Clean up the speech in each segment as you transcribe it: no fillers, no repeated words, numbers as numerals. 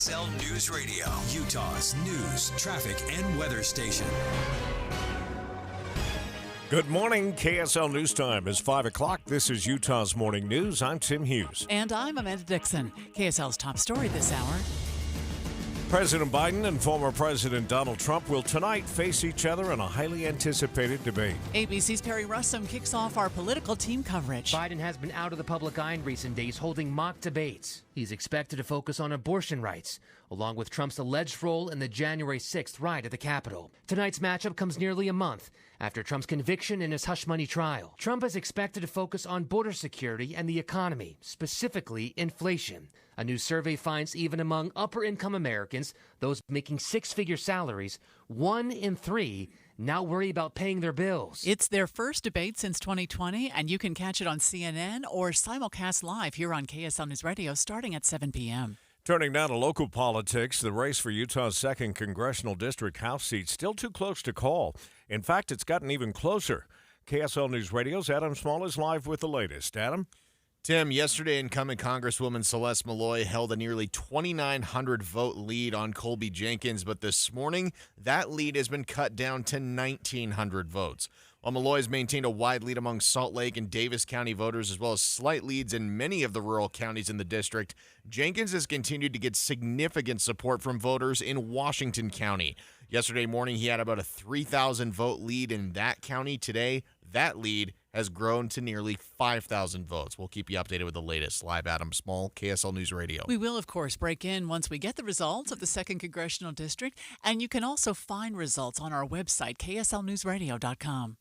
KSL News Radio, Utah's news, traffic, and weather station. Good morning. KSL News Time is 5 o'clock. This is Utah's Morning News. I'm Tim Hughes. And I'm Amanda Dixon. KSL's top story this hour. President Biden and former President Donald Trump will tonight face each other in a highly anticipated debate. ABC's Perry Russum kicks off our political team coverage. Biden has been out of the public eye in recent days holding mock debates. He's expected to focus on abortion rights, along with Trump's alleged role in the January 6th riot at the Capitol. Tonight's matchup comes nearly a month after Trump's conviction in his hush money trial. Trump is expected to focus on border security and the economy, specifically inflation. A new survey finds even among upper-income Americans, those making six-figure salaries, 1 in 3 now worry about paying their bills. It's their first debate since 2020, and you can catch it on CNN or simulcast live here on KSL News Radio starting at 7 p.m. Turning now to local politics, the race for Utah's 2nd Congressional District House seat still too close to call. In fact, it's gotten even closer. KSL News Radio's Adam Small is live with the latest. Adam? Tim, yesterday incumbent Congresswoman Celeste Malloy held a nearly 2,900 vote lead on Colby Jenkins, but this morning that lead has been cut down to 1,900 votes. While Malloy has maintained a wide lead among Salt Lake and Davis County voters, as well as slight leads in many of the rural counties in the district, Jenkins has continued to get significant support from voters in Washington County. Yesterday morning, he had about a 3,000 vote lead in that county. Today, that lead has grown to nearly 5,000 votes. We'll keep you updated with the latest. Live Adam Small, KSL News Radio. We will, of course, break in once we get the results of the 2nd Congressional District, and you can also find results on our website, kslnewsradio.com.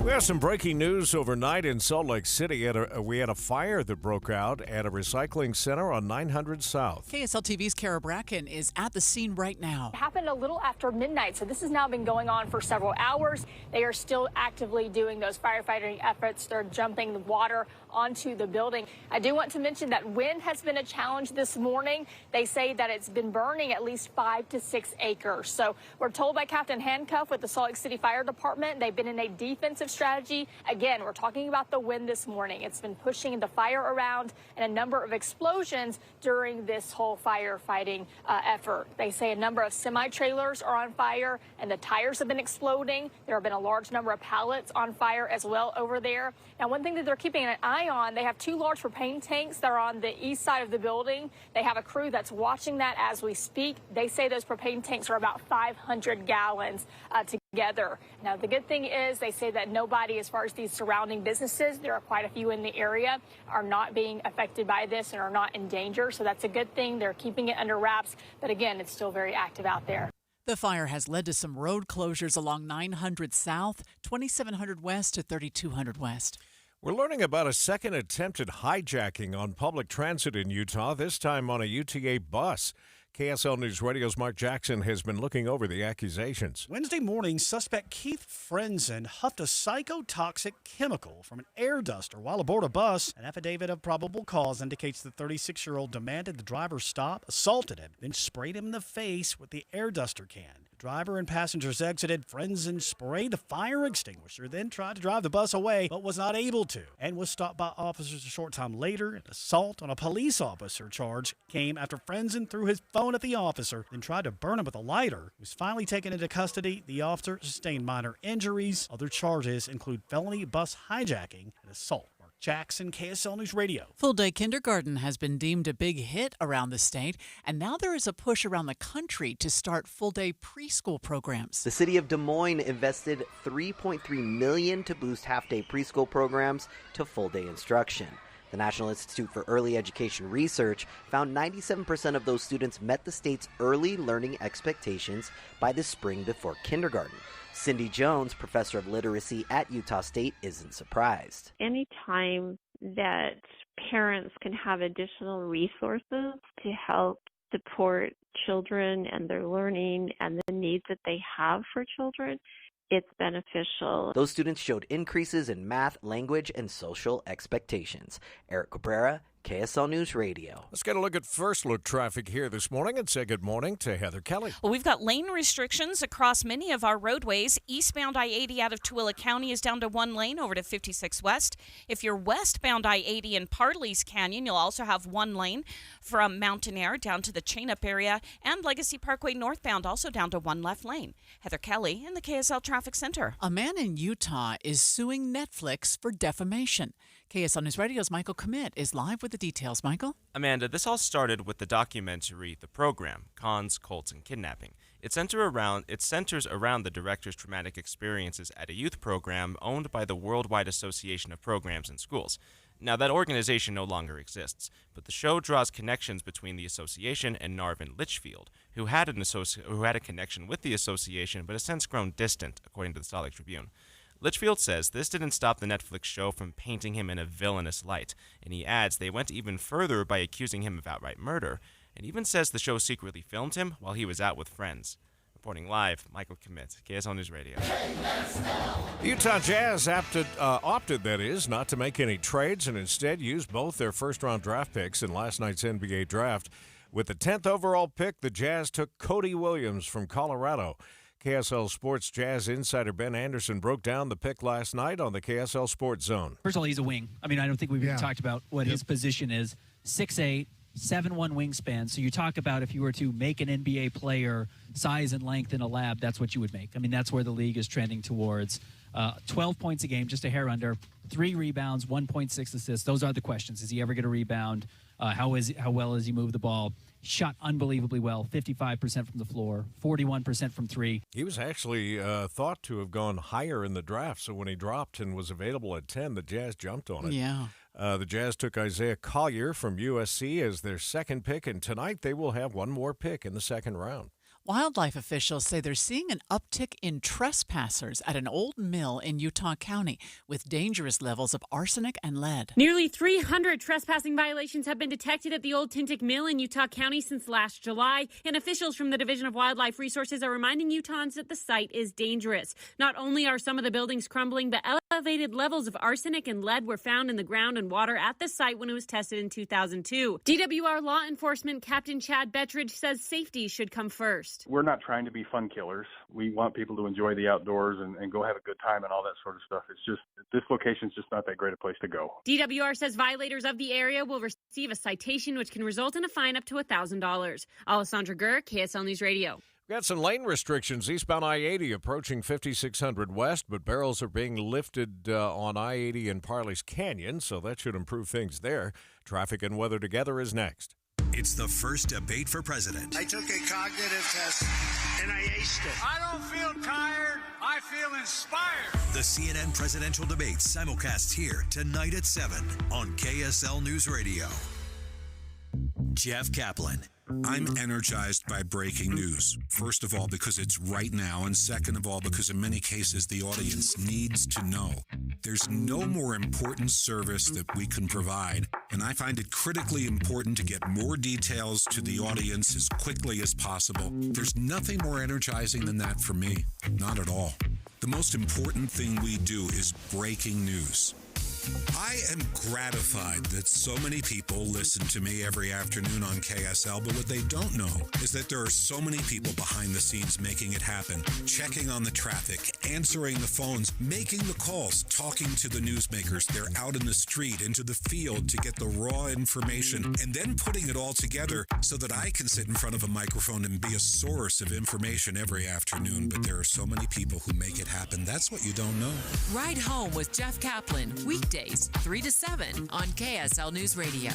We have some breaking news overnight in Salt Lake City. We had a fire that broke out at a recycling center on 900 South. KSL TV's Kara Bracken is at the scene right now. It happened a little after midnight, so this has now been going on for several hours. They are still actively doing those firefighting efforts. They're jumping the water onto the building. I do want to mention that wind has been a challenge this morning. They say that it's been burning at least 5 to 6 acres. So we're told by Captain Handcuff with the Salt Lake City Fire Department, they've been in a defensive strategy. Again, we're talking about the wind this morning. It's been pushing the fire around and a number of explosions during this whole firefighting effort. They say a number of semi-trailers are on fire and the tires have been exploding. There have been a large number of pallets on fire as well over there. Now, one thing that they're keeping an eye on, they have 2 large propane tanks that are on the east side of the building. They have a crew that's watching that as we speak. They say those propane tanks are about 500 gallons together. Now, the good thing is they say that nobody, as far as these surrounding businesses, there are quite a few in the area, are not being affected by this and are not in danger. So that's a good thing. They're keeping it under wraps. But again, it's still very active out there. The fire has led to some road closures along 900 South, 2700 West to 3200 West. We're learning about a second attempted hijacking on public transit in Utah, this time on a UTA bus. KSL News Radio's Mark Jackson has been looking over the accusations. Wednesday morning, suspect Keith Frenzen huffed a psychotoxic chemical from an air duster while aboard a bus. An affidavit of probable cause indicates the 36-year-old demanded the driver stop, assaulted him, then sprayed him in the face with the air duster can. The driver and passengers exited. Frenzen sprayed the fire extinguisher, then tried to drive the bus away, but was not able to, and was stopped by officers a short time later. An assault on a police officer charge came after Frenzen threw his phone at the officer, then tried to burn him with a lighter. He was finally taken into custody. The officer sustained minor injuries. Other charges include felony bus hijacking and assault. Mark Jackson, KSL News Radio. Full-day kindergarten has been deemed a big hit around the state, and now there is a push around the country to start full-day preschool programs. The city of Des Moines invested $3.3 million to boost half-day preschool programs to full-day instruction. The National Institute for Early Education Research found 97% of those students met the state's early learning expectations by the spring before kindergarten. Cindy Jones, professor of literacy at Utah State, isn't surprised. Anytime that parents can have additional resources to help support children and their learning and the needs that they have for children, it's beneficial. Those students showed increases in math, language, and social expectations. Eric Cabrera, KSL News Radio. Let's get a look at first look traffic here this morning and say good morning to Heather Kelly. Well, we've got lane restrictions across many of our roadways. Eastbound I-80 out of Tooele County is down to 1 lane over to 56 West. If you're westbound I-80 in Parley's Canyon, you'll also have 1 lane from Mountain Air down to the Chain-Up area, and Legacy Parkway northbound also down to 1 left lane. Heather Kelly in the KSL Traffic Center. A man in Utah is suing Netflix for defamation. KSL News Radio's Michael Commit is live with the details. Michael? Amanda, this all started with the documentary The Program, Cons, Cults, and Kidnapping. It centers around the director's traumatic experiences at a youth program owned by the Worldwide Association of Programs in Schools. Now, that organization no longer exists, but the show draws connections between the association and Narvin Litchfield, who had a connection with the association but has since grown distant, according to the Salt Lake Tribune. Litchfield says this didn't stop the Netflix show from painting him in a villainous light, and he adds they went even further by accusing him of outright murder, and even says the show secretly filmed him while he was out with friends. Reporting live, Michael Commit, KSL News Radio. The Utah Jazz opted, not to make any trades and instead used both their first-round draft picks in last night's NBA draft. With the 10th overall pick, the Jazz took Cody Williams from Colorado. KSL Sports Jazz insider Ben Anderson broke down the pick last night on the KSL Sports Zone. First of all, he's a wing. I mean, I don't think we've even talked about what his position is. 6'8", 7'1" wingspan. So you talk about if you were to make an NBA player size and length in a lab, that's what you would make. I mean, that's where the league is trending towards. 12 points a game, just a hair under. 3 rebounds, 1.6 assists. Those are the questions. Is he ever going to rebound? How well does he move the ball? Shot unbelievably well, 55% from the floor, 41% from 3. He was actually thought to have gone higher in the draft, so when he dropped and was available at 10, the Jazz jumped on it. Yeah. The Jazz took Isaiah Collier from USC as their second pick, and tonight they will have one more pick in the second round. Wildlife officials say they're seeing an uptick in trespassers at an old mill in Utah County with dangerous levels of arsenic and lead. Nearly 300 trespassing violations have been detected at the old Tintic mill in Utah County since last July, and officials from the Division of Wildlife Resources are reminding Utahns that the site is dangerous. Not only are some of the buildings crumbling, but elevated levels of arsenic and lead were found in the ground and water at the site when it was tested in 2002. DWR law enforcement Captain Chad Bettridge says safety should come first. We're not trying to be fun killers. We want people to enjoy the outdoors and go have a good time and all that sort of stuff. It's just, this location's just not that great a place to go. DWR says violators of the area will receive a citation, which can result in a fine up to $1,000. Alessandra Gurr, KSL News Radio. We've got some lane restrictions. Eastbound I-80 approaching 5600 West, but barrels are being lifted on I-80 in Parley's Canyon, so that should improve things there. Traffic and weather together is next. It's the first debate for president. I took a cognitive test and I aced it. I don't feel tired. I feel inspired. The CNN presidential debate simulcasts here tonight at 7 on KSL News Radio. Jeff Kaplan. I'm energized by breaking news. First of all, because it's right now, and second of all, because in many cases the audience needs to know. There's no more important service that we can provide, and I find it critically important to get more details to the audience as quickly as possible. There's nothing more energizing than that for me. Not at all. The most important thing we do is breaking news. I am gratified that so many people listen to me every afternoon on KSL, but what they don't know is that there are so many people behind the scenes making it happen, checking on the traffic, answering the phones, making the calls, talking to the newsmakers. They're out in the street, into the field to get the raw information, and then putting it all together so that I can sit in front of a microphone and be a source of information every afternoon. But there are so many people who make it happen. That's what you don't know. Ride Home with Jeff Kaplan, weekdays 3 to 7 on KSL News Radio.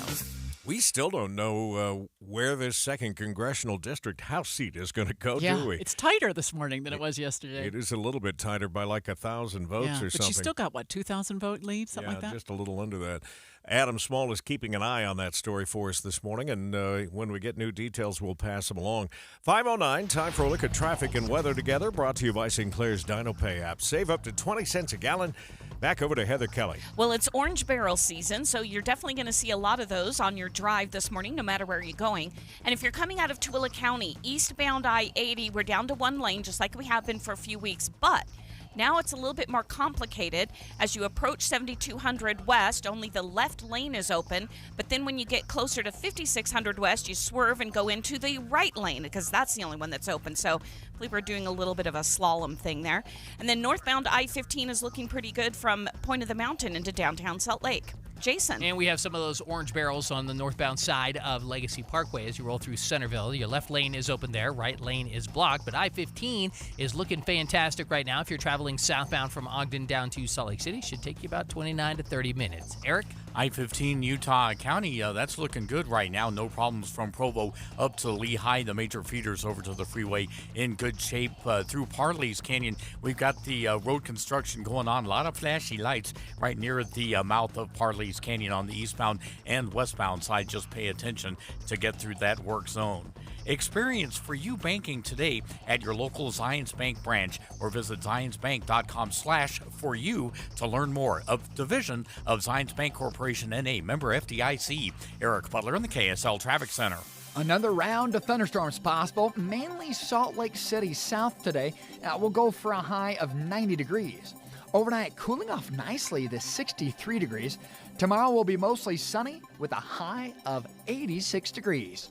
We still don't know where this 2nd Congressional District House seat is going to go, do we? It's tighter this morning than it was yesterday. It is a little bit tighter by like 1,000 votes or something. But you still got, 2,000 vote lead, something like that? Just a little under that. Adam Small is keeping an eye on that story for us this morning, and when we get new details, we'll pass them along. 5:09, time for a look at traffic and weather together, brought to you by Sinclair's DinoPay app. Save up to 20 cents a gallon. Back over to Heather Kelly. Well, it's orange barrel season, so you're definitely going to see a lot of those on your drive this morning, no matter where you're going. And if you're coming out of Tooele County, eastbound I-80, we're down to 1 lane, just like we have been for a few weeks. But Now it's a little bit more complicated. As you approach 7200 West, only the left lane is open, but then when you get closer to 5600 West, you swerve and go into the right lane because that's the only one that's open. So I believe we're doing a little bit of a slalom thing there. And then northbound I-15 is looking pretty good from Point of the Mountain into downtown Salt Lake. Jason. And we have some of those orange barrels on the northbound side of Legacy Parkway as you roll through Centerville. Your left lane is open there, right lane is blocked, but I-15 is looking fantastic right now. If you're traveling southbound from Ogden down to Salt Lake City, should take you about 29 to 30 minutes. Eric? I-15 Utah County, that's looking good right now. No problems from Provo up to Lehigh. The major feeders over to the freeway in good shape. Through Parley's Canyon, we've got the road construction going on. A lot of flashy lights right near the mouth of Parley's Canyon on the eastbound and westbound side. Just pay attention to get through that work zone. Experience For You banking today at your local Zions Bank branch or visit zionsbank.com/foryou to learn more. Of division of Zions Bank Corporation N.A., member FDIC. Eric Butler in the KSL Traffic Center. Another round of thunderstorms possible, mainly Salt Lake City south today. We'll go for a high of 90 degrees. Overnight, cooling off nicely to 63 degrees. Tomorrow will be mostly sunny with a high of 86 degrees.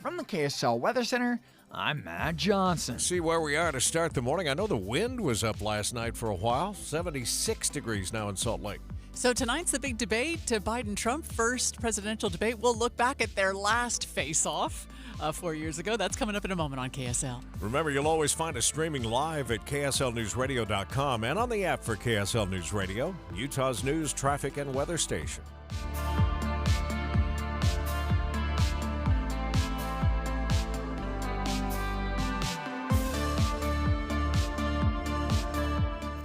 From the KSL Weather Center, I'm Matt Johnson. See where we are to start the morning. I know the wind was up last night for a while. 76 degrees now in Salt Lake. So tonight's the big debate, Biden-Trump first presidential debate. We'll look back at their last face-off 4 years ago. That's coming up in a moment on KSL. Remember, you'll always find us streaming live at KSLNewsRadio.com and on the app for KSL News Radio, Utah's news, traffic, and weather station.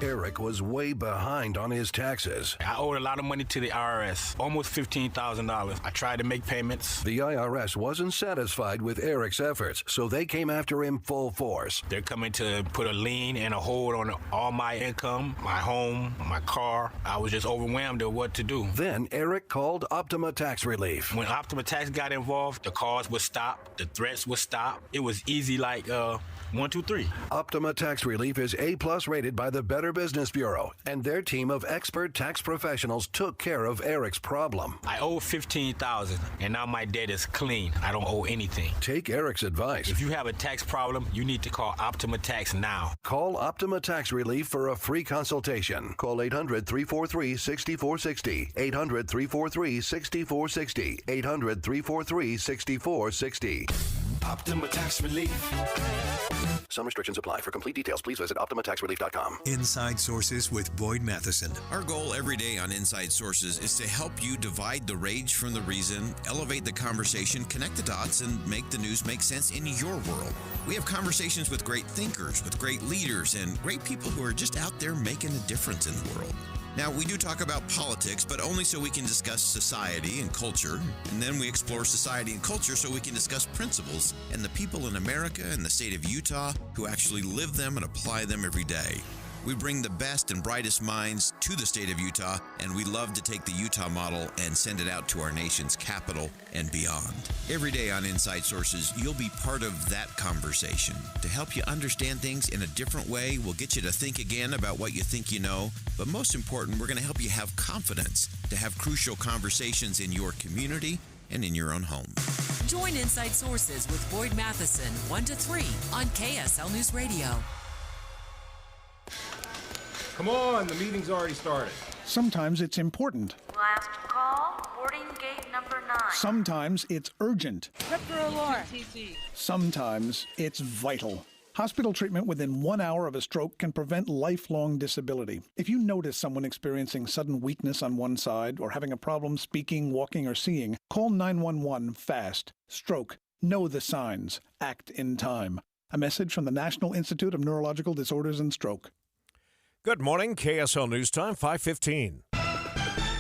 Eric was way behind on his taxes. I owed a lot of money to the IRS, almost $15,000. I tried to make payments. The IRS wasn't satisfied with Eric's efforts, so they came after him full force. They're coming to put a lien and a hold on all my income, my home, my car. I was just overwhelmed at what to do. Then Eric called Optima Tax Relief. When Optima Tax got involved, the calls would stop, the threats would stop. It was easy like 1, 2, 3. Optima Tax Relief is A+ rated by the Better Business Bureau, and their team of expert tax professionals took care of Eric's problem. I owe $15,000, and now my debt is clean. I don't owe anything. Take Eric's advice. If you have a tax problem, you need to call Optima Tax now. Call Optima Tax Relief for a free consultation. Call 800-343-6460. 800-343-6460. 800-343-6460. Optima Tax Relief. Some restrictions apply. For complete details, please visit OptimaTaxRelief.com. Inside Sources with Boyd Matheson. Our goal every day on Inside Sources is to help you divide the rage from the reason, elevate the conversation, connect the dots, and make the news make sense in your world. We have conversations with great thinkers, with great leaders, and great people who are just out there making a difference in the world. Now, we do talk about politics, but only so we can discuss society and culture. And then we explore society and culture so we can discuss principles and the people in America and the state of Utah who actually live them and apply them every day. We bring the best and brightest minds to the state of Utah, and we love to take the Utah model and send it out to our nation's capital and beyond. Every day on Inside Sources, you'll be part of that conversation. To help you understand things in a different way, we'll get you to think again about what you think you know. But most important, we're going to help you have confidence to have crucial conversations in your community and in your own home. Join Inside Sources with Boyd Matheson, 1 to 3 on KSL News Radio. Come on, the meeting's already started. Sometimes it's important. Last call, boarding gate number 9. Sometimes it's urgent. Ripper Alarm. Sometimes it's vital. Hospital treatment within 1 hour of a stroke can prevent lifelong disability. If you notice someone experiencing sudden weakness on one side or having a problem speaking, walking, or seeing, call 911 fast. Stroke. Know the signs. Act in time. A message from the National Institute of Neurological Disorders and Stroke. Good morning, KSL News Time, 5:15.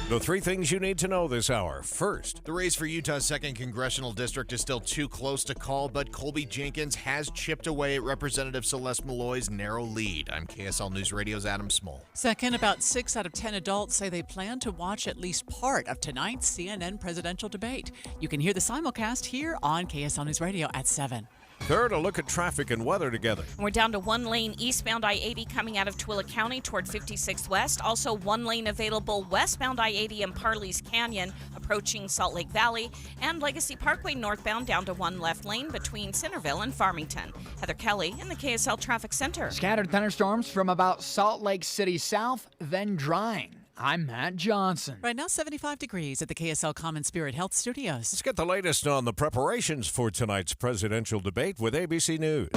The three things you need to know this hour. First, the race for Utah's 2nd Congressional District is still too close to call, but Colby Jenkins has chipped away at Representative Celeste Malloy's narrow lead. I'm KSL News Radio's Adam Small. Second, about 6 out of 10 adults say they plan to watch at least part of tonight's CNN presidential debate. You can hear the simulcast here on KSL News Radio at 7. Third, a look at traffic and weather together. We're down to one lane eastbound I-80 coming out of Tooele County toward 56 West. Also one lane available westbound I-80 in Parley's Canyon approaching Salt Lake Valley. And Legacy Parkway northbound down to one left lane between Centerville and Farmington. Heather Kelly in the KSL Traffic Center. Scattered thunderstorms from about Salt Lake City south, then drying. I'm Matt Johnson. Right now, 75 degrees at the KSL Common Spirit Health Studios. Let's get the latest on the preparations for tonight's presidential debate with ABC News.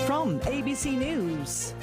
From ABC News,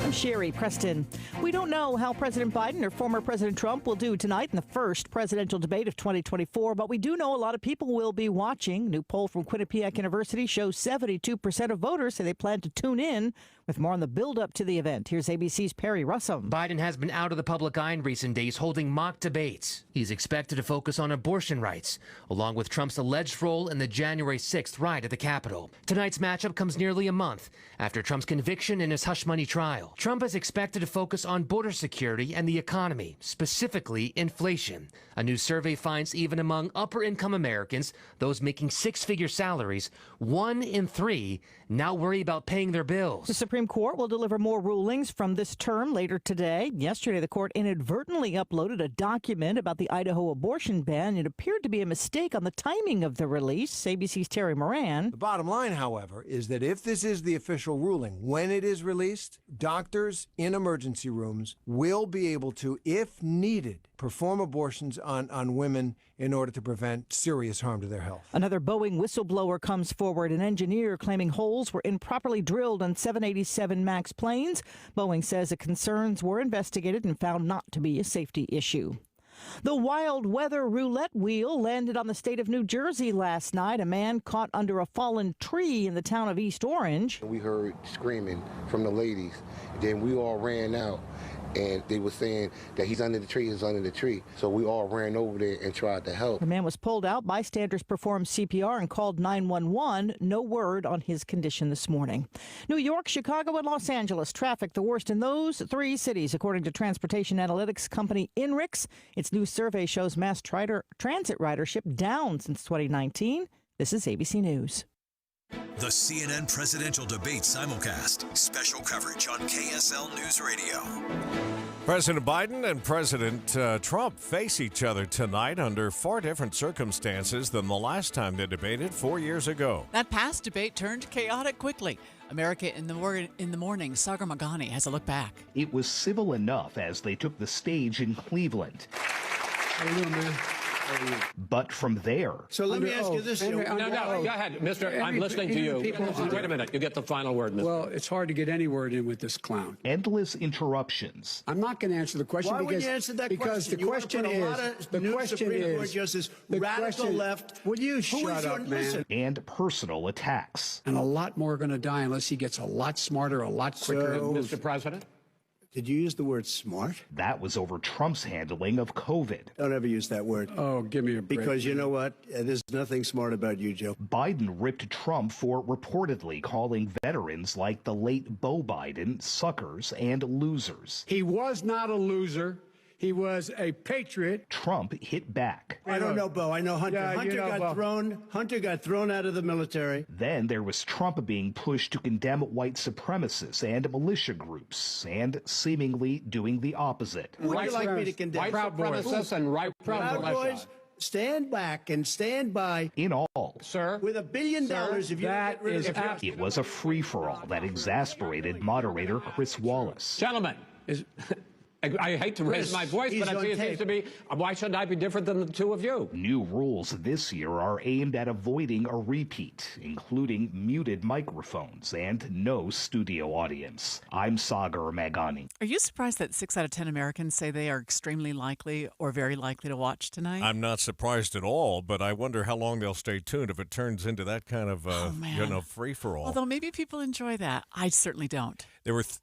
I'm Sherry Preston. We don't know how President Biden or former President Trump will do tonight in the first presidential debate of 2024, but we do know a lot of people will be watching. New poll from Quinnipiac University shows 72% of voters say they plan to tune in. With more on the build-up to the event, here's ABC's Perry Russum. Biden has been out of the public eye in recent days holding mock debates. He's expected to focus on abortion rights, along with Trump's alleged role in the January 6th riot at the Capitol. Tonight's matchup comes nearly a month after Trump's conviction in his hush money trial. Trump is expected to focus on border security and the economy, specifically inflation. A new survey finds even among upper-income Americans, those making six-figure salaries, 1 in 3 now worry about paying their bills. The Supreme Court will deliver more rulings from this term later today. Yesterday, the court inadvertently uploaded a document about the Idaho abortion ban. It appeared to be a mistake on the timing of the release. ABC's Terry Moran. The bottom line, however, is that if this is the official ruling, when it is released, doctors in emergency rooms will be able to, if needed, perform abortions on women in order to prevent serious harm to their health. Another Boeing whistleblower comes forward, an engineer claiming holes were improperly drilled on 787 MAX planes. Boeing says the concerns were investigated and found not to be a safety issue. The wild weather roulette wheel landed on the state of New Jersey last night. A man caught under a fallen tree in the town of East Orange. We heard screaming from the ladies. Then we all ran out. And they were saying that he's under the tree, So we all ran over there and tried to help. The man was pulled out. Bystanders performed CPR and called 911. No word on his condition this morning. New York, Chicago, and Los Angeles. Traffic the worst in those three cities, according to transportation analytics company INRIX. Its new survey shows mass transit ridership down since 2019. This is ABC News. The CNN presidential debate simulcast. Special coverage on KSL News Radio. President Biden and President Trump face each other tonight under far different circumstances than the last time they debated 4 years ago. That past debate turned chaotic quickly. America in the morning, Sagar Magani has a look back. It was civil enough as they took the stage in Cleveland. How you doing, man? But from there. So let me ask you this. No, go ahead, mister. I'm listening to you. Wait a minute. You get the final word, mister. Well, it's hard to get any word in with this clown. Endless interruptions. I'm not going to answer the question. Why would you answer that question? The question is, the radical left. Will you shut up, man? And personal attacks. And a lot more are going to die unless he gets a lot smarter, a lot quicker. Mr. President? Did you use the word smart? That was over Trump's handling of COVID. Don't ever use that word. Oh, give me a break. Because you know what? There's nothing smart about you, Joe. Biden ripped Trump for reportedly calling veterans like the late Beau Biden suckers and losers. He was not a loser. He was a patriot. Trump hit back. I don't know, Beau. I know Hunter. Yeah, Hunter got thrown out of the military. Then there was Trump being pushed to condemn white supremacists and militia groups, and seemingly doing the opposite. Would you like me to condemn? White supremacists and Proud Boys, stand back and stand by. In all, sir, with $1 billion, if you that is it was a free-for-all that exasperated moderator Chris Wallace. Gentlemen, I hate to raise my voice, but it seems to be, why shouldn't I be different than the two of you? New rules this year are aimed at avoiding a repeat, including muted microphones and no studio audience. I'm Sagar Magani. Are you surprised that 6 out of 10 Americans say they are extremely likely or very likely to watch tonight? I'm not surprised at all, but I wonder how long they'll stay tuned if it turns into that kind of free-for-all. Although maybe people enjoy that. I certainly don't.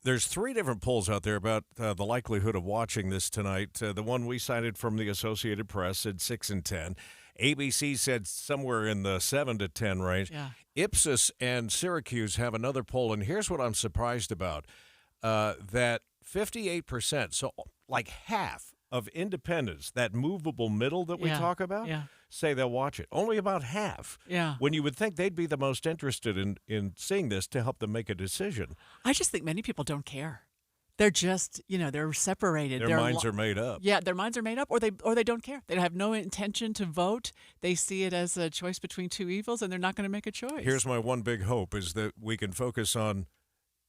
There's 3 different polls out there about the likelihood of watching this tonight. The one we cited from the Associated Press said 6 and 10. ABC said somewhere in the 7 to 10 range. Yeah. Ipsos and Syracuse have another poll, and here's what I'm surprised about. That 58%, so like half of independents, that movable middle that we talk about, say they'll watch it. Only about half. Yeah. When you would think they'd be the most interested in seeing this to help them make a decision. I just think many people don't care. They're just, they're separated. Their minds are made up. Yeah, their minds are made up, or they don't care. They have no intention to vote. They see it as a choice between two evils, and they're not going to make a choice. Here's my one big hope is that we can focus on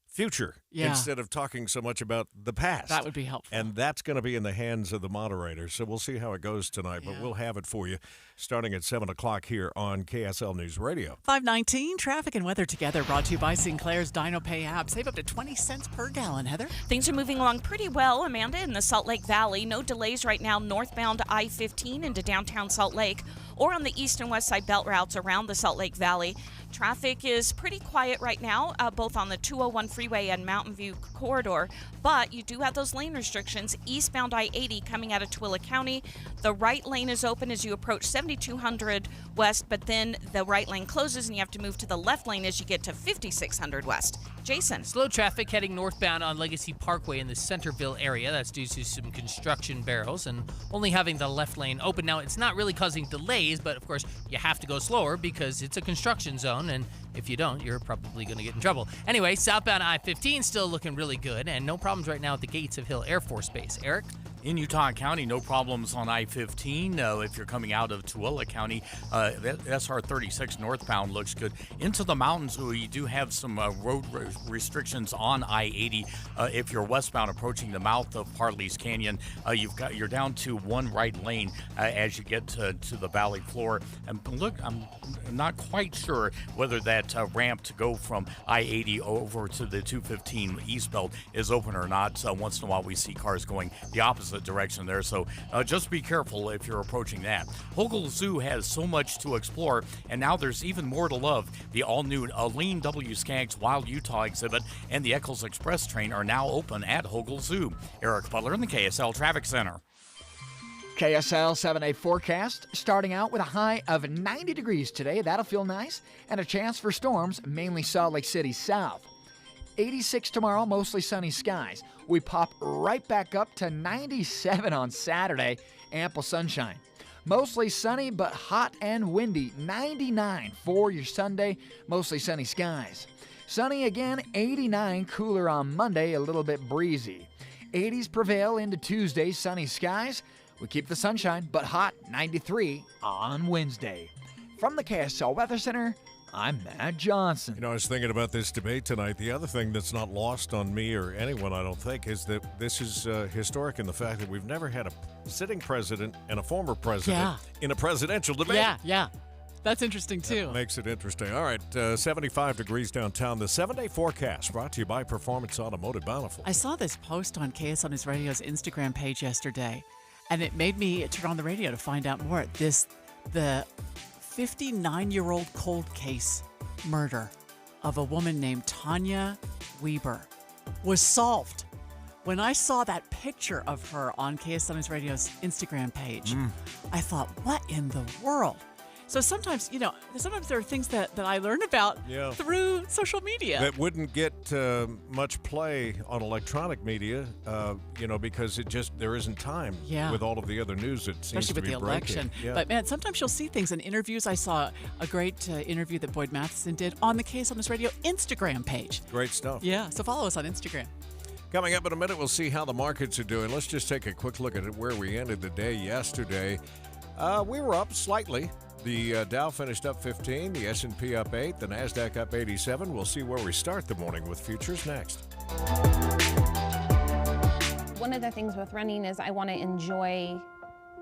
future instead of talking so much about the past. That would be helpful. And that's going to be in the hands of the moderators. So we'll see how it goes tonight, but we'll have it for you starting at 7 o'clock here on KSL News Radio. 5:19, traffic and weather together, brought to you by Sinclair's Dino Pay app. Save up to 20 cents per gallon, Heather. Things are moving along pretty well, Amanda, in the Salt Lake Valley. No delays right now northbound I-15 into downtown Salt Lake or on the east and west side belt routes around the Salt Lake Valley. Traffic is pretty quiet right now, both on the 201 freeway and Mountain View corridor, but you do have those lane restrictions. Eastbound I-80 coming out of Tooele County. The right lane is open as you approach 7200 west, but then the right lane closes and you have to move to the left lane as you get to 5600 west. Jason. Slow traffic heading northbound on Legacy Parkway in the Centerville area. That's due to some construction barrels and only having the left lane open. Now, it's not really causing delays, but of course, you have to go slower because it's a construction zone, and if you don't, you're probably going to get in trouble. Anyway, southbound I-15 still looking really good, and no problems right now at the gates of Hill Air Force Base. Eric? In Utah County, no problems on I-15. If you're coming out of Tooele County, SR 36 northbound looks good. Into the mountains, we do have some road restrictions on I-80. If you're westbound approaching the mouth of Parley's Canyon, you're down to one right lane as you get to the valley floor. And look, I'm not quite sure whether that ramp to go from I-80 over to the 215 East Belt is open or not. Once in a while, we see cars going the opposite direction there, so just be careful if you're approaching that. Hogle Zoo has so much to explore, and now there's even more to love. The all-new Aline W. Skaggs Wild Utah exhibit and the Eccles Express train are now open at Hogle Zoo. Eric Butler in the KSL Traffic Center. KSL 7-day forecast starting out with a high of 90 degrees today. That'll feel nice, and a chance for storms, mainly Salt Lake City south. 86 tomorrow, mostly sunny skies. We pop right back up to 97 on Saturday, ample sunshine. Mostly sunny but hot and windy, 99 for your Sunday, mostly sunny skies. Sunny again, 89, cooler on Monday, a little bit breezy. 80s prevail into Tuesday, sunny skies. We keep the sunshine, but hot, 93 on Wednesday. From the KSL Weather Center, I'm Matt Johnson. I was thinking about this debate tonight. The other thing that's not lost on me or anyone, I don't think, is that this is historic in the fact that we've never had a sitting president and a former president in a presidential debate. Yeah. That's interesting, too. That makes it interesting. All right, 75 degrees downtown. The 7-day forecast brought to you by Performance Automotive Bountiful. I saw this post on KSL News Radio's Instagram page yesterday, and it made me turn on the radio to find out more. The 59-year-old cold case murder of a woman named Tanya Weber was solved. When I saw that picture of her on KSL News Radio's Instagram page, I thought, what in the world? So sometimes, sometimes there are things that I learn about through social media. That wouldn't get much play on electronic media, because there isn't time with all of the other news that seems Especially to with be the breaking. election. Yeah. But, man, sometimes you'll see things in interviews. I saw a great interview that Boyd Matheson did on the KSL News Radio Instagram page. Great stuff. Yeah, so follow us on Instagram. Coming up in a minute, we'll see how the markets are doing. Let's just take a quick look at where we ended the day yesterday. We were up slightly. The Dow finished up 15, the S&P up 8, the NASDAQ up 87. We'll see where we start the morning with futures next. One of the things with running is I want to enjoy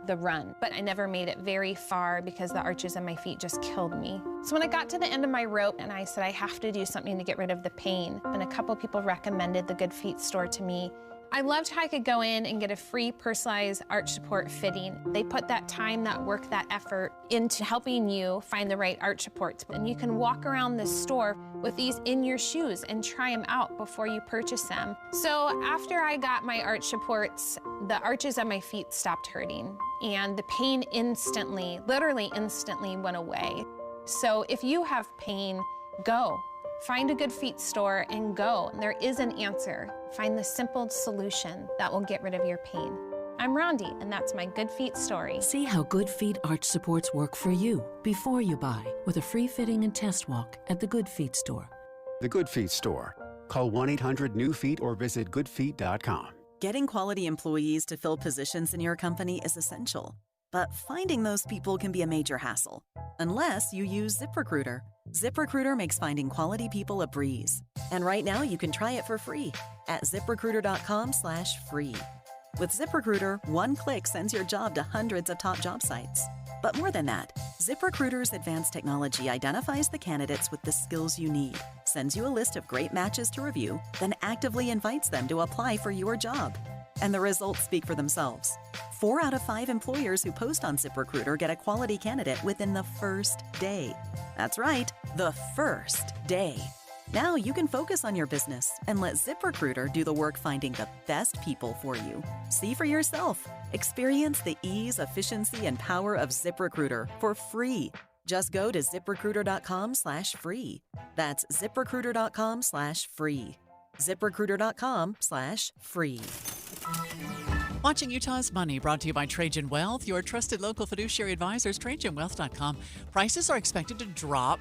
the run, but I never made it very far because the arches in my feet just killed me. So when I got to the end of my rope and I said I have to do something to get rid of the pain, and a couple people recommended the Good Feet store to me. I loved how I could go in and get a free personalized arch support fitting. They put that time, that work, that effort into helping you find the right arch supports. And you can walk around this store with these in your shoes and try them out before you purchase them. So after I got my arch supports, the arches on my feet stopped hurting and the pain instantly, literally instantly went away. So if you have pain, go. Find a Good Feet store and go. There is an answer. Find the simple solution that will get rid of your pain. I'm Rondi, and that's my Good Feet story. See how Good Feet arch supports work for you before you buy with a free fitting and test walk at the Good Feet store. The Good Feet store. Call 1-800-NEW-FEET or visit goodfeet.com. Getting quality employees to fill positions in your company is essential, but finding those people can be a major hassle, unless you use ZipRecruiter. ZipRecruiter makes finding quality people a breeze. And right now you can try it for free at ZipRecruiter.com/free. With ZipRecruiter, one click sends your job to hundreds of top job sites. But more than that, ZipRecruiter's advanced technology identifies the candidates with the skills you need, sends you a list of great matches to review, then actively invites them to apply for your job. And the results speak for themselves. 4 out of 5 employers who post on ZipRecruiter get a quality candidate within the first day. That's right, the first day. Now you can focus on your business and let ZipRecruiter do the work finding the best people for you. See for yourself. Experience the ease, efficiency, and power of ZipRecruiter for free. Just go to ZipRecruiter.com/free. That's ZipRecruiter.com/free. ZipRecruiter.com/free. Watching Utah's Money, brought to you by Trajan Wealth, your trusted local fiduciary advisors, TrajanWealth.com. Prices are expected to drop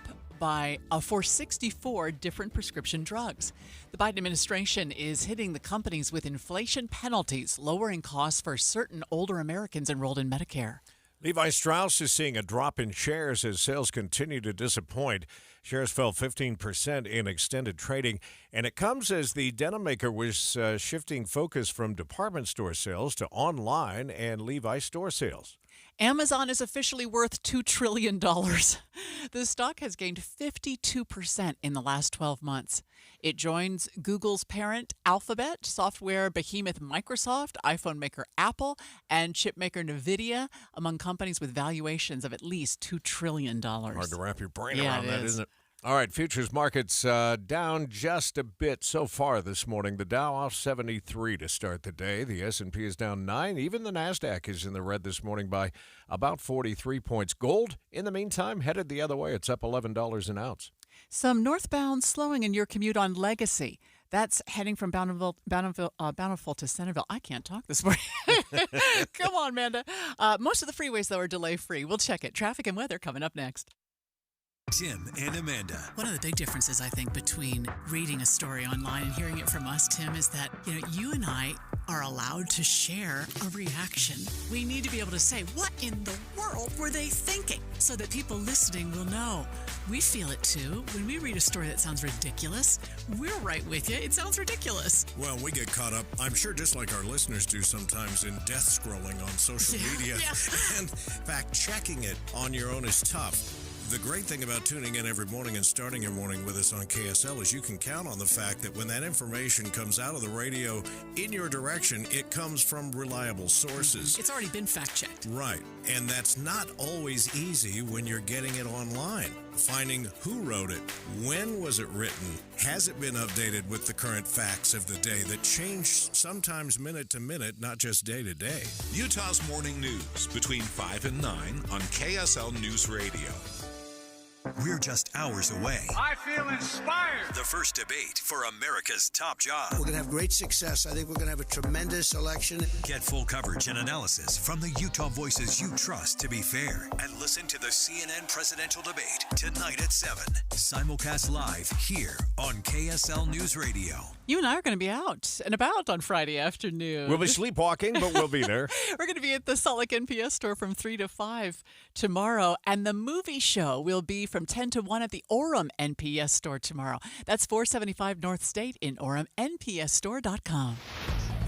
for 64 different prescription drugs. The Biden administration is hitting the companies with inflation penalties, lowering costs for certain older Americans enrolled in Medicare. Levi Strauss is seeing a drop in shares as sales continue to disappoint. Shares fell 15% in extended trading, and it comes as the denim maker was shifting focus from department store sales to online and Levi store sales. Amazon is officially worth $2 trillion. The stock has gained 52% in the last 12 months. It joins Google's parent Alphabet, software behemoth Microsoft, iPhone maker Apple, and chip maker NVIDIA among companies with valuations of at least $2 trillion. Hard to wrap your brain Yeah, around it that, is. isn't it? All right, futures markets down just a bit so far this morning. The Dow off 73 to start the day. The S&P is down 9. Even the NASDAQ is in the red this morning by about 43 points. Gold, in the meantime, headed the other way. It's up $11 an ounce. Some northbound slowing in your commute on Legacy. That's heading from Bountiful to Centerville. I can't talk this morning. Come on, Amanda. Most of the freeways, though, are delay-free. We'll check it. Traffic and weather coming up next. Tim and Amanda. One of the big differences, I think, between reading a story online and hearing it from us, Tim, is that, you and I are allowed to share a reaction. We need to be able to say, what in the world were they thinking? So that people listening will know. We feel it, too. When we read a story that sounds ridiculous, we're right with you. It sounds ridiculous. Well, we get caught up, I'm sure just like our listeners do sometimes, in death scrolling on social media. And fact-checking it on your own is tough. The great thing about tuning in every morning and starting your morning with us on KSL is you can count on the fact that when that information comes out of the radio in your direction, it comes from reliable sources. It's already been fact-checked. Right. And that's not always easy when you're getting it online. Finding who wrote it, when was it written, has it been updated with the current facts of the day that change sometimes minute to minute, not just day to day. Utah's Morning News between 5 and 9 on KSL News Radio. We're just hours away. I feel inspired. The first debate for America's top job. We're going to have great success. I think we're going to have a tremendous election. Get full coverage and analysis from the Utah voices you trust to be fair. And listen to the CNN presidential debate tonight at 7. Simulcast live here on KSL News Radio. You and I are going to be out and about on Friday afternoon. We'll be sleepwalking, but we'll be there. We're going to be at the Salt Lake NPS store from 3 to 5 tomorrow. And the movie show will be from 10 to 1 at the Orem NPS store tomorrow. That's 475 North State in Orem, npsstore.com.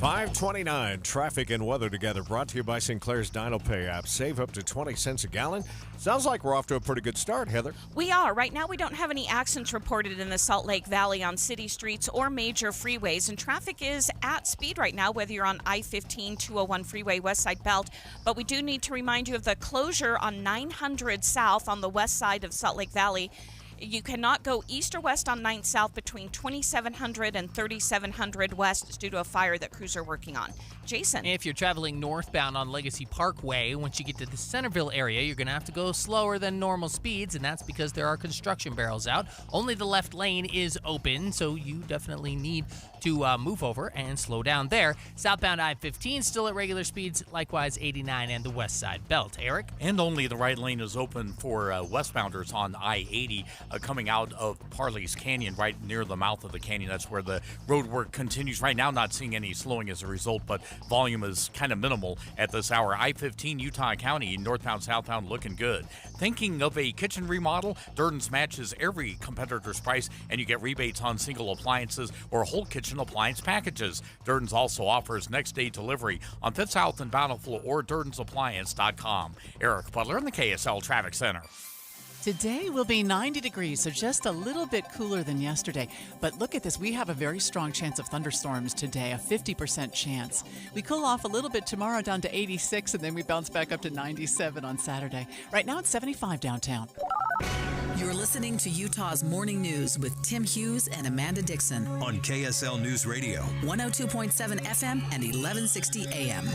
529, traffic and weather together, brought to you by Sinclair's DinoPay app. Save up to 20 cents a gallon. Sounds like we're off to a pretty good start, Heather. We are. Right now, we don't have any accidents reported in the Salt Lake Valley on city streets or major freeways, and traffic is at speed right now, whether you're on I-15, 201 freeway, West Side Belt. But we do need to remind you of the closure on 900 South on the west side of Salt Lake Valley. You cannot go east or west on 9th South between 2700 and 3700 West. It's due to a fire that crews are working on. Jason. If you're traveling northbound on Legacy Parkway, once you get to the Centerville area, you're going to have to go slower than normal speeds, and that's because there are construction barrels out. Only the left lane is open, so you definitely need to move over and slow down there. Southbound I-15 still at regular speeds, likewise 89 and the west side belt. Eric? And only the right lane is open for westbounders on I-80 coming out of Parley's Canyon, right near the mouth of the canyon. That's where the road work continues right now. Not seeing any slowing as a result, but volume is kind of minimal at this hour. I-15 Utah County, northbound, southbound, looking good. Thinking of a kitchen remodel? Durden's matches every competitor's price, and you get rebates on single appliances or whole kitchen appliance packages. Durden's also offers next-day delivery on 5th South and Bountiful or DurdensAppliance.com. Eric Butler in the KSL Traffic Center. Today will be 90 degrees, so just a little bit cooler than yesterday. But look at this. We have a very strong chance of thunderstorms today, a 50% chance. We cool off a little bit tomorrow down to 86, and then we bounce back up to 97 on Saturday. Right now it's 75 downtown. You're listening to Utah's Morning News with Tim Hughes and Amanda Dixon on KSL News Radio, 102.7 FM and 1160 AM.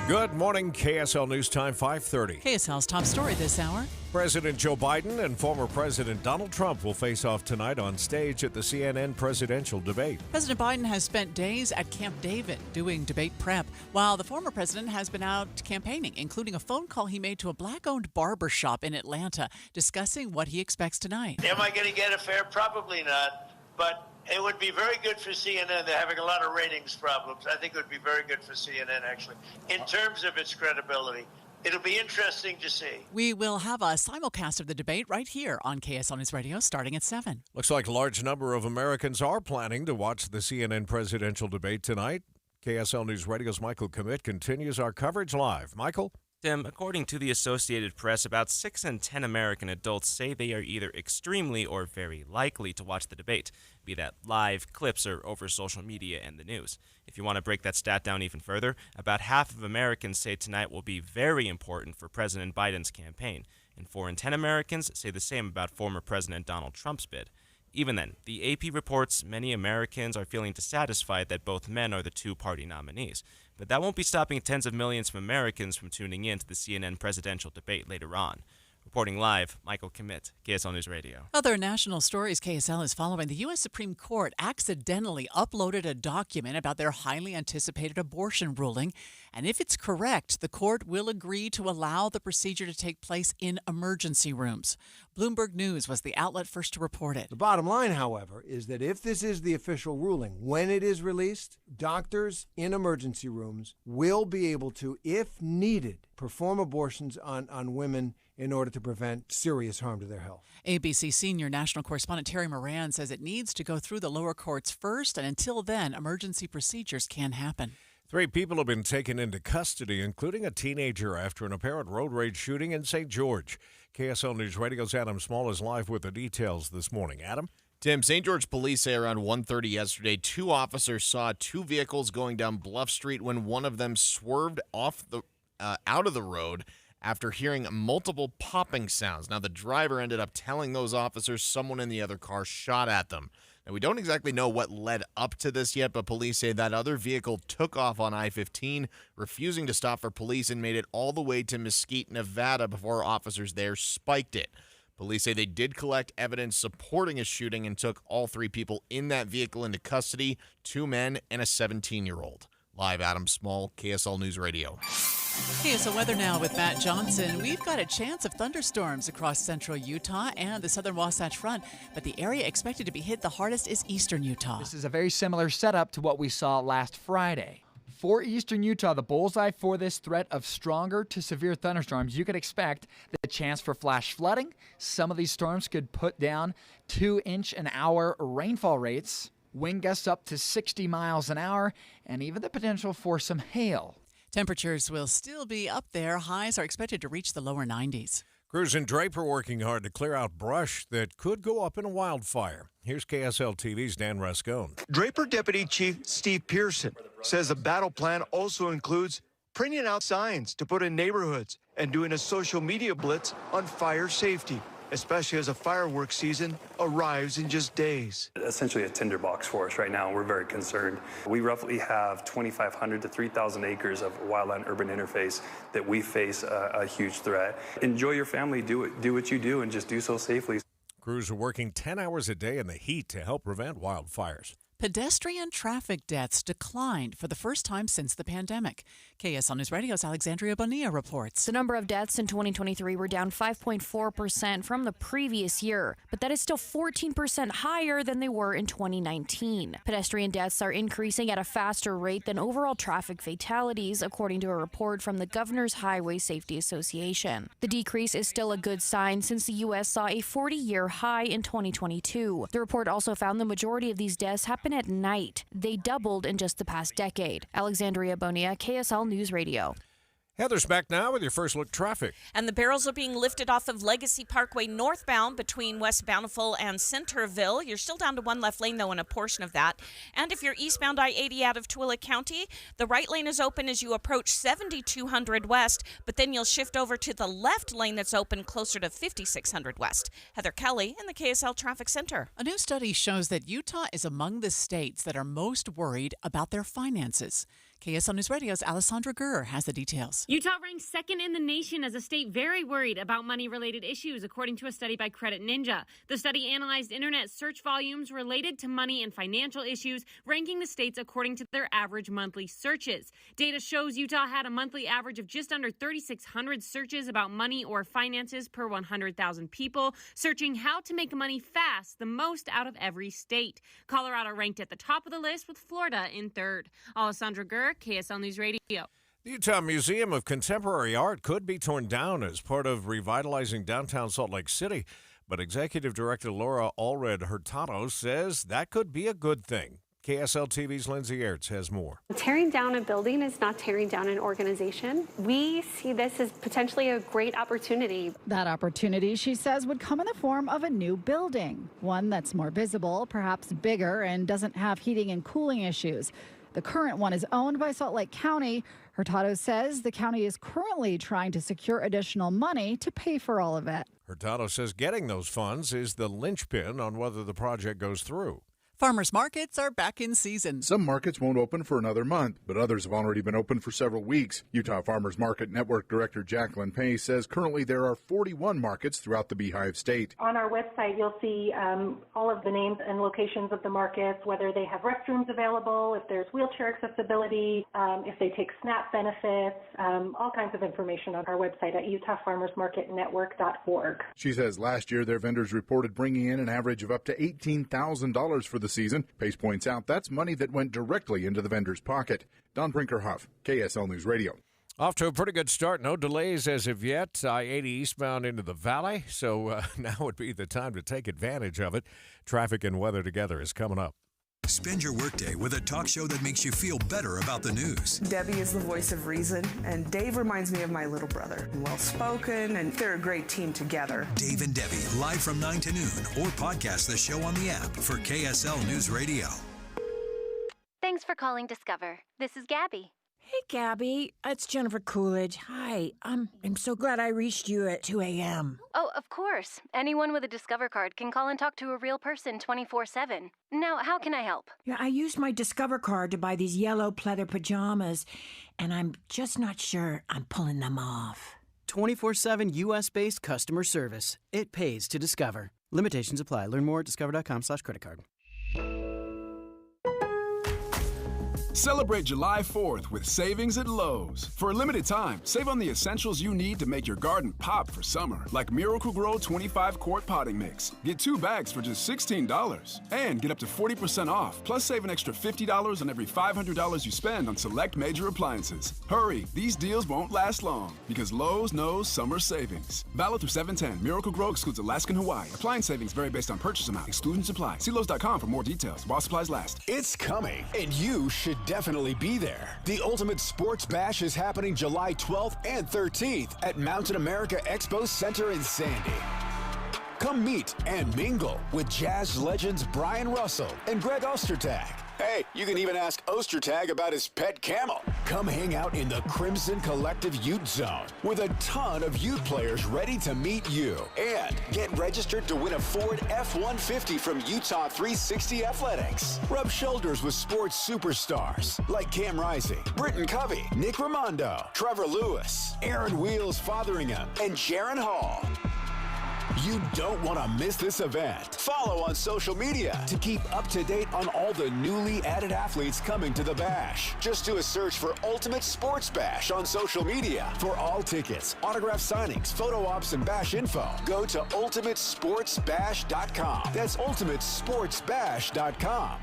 Good morning, KSL News Time, 5:30. KSL's top story this hour. President Joe Biden and former President Donald Trump will face off tonight on stage at the CNN presidential debate. President Biden has spent days at Camp David doing debate prep, while the former president has been out campaigning, including a phone call he made to a black-owned barber shop in Atlanta, discussing what he expects tonight. Am I going to get a fare? Probably not, but it would be very good for CNN. They're having a lot of ratings problems. I think it would be very good for CNN, actually, in terms of its credibility. It'll be interesting to see. We will have a simulcast of the debate right here on KSL News Radio starting at 7. Looks like a large number of Americans are planning to watch the CNN presidential debate tonight. KSL News Radio's Michael Commit continues our coverage live. Michael? Tim, according to the Associated Press, about 6 in 10 American adults say they are either extremely or very likely to watch the debate, be that live, clips, or over social media and the news. If you want to break that stat down even further, about half of Americans say tonight will be very important for President Biden's campaign, and 4 in 10 Americans say the same about former President Donald Trump's bid. Even then, the AP reports many Americans are feeling dissatisfied that both men are the two-party nominees. But that won't be stopping tens of millions of Americans from tuning in to the CNN presidential debate later on. Reporting live, Michael Commit, KSL News Radio. Other national stories KSL is following. The U.S. Supreme Court accidentally uploaded a document about their highly anticipated abortion ruling. And if it's correct, the court will agree to allow the procedure to take place in emergency rooms. Bloomberg News was the outlet first to report it. The bottom line, however, is that if this is the official ruling, when it is released, doctors in emergency rooms will be able to, if needed, perform abortions on women in order to prevent serious harm to their health. ABC senior national correspondent Terry Moran says it needs to go through the lower courts first, and until then, emergency procedures can happen. 3 people have been taken into custody, including a teenager, after an apparent road rage shooting in St. George. KSL News Radio's Adam Small is live with the details this morning. Adam? Tim, St. George police say around 1:30 yesterday, 2 officers saw 2 vehicles going down Bluff Street when one of them swerved off out of the road after hearing multiple popping sounds. Now, the driver ended up telling those officers someone in the other car shot at them. Now, we don't exactly know what led up to this yet, but police say that other vehicle took off on I-15, refusing to stop for police, and made it all the way to Mesquite, Nevada, before officers there spiked it. Police say they did collect evidence supporting a shooting and took all 3 people in that vehicle into custody, 2 men and a 17-year-old. Live, Adam Small, KSL News Radio. KSL weather now with Matt Johnson. We've got a chance of thunderstorms across central Utah and the southern Wasatch Front, but the area expected to be hit the hardest is eastern Utah. This is a very similar setup to what we saw last Friday. For eastern Utah, the bullseye for this threat of stronger to severe thunderstorms, you could expect the chance for flash flooding. Some of these storms could put down 2-inch-an-hour rainfall rates, wind gusts up to 60 miles an hour, and even the potential for some hail. Temperatures will still be up there. Highs are expected to reach the lower 90s. Crews in Draper working hard to clear out brush that could go up in a wildfire. Here's KSL TV's Dan Rascone. Draper Deputy Chief Steve Pearson says the battle plan also includes printing out signs to put in neighborhoods and doing a social media blitz on fire safety. especially as a fireworks season arrives in just days. Essentially a tinderbox for us right now. We're very concerned. We roughly have 2,500 to 3,000 acres of wildland urban interface that we face a huge threat. Enjoy your family, do what you do, and just do so safely. Crews are working 10 hours a day in the heat to help prevent wildfires. Pedestrian traffic deaths declined for the first time since the pandemic. KSL News Radio's Alexandria Bonilla reports. The number of deaths in 2023 were down 5.4% from the previous year, but that is still 14% higher than they were in 2019. Pedestrian deaths are increasing at a faster rate than overall traffic fatalities, according to a report from the Governor's Highway Safety Association. The decrease is still a good sign since the U.S. saw a 40-year high in 2022. The report also found the majority of these deaths happen at night. They doubled in just the past decade. Alexandria Bonilla, KSL News Radio. Heather's back now with your first look traffic. And the barrels are being lifted off of Legacy Parkway northbound between West Bountiful and Centerville. You're still down to one left lane, though, in a portion of that. And if you're eastbound I-80 out of Tooele County, the right lane is open as you approach 7200 West, but then you'll shift over to the left lane that's open closer to 5600 West. Heather Kelly in the KSL Traffic Center. A new study shows that Utah is among the states that are most worried about their finances. KSL News Radio's Alessandra Gurr has the details. Utah ranks second in the nation as a state very worried about money-related issues, according to a study by Credit Ninja. The study analyzed internet search volumes related to money and financial issues, ranking the states according to their average monthly searches. Data shows Utah had a monthly average of just under 3,600 searches about money or finances per 100,000 people, searching how to make money fast, the most out of every state. Colorado ranked at the top of the list, with Florida in third. Alessandra Gurr, KSL News Radio. The Utah Museum of Contemporary Art could be torn down as part of revitalizing downtown Salt Lake City, but Executive Director Laura Allred Hurtado says that could be a good thing. KSL TV's Lindsay Aerts has more. Tearing down a building is not tearing down an organization. We see this as potentially a great opportunity. That opportunity, she says, would come in the form of a new building, one that's more visible, perhaps bigger, and doesn't have heating and cooling issues. The current one is owned by Salt Lake County. Hurtado says the county is currently trying to secure additional money to pay for all of it. Hurtado says getting those funds is the linchpin on whether the project goes through. Farmers markets are back in season. Some markets won't open for another month, but others have already been open for several weeks. Utah Farmers Market Network Director Jacqueline Pace says currently there are 41 markets throughout the Beehive State. On our website, you'll see all of the names and locations of the markets, whether they have restrooms available, if there's wheelchair accessibility, if they take SNAP benefits, all kinds of information on our website at utahfarmersmarketnetwork.org. She says last year their vendors reported bringing in an average of up to $18,000 for the season. Pace points out that's money that went directly into the vendor's pocket. Don Brinker-Huff, KSL News Radio. Off to a pretty good start. No delays as of yet. I-80 eastbound into the valley, so now would be the time to take advantage of it. Traffic and weather together is coming up. Spend your workday with a talk show that makes you feel better about the news. Debbie is the voice of reason, and Dave reminds me of my little brother. Well-spoken, and they're a great team together. Dave and Debbie, live from 9 to noon, or podcast the show on the app for KSL News Radio. Thanks for calling Discover. This is Gabby. Hey, Gabby. It's Jennifer Coolidge. Hi. I'm so glad I reached you at 2 a.m. Oh, of course. Anyone with a Discover card can call and talk to a real person 24/7. Now, how can I help? Yeah, I used my Discover card to buy these yellow pleather pajamas, and I'm just not sure I'm pulling them off. 24/7 U.S.-based customer service. It pays to Discover. Limitations apply. Learn more at discover.com/creditcard. Celebrate July 4th with savings at Lowe's. For a limited time, save on the essentials you need to make your garden pop for summer, like Miracle-Gro 25-quart potting mix. Get 2 bags for just $16. And get up to 40% off, plus save an extra $50 on every $500 you spend on select major appliances. Hurry, these deals won't last long, because Lowe's knows summer savings. Valid through 7/10. Miracle-Gro excludes Alaska and Hawaii. Appliance savings vary based on purchase amount. Exclusions apply. See Lowe's.com for more details. While supplies last. It's coming, and you should definitely be there. The Ultimate Sports Bash is happening July 12th and 13th at Mountain America Expo Center in Sandy. Come meet and mingle with jazz legends Brian Russell and Greg Ostertag. Hey, you can even ask Ostertag about his pet camel. Come hang out in the Crimson Collective Ute Zone with a ton of Ute players ready to meet you. And get registered to win a Ford F-150 from Utah 360 Athletics. Rub shoulders with sports superstars like Cam Rising, Britton Covey, Nick Raimondo, Trevor Lewis, Aaron Wheels Fotheringham, and Jaron Hall. You don't want to miss this event. Follow on social media to keep up to date on all the newly added athletes coming to the Bash. Just do a search for Ultimate Sports Bash on social media. For all tickets, autograph signings, photo ops, and Bash info, go to ultimatesportsbash.com. That's ultimatesportsbash.com.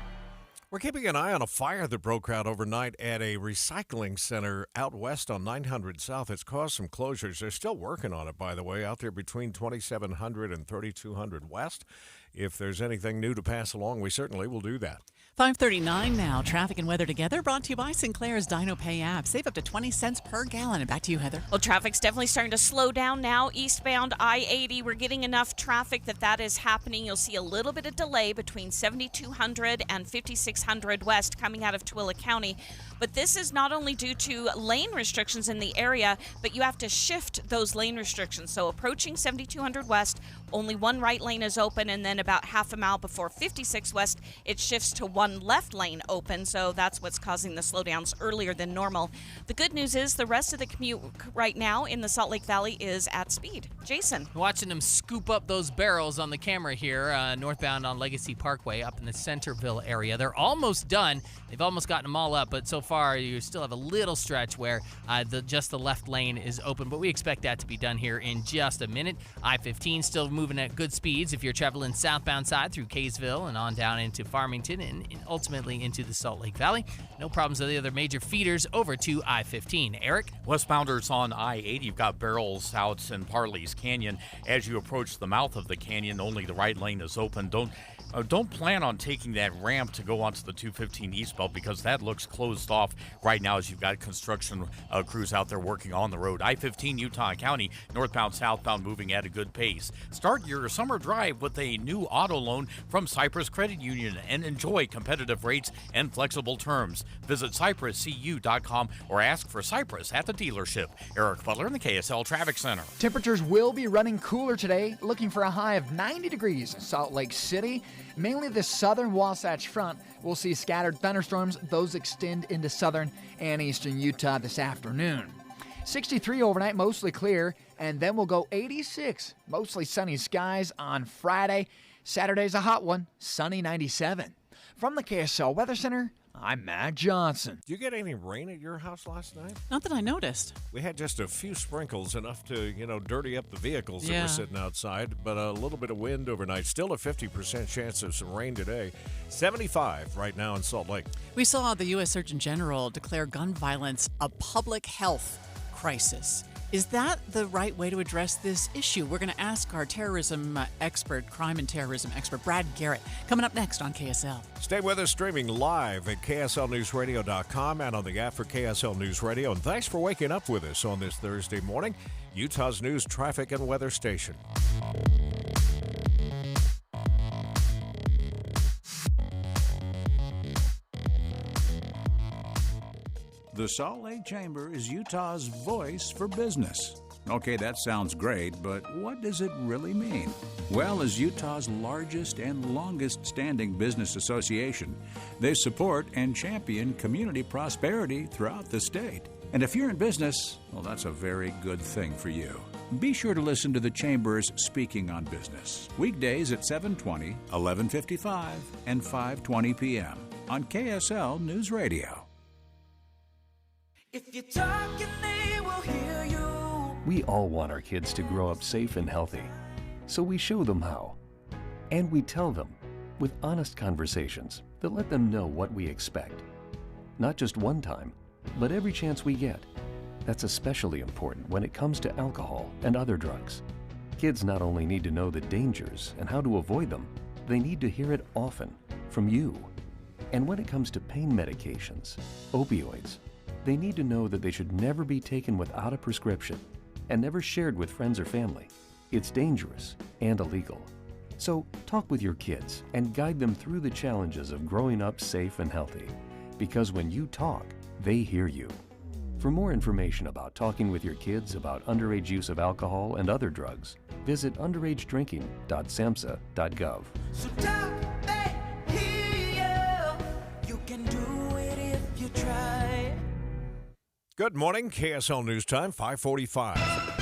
We're keeping an eye on a fire that broke out overnight at a recycling center out west on 900 South. It's caused some closures. They're still working on it, by the way, out there between 2700 and 3200 West. If there's anything new to pass along, we certainly will do that. 5:39 now. Traffic and weather together brought to you by Sinclair's Dino Pay app. Save up to 20 cents per gallon. And back to you, Heather. Well, traffic's definitely starting to slow down now. Eastbound I-80, we're getting enough traffic that is happening. You'll see a little bit of delay between 7200 and 5600 West coming out of Tooele County. But this is not only due to lane restrictions in the area, but you have to shift those lane restrictions. So approaching 7200 West, only one right lane is open, and then about half a mile before 56 West, it shifts to one left lane open. So that's what's causing the slowdowns earlier than normal. The good news is the rest of the commute right now in the Salt Lake Valley is at speed. Jason. Watching them scoop up those barrels on the camera here, northbound on Legacy Parkway up in the Centerville area. They're almost done. They've almost gotten them all up, but so far you still have a little stretch where just the left lane is open, but we expect that to be done here in just a minute. I-15 still moving at good speeds if you're traveling southbound side through Kaysville and on down into Farmington and ultimately into the Salt Lake Valley. No problems with the other major feeders over to I-15. Eric? Westbounders on I-80, you've got barrels out in Parley's Canyon. As you approach the mouth of the canyon, only the right lane is open. Don't plan on taking that ramp to go onto the 215 eastbound because that looks closed off right now as you've got construction crews out there working on the road. I-15 Utah County, northbound, southbound, moving at a good pace. Start your summer drive with a new auto loan from Cypress Credit Union and enjoy competitive rates and flexible terms. Visit cypresscu.com or ask for Cypress at the dealership. Eric Butler in the KSL Traffic Center. Temperatures will be running cooler today, looking for a high of 90 degrees in Salt Lake City. Mainly the southern Wasatch Front will see scattered thunderstorms. Those extend into southern and eastern Utah this afternoon. 63 overnight, mostly clear, and then we'll go 86, mostly sunny skies on Friday. Saturday's a hot one, sunny 97. From the KSL Weather Center, I'm Matt Johnson. Did you get any rain at your house last night? Not that I noticed. We had just a few sprinkles, enough to, dirty up the vehicles that were sitting outside, but a little bit of wind overnight. Still a 50% chance of some rain today. 75 right now in Salt Lake. We saw the U.S. Surgeon General declare gun violence a public health crisis. Is that the right way to address this issue? We're going to ask our terrorism expert, crime and terrorism expert, Brad Garrett, coming up next on KSL. Stay with us, streaming live at KSLNewsRadio.com and on the app for KSL News Radio. And thanks for waking up with us on this Thursday morning, Utah's news, traffic, and weather station. The Salt Lake Chamber is Utah's voice for business. Okay, that sounds great, but what does it really mean? Well, as Utah's largest and longest-standing business association, they support and champion community prosperity throughout the state. And if you're in business, well, that's a very good thing for you. Be sure to listen to the Chamber's Speaking on Business, weekdays at 7:20, 11:55, and 5:20 p.m. on KSL News Radio. If you're talking, they will hear you. We all want our kids to grow up safe and healthy, so we show them how. And we tell them with honest conversations that let them know what we expect. Not just one time, but every chance we get. That's especially important when it comes to alcohol and other drugs. Kids not only need to know the dangers and how to avoid them, they need to hear it often from you. And when it comes to pain medications, opioids, they need to know that they should never be taken without a prescription and never shared with friends or family. It's dangerous and illegal. So talk with your kids and guide them through the challenges of growing up safe and healthy. Because when you talk, they hear you. For more information about talking with your kids about underage use of alcohol and other drugs, visit underagedrinking.samhsa.gov. So talk, they hear you. You can do it if you try. Good morning, KSL News Time, 5:45.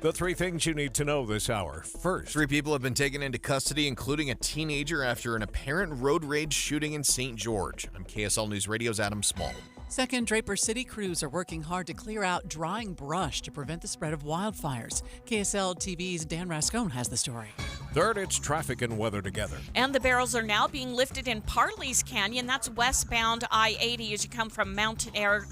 The three things you need to know this hour. First, 3 people have been taken into custody, including a teenager, after an apparent road rage shooting in St. George. I'm KSL News Radio's Adam Small. Second, Draper City crews are working hard to clear out drying brush to prevent the spread of wildfires. KSL TV's Dan Rascone has the story. Third, it's traffic and weather together. And the barrels are now being lifted in Parley's Canyon. That's westbound I-80 as you come from Mountain Air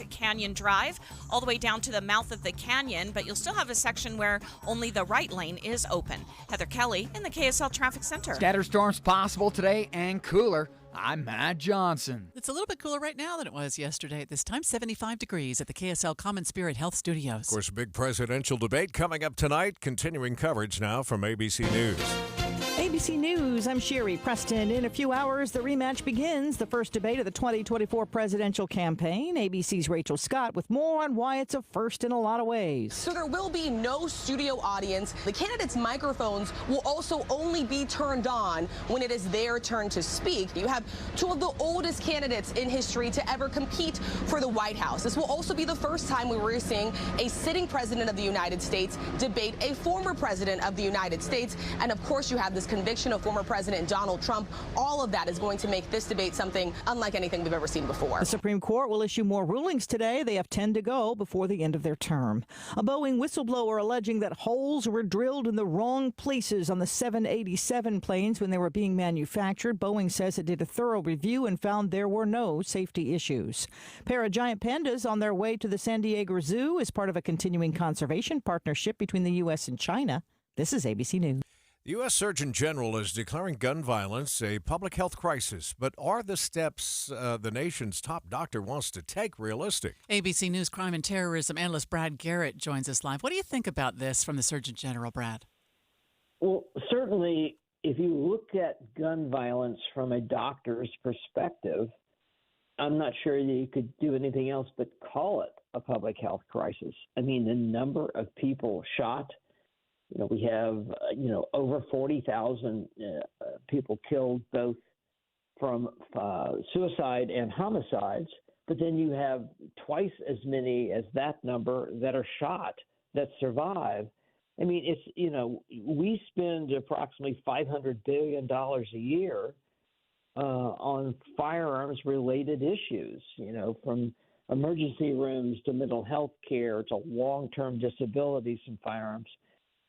Canyon Drive all the way down to the mouth of the canyon, but you'll still have a section where only the right lane is open. Heather Kelly in the KSL Traffic Center. Scattered storms possible today and cooler. I'm Matt Johnson. It's a little bit cooler right now than it was yesterday at this time. 75 degrees at the KSL Common Spirit Health Studios. Of course, a big presidential debate coming up tonight. Continuing coverage now from ABC News. ABC News, I'm Sherry Preston. In a few hours, the rematch begins. The first debate of the 2024 presidential campaign. ABC's Rachel Scott with more on why it's a first in a lot of ways. So there will be no studio audience. The candidates' microphones will also only be turned on when it is their turn to speak. You have 2 of the oldest candidates in history to ever compete for the White House. This will also be the first time we were seeing a sitting president of the United States debate a former president of the United States. And of course, you have this conviction of former President Donald Trump. All of that is going to make this debate something unlike anything we've ever seen before. The Supreme Court will issue more rulings today. They have 10 to go before the end of their term. A Boeing whistleblower alleging that holes were drilled in the wrong places on the 787 planes when they were being manufactured. Boeing says it did a thorough review and found there were no safety issues. A pair of giant pandas on their way to the San Diego Zoo as part of a continuing conservation partnership between the U.S. and China. This is ABC News. The U.S. Surgeon General is declaring gun violence a public health crisis, but are the steps the nation's top doctor wants to take realistic? ABC News crime and terrorism analyst Brad Garrett joins us live. What do you think about this from the Surgeon General, Brad? Well, certainly, if you look at gun violence from a doctor's perspective, I'm not sure that you could do anything else but call it a public health crisis. I mean, the number of people shot, we have, over 40,000 people killed, both from suicide and homicides. But then you have twice as many as that number that are shot that survive. I mean, it's, we spend approximately $500 billion a year on firearms-related issues, from emergency rooms to mental health care to long-term disabilities from firearms.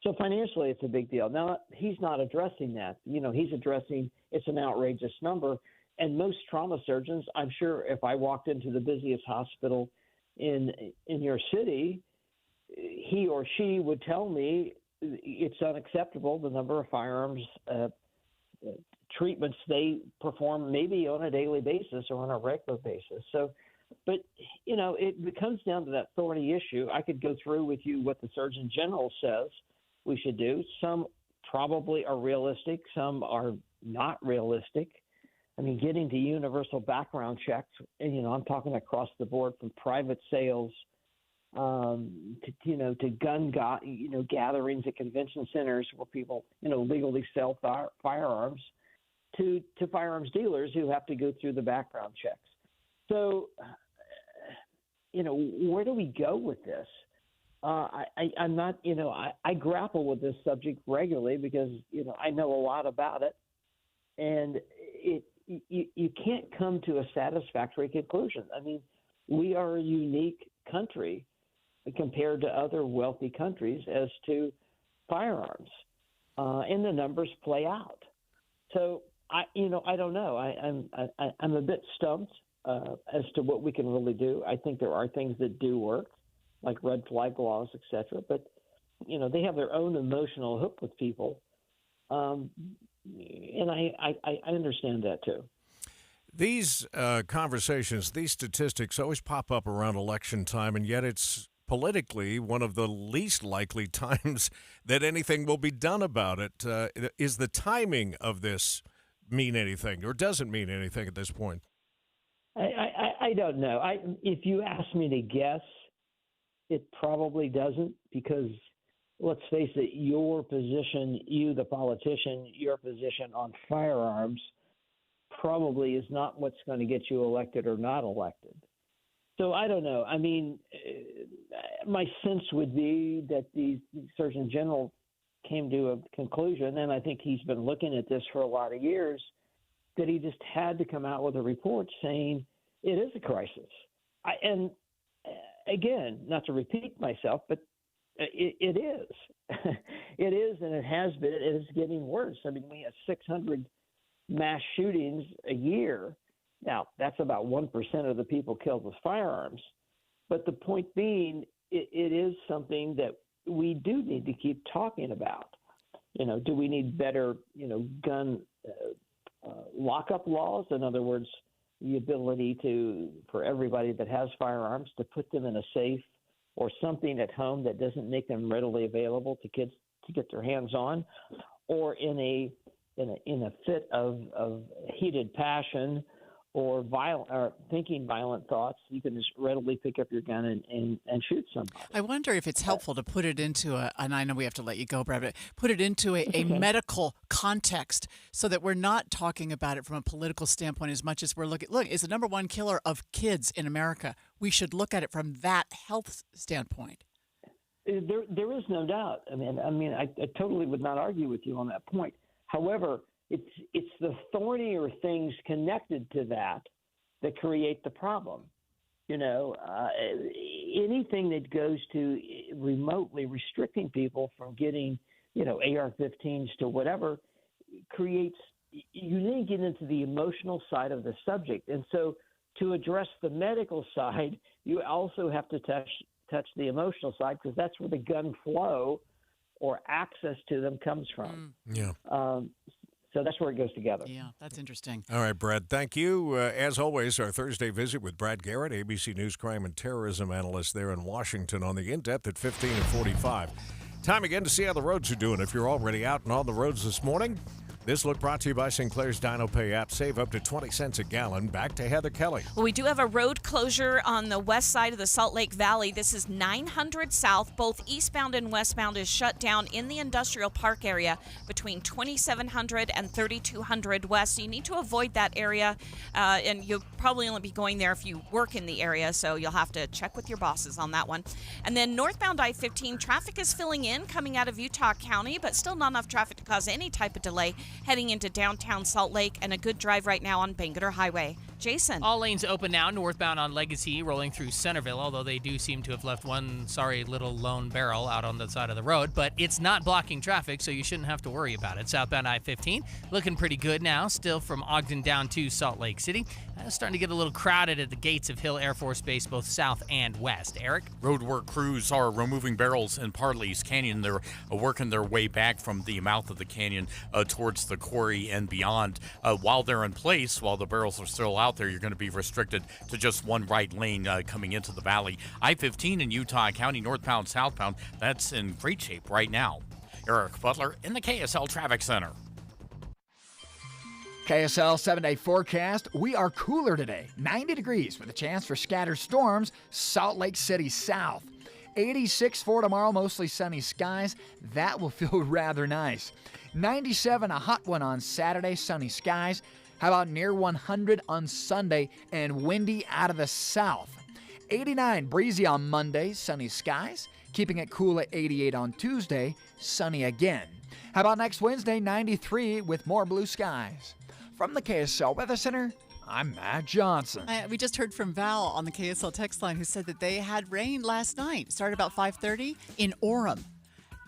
So financially, it's a big deal. Now, he's not addressing that. He's addressing it's an outrageous number. And most trauma surgeons, I'm sure if I walked into the busiest hospital in your city, he or she would tell me it's unacceptable, the number of firearms treatments they perform maybe on a daily basis or on a regular basis. So, but, it comes down to that thorny issue. I could go through with you what the Surgeon General says we should do. Some probably are realistic. Some are not realistic. I mean, getting to universal background checks, and, I'm talking across the board from private sales to gun gatherings at convention centers where people, legally sell firearms to firearms dealers who have to go through the background checks. So, where do we go with this? I'm not, I grapple with this subject regularly because, I know a lot about it, and you can't come to a satisfactory conclusion. I mean, we are a unique country compared to other wealthy countries as to firearms, and the numbers play out. So I don't know. I'm a bit stumped as to what we can really do. I think there are things that do work, like red flag laws, et cetera. But, they have their own emotional hook with people. And I understand that, too. These conversations, these statistics always pop up around election time, and yet it's politically one of the least likely times that anything will be done about it. Is the timing of this mean anything, or does it mean anything at this point? I don't know. If you ask me to guess, it probably doesn't, because let's face it, your position, you the politician, your position on firearms probably is not what's going to get you elected or not elected. So I don't know. I mean, my sense would be that the Surgeon General came to a conclusion, and I think he's been looking at this for a lot of years, that he just had to come out with a report saying it is a crisis. And again, not to repeat myself, but it is. It is, and it has been. It is getting worse. I mean, we have 600 mass shootings a year. Now, that's about 1% of the people killed with firearms. But the point being, it is something that we do need to keep talking about. You know, do we need better, gun lockup laws? In other words, the ability for everybody that has firearms to put them in a safe or something at home that doesn't make them readily available to kids to get their hands on, or in a fit of heated passion or thinking violent thoughts, you can just readily pick up your gun and shoot somebody. I wonder if it's helpful to put it into and I know we have to let you go, Brad, but put it into a medical context so that we're not talking about it from a political standpoint as much as we're look, it's the number one killer of kids in America. We should look at it from that health standpoint. There is no doubt. I mean, I totally would not argue with you on that point. However, it's the thornier things connected to that create the problem. Anything that goes to remotely restricting people from getting, AR-15s to whatever creates, you need to get into the emotional side of the subject. And so to address the medical side, you also have to touch the emotional side, because that's where the gun flow or access to them comes from. Yeah. So that's where it goes together. Yeah, that's interesting. All right, Brad, thank you. As always, our Thursday visit with Brad Garrett, ABC News crime and terrorism analyst there in Washington, on the In-Depth at 15 and 45. Time again to see how the roads are doing. If you're already out and on the roads this morning, this look brought to you by Sinclair's DinoPay app. Save up to 20 cents a gallon. Back to Heather Kelly. Well, we do have a road closure on the west side of the Salt Lake Valley. This is 900 South. Both eastbound and westbound is shut down in the industrial park area between 2700 and 3200 West. So you need to avoid that area, and you'll probably only be going there if you work in the area, so you'll have to check with your bosses on that one. And then northbound I-15, traffic is filling in coming out of Utah County, but still not enough traffic to cause any type of delay heading into downtown Salt Lake, and a good drive right now on Bangerter Highway. Jason. All lanes open now, northbound on Legacy, rolling through Centerville, although they do seem to have left one sorry little lone barrel out on the side of the road, but it's not blocking traffic, so you shouldn't have to worry about it. Southbound I-15, looking pretty good now, still from Ogden down to Salt Lake City. Starting to get a little crowded at the gates of Hill Air Force Base, both south and west. Eric? Roadwork crews are removing barrels in Parley's Canyon. They're working their way back from the mouth of the canyon towards the quarry and beyond. While they're in place, while the barrels are still out there, you're going to be restricted to just one right lane coming into the valley. I-15 in Utah County, northbound, southbound, that's in great shape right now. Eric Butler in the KSL Traffic Center. KSL 7-day forecast. We are cooler today. 90 degrees with a chance for scattered storms. Salt Lake City south. 86 for tomorrow, mostly sunny skies. That will feel rather nice. 97, a hot one on Saturday, sunny skies. How about near 100 on Sunday and windy out of the south? 89, breezy on Monday, sunny skies. Keeping it cool at 88 on Tuesday, sunny again. How about next Wednesday, 93 with more blue skies? From the KSL Weather Center, I'm Matt Johnson. We just heard from Val on the KSL text line, who said that they had rain last night. Started about 5:30 in Orem.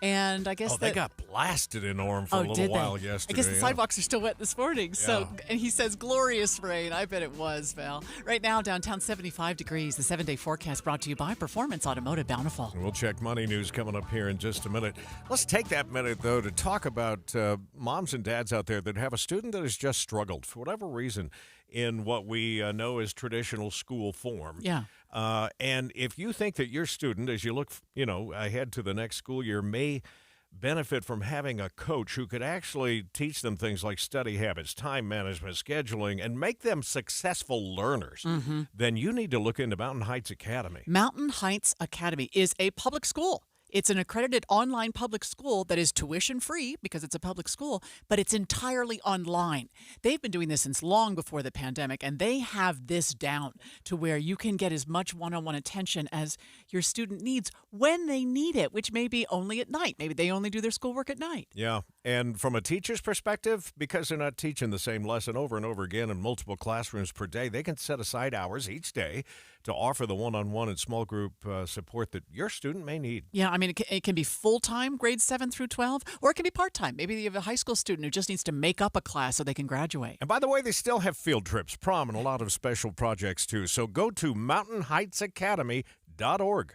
And I guess they got blasted in Orem for a little while yesterday. I guess the sidewalks are still wet this morning. So, and he says glorious rain. I bet it was, Val. Right now, downtown 75 degrees. The 7-day forecast brought to you by Performance Automotive Bountiful. We'll check money news coming up here in just a minute. Let's take that minute, though, to talk about moms and dads out there that have a student that has just struggled for whatever reason in what we know as traditional school form. Yeah. And if you think that your student, as you look, ahead to the next school year, may benefit from having a coach who could actually teach them things like study habits, time management, scheduling, and make them successful learners, then you need to look into Mountain Heights Academy. Mountain Heights Academy is a public school. It's an accredited online public school that is tuition-free because it's a public school, but it's entirely online. They've been doing this since long before the pandemic, and they have this down to where you can get as much one-on-one attention as your student needs when they need it, which may be only at night. Maybe they only do their schoolwork at night. Yeah, and from a teacher's perspective, because they're not teaching the same lesson over and over again in multiple classrooms per day, they can set aside hours each day to offer the one-on-one and small group support that your student may need. Yeah, I mean, it can be full-time, grades 7 through 12, or it can be part-time. Maybe you have a high school student who just needs to make up a class so they can graduate. And by the way, they still have field trips, prom, and a lot of special projects, too. So go to mountainheightsacademy.org.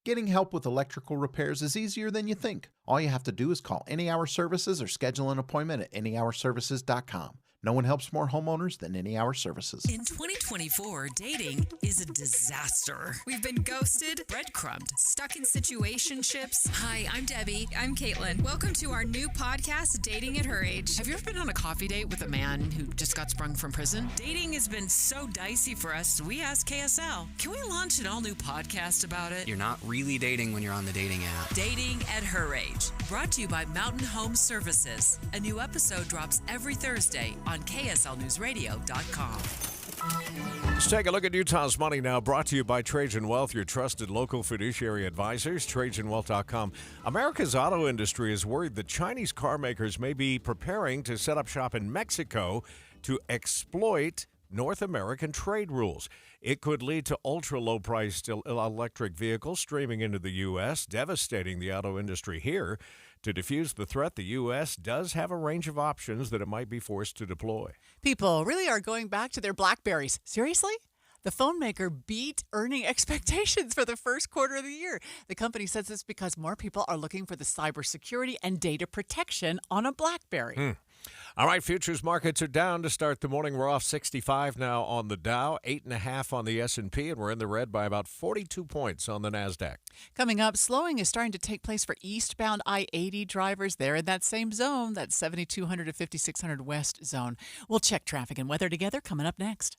Getting help with electrical repairs is easier than you think. All you have to do is call Any Hour Services or schedule an appointment at anyhourservices.com. No one helps more homeowners than Any Hour Services. In 2024, dating is a disaster. We've been ghosted, breadcrumbed, stuck in situationships. Hi, I'm Debbie. I'm Caitlin. Welcome to our new podcast, Dating at Her Age. Have you ever been on a coffee date with a man who just got sprung from prison? Dating has been so dicey for us, we asked KSL, can we launch an all-new podcast about it? You're not really dating when you're on the dating app. Dating at Her Age. Brought to you by Mountain Home Services. A new episode drops every Thursday on KSLNewsRadio.com. Let's take a look at Utah's money now, brought to you by Trajan Wealth, your trusted local fiduciary advisors, TrajanWealth.com. America's auto industry is worried that Chinese car makers may be preparing to set up shop in Mexico to exploit North American trade rules. It could lead to ultra-low-priced electric vehicles streaming into the U.S., devastating the auto industry here. To defuse the threat, the U.S. does have a range of options that it might be forced to deploy. People really are going back to their BlackBerries. Seriously? The phone maker beat earning expectations for the first quarter of the year. The company says this because more people are looking for the cybersecurity and data protection on a BlackBerry. All right, futures markets are down to start the morning. We're off 65 now on the Dow, 8.5 on the S&P, and we're in the red by about 42 points on the NASDAQ. Coming up, slowing is starting to take place for eastbound I-80 drivers. They're in that same zone, that 7,200 to 5,600 west zone. We'll check traffic and weather together coming up next.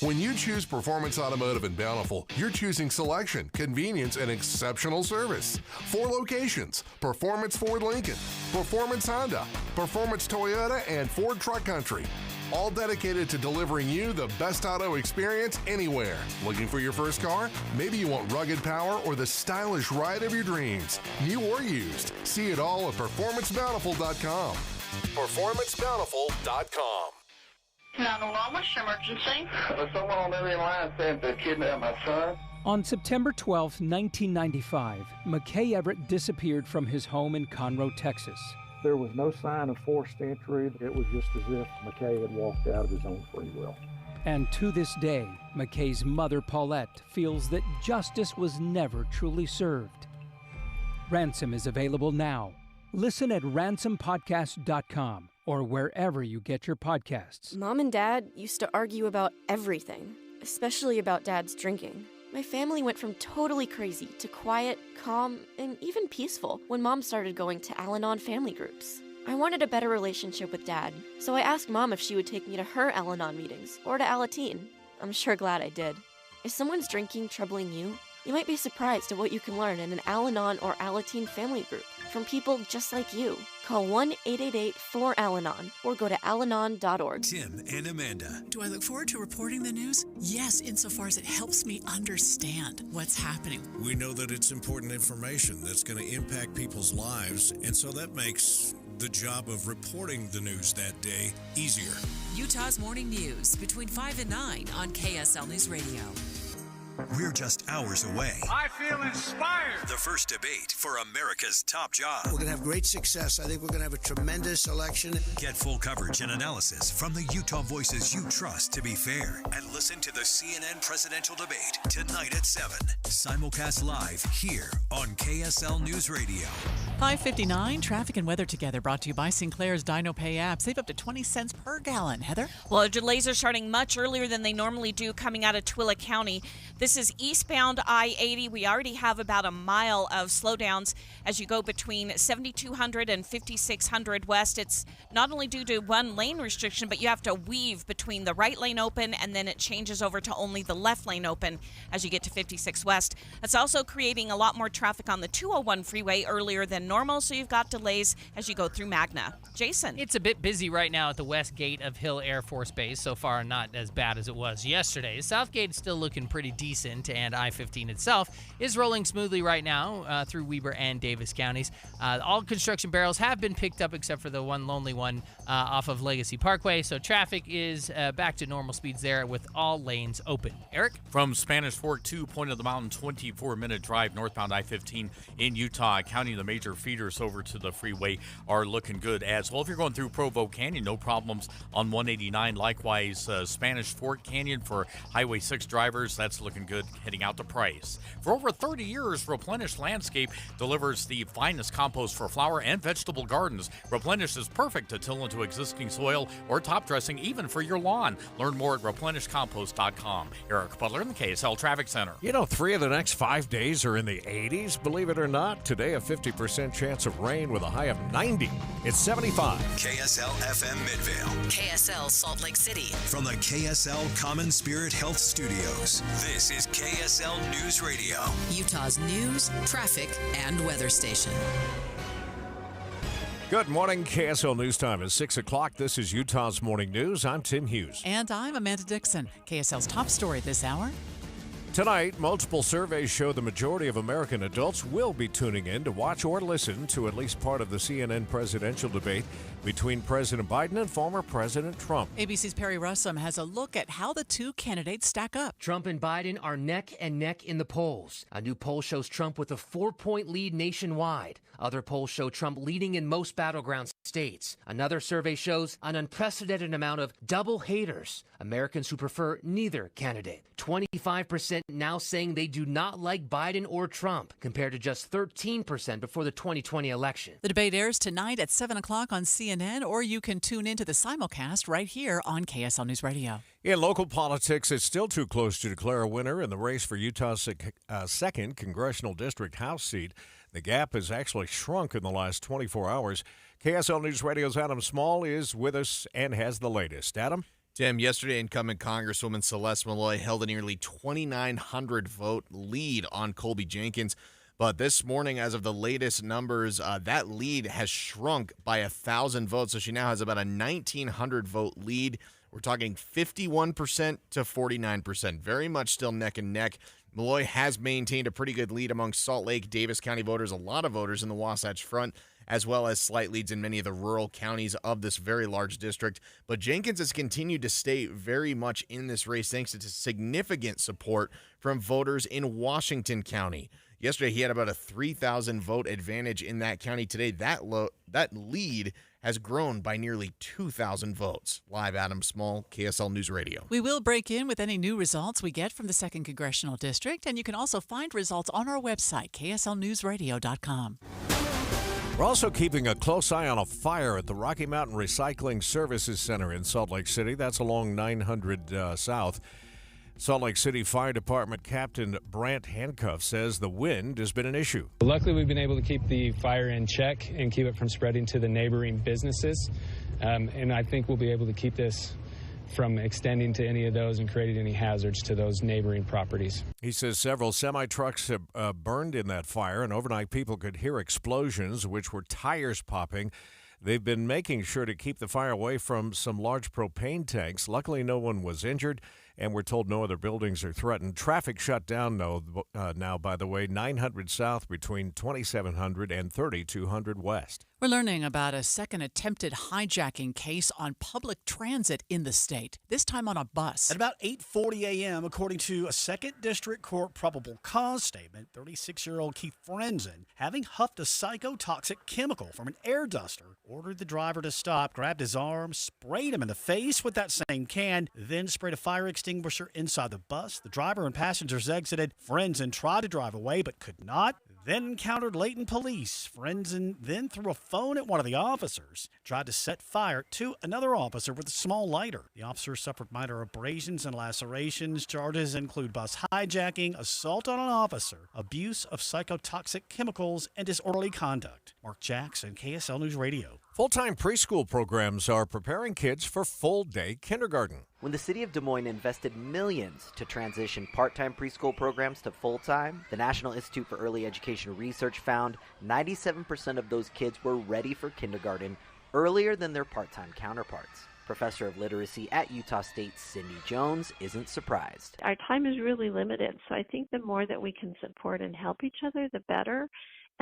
When you choose Performance Automotive in Bountiful, you're choosing selection, convenience, and exceptional service. 4 locations: Performance Ford Lincoln, Performance Honda, Performance Toyota, and Ford Truck Country. All dedicated to delivering you the best auto experience anywhere. Looking for your first car? Maybe you want rugged power or the stylish ride of your dreams. New or used. See it all at PerformanceBountiful.com. PerformanceBountiful.com. 911, what's your emergency? Someone on the other line said they kidnapped my son. On September 12, 1995, McKay Everett disappeared from his home in Conroe, Texas. There was no sign of forced entry. It was just as if McKay had walked out of his own free will. And to this day, McKay's mother, Paulette, feels that justice was never truly served. Ransom is available now. Listen at ransompodcast.com or wherever you get your podcasts. Mom and Dad used to argue about everything, especially about Dad's drinking. My family went from totally crazy to quiet, calm, and even peaceful when Mom started going to Al-Anon family groups. I wanted a better relationship with Dad, so I asked Mom if she would take me to her Al-Anon meetings or to Alateen. I'm sure glad I did. Is someone's drinking troubling you? You might be surprised at what you can learn in an Al-Anon or Alateen family group from people just like you. Call 1-888-4-ALANON or go to alanon.org. Tim and Amanda. Do I look forward to reporting the news? Yes, insofar as it helps me understand what's happening. We know that it's important information that's going to impact people's lives, and so that makes the job of reporting the news that day easier. Utah's Morning News between 5 and 9 on KSL News Radio. We're just hours away. I feel inspired. The first debate for America's top job. We're going to have great success. I think we're going to have a tremendous election. Get full coverage and analysis from the Utah voices you trust to be fair. And listen to the CNN presidential debate tonight at 7. Simulcast live here on KSL News Radio. 5:59, traffic and weather together, brought to you by Sinclair's Dino Pay app. Save up to 20 cents per gallon. Heather? Well, delays are starting much earlier than they normally do coming out of Tooele County. This is eastbound I-80. We already have about a mile of slowdowns as you go between 7200 and 5600 west. It's not only due to one lane restriction, but you have to weave between the right lane open and then it changes over to only the left lane open as you get to 56 west. It's also creating a lot more traffic on the 201 freeway earlier than normal, so you've got delays as you go through Magna. Jason? It's a bit busy right now at the west gate of Hill Air Force Base. So far, not as bad as it was yesterday. South Gate is still looking pretty decent, and I-15 itself is rolling smoothly right now through Weber and Davis counties. All construction barrels have been picked up except for the one lonely one off of Legacy Parkway, so traffic is back to normal speeds there with all lanes open. Eric? From Spanish Fork to Point of the Mountain, 24-minute drive northbound I-15 in Utah County. The major feeders over to the freeway are looking good as well. If you're going through Provo Canyon, no problems on 189. Likewise, Spanish Fork Canyon for Highway 6 drivers, that's looking good heading out to Price. For over 30 years, Replenish Landscape delivers the finest compost for flower and vegetable gardens. Replenish is perfect to till into existing soil or top dressing, even for your lawn. Learn more at replenishcompost.com. Eric Butler in the KSL Traffic Center. You know, 3 of the next 5 days are in the 80s, believe it or not. Today, a 50% chance of rain with a high of 90. It's 75. KSL FM Midvale. KSL Salt Lake City. From the KSL Common Spirit Health Studios, this is KSL News Radio. Utah's news, traffic, and weather station. Good morning. KSL News Time is 6 o'clock. This is Utah's Morning News. I'm Tim Hughes. And I'm Amanda Dixon. KSL's top story this hour. Tonight, multiple surveys show the majority of American adults will be tuning in to watch or listen to at least part of the CNN presidential debate between President Biden and former President Trump. ABC's Perry Russum has a look at how the two candidates stack up. Trump and Biden are neck and neck in the polls. A new poll shows Trump with a 4-point lead nationwide. Other polls show Trump leading in most battleground states. Another survey shows an unprecedented amount of double haters, Americans who prefer neither candidate. 25% now saying they do not like Biden or Trump, compared to just 13% before the 2020 election. The debate airs tonight at 7 o'clock on CNN, or you can tune into the simulcast right here on KSL News Radio. In local politics, it's still too close to declare a winner in the race for Utah's 2nd Congressional District House seat. The gap has actually shrunk in the last 24 hours. KSL News Radio's Adam Small is with us and has the latest. Adam? Tim, yesterday incumbent Congresswoman Celeste Malloy held a nearly 2,900 vote lead on Colby Jenkins. But this morning, as of the latest numbers, that lead has shrunk by 1,000 votes. So she now has about a 1,900 vote lead. We're talking 51% to 49%. Very much still neck and neck. Malloy has maintained a pretty good lead among Salt Lake, Davis County voters, a lot of voters in the Wasatch Front, as well as slight leads in many of the rural counties of this very large district. But Jenkins has continued to stay very much in this race thanks to significant support from voters in Washington County. Yesterday, he had about a 3,000 vote advantage in that county. Today, that lead has grown by nearly 2,000 votes. Live, Adam Small, KSL News Radio. We will break in with any new results we get from the 2nd Congressional District, and you can also find results on our website, kslnewsradio.com. We're also keeping a close eye on a fire at the Rocky Mountain Recycling Services Center in Salt Lake City. That's along 900 South. Salt Lake City Fire Department Captain Brant Handcuff says the wind has been an issue. Luckily, we've been able to keep the fire in check and keep it from spreading to the neighboring businesses. And I think we'll be able to keep this from extending to any of those and creating any hazards to those neighboring properties. He says several semi-trucks have burned in that fire, and overnight people could hear explosions, which were tires popping. They've been making sure to keep the fire away from some large propane tanks. Luckily, no one was injured, and we're told no other buildings are threatened. Traffic shut down now, by the way, 900 south between 2700 and 3200 west. We're learning about a second attempted hijacking case on public transit in the state, this time on a bus. At about 8:40 a.m., according to a 2nd District Court probable cause statement, 36-year-old Keith Frenzen, having huffed a psychotoxic chemical from an air duster, ordered the driver to stop, grabbed his arm, sprayed him in the face with that same can, then sprayed a fire extinguisher inside the bus. The driver and passengers exited. Frenzen tried to drive away but could not. Then encountered latent police. Frenzen then threw a phone at one of the officers, tried to set fire to another officer with a small lighter. The officer suffered minor abrasions and lacerations. Charges include bus hijacking, assault on an officer, abuse of psychotoxic chemicals, and disorderly conduct. Mark Jackson, KSL News Radio. Full-time preschool programs are preparing kids for full-day kindergarten. When the city of Des Moines invested millions to transition part-time preschool programs to full-time, the National Institute for Early Education Research found 97% of those kids were ready for kindergarten earlier than their part-time counterparts. Professor of Literacy at Utah State, Cindy Jones, isn't surprised. Our time is really limited, so I think the more that we can support and help each other, the better.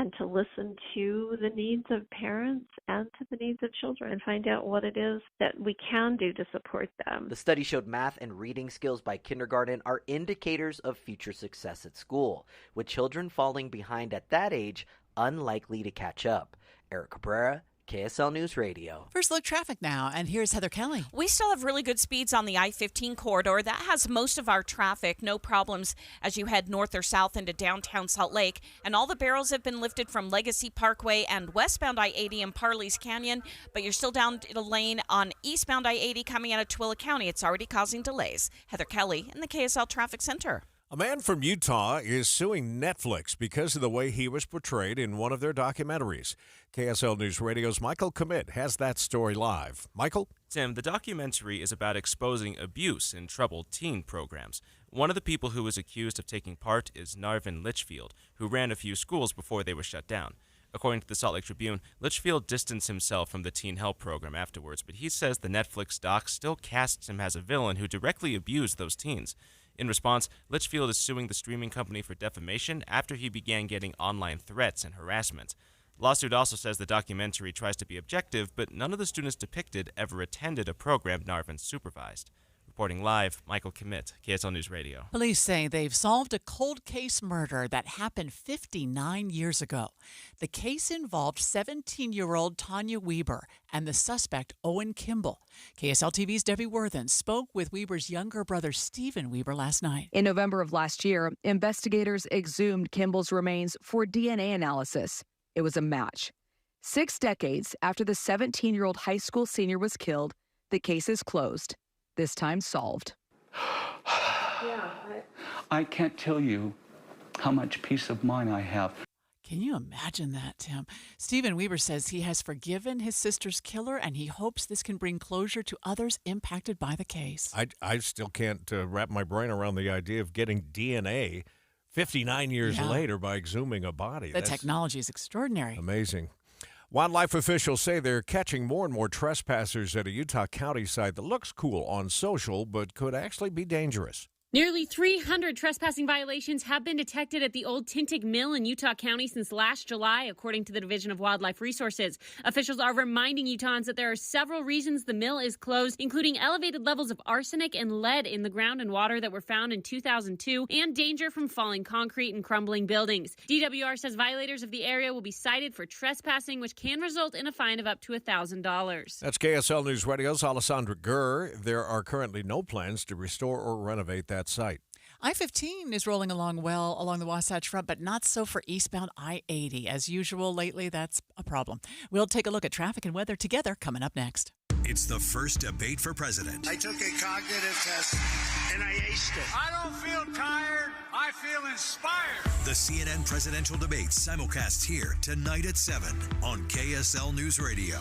And to listen to the needs of parents and to the needs of children and find out what it is that we can do to support them. The study showed math and reading skills by kindergarten are indicators of future success at school, with children falling behind at that age unlikely to catch up. Eric Cabrera, KSL News Radio. First look traffic now, and here's Heather Kelly. We still have really good speeds on the I-15 corridor. That has most of our traffic. No problems as you head north or south into downtown Salt Lake. And all the barrels have been lifted from Legacy Parkway and westbound I-80 and Parley's Canyon, but you're still down a lane on eastbound I-80 coming out of Tooele County. It's already causing delays. Heather Kelly in the KSL Traffic Center. A man from Utah is suing Netflix because of the way he was portrayed in one of their documentaries. KSL News Radio's Michael Commit has that story live. Michael? Tim, the documentary is about exposing abuse in troubled teen programs. One of the people who was accused of taking part is Narvin Litchfield, who ran a few schools before they were shut down. According to the Salt Lake Tribune, Litchfield distanced himself from the teen help program afterwards, but he says the Netflix doc still casts him as a villain who directly abused those teens. In response, Litchfield is suing the streaming company for defamation after he began getting online threats and harassment. The lawsuit also says the documentary tries to be objective, but none of the students depicted ever attended a program Narvin supervised. Reporting live, Michael Commit, KSL News Radio. Police say they've solved a cold case murder that happened 59 years ago. The case involved 17-year-old Tanya Weber and the suspect, Owen Kimball. KSL TV's Debbie Worthen spoke with Weber's younger brother, Stephen Weber, last night. In November of last year, investigators exhumed Kimball's remains for DNA analysis. It was a match. 6 decades after the 17-year-old high school senior was killed, the case is closed. This time solved. I can't tell you how much peace of mind I have. Can you imagine that, Tim? Stephen Weber says he has forgiven his sister's killer, and he hopes this can bring closure to others impacted by the case. I still can't wrap my brain around the idea of getting DNA 59 years later by exhuming a body. The technology is extraordinary. Amazing. Wildlife officials say they're catching more and more trespassers at a Utah County site that looks cool on social but could actually be dangerous. Nearly 300 trespassing violations have been detected at the old Tintic mill in Utah County since last July, according to the Division of Wildlife Resources. Officials are reminding Utahns that there are several reasons the mill is closed, including elevated levels of arsenic and lead in the ground and water that were found in 2002 and danger from falling concrete and crumbling buildings. DWR says violators of the area will be cited for trespassing, which can result in a fine of up to $1,000. That's KSL News Radio's Alessandra Gurr. There are currently no plans to restore or renovate that site. I-15 is rolling along well along the Wasatch Front, but not so for eastbound I-80. As usual lately, that's a problem. We'll take a look at traffic and weather together coming up next. It's the first debate for president. I took a cognitive test and I aced it. I don't feel tired. I feel inspired. The CNN presidential debate simulcast here tonight at 7 on KSL News Radio.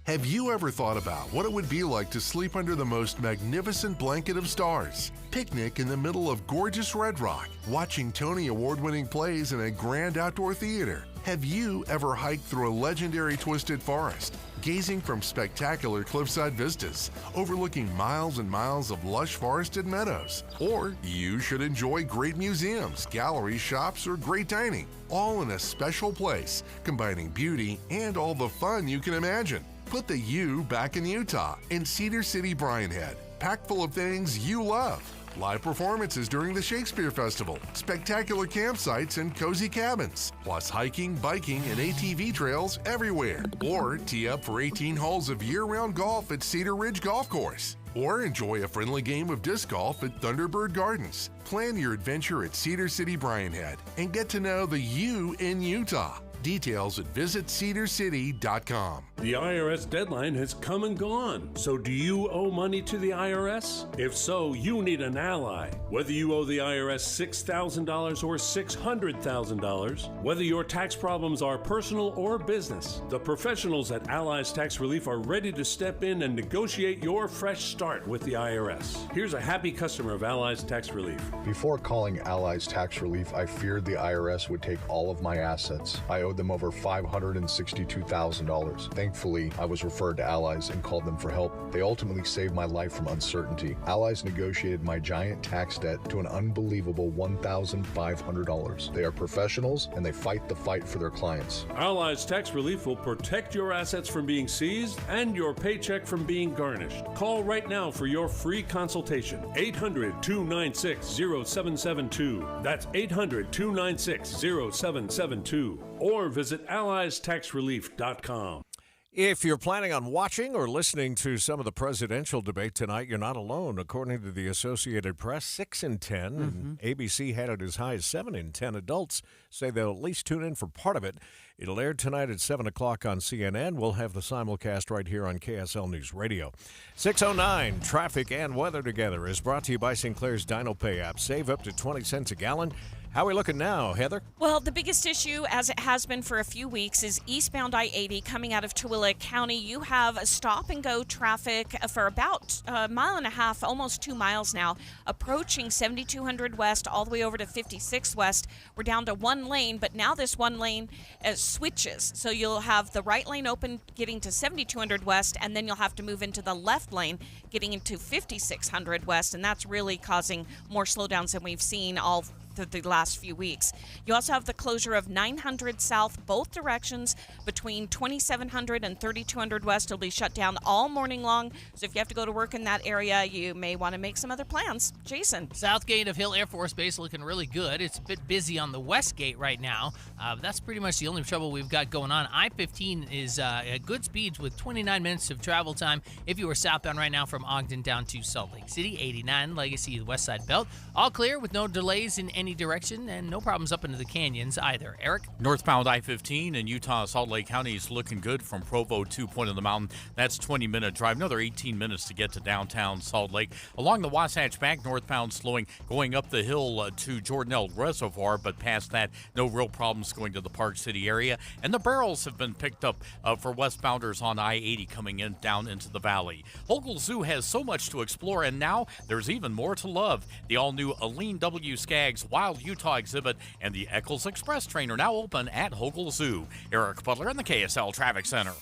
Have you ever thought about what it would be like to sleep under the most magnificent blanket of stars? Picnic in the middle of gorgeous Red Rock, watching Tony Award-winning plays in a grand outdoor theater? Have you ever hiked through a legendary twisted forest? gazing from spectacular cliffside vistas, overlooking miles and miles of lush forested meadows. Or you should enjoy great museums, galleries, shops, or great dining, all in a special place, combining beauty and all the fun you can imagine. Put the you back in Utah in Cedar City, Bryan Head, packed full of things you love. Live performances during the Shakespeare Festival, spectacular campsites and cozy cabins, plus hiking, biking, and ATV trails everywhere. Or tee up for 18 holes of year-round golf at Cedar Ridge Golf Course. Or enjoy a friendly game of disc golf at Thunderbird Gardens. Plan your adventure at Cedar City, Bryan Head and get to know the you in Utah. Details at visitcedarcity.com. The IRS deadline has come and gone. So do you owe money to the IRS? If so, you need an ally. Whether you owe the IRS $6,000 or $600,000, whether your tax problems are personal or business, the professionals at Allies Tax Relief are ready to step in and negotiate your fresh start with the IRS. Here's a happy customer of Allies Tax Relief. Before calling Allies Tax Relief, I feared the IRS would take all of my assets. I owed them over $562,000. Thankfully, I was referred to Allies and called them for help. They ultimately saved my life from uncertainty. Allies negotiated my giant tax debt to an unbelievable $1,500. They are professionals and they fight the fight for their clients. Allies Tax Relief will protect your assets from being seized and your paycheck from being garnished. Call right now for your free consultation. 800-296-0772. That's 800-296-0772. Or visit AlliesTaxRelief.com. If you're planning on watching or listening to some of the presidential debate tonight, you're not alone. According to the Associated Press, 6 in 10, and ABC had it as high as 7 in 10 adults say they'll at least tune in for part of it. It'll air tonight at 7 o'clock on CNN. We'll have the simulcast right here on KSL News Radio. 6:09, traffic and weather together is brought to you by Sinclair's DinoPay app. Save up to 20 cents a gallon. How are we looking now, Heather? Well, the biggest issue, as it has been for a few weeks, is eastbound I-80 coming out of Tooele County. You have stop-and-go traffic for about a mile and a half, almost 2 miles now, approaching 7200 West all the way over to 56 West. We're down to one lane, but now this one lane switches. So you'll have the right lane open getting to 7200 West, and then you'll have to move into the left lane getting into 5600 West, and that's really causing more slowdowns than we've seen all the last few weeks. You also have the closure of 900 South, both directions between 2700 and 3200 West will be shut down all morning long. So if you have to go to work in that area, you may want to make some other plans. Jason. South gate of Hill Air Force Base looking really good. It's a bit busy on the west gate right now. That's pretty much the only trouble we've got going on. I-15 is at good speeds with 29 minutes of travel time if you were southbound right now from Ogden down to Salt Lake City. 89 Legacy West Side Belt. All clear with no delays in any direction and no problems up into the canyons either. Eric? Northbound I-15 in Utah, Salt Lake County is looking good from Provo to Point of the Mountain. That's 20-minute drive, another 18 minutes to get to downtown Salt Lake. Along the Wasatch Back, northbound slowing, going up the hill to Jordanelle Reservoir, but past that, no real problems going to the Park City area. And the barrels have been picked up for westbounders on I-80 coming in down into the valley. Hogle Zoo has so much to explore, and now there's even more to love. The all-new Aline W. Skaggs Wild Utah exhibit and the Eccles Express train are now open at Hogle Zoo. Eric Butler in the KSL Traffic Center.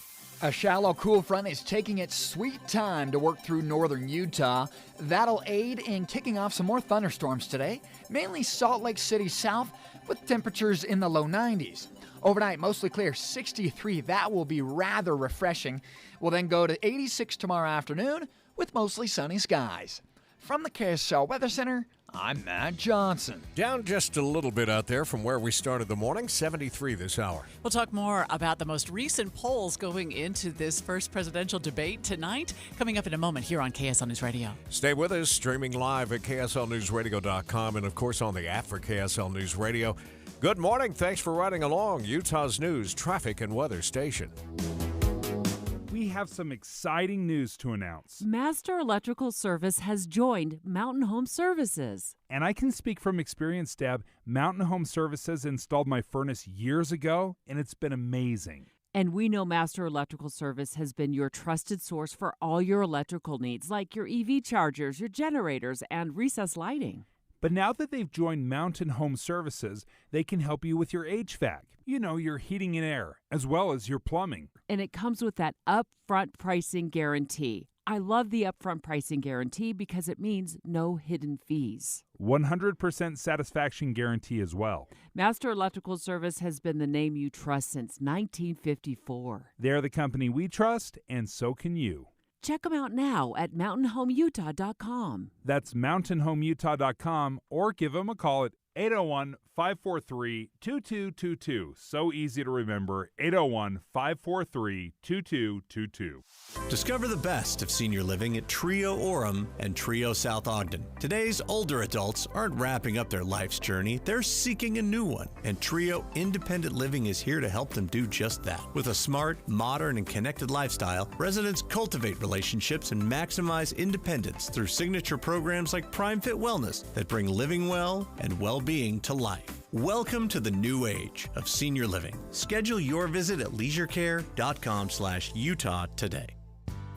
A shallow cool front is taking its sweet time to work through northern Utah. That'll aid in kicking off some more thunderstorms today, mainly Salt Lake City south with temperatures in the low 90s. Overnight, mostly clear, 63. That will be rather refreshing. We'll then go to 86 tomorrow afternoon with mostly sunny skies. From the KSL Weather Center, I'm Matt Johnson. Down just a little bit out there from where we started the morning, 73 this hour. We'll talk more about the most recent polls going into this first presidential debate tonight, coming up in a moment here on KSL News Radio. Stay with us, streaming live at KSLNewsRadio.com and, of course, on the app for KSL News Radio. Good morning. Thanks for riding along. Utah's news, traffic, and weather station. We have some exciting news to announce. Master Electrical Service has joined Mountain Home Services. And I can speak from experience, Deb. Mountain Home Services installed my furnace years ago, and it's been amazing. And we know Master Electrical Service has been your trusted source for all your electrical needs, like your EV chargers, your generators, and recessed lighting. But now that they've joined Mountain Home Services, they can help you with your HVAC, your heating and air, as well as your plumbing. And it comes with that upfront pricing guarantee. I love the upfront pricing guarantee because it means no hidden fees. 100% satisfaction guarantee as well. Master Electrical Service has been the name you trust since 1954. They're the company we trust, and so can you. Check them out now at mountainhomeutah.com. That's mountainhomeutah.com, or give them a call at 801-543-2222. So easy to remember, 801-543-2222. Discover the best of senior living at Trio Orem and Trio South Ogden. Today's older adults aren't wrapping up their life's journey, they're seeking a new one. And Trio Independent Living is here to help them do just that. With a smart, modern, and connected lifestyle, residents cultivate relationships and maximize independence through signature programs like Prime Fit Wellness that bring living well and well-being to life. Welcome to the new age of senior living. Schedule your visit at leisurecare.com/Utah today.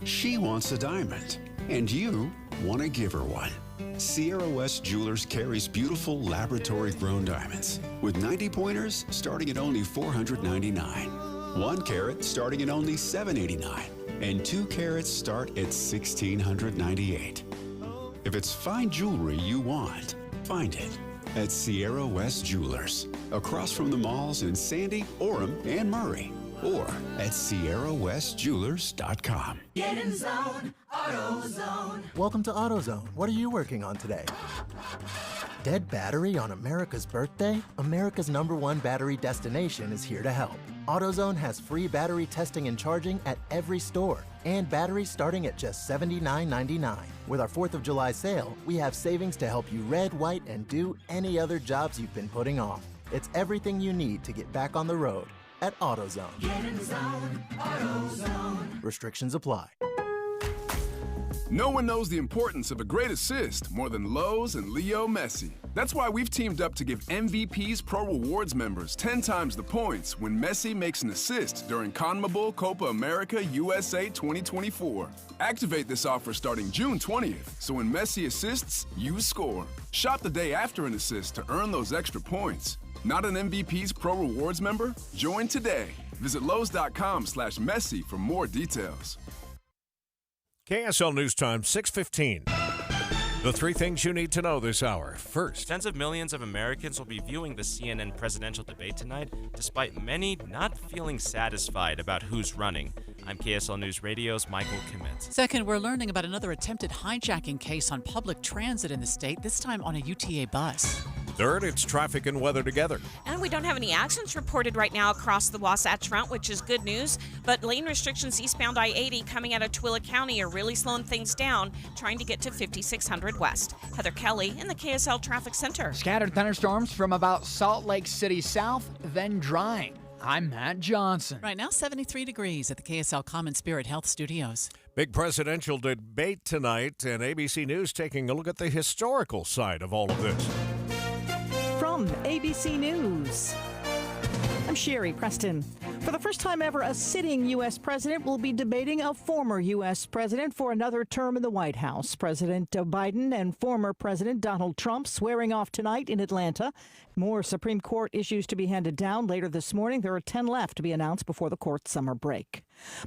She wants a diamond, and you want to give her one. Sierra West Jewelers carries beautiful laboratory-grown diamonds with 90 pointers starting at only $499, 1 carat starting at only $789, and 2 carats start at $1,698. If it's fine jewelry you want, find it at Sierra West Jewelers, across from the malls in Sandy, Orem, and Murray, or at SierraWestJewelers.com. Get in zone, AutoZone. Welcome to AutoZone. What are you working on today? Dead battery on America's birthday? America's #1 battery destination is here to help. AutoZone has free battery testing and charging at every store, and batteries starting at just $79.99. With our 4th of July sale, we have savings to help you red, white, and do any other jobs you've been putting off. It's everything you need to get back on the road at AutoZone. Get in zone, AutoZone. Restrictions apply. No one knows the importance of a great assist more than Lowe's and Leo Messi. That's why we've teamed up to give MVP's Pro Rewards members 10 times the points when Messi makes an assist during CONMEBOL Copa America USA 2024. Activate this offer starting June 20th, so when Messi assists, you score. Shop the day after an assist to earn those extra points. Not an MVP's Pro Rewards member? Join today. Visit Lowe's.com/Messi for more details. KSL News Time, 6:15. The 3 things you need to know this hour. First, tens of millions of Americans will be viewing the CNN presidential debate tonight, despite many not feeling satisfied about who's running. I'm KSL News Radio's Michael Kimmett. Second, we're learning about another attempted hijacking case on public transit in the state, this time on a UTA bus. Third, it's traffic and weather together. And we don't have any accidents reported right now across the Wasatch Front, which is good news. But lane restrictions eastbound I-80 coming out of Tooele County are really slowing things down, trying to get to 5600 West. Heather Kelly in the KSL Traffic Center. Scattered thunderstorms from about Salt Lake City south, then drying. I'm Matt Johnson. Right now, 73 degrees at the KSL Common Spirit Health Studios. Big presidential debate tonight, and ABC News taking a look at the historical side of all of this. From ABC News, I'm Sherry Preston. For the first time ever, a sitting U.S. president will be debating a former U.S. president for another term in the White House. President Biden and former President Donald Trump swearing off tonight in Atlanta. More Supreme Court issues to be handed down later this morning. There are 10 left to be announced before the court's summer break.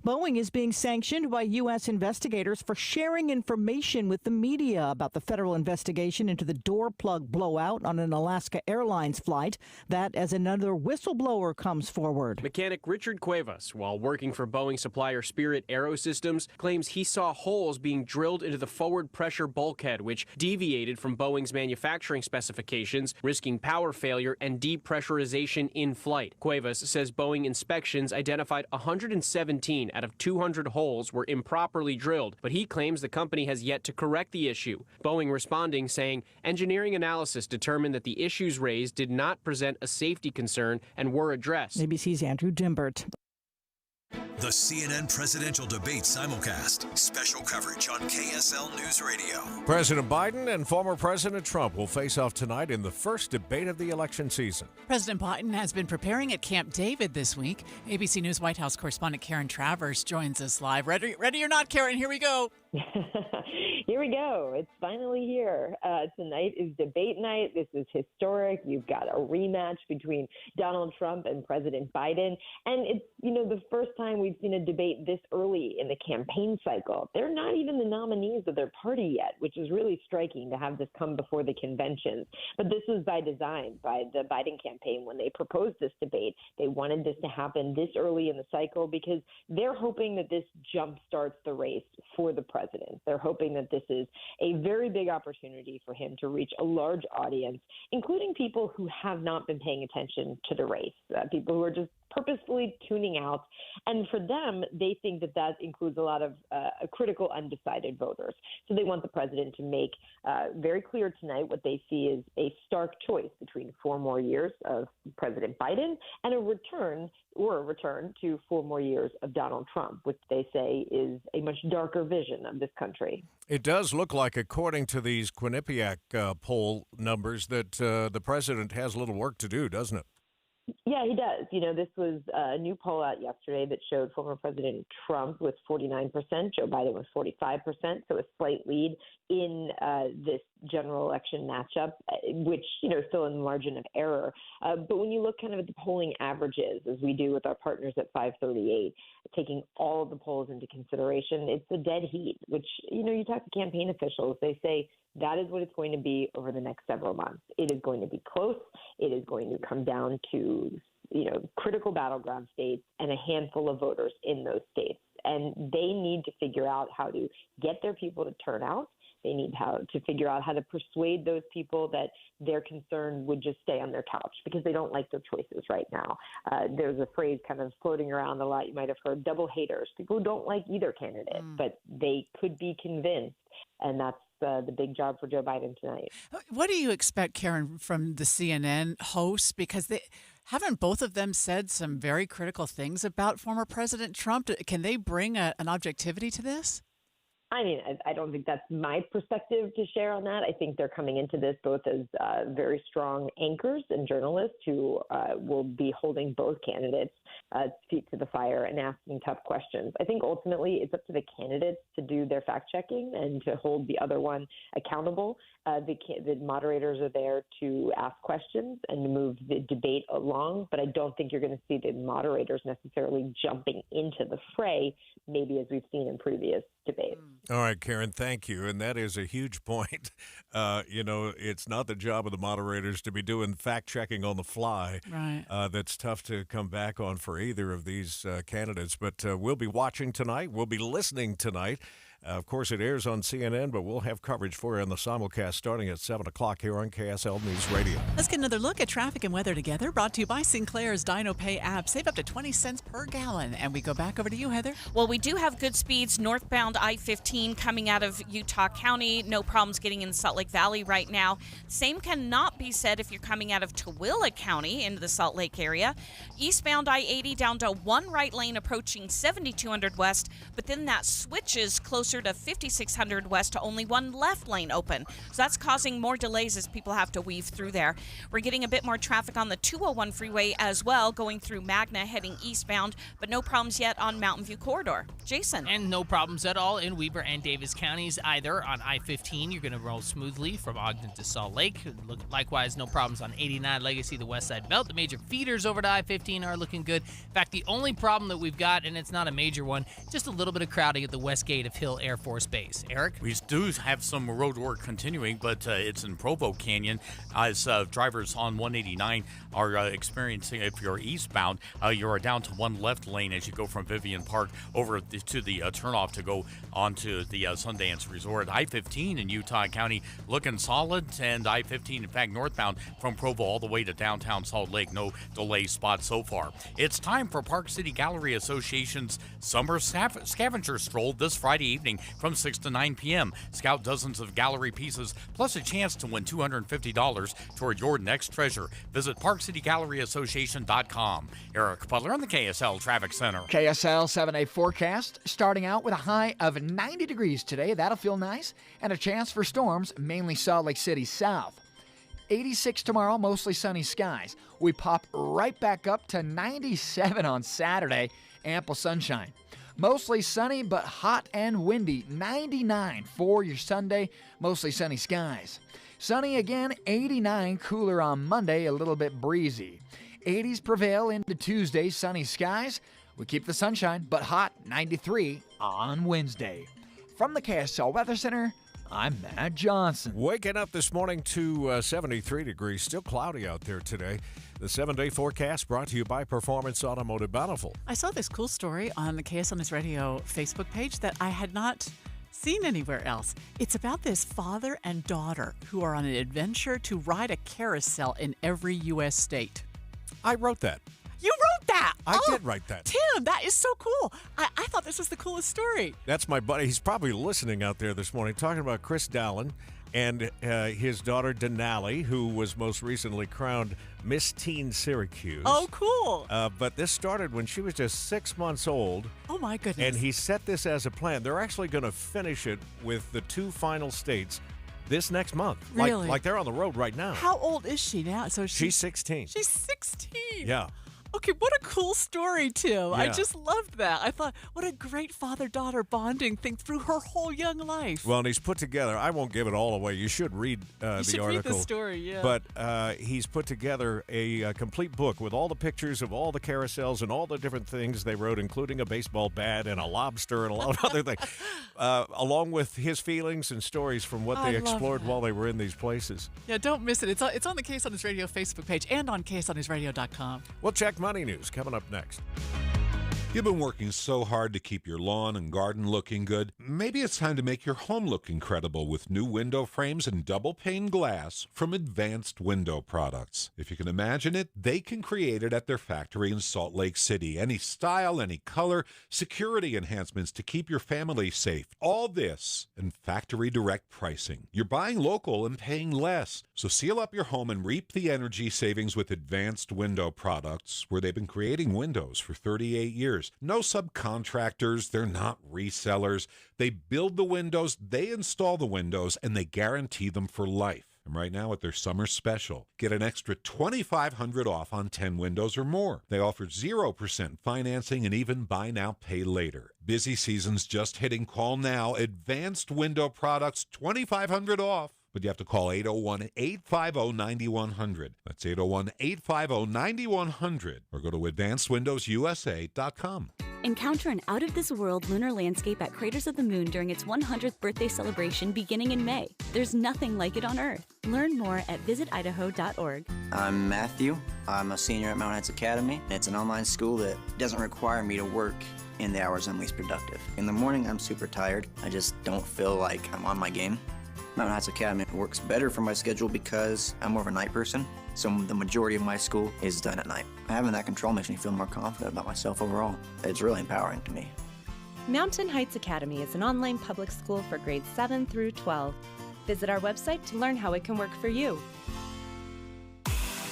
Boeing is being sanctioned by U.S. investigators for sharing information with the media about the federal investigation into the door plug blowout on an Alaska Airlines flight. That as another whistleblower comes forward. Mechanic Richard Cuevas, while working for Boeing supplier Spirit Aerosystems, claims he saw holes being drilled into the forward pressure bulkhead, which deviated from Boeing's manufacturing specifications, risking power failure and depressurization in flight. Cuevas says Boeing inspections identified 117 out of 200 holes were improperly drilled, but he claims the company has yet to correct the issue. Boeing responding saying engineering analysis determined that the issues raised did not present a safety concern and were addressed. ABC's Andrew Dimbert. The CNN presidential debate simulcast. Special coverage on KSL News Radio. President Biden and former President Trump will face off tonight in the first debate of the election season. President Biden has been preparing at Camp David this week. ABC News White House correspondent Karen Travers joins us live. Ready or not, Karen? Here we go. Here we go. It's finally here. Tonight is debate night. This is historic. You've got a rematch between Donald Trump and President Biden. And it's, the first time we've seen a debate this early in the campaign cycle. They're not even the nominees of their party yet, which is really striking to have this come before the conventions. But this was by design by the Biden campaign when they proposed this debate. They wanted this to happen this early in the cycle because they're hoping that this jumpstarts the race for the president. They're hoping that this is a very big opportunity for him to reach a large audience, including people who have not been paying attention to the race, people who are just purposefully tuning out. And for them, they think that that includes a lot of critical undecided voters. So they want the president to make very clear tonight what they see is a stark choice between 4 more years of President Biden and a return to 4 more years of Donald Trump, which they say is a much darker vision of this country. It does look like, according to these Quinnipiac poll numbers, that the president has a little work to do, doesn't it? Yeah, he does. This was a new poll out yesterday that showed former President Trump with 49%, Joe Biden with 45%, so a slight lead in this general election matchup, which, still in the margin of error. But when you look kind of at the polling averages, as we do with our partners at 538, taking all of the polls into consideration, it's a dead heat, which, you talk to campaign officials, they say that is what it's going to be over the next several months. It is going to be close. It is going to come down to, critical battleground states and a handful of voters in those states. And they need to figure out how to get their people to turn out. They need to figure out how to persuade those people that they're concerned would just stay on their couch because they don't like their choices right now. There's a phrase kind of floating around a lot. You might have heard double haters, people who don't like either candidate, but they could be convinced. And that's the big job for Joe Biden tonight. What do you expect, Karen, from the CNN hosts? Because haven't both of them said some very critical things about former President Trump? Can they bring an objectivity to this? I mean, I don't think that's my perspective to share on that. I think they're coming into this both as very strong anchors and journalists who will be holding both candidates' feet to the fire and asking tough questions. I think ultimately it's up to the candidates to do their fact-checking and to hold the other one accountable. The moderators are there to ask questions and to move the debate along, but I don't think you're going to see the moderators necessarily jumping into the fray, maybe as we've seen in previous debates. All right, Karen, thank you. And that is a huge point. It's not the job of the moderators to be doing fact-checking on the fly. Right. That's tough to come back on for either of these candidates. But we'll be watching tonight. We'll be listening tonight. Of course, it airs on CNN, but we'll have coverage for you on the simulcast starting at 7 o'clock here on KSL News Radio. Let's get another look at traffic and weather together, brought to you by Sinclair's Dino Pay app. Save up to 20 cents per gallon. And we go back over to you, Heather. Well, we do have good speeds northbound I-15 coming out of Utah County. No problems getting in Salt Lake Valley right now. Same cannot be said if you're coming out of Tooele County into the Salt Lake area. Eastbound I-80 down to one right lane approaching 7200 west, but then that switches closer to 5600 west to only one left lane open. So that's causing more delays as people have to weave through there. We're getting a bit more traffic on the 201 freeway as well, going through Magna heading eastbound, but no problems yet on Mountain View Corridor. Jason. And no problems at all in Weber and Davis counties either. On I-15, you're going to roll smoothly from Ogden to Salt Lake. Likewise, no problems on 89 Legacy, the West Side Belt. The major feeders over to I-15 are looking good. In fact, the only problem that we've got, and it's not a major one, just a little bit of crowding at the west gate of Hill Air Force Base. Eric? We do have some road work continuing, but it's in Provo Canyon as drivers on 189 are experiencing, if you're eastbound, you're down to one left lane as you go from Vivian Park over to the turnoff to go onto the Sundance Resort. I-15 in Utah County looking solid, and I-15, in fact, northbound from Provo all the way to downtown Salt Lake. No delay spot so far. It's time for Park City Gallery Association's Summer Scavenger Stroll this Friday evening from 6 to 9 p.m. Scout dozens of gallery pieces, plus a chance to win $250 toward your next treasure. Visit ParkCityGalleryAssociation.com. Eric Butler on the KSL Traffic Center. KSL 7-day forecast, starting out with a high of 90 degrees today. That'll feel nice. And a chance for storms, mainly Salt Lake City south. 86 tomorrow, mostly sunny skies. We pop right back up to 97 on Saturday. Ample sunshine. Mostly sunny but hot and windy. 99 for your Sunday. Mostly sunny skies. Sunny again, 89. Cooler on Monday, a little bit breezy. 80s prevail into Tuesday. Sunny skies. We keep the sunshine, but hot, 93 on Wednesday. From the KSL Weather Center, I'm Matt Johnson. Waking up this morning to 73 degrees. Still cloudy out there today. The 7-day forecast brought to you by Performance Automotive Bountiful. I saw this cool story on the KS on His Radio Facebook page that I had not seen anywhere else. It's about this father and daughter who are on an adventure to ride a carousel in every U.S. state. I wrote that. You wrote that? I did write that. Tim, that is so cool. I thought this was the coolest story. That's my buddy. He's probably listening out there this morning, talking about Chris Dallin and his daughter Denali, who was most recently crowned Miss Teen Syracuse. Oh, cool. But this started when she was just 6 months old. Oh, my goodness. And he set this as a plan. They're actually going to finish it with the 2 final states this next month. Really? Like they're on the road right now. How old is she now? So She's 16. She's 16. Yeah. Okay, what a cool story, Tim. I Yeah. just loved that. I thought, what a great father-daughter bonding thing through her whole young life. Well, and he's put together, I won't give it all away. You should read the You should article. read the story, yeah. But he's put together a complete book with all the pictures of all the carousels and all the different things they wrote, including a baseball bat and a lobster and a lot of other things, along with his feelings and stories from what I they love explored that. while they were in these places. Yeah, don't miss it. It's on the KS on His Radio Facebook page and on ksonhisradio.com. We'll check money news coming up next. You've been working so hard to keep your lawn and garden looking good. Maybe it's time to make your home look incredible with new window frames and double pane glass from Advanced Window Products. If you can imagine it, they can create it at their factory in Salt Lake City. Any style, any color, security enhancements to keep your family safe. All this and factory direct pricing. You're buying local and paying less. So seal up your home and reap the energy savings with Advanced Window Products, where they've been creating windows for 38 years. No subcontractors, they're not resellers. They build the windows, they install the windows, and they guarantee them for life. And right now at their summer special, get an extra $2,500 off on 10 windows or more. They offer 0% financing and even buy now, pay later. Busy season's just hitting. Call now. Advanced Window Products, $2,500 off. But you have to call 801-850-9100. That's 801-850-9100. Or go to advancedwindowsusa.com. Encounter an out-of-this-world lunar landscape at Craters of the Moon during its 100th birthday celebration beginning in May. There's nothing like it on Earth. Learn more at visitidaho.org. I'm Matthew. I'm a senior at Mountain Heights Academy. It's an online school that doesn't require me to work in the hours I'm least productive. In the morning, I'm super tired. I just don't feel like I'm on my game. Mountain Heights Academy works better for my schedule because I'm more of a night person, so the majority of my school is done at night. Having that control makes me feel more confident about myself overall. It's really empowering to me. Mountain Heights Academy is an online public school for grades 7 through 12. Visit our website to learn how it can work for you.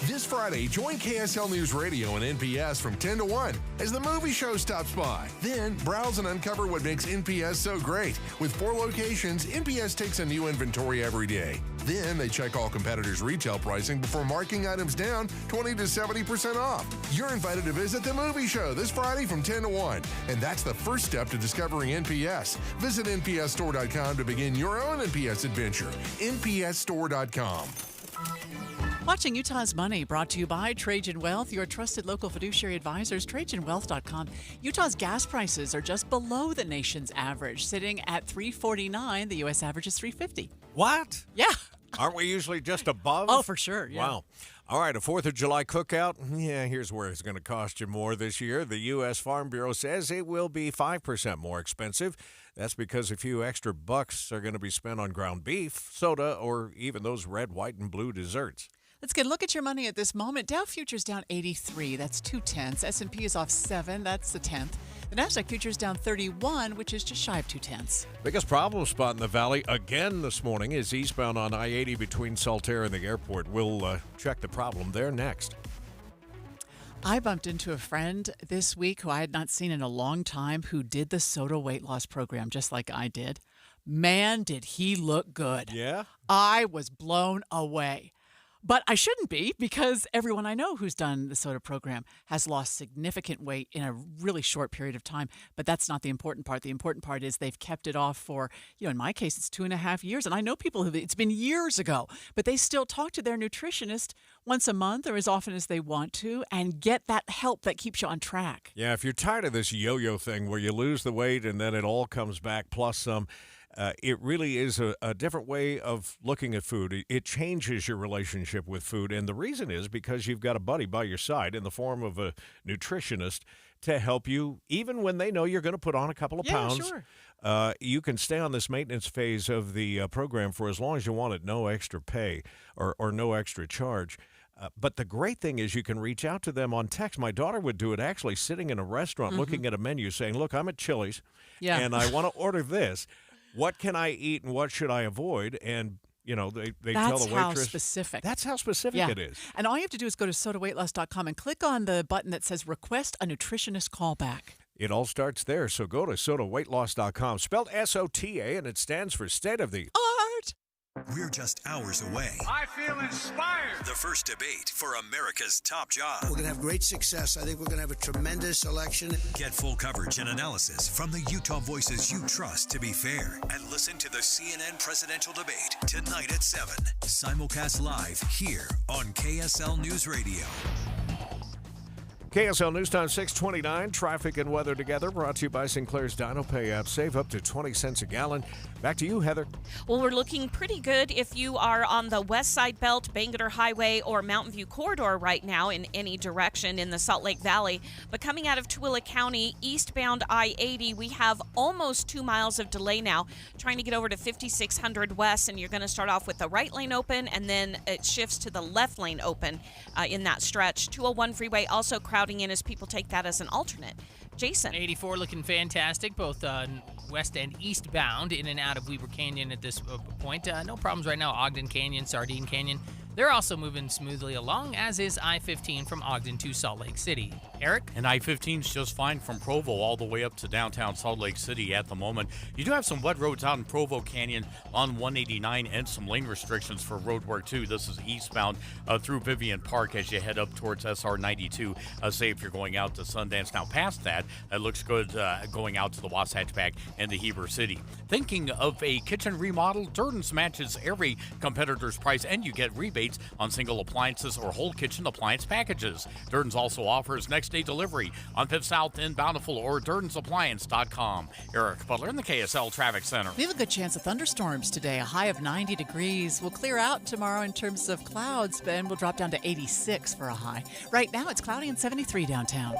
This Friday, join KSL News Radio and NPS from 10 to 1 as the movie show stops by. Then, browse and uncover what makes NPS so great. With 4 locations, NPS takes a new inventory every day. Then, they check all competitors' retail pricing before marking items down 20 to 70% off. You're invited to visit the movie show this Friday from 10 to 1. And that's the first step to discovering NPS. Visit npsstore.com to begin your own NPS adventure. npsstore.com. Watching Utah's Money, brought to you by Trajan Wealth, your trusted local fiduciary advisors, TrajanWealth.com. Utah's gas prices are just below the nation's average, sitting at $3.49. The U.S. average is $3.50. What? Yeah. Aren't we usually just above? Oh, for sure, yeah. Wow. All right, a 4th of July cookout. Yeah, here's where it's going to cost you more this year. The U.S. Farm Bureau says it will be 5% more expensive. That's because a few extra bucks are going to be spent on ground beef, soda, or even those red, white, and blue desserts. Let's get a look at your money at this moment. Dow futures down 83. That's 0.2. S&P is off 7. That's the 10th. The Nasdaq futures down 31, which is just shy of 0.2. Biggest problem spot in the valley again this morning is eastbound on I-80 between Saltaire and the airport. We'll check the problem there next. I bumped into a friend this week who I had not seen in a long time who did the soda weight loss program just like I did. Man, did he look good. Yeah? I was blown away. But I shouldn't be, because everyone I know who's done the soda program has lost significant weight in a really short period of time. But that's not the important part. The important part is they've kept it off for, in my case, it's 2.5 years. And I know people who, it's been years ago, but they still talk to their nutritionist once a month or as often as they want to and get that help that keeps you on track. Yeah, if you're tired of this yo-yo thing where you lose the weight and then it all comes back plus some, it really is a different way of looking at food. It changes your relationship with food. And the reason is because you've got a buddy by your side in the form of a nutritionist to help you, even when they know you're going to put on a couple of pounds. Sure. You can stay on this maintenance phase of the program for as long as you want at no extra pay or no extra charge. But the great thing is you can reach out to them on text. My daughter would do it actually sitting in a restaurant looking at a menu saying, look, I'm at Chili's and I want to order this. What can I eat and what should I avoid? And, they tell the waitress. That's how specific. That's how specific it is. And all you have to do is go to sodaweightloss.com and click on the button that says request a nutritionist callback. It all starts there. So go to sodaweightloss.com, spelled S-O-T-A, and it stands for State of the Art. We're just hours away. I feel inspired. The first debate for America's top job. We're going to have great success. I think we're going to have a tremendous election. Get full coverage and analysis from the Utah voices you trust to be fair. And listen to the CNN presidential debate tonight at 7. Simulcast live here on KSL News Radio. KSL News Time 6:29. Traffic and weather together. Brought to you by Sinclair's Dino Pay app. Save up to 20 cents a gallon. Back to you, Heather. Well, we're looking pretty good if you are on the West Side Belt, Bangerter Highway, or Mountain View Corridor right now in any direction in the Salt Lake Valley. But coming out of Tooele County, eastbound I-80, we have almost 2 miles of delay now, trying to get over to 5600 West, and you're going to start off with the right lane open, and then it shifts to the left lane open in that stretch. 201 freeway also crowding in as people take that as an alternate. Jason. 84 looking fantastic, both west and eastbound, in and out of Weber Canyon at this point. No problems right now. Ogden Canyon, Sardine Canyon, they're also moving smoothly along, as is I-15 from Ogden to Salt Lake City. Eric? And I-15's just fine from Provo all the way up to downtown Salt Lake City at the moment. You do have some wet roads out in Provo Canyon on 189 and some lane restrictions for road work, too. This is eastbound through Vivian Park as you head up towards SR 92. Say if you're going out to Sundance. Now, past that, it looks good going out to the Wasatch Back and the Heber City. Thinking of a kitchen remodel, Durden's matches every competitor's price, and you get rebates on single appliances or whole kitchen appliance packages. Durden's also offers next-day delivery on 5th South in Bountiful or DurdensAppliance.com. Eric Butler in the KSL Traffic Center. We have a good chance of thunderstorms today, a high of 90 degrees. We'll clear out tomorrow in terms of clouds, and we'll drop down to 86 for a high. Right now, it's cloudy and 73 downtown.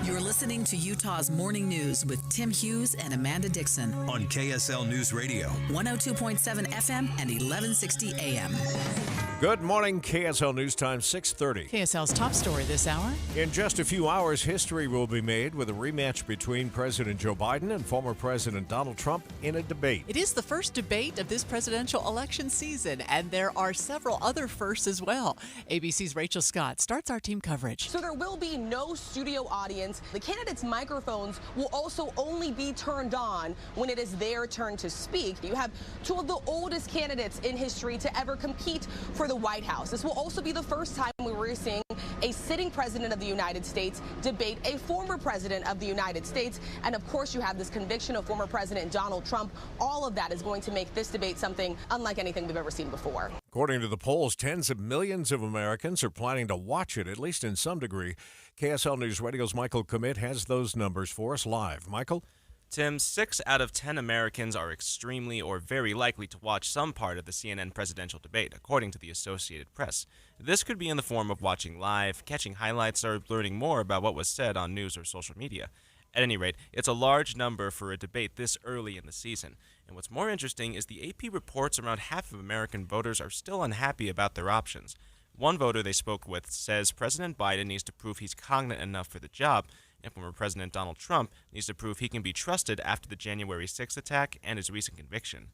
You're listening to Utah's Morning News with Tim Hughes and Amanda Dixon on KSL News Radio. 102.7 FM and 1160 AM. Good morning, KSL News Time 6:30. KSL's top story this hour. In just a few hours, history will be made with a rematch between President Joe Biden and former President Donald Trump in a debate. It is the first debate of this presidential election season, and there are several other firsts as well. ABC's Rachel Scott starts our team coverage. So there will be no studio audience. The candidates' microphones will also only be turned on when it is their turn to speak. You have two of the oldest candidates in history to ever compete for the White House. This will also be the first time we were seeing a sitting president of the United States debate a former president of the United States. And of course, you have this conviction of former President Donald Trump. All of that is going to make this debate something unlike anything we've ever seen before. According to the polls, tens of millions of Americans are planning to watch it, at least in some degree. KSL News Radio's Michael Commit has those numbers for us live. Michael? Tim, 6 out of 10 Americans are extremely or very likely to watch some part of the CNN presidential debate, according to the Associated Press. This could be in the form of watching live, catching highlights, or learning more about what was said on news or social media. At any rate, it's a large number for a debate this early in the season. And what's more interesting is the AP reports around half of American voters are still unhappy about their options. One voter they spoke with says President Biden needs to prove he's cognate enough for the job, and former President Donald Trump needs to prove he can be trusted after the January 6th attack and his recent conviction.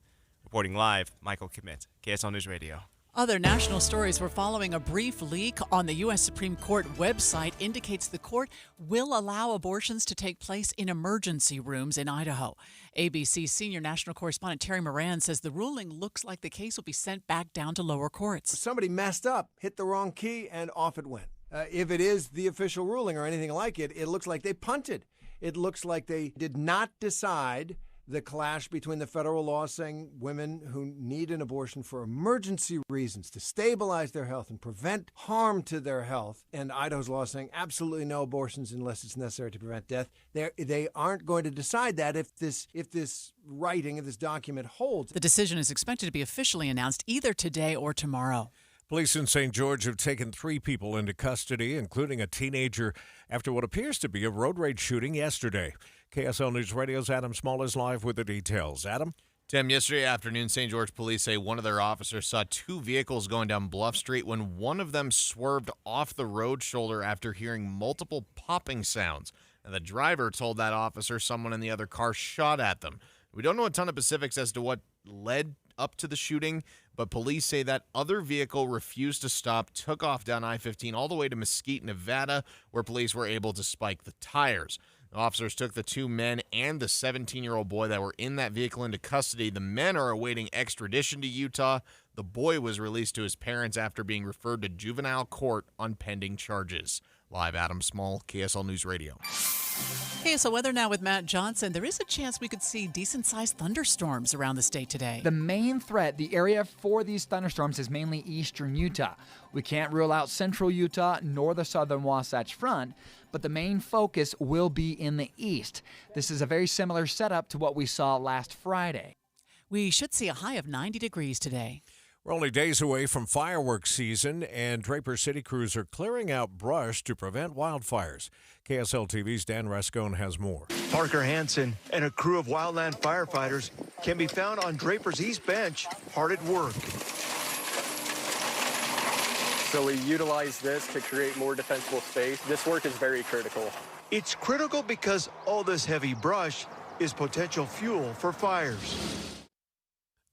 Reporting live, Michael Commit, KSL News Radio. Other national stories we're following. A brief leak on the U.S. Supreme Court website indicates the court will allow abortions to take place in emergency rooms in Idaho. ABC senior national correspondent Terry Moran says the ruling looks like the case will be sent back down to lower courts. Somebody messed up, hit the wrong key, and off it went. If it is the official ruling or anything like it, it looks like they punted. It looks like they did not decide the clash between the federal law saying women who need an abortion for emergency reasons to stabilize their health and prevent harm to their health, and Idaho's law saying absolutely no abortions unless it's necessary to prevent death. They aren't going to decide that if this writing, if this document holds. The decision is expected to be officially announced either today or tomorrow. Police in St. George have taken 3 people into custody, including a teenager, after what appears to be a road rage shooting yesterday. KSL News Radio's Adam Small is live with the details. Adam? Tim, yesterday afternoon, St. George police say one of their officers saw 2 vehicles going down Bluff Street when one of them swerved off the road shoulder after hearing multiple popping sounds. And the driver told that officer someone in the other car shot at them. We don't know a ton of specifics as to what led up to the shooting, but police say that other vehicle refused to stop, took off down I-15 all the way to Mesquite, Nevada, where police were able to spike the tires. The officers took the 2 men and the 17-year-old boy that were in that vehicle into custody. The men are awaiting extradition to Utah. The boy was released to his parents after being referred to juvenile court on pending charges. Live, Adam Small, KSL News Radio. KSL weather now with Matt Johnson. There is a chance we could see decent-sized thunderstorms around the state today. The main threat, the area for these thunderstorms, is mainly eastern Utah. We can't rule out central Utah nor the southern Wasatch Front, but the main focus will be in the east. This is a very similar setup to what we saw last Friday. We should see a high of 90 degrees today. We're only days away from fireworks season, and Draper City crews are clearing out brush to prevent wildfires. KSL TV's Dan Rascone has more. Parker Hansen and a crew of wildland firefighters can be found on Draper's East Bench, hard at work. So we utilize this to create more defensible space. This work is very critical. It's critical because all this heavy brush is potential fuel for fires.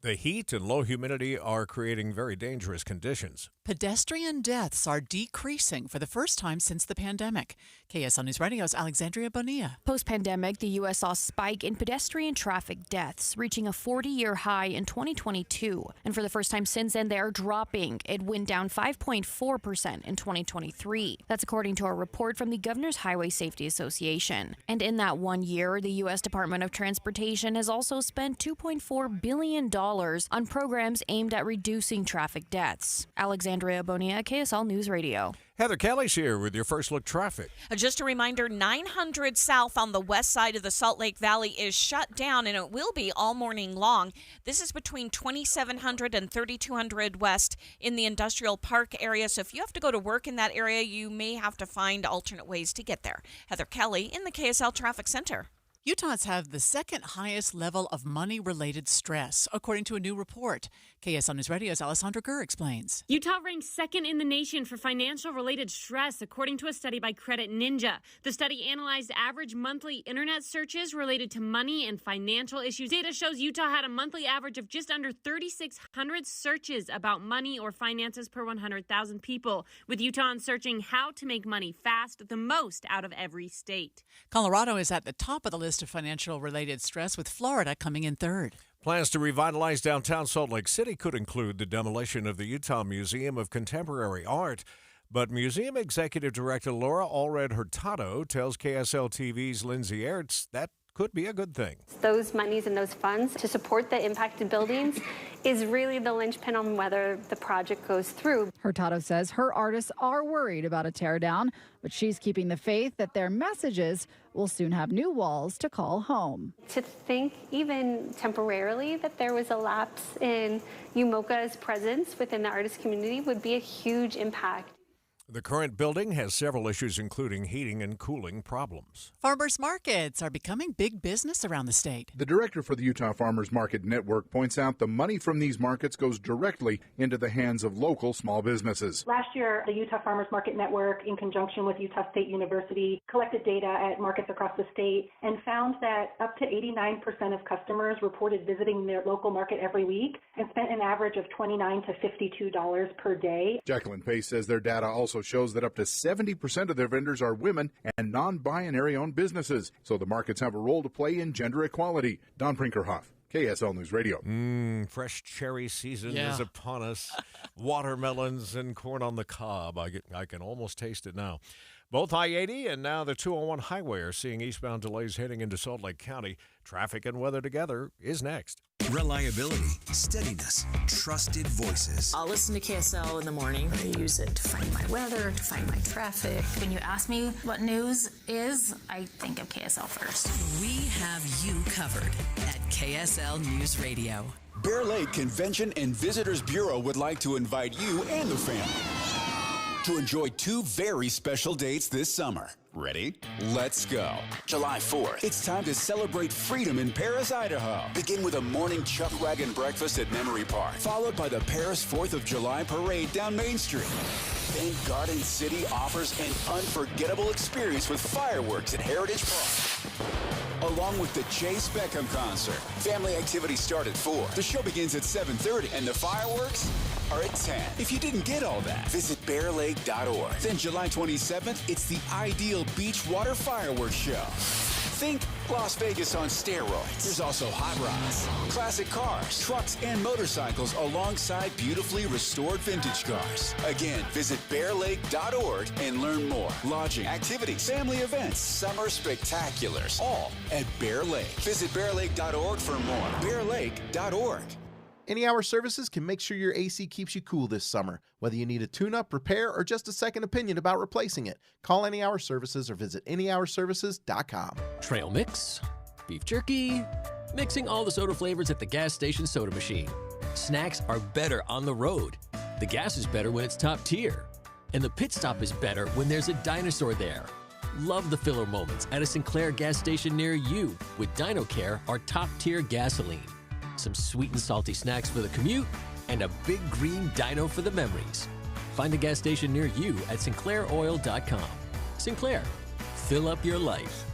The heat and low humidity are creating very dangerous conditions. Pedestrian deaths are decreasing for the first time since the pandemic. KSL News Radio's Alexandria Bonilla. Post-pandemic, the U.S. saw a spike in pedestrian traffic deaths, reaching a 40-year high in 2022. And for the first time since then, they are dropping. It went down 5.4% in 2023. That's according to a report from the Governor's Highway Safety Association. And in that 1 year, the U.S. Department of Transportation has also spent $2.4 billion on programs aimed at reducing traffic deaths. Alexandria Bonilla, KSL News Radio. Heather Kelly's here with your first look traffic. Just a reminder, 900 South on the west side of the Salt Lake Valley is shut down, and it will be all morning long. This is between 2700 and 3200 West in the Industrial Park area. So if you have to go to work in that area, you may have to find alternate ways to get there. Heather Kelly in the KSL Traffic Center. Utahns have the second highest level of money-related stress, according to a new report. KSL News Radio's Alessandra Gurr explains. Utah ranks second in the nation for financial-related stress, according to a study by Credit Ninja. The study analyzed average monthly internet searches related to money and financial issues. Data shows Utah had a monthly average of just under 3,600 searches about money or finances per 100,000 people, with Utahns searching how to make money fast, the most out of every state. Colorado is at the top of the list of financial-related stress, with Florida coming in third. Plans to revitalize downtown Salt Lake City could include the demolition of the Utah Museum of Contemporary Art. But museum executive director Laura Allred Hurtado tells KSL TV's Lindsay Ertz that could be a good thing. Those monies and those funds to support the impacted buildings is really the linchpin on whether the project goes through. Hurtado says her artists are worried about a teardown, but she's keeping the faith that their messages will soon have new walls to call home. To think even temporarily that there was a lapse in UMOCA's presence within the artist community would be a huge impact. The current building has several issues, including heating and cooling problems. Farmers markets are becoming big business around the state. The director for the Utah Farmers Market Network points out the money from these markets goes directly into the hands of local small businesses. Last year, the Utah Farmers Market Network, in conjunction with Utah State University, collected data at markets across the state and found that up to 89% of customers reported visiting their local market every week and spent an average of $29 to $52 per day. Jacqueline Pace says their data also shows that up to 70% of their vendors are women and non-binary owned businesses, so the markets have a role to play in gender equality. Don Prinkerhoff, KSL News Radio. Fresh cherry season is upon us. Watermelons and corn on the cob. I can almost taste it now. Both I-80 and now the 201 highway are seeing eastbound delays heading into Salt Lake County. Traffic and weather together is next. Reliability, steadiness, trusted voices. I'll listen to KSL in the morning. I use it to find my weather, to find my traffic. When you ask me what news is, I think of KSL first. We have you covered at KSL News Radio. Bear Lake Convention and Visitors Bureau would like to invite you and the family to enjoy two very special dates this summer. Ready? Let's go. July 4th, it's time to celebrate freedom in Paris, Idaho. Begin with a morning chuck wagon breakfast at Memory Park, followed by the Paris 4th of July parade down Main Street. Then Garden City offers an unforgettable experience with fireworks at Heritage Park, along with the Chase Beckham concert. Family activities start at 4. The show begins at 7:30, and the fireworks are at 10. If you didn't get all that, visit bearlake.org. Then July 27th, it's the ideal beach water fireworks show. Think Las Vegas on steroids. There's also hot rods, classic cars, trucks, and motorcycles alongside beautifully restored vintage cars. Again, visit bearlake.org and learn more. Lodging, activities, family events, summer spectaculars, all at Bear Lake. Visit bearlake.org for more. bearlake.org. Any Hour Services can make sure your AC keeps you cool this summer. Whether you need a tune-up, repair, or just a second opinion about replacing it, call Any Hour Services or visit anyhourservices.com. Trail mix, beef jerky, mixing all the soda flavors at the gas station soda machine. Snacks are better on the road. The gas is better when it's top tier. And the pit stop is better when there's a dinosaur there. Love the filler moments at a Sinclair gas station near you with DinoCare, our top-tier gasoline. Some sweet and salty snacks for the commute, and a big green dino for the memories. Find a gas station near you at sinclairoil.com. Sinclair, fill up your life.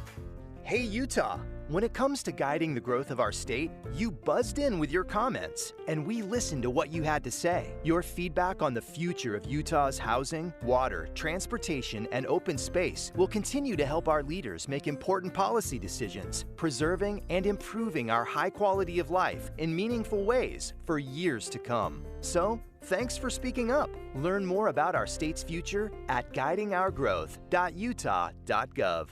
Hey Utah, when it comes to guiding the growth of our state, you buzzed in with your comments, and we listened to what you had to say. Your feedback on the future of Utah's housing, water, transportation, and open space will continue to help our leaders make important policy decisions, preserving and improving our high quality of life in meaningful ways for years to come. So, thanks for speaking up. Learn more about our state's future at guidingourgrowth.utah.gov.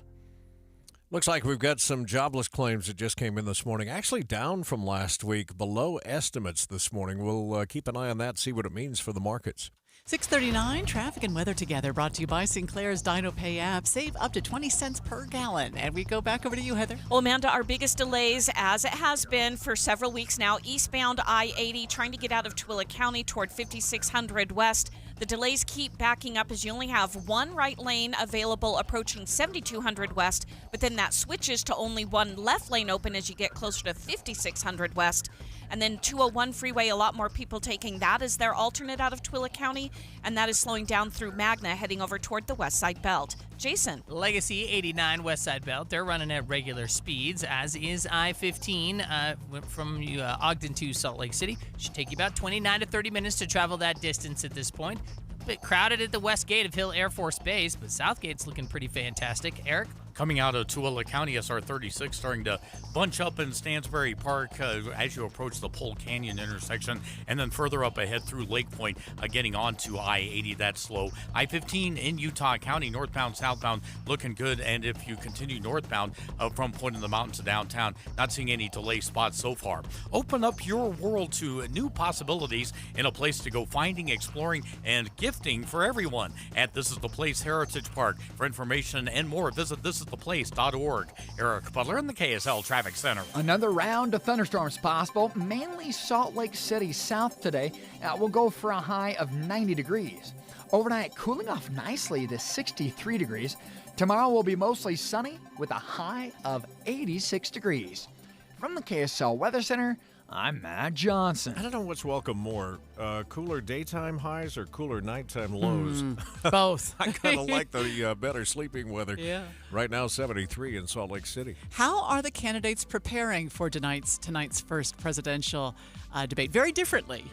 Looks like we've got some jobless claims that just came in this morning. Actually down from last week, below estimates this morning. We'll keep an eye on that, see what it means for the markets. 6:39, traffic and weather together, brought to you by Sinclair's Dino Pay app. Save up to 20 cents per gallon. And we go back over to you, Heather. Well, Amanda, our biggest delays, as it has been for several weeks now, eastbound I-80, trying to get out of Tooele County toward 5600 West. The delays keep backing up as you only have one right lane available approaching 7200 West, but then that switches to only one left lane open as you get closer to 5600 West. And then 201 freeway, a lot more people taking that as their alternate out of Tooele County, and that is slowing down through Magna, heading over toward the West Side Belt. Jason. Legacy 89 West Side Belt, they're running at regular speeds, as is I-15 from Ogden to Salt Lake City. Should take you about 29 to 30 minutes to travel that distance at this point. A bit crowded at the west gate of Hill Air Force Base, but South Gate's looking pretty fantastic. Eric? Coming out of Tooele County, SR 36 starting to bunch up in Stansbury Park as you approach the Pole Canyon intersection, and then further up ahead through Lake Point, getting onto I-80, that's slow. I-15 in Utah County, northbound, southbound, looking good, and if you continue northbound from Point in the Mountain to downtown, not seeing any delay spots so far. Open up your world to new possibilities in a place to go finding, exploring, and gifting for everyone at This Is the Place Heritage Park. For information and more, visit thisistheplace.org. Eric Butler in the KSL Traffic Center. Another round of thunderstorms possible, mainly Salt Lake City south today. We'll go for a high of 90 degrees. Overnight, cooling off nicely to 63 degrees. Tomorrow will be mostly sunny with a high of 86 degrees. From the KSL Weather Center, I'm Matt Johnson. I don't know what's welcome more, cooler daytime highs or cooler nighttime lows. Both. I kind of like the better sleeping weather. Yeah. Right now, 73 in Salt Lake City. How are the candidates preparing for tonight's first presidential debate? Very differently,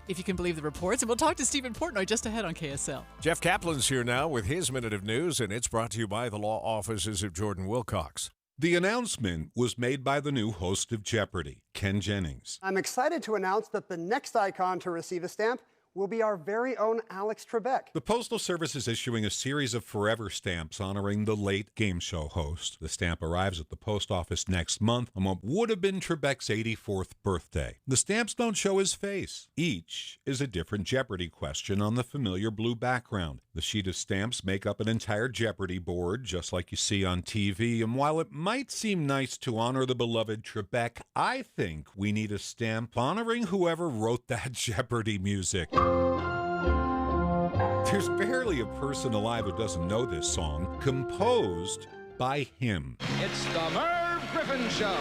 if you can believe the reports. And we'll talk to Stephen Portnoy just ahead on KSL. Jeff Kaplan's here now with his Minute of News, and it's brought to you by the law offices of Jordan Wilcox. The announcement was made by the new host of Jeopardy, Ken Jennings. I'm excited to announce that the next icon to receive a stamp will be our very own Alex Trebek. The Postal Service is issuing a series of forever stamps honoring the late game show host. The stamp arrives at the post office next month on what would have been Trebek's 84th birthday. The stamps don't show his face. Each is a different Jeopardy question on the familiar blue background. The sheet of stamps make up an entire Jeopardy board, just like you see on TV. And while it might seem nice to honor the beloved Trebek, I think we need a stamp honoring whoever wrote that Jeopardy music. There's barely a person alive who doesn't know this song, composed by him. It's the Merv Griffin Show.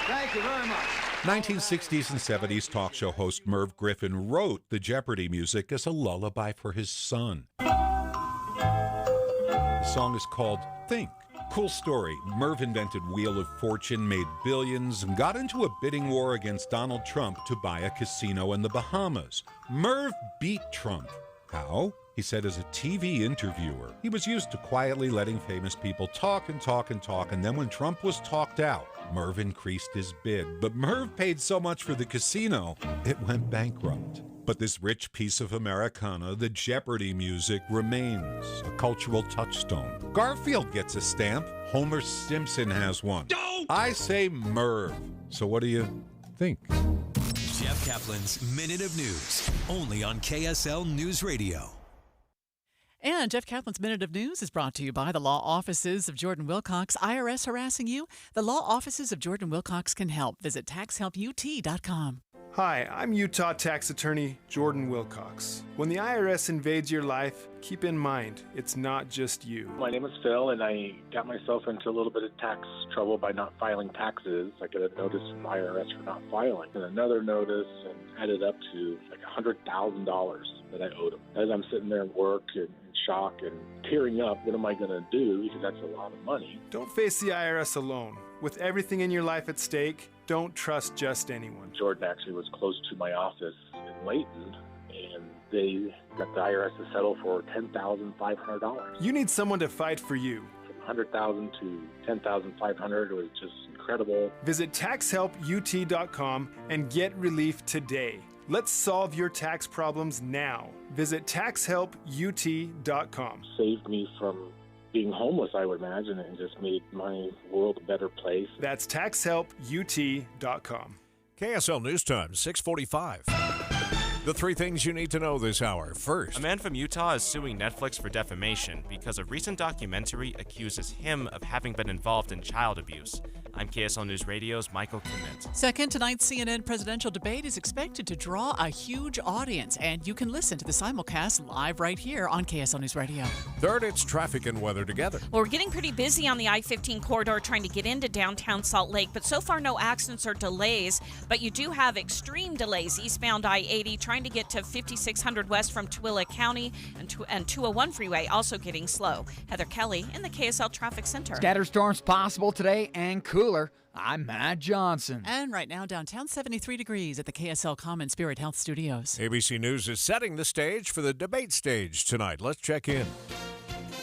Thank you very much. 1960s and 70s talk show host Merv Griffin wrote the Jeopardy music as a lullaby for his son. The song is called Think. Cool story. Merv invented Wheel of Fortune, made billions, and got into a bidding war against Donald Trump to buy a casino in the Bahamas. Merv beat Trump. How? He said as a TV interviewer. He was used to quietly letting famous people talk and talk and talk, and then when Trump was talked out, Merv increased his bid. But Merv paid so much for the casino, it went bankrupt. But this rich piece of Americana, the Jeopardy music, remains a cultural touchstone. Garfield gets a stamp. Homer Simpson has one. No! I say Merv. So what do you think? Jeff Kaplan's Minute of News, only on KSL News Radio. And Jeff Kaplan's Minute of News is brought to you by the law offices of Jordan Wilcox. IRS harassing you? The law offices of Jordan Wilcox can help. Visit taxhelput.com. Hi, I'm Utah tax attorney Jordan Wilcox. When the IRS invades your life, keep in mind, it's not just you. My name is Phil, and I got myself into a little bit of tax trouble by not filing taxes. I got a notice from the IRS for not filing, and another notice, and added up to like $100,000 that I owed them. As I'm sitting there at work and shock and tearing up, what am I going to do? Because that's a lot of money. Don't face the IRS alone. With everything in your life at stake, don't trust just anyone. Jordan actually was close to my office in Layton, and they got the IRS to settle for $10,500. You need someone to fight for you. From $100,000 to $10,500 was just incredible. Visit taxhelput.com and get relief today. Let's solve your tax problems now. Visit taxhelput.com. Saved me from being homeless, I would imagine, and just made my world a better place. That's taxhelput.com. KSL News Time, 6:45. The three things you need to know this hour. First, a man from Utah is suing Netflix for defamation because a recent documentary accuses him of having been involved in child abuse. I'm KSL News Radio's Michael Kimmett. Second, tonight's CNN presidential debate is expected to draw a huge audience, and you can listen to the simulcast live right here on KSL News Radio. Third, it's traffic and weather together. Well, we're getting pretty busy on the I-15 corridor trying to get into downtown Salt Lake, but so far no accidents or delays, but you do have extreme delays eastbound I-80 trying to get to 5600 west from Tooele County, and 201 freeway also getting slow. Heather Kelly in the KSL Traffic Center. Scattered storms possible today and cooler. I'm Matt Johnson. And right now, downtown 73 degrees at the KSL Common Spirit Health Studios. ABC News is setting the stage for the debate stage tonight. Let's check in.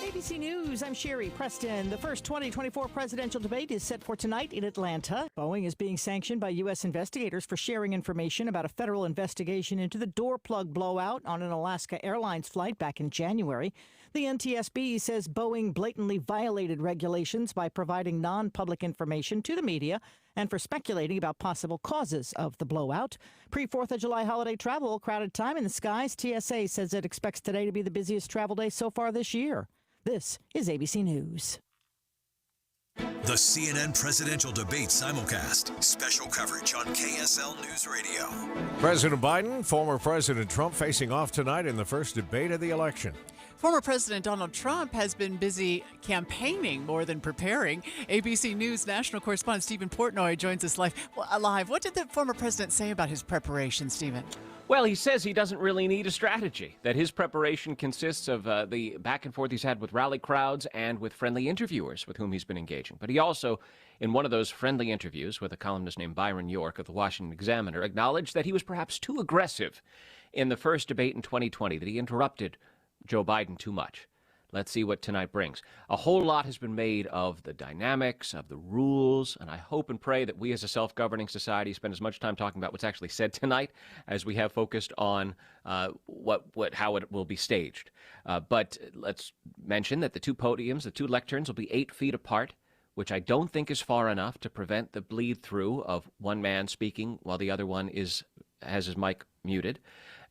ABC News, I'm Sherry Preston. The first 2024 presidential debate is set for tonight in Atlanta. Boeing is being sanctioned by U.S. investigators for sharing information about a federal investigation into the door plug blowout on an Alaska Airlines flight back in January. The NTSB says Boeing blatantly violated regulations by providing non-public information to the media and for speculating about possible causes of the blowout. Pre-4th of July holiday travel, crowded time in the skies. TSA says it expects today to be the busiest travel day so far this year. This is ABC News. The CNN presidential debate simulcast. Special coverage on KSL News Radio. President Biden, former President Trump facing off tonight in the first debate of the election. Former President Donald Trump has been busy campaigning more than preparing. ABC News national correspondent Stephen Portnoy joins us live. What did the former president say about his preparation, Stephen? Well, he says he doesn't really need a strategy, that his preparation consists of the back and forth he's had with rally crowds and with friendly interviewers with whom he's been engaging. But he also, in one of those friendly interviews with a columnist named Byron York of the Washington Examiner, acknowledged that he was perhaps too aggressive in the first debate in 2020, that he interrupted Joe Biden too much. Let's see what tonight brings. A whole lot has been made of the dynamics, of the rules, and I hope and pray that we as a self-governing society spend as much time talking about what's actually said tonight as we have focused on how it will be staged. But let's mention that the two podiums, the two lecterns, will be 8 feet apart, which I don't think is far enough to prevent the bleed-through of one man speaking while the other one has his mic muted.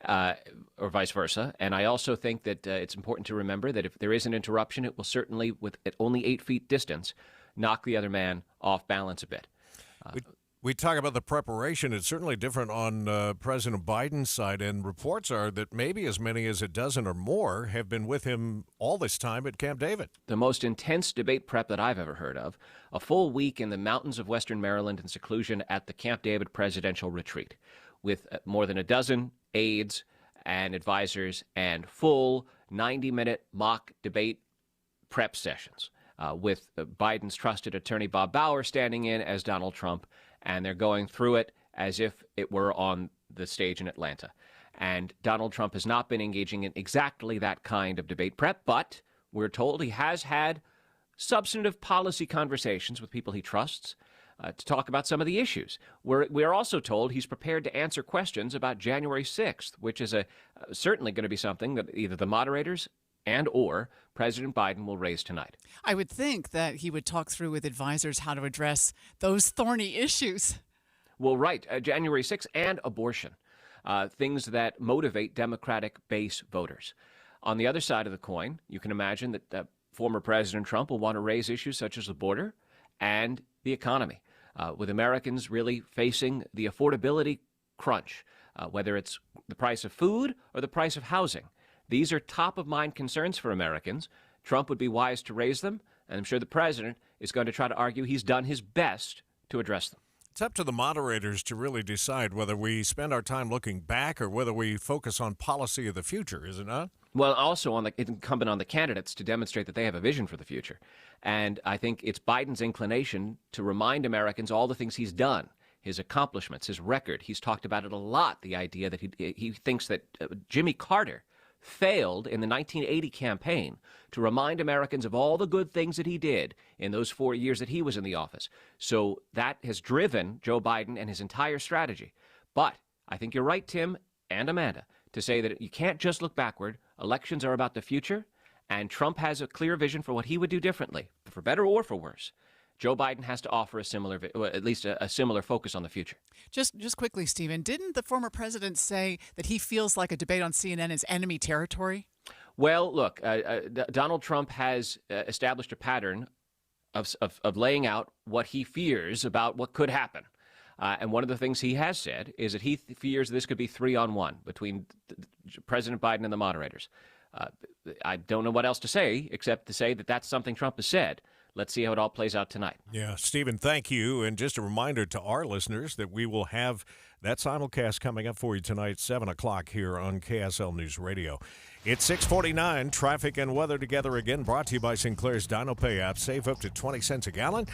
Or vice versa. And I also think that it's important to remember that if there is an interruption, it will certainly, at only 8 feet distance, knock the other man off balance a bit. We talk about the preparation. It's certainly different on President Biden's side, and reports are that maybe as many as a dozen or more have been with him all this time at Camp David. The most intense debate prep that I've ever heard of. A full week in the mountains of Western Maryland in seclusion at the Camp David presidential retreat, with more than a dozen aides and advisors and full 90-minute mock debate prep sessions with Biden's trusted attorney Bob Bauer standing in as Donald Trump, and they're going through it as if it were on the stage in Atlanta. And Donald Trump has not been engaging in exactly that kind of debate prep, but we're told he has had substantive policy conversations with people he trusts to talk about some of the issues. We're also told he's prepared to answer questions about January 6th, which is certainly going to be something that either the moderators and or President Biden will raise tonight. I would think that he would talk through with advisors how to address those thorny issues. Well, right. January 6th and abortion, things that motivate Democratic base voters. On the other side of the coin, you can imagine that former President Trump will want to raise issues such as the border and the economy. With Americans really facing the affordability crunch, whether it's the price of food or the price of housing. These are top-of-mind concerns for Americans. Trump would be wise to raise them, and I'm sure the president is going to try to argue he's done his best to address them. It's up to the moderators to really decide whether we spend our time looking back or whether we focus on policy of the future, is it not? Well, also it's incumbent on the candidates to demonstrate that they have a vision for the future. And I think it's Biden's inclination to remind Americans all the things he's done, his accomplishments, his record. He's talked about it a lot, the idea that he thinks that Jimmy Carter failed in the 1980 campaign to remind Americans of all the good things that he did in those 4 years that he was in the office. So that has driven Joe Biden and his entire strategy. But I think you're right, Tim and Amanda, to say that you can't just look backward. Elections are about the future, and Trump has a clear vision for what he would do differently, for better or for worse. Joe Biden has to offer a similar, at least a similar focus on the future. Just quickly, Stephen, didn't the former president say that he feels like a debate on CNN is enemy territory? Well, look, Donald Trump has established a pattern of laying out what he fears about what could happen. And one of the things he has said is that he fears this could be 3-on-1 between President Biden and the moderators. I don't know what else to say except to say that that's something Trump has said. Let's see how it all plays out tonight. Yeah, Stephen, thank you. And just a reminder to our listeners that we will have that simulcast coming up for you tonight, 7 o'clock here on KSL News Radio. It's 6:49. Traffic and weather together again, brought to you by Sinclair's Dino Pay app. Save up to 20 cents a gallon.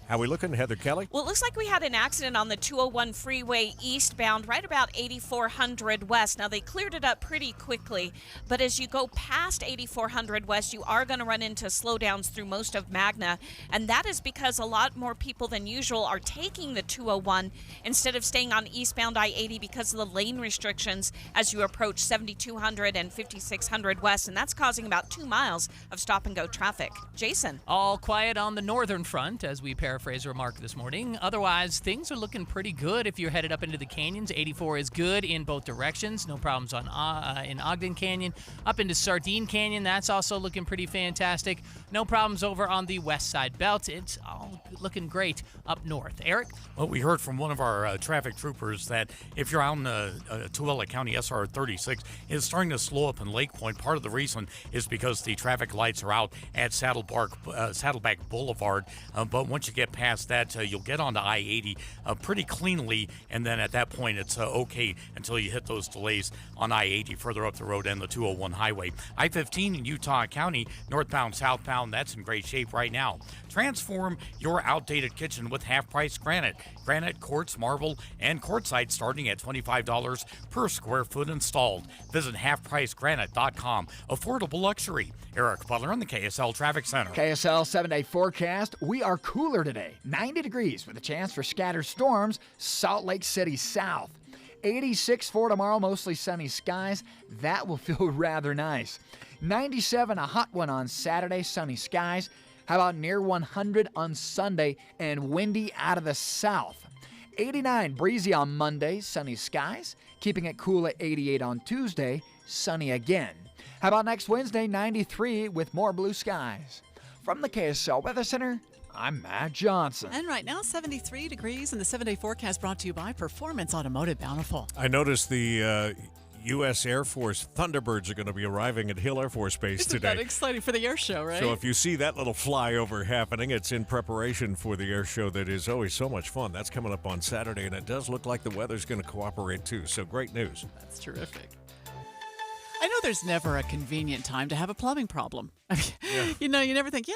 How we looking, Heather Kelly? Well, it looks like we had an accident on the 201 freeway eastbound right about 8400 West. Now, they cleared it up pretty quickly, but as you go past 8400 West, you are going to run into slowdowns through most of Magna, and that is because a lot more people than usual are taking the 201 instead of staying on eastbound I-80 because of the lane restrictions as you approach 7200 and 5600 West, and that's causing about 2 miles of stop-and-go traffic. Jason? All quiet on the northern front as we pair paraphrase a remark this morning. Otherwise, things are looking pretty good if you're headed up into the canyons. 84 is good in both directions. No problems on in Ogden Canyon. Up into Sardine Canyon, that's also looking pretty fantastic. No problems over on the west side belt. It's all looking great up north. Eric? Well, we heard from one of our traffic troopers that if you're out in Tooele County, SR 36 is starting to slow up in Lake Point. Part of the reason is because the traffic lights are out at Saddleback Boulevard. But once you get past that, you'll get onto I-80 pretty cleanly, and then at that point it's okay until you hit those delays on I-80 further up the road and the 201 highway. I-15 in Utah County, northbound, southbound, that's in great shape right now. Transform your outdated kitchen with half-price granite. Granite, quartz, marble, and quartzite starting at $25 per square foot installed. Visit halfpricegranite.com. Affordable luxury. Eric Butler on the KSL Traffic Center. KSL 7-day forecast. We are cooler today. 90 degrees with a chance for scattered storms. Salt Lake City south. 86 for tomorrow, mostly sunny skies. That will feel rather nice. 97, a hot one on Saturday, sunny skies. How about near 100 on Sunday and windy out of the south? 89, breezy on Monday, sunny skies. Keeping it cool at 88 on Tuesday, sunny again. How about next Wednesday, 93 with more blue skies? From the KSL Weather Center, I'm Matt Johnson. And right now, 73 degrees, and the 7-day forecast brought to you by Performance Automotive Bountiful. I noticed the U.S. Air Force Thunderbirds are going to be arriving at Hill Air Force Base today. Isn't that exciting for the air show, right? So if you see that little flyover happening, it's in preparation for the air show that is always so much fun. That's coming up on Saturday, and it does look like the weather's going to cooperate too. So great news. That's terrific. I know there's never a convenient time to have a plumbing problem. I mean, you never think,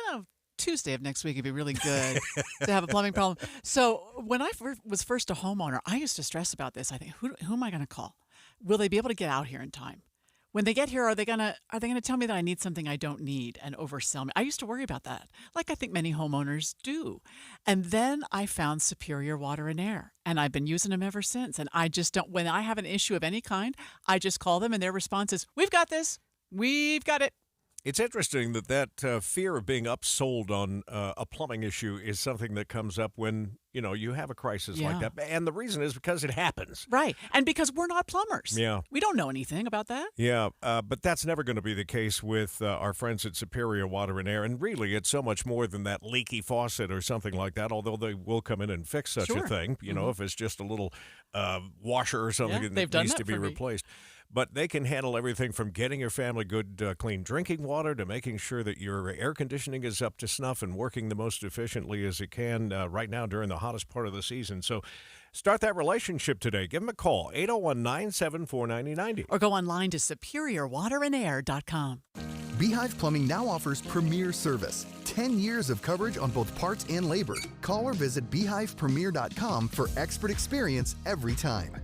Tuesday of next week would be really good to have a plumbing problem. So when I was first a homeowner, I used to stress about this. I think, who am I going to call? Will they be able to get out here in time? When they get here, are they gonna tell me that I need something I don't need and oversell me? I used to worry about that, like I think many homeowners do. And then I found Superior Water and Air, and I've been using them ever since. And I just don't. When I have an issue of any kind, I just call them, and their response is, "We've got this. We've got it." It's interesting that fear of being upsold on a plumbing issue is something that comes up when, you have a crisis like that. And the reason is because it happens. Right. And because we're not plumbers. Yeah. We don't know anything about that. Yeah. But that's never going to be the case with our friends at Superior Water and Air. And really, it's so much more than that leaky faucet or something like that, although they will come in and fix such a thing, if it's just a little washer or something that needs to be replaced. But they can handle everything from getting your family good, clean drinking water to making sure that your air conditioning is up to snuff and working the most efficiently as it can right now during the hottest part of the season. So start that relationship today. Give them a call, 801-974-9090. Or go online to superiorwaterandair.com. Beehive Plumbing now offers premier service. 10 years of coverage on both parts and labor. Call or visit beehivepremier.com for expert experience every time.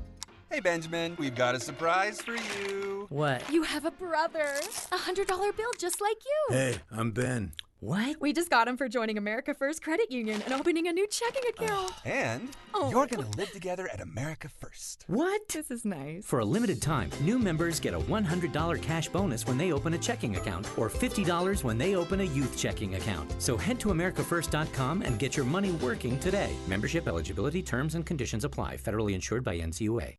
Hey, Benjamin, we've got a surprise for you. What? You have a brother. $100 bill just like you. Hey, I'm Ben. What? We just got him for joining America First Credit Union and opening a new checking account. And you're going to live together at America First. What? This is nice. For a limited time, new members get a $100 cash bonus when they open a checking account or $50 when they open a youth checking account. So head to AmericaFirst.com and get your money working today. Membership eligibility, terms, and conditions apply. Federally insured by NCUA.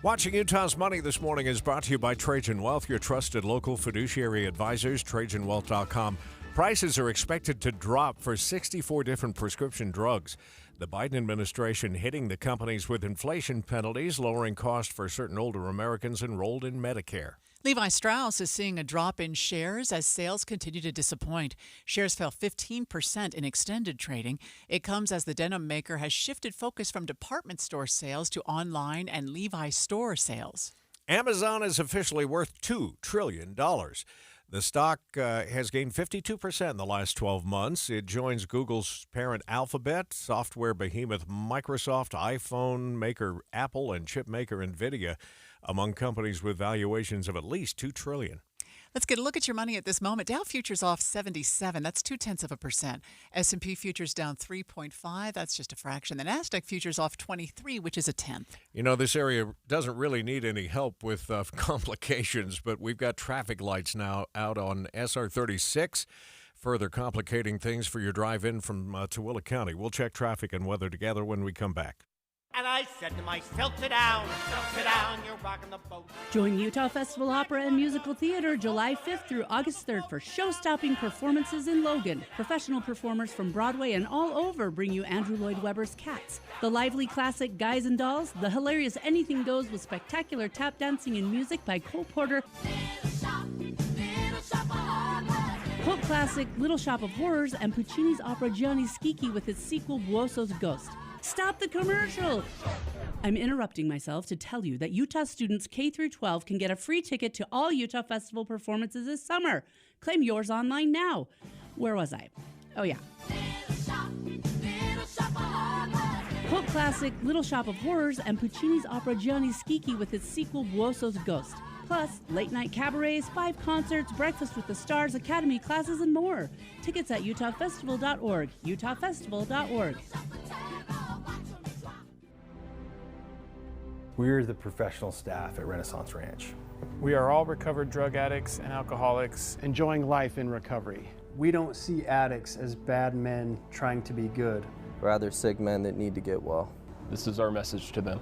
Watching Utah's Money this morning is brought to you by Trajan Wealth, your trusted local fiduciary advisors, TrajanWealth.com. Prices are expected to drop for 64 different prescription drugs. The Biden administration hitting the companies with inflation penalties, lowering costs for certain older Americans enrolled in Medicare. Levi Strauss is seeing a drop in shares as sales continue to disappoint. Shares fell 15% in extended trading. It comes as the denim maker has shifted focus from department store sales to online and Levi store sales. Amazon is officially worth $2 trillion. The stock has gained 52% in the last 12 months. It joins Google's parent Alphabet, software behemoth Microsoft, iPhone maker Apple, and chip maker NVIDIA among companies with valuations of at least $2 trillion. Let's get a look at your money at this moment. Dow futures off 77. That's 0.2%. S&P futures down 3.5. That's just a fraction. The Nasdaq futures off 23, which is a tenth. This area doesn't really need any help with complications, but we've got traffic lights now out on SR 36 further complicating things for your drive in from Tooele County. We'll check traffic and weather together when we come back. And I said to myself, sit down, you're rocking the boat. Join Utah Festival Opera and Musical Theater July 5th through August 3rd for show-stopping performances in Logan. Professional performers from Broadway and all over bring you Andrew Lloyd Webber's Cats, the lively classic Guys and Dolls, the hilarious Anything Goes with spectacular tap dancing and music by Cole Porter, cult classic Little Shop of Horrors, and Puccini's opera Gianni Schicchi with its sequel Buoso's Ghost. Stop the commercial! I'm interrupting myself to tell you that Utah students K through 12 can get a free ticket to all Utah Festival performances this summer. Claim yours online now. Where was I? Oh, yeah. Cult classic Little Shop of Horrors and Puccini's opera Gianni Schicchi with its sequel Buoso's Ghost. Plus, late-night cabarets, 5 concerts, breakfast with the stars, academy classes, and more. Tickets at utahfestival.org. utahfestival.org. We're the professional staff at Renaissance Ranch. We are all recovered drug addicts and alcoholics enjoying life in recovery. We don't see addicts as bad men trying to be good. Rather sick men that need to get well. This is our message to them.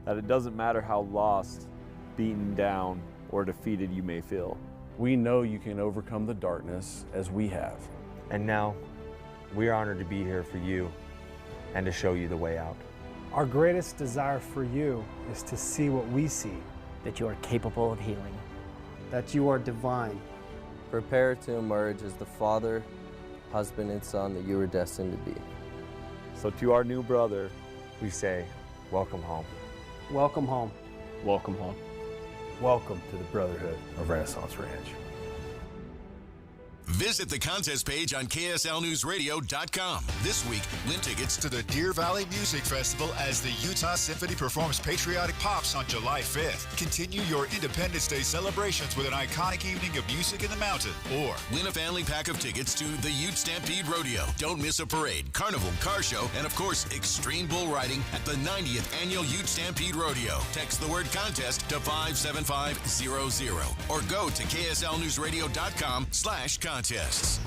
That it doesn't matter how lost, beaten down, or defeated you may feel. We know you can overcome the darkness as we have. And now, we are honored to be here for you and to show you the way out. Our greatest desire for you is to see what we see. That you are capable of healing. That you are divine. Prepare to emerge as the father, husband, and son that you were destined to be. So to our new brother, we say, welcome home. Welcome home. Welcome home. Welcome to the Brotherhood of Renaissance Ranch. Visit the contest page on KSLNewsRadio.com. This week, win tickets to the Deer Valley Music Festival as the Utah Symphony performs Patriotic Pops on July 5th. Continue your Independence Day celebrations with an iconic evening of music in the mountain. Or win a family pack of tickets to the Ute Stampede Rodeo. Don't miss a parade, carnival, car show, and of course, extreme bull riding at the 90th Annual Ute Stampede Rodeo. Text the word contest to 57500 or go to KSLNewsRadio.com/contest. Let's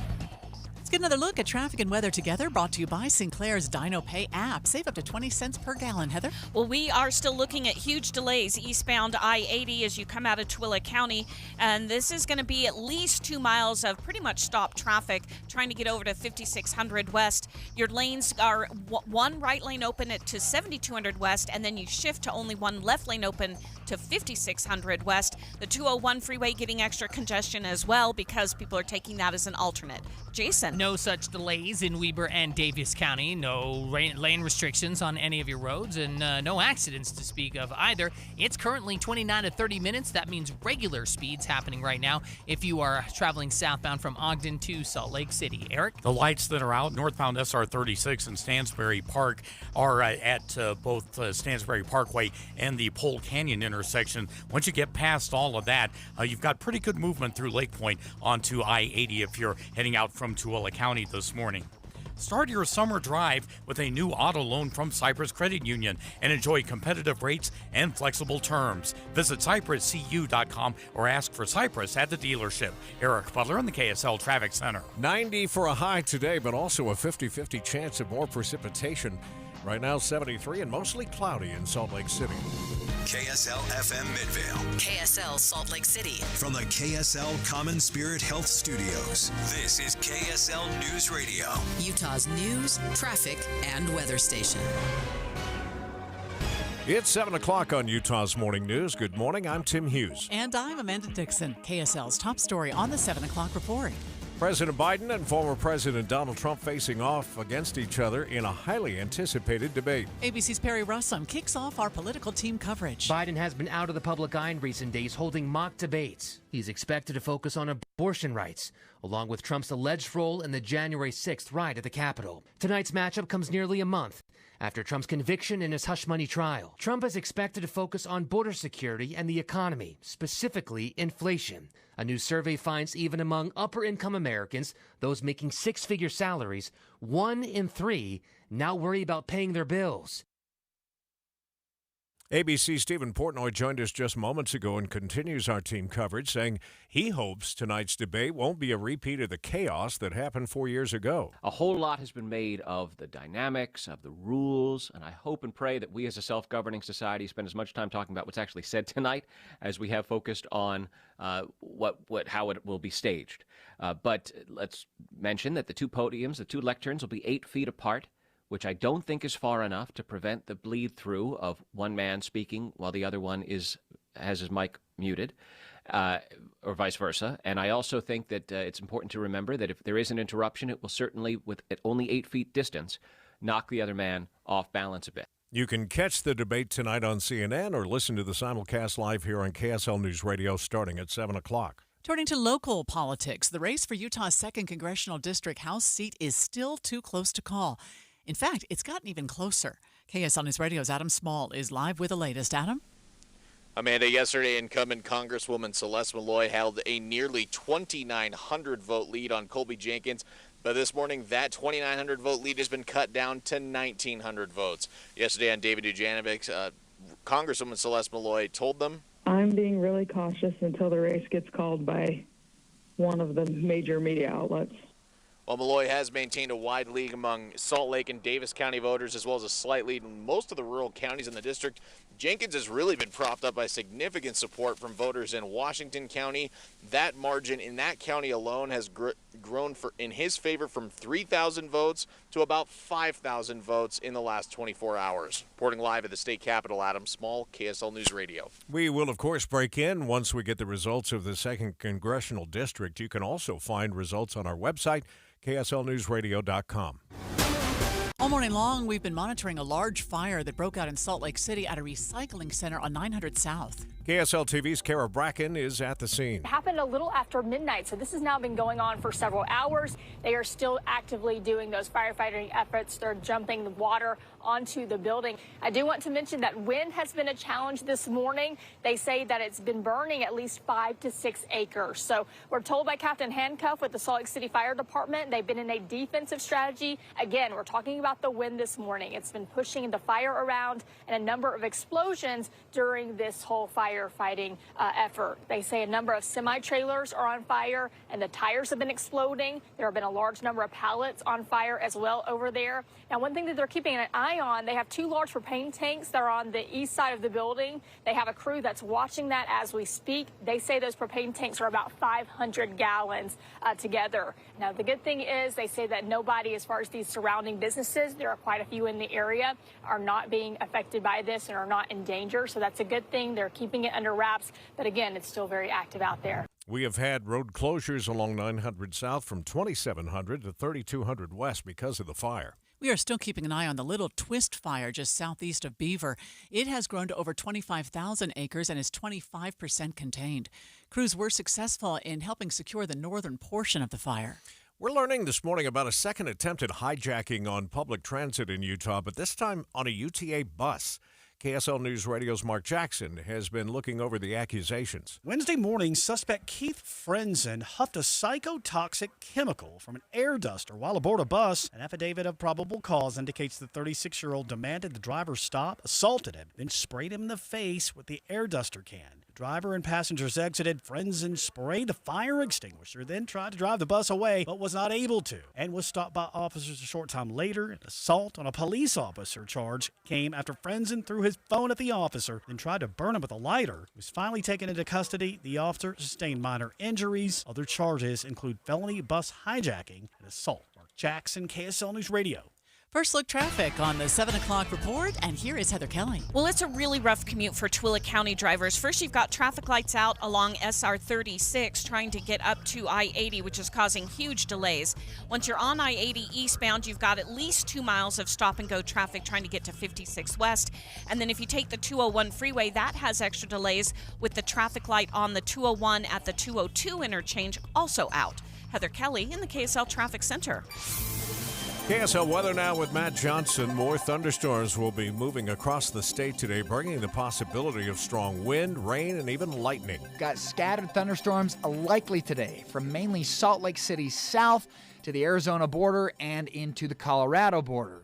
get another look at traffic and weather together, brought to you by Sinclair's Dino Pay app. Save up to 20 cents per gallon. Heather? Well, we are still looking at huge delays eastbound I-80 as you come out of Tooele County, and this is going to be at least 2 miles of pretty much stopped traffic trying to get over to 5600 West. Your lanes are one right lane open to 7200 West, and then you shift to only one left lane open to 5600 West. The 201 freeway getting extra congestion as well because people are taking that as an alternate. Jason? No such delays in Weber and Davis County. No lane restrictions on any of your roads, and no accidents to speak of either. It's currently 29 to 30 minutes. That means regular speeds happening right now if you are traveling southbound from Ogden to Salt Lake City. Eric? The lights that are out, northbound SR 36 and Stansbury Park, are at both Stansbury Parkway and the Pole Canyon intersection. Once you get past all of that, you've got pretty good movement through Lake Point onto I-80 if you're heading out from Tooele County this morning. Start your summer drive with a new auto loan from Cypress Credit Union and enjoy competitive rates and flexible terms. Visit cypresscu.com or ask for Cypress at the dealership. Eric Butler in the KSL Traffic Center. 90 for a high today, but also a 50-50 chance of more precipitation. Right now, 73 and mostly cloudy in Salt Lake City. KSL FM Midvale. KSL Salt Lake City. From the KSL Common Spirit Health Studios, this is KSL News Radio. Utah's news, traffic, and weather station. It's 7 o'clock on Utah's Morning News. Good morning, I'm Tim Hughes. And I'm Amanda Dixon. KSL's top story on the 7 o'clock report. President Biden and former President Donald Trump facing off against each other in a highly anticipated debate. ABC's Perry Russum kicks off our political team coverage. Biden has been out of the public eye in recent days holding mock debates. He's expected to focus on abortion rights, along with Trump's alleged role in the January 6th riot at the Capitol. Tonight's matchup comes nearly a month after Trump's conviction in his hush money trial. Trump is expected to focus on border security and the economy, specifically inflation. A new survey finds even among upper-income Americans, those making six-figure salaries, 1 in 3 now worry about paying their bills. ABC's Stephen Portnoy joined us just moments ago and continues our team coverage, saying he hopes tonight's debate won't be a repeat of the chaos that happened 4 years ago. A whole lot has been made of the dynamics, of the rules, and I hope and pray that we as a self-governing society spend as much time talking about what's actually said tonight as we have focused on how it will be staged. But let's mention that the two podiums, the two lecterns, will be 8 feet apart, which I don't think is far enough to prevent the bleed-through of one man speaking while the other one has his mic muted, or vice versa. And I also think that it's important to remember that if there is an interruption, it will certainly, at only 8 feet distance, knock the other man off balance a bit. You can catch the debate tonight on CNN or listen to the simulcast live here on KSL News Radio starting at 7 o'clock. Turning to local politics, the race for Utah's 2nd Congressional District House seat is still too close to call. In fact, it's gotten even closer. KSL News Radio's Adam Small is live with the latest. Adam? Amanda, yesterday incumbent Congresswoman Celeste Malloy held a nearly 2,900 vote lead on Colby Jenkins. But this morning, that 2,900 vote lead has been cut down to 1,900 votes. Yesterday on David Dujanovic, Congresswoman Celeste Malloy told them, I'm being really cautious until the race gets called by one of the major media outlets. While Malloy has maintained a wide lead among Salt Lake and Davis County voters, as well as a slight lead in most of the rural counties in the district, Jenkins has really been propped up by significant support from voters in Washington County. That margin in that county alone has grown in his favor from 3,000 votes to about 5,000 votes in the last 24 hours. Reporting live at the state capitol, Adam Small, KSL News Radio. We will, of course, break in once we get the results of the 2nd Congressional District. You can also find results on our website, KSLNewsRadio.com. All morning long, we've been monitoring a large fire that broke out in Salt Lake City at a recycling center on 900 South. KSL TV's Kara Bracken is at the scene. It happened a little after midnight, so this has now been going on for several hours. They are still actively doing those firefighting efforts. They're jumping the water onto the building. I do want to mention that wind has been a challenge this morning. They say that it's been burning at least 5 to 6 acres. So we're told by Captain Handcuff with the Salt Lake City Fire Department, they've been in a defensive strategy. Again, we're talking about the wind this morning. It's been pushing the fire around and a number of explosions during this whole firefighting effort. They say a number of semi-trailers are on fire and the tires have been exploding. There have been a large number of pallets on fire as well over there. Now, one thing that they're keeping an eye on, they have 2 large propane tanks that are on the east side of the building. They have a crew that's watching that as we speak. They say those propane tanks are about 500 gallons together. Now, the good thing is they say that nobody, as far as these surrounding businesses, there are quite a few in the area, are not being affected by this and are not in danger. So that's a good thing. They're keeping it under wraps. But again, it's still very active out there. We have had road closures along 900 South from 2700 to 3200 West because of the fire. We are still keeping an eye on the Little Twist fire just southeast of Beaver. It has grown to over 25,000 acres and is 25% contained. Crews were successful in helping secure the northern portion of the fire. We're learning this morning about a second attempt at hijacking on public transit in Utah, but this time on a UTA bus. KSL News Radio's Mark Jackson has been looking over the accusations. Wednesday morning, suspect Keith Frenzen huffed a psychotoxic chemical from an air duster while aboard a bus. An affidavit of probable cause indicates the 36-year-old demanded the driver stop, assaulted him, then sprayed him in the face with the air duster can. The driver and passengers exited. Frenzen sprayed a fire extinguisher, then tried to drive the bus away, but was not able to, and was stopped by officers a short time later. An assault on a police officer charge came after Frenzen threw his phone at the officer, then tried to burn him with a lighter. He was finally taken into custody. The officer sustained minor injuries. Other charges include felony bus hijacking and assault. Mark Jackson, KSL News Radio. First look traffic on the 7 o'clock report, and here is Heather Kelly. Well, it's a really rough commute for Tooele County drivers. First, you've got traffic lights out along SR 36 trying to get up to I-80, which is causing huge delays. Once you're on I-80 eastbound, you've got at least 2 miles of stop-and-go traffic trying to get to 56 West. And then if you take the 201 freeway, that has extra delays with the traffic light on the 201 at the 202 interchange also out. Heather Kelly in the KSL Traffic Center. KSL weather now with Matt Johnson. More thunderstorms will be moving across the state today, bringing the possibility of strong wind, rain, and even lightning. Got scattered thunderstorms likely today from mainly Salt Lake City south to the Arizona border and into the Colorado border.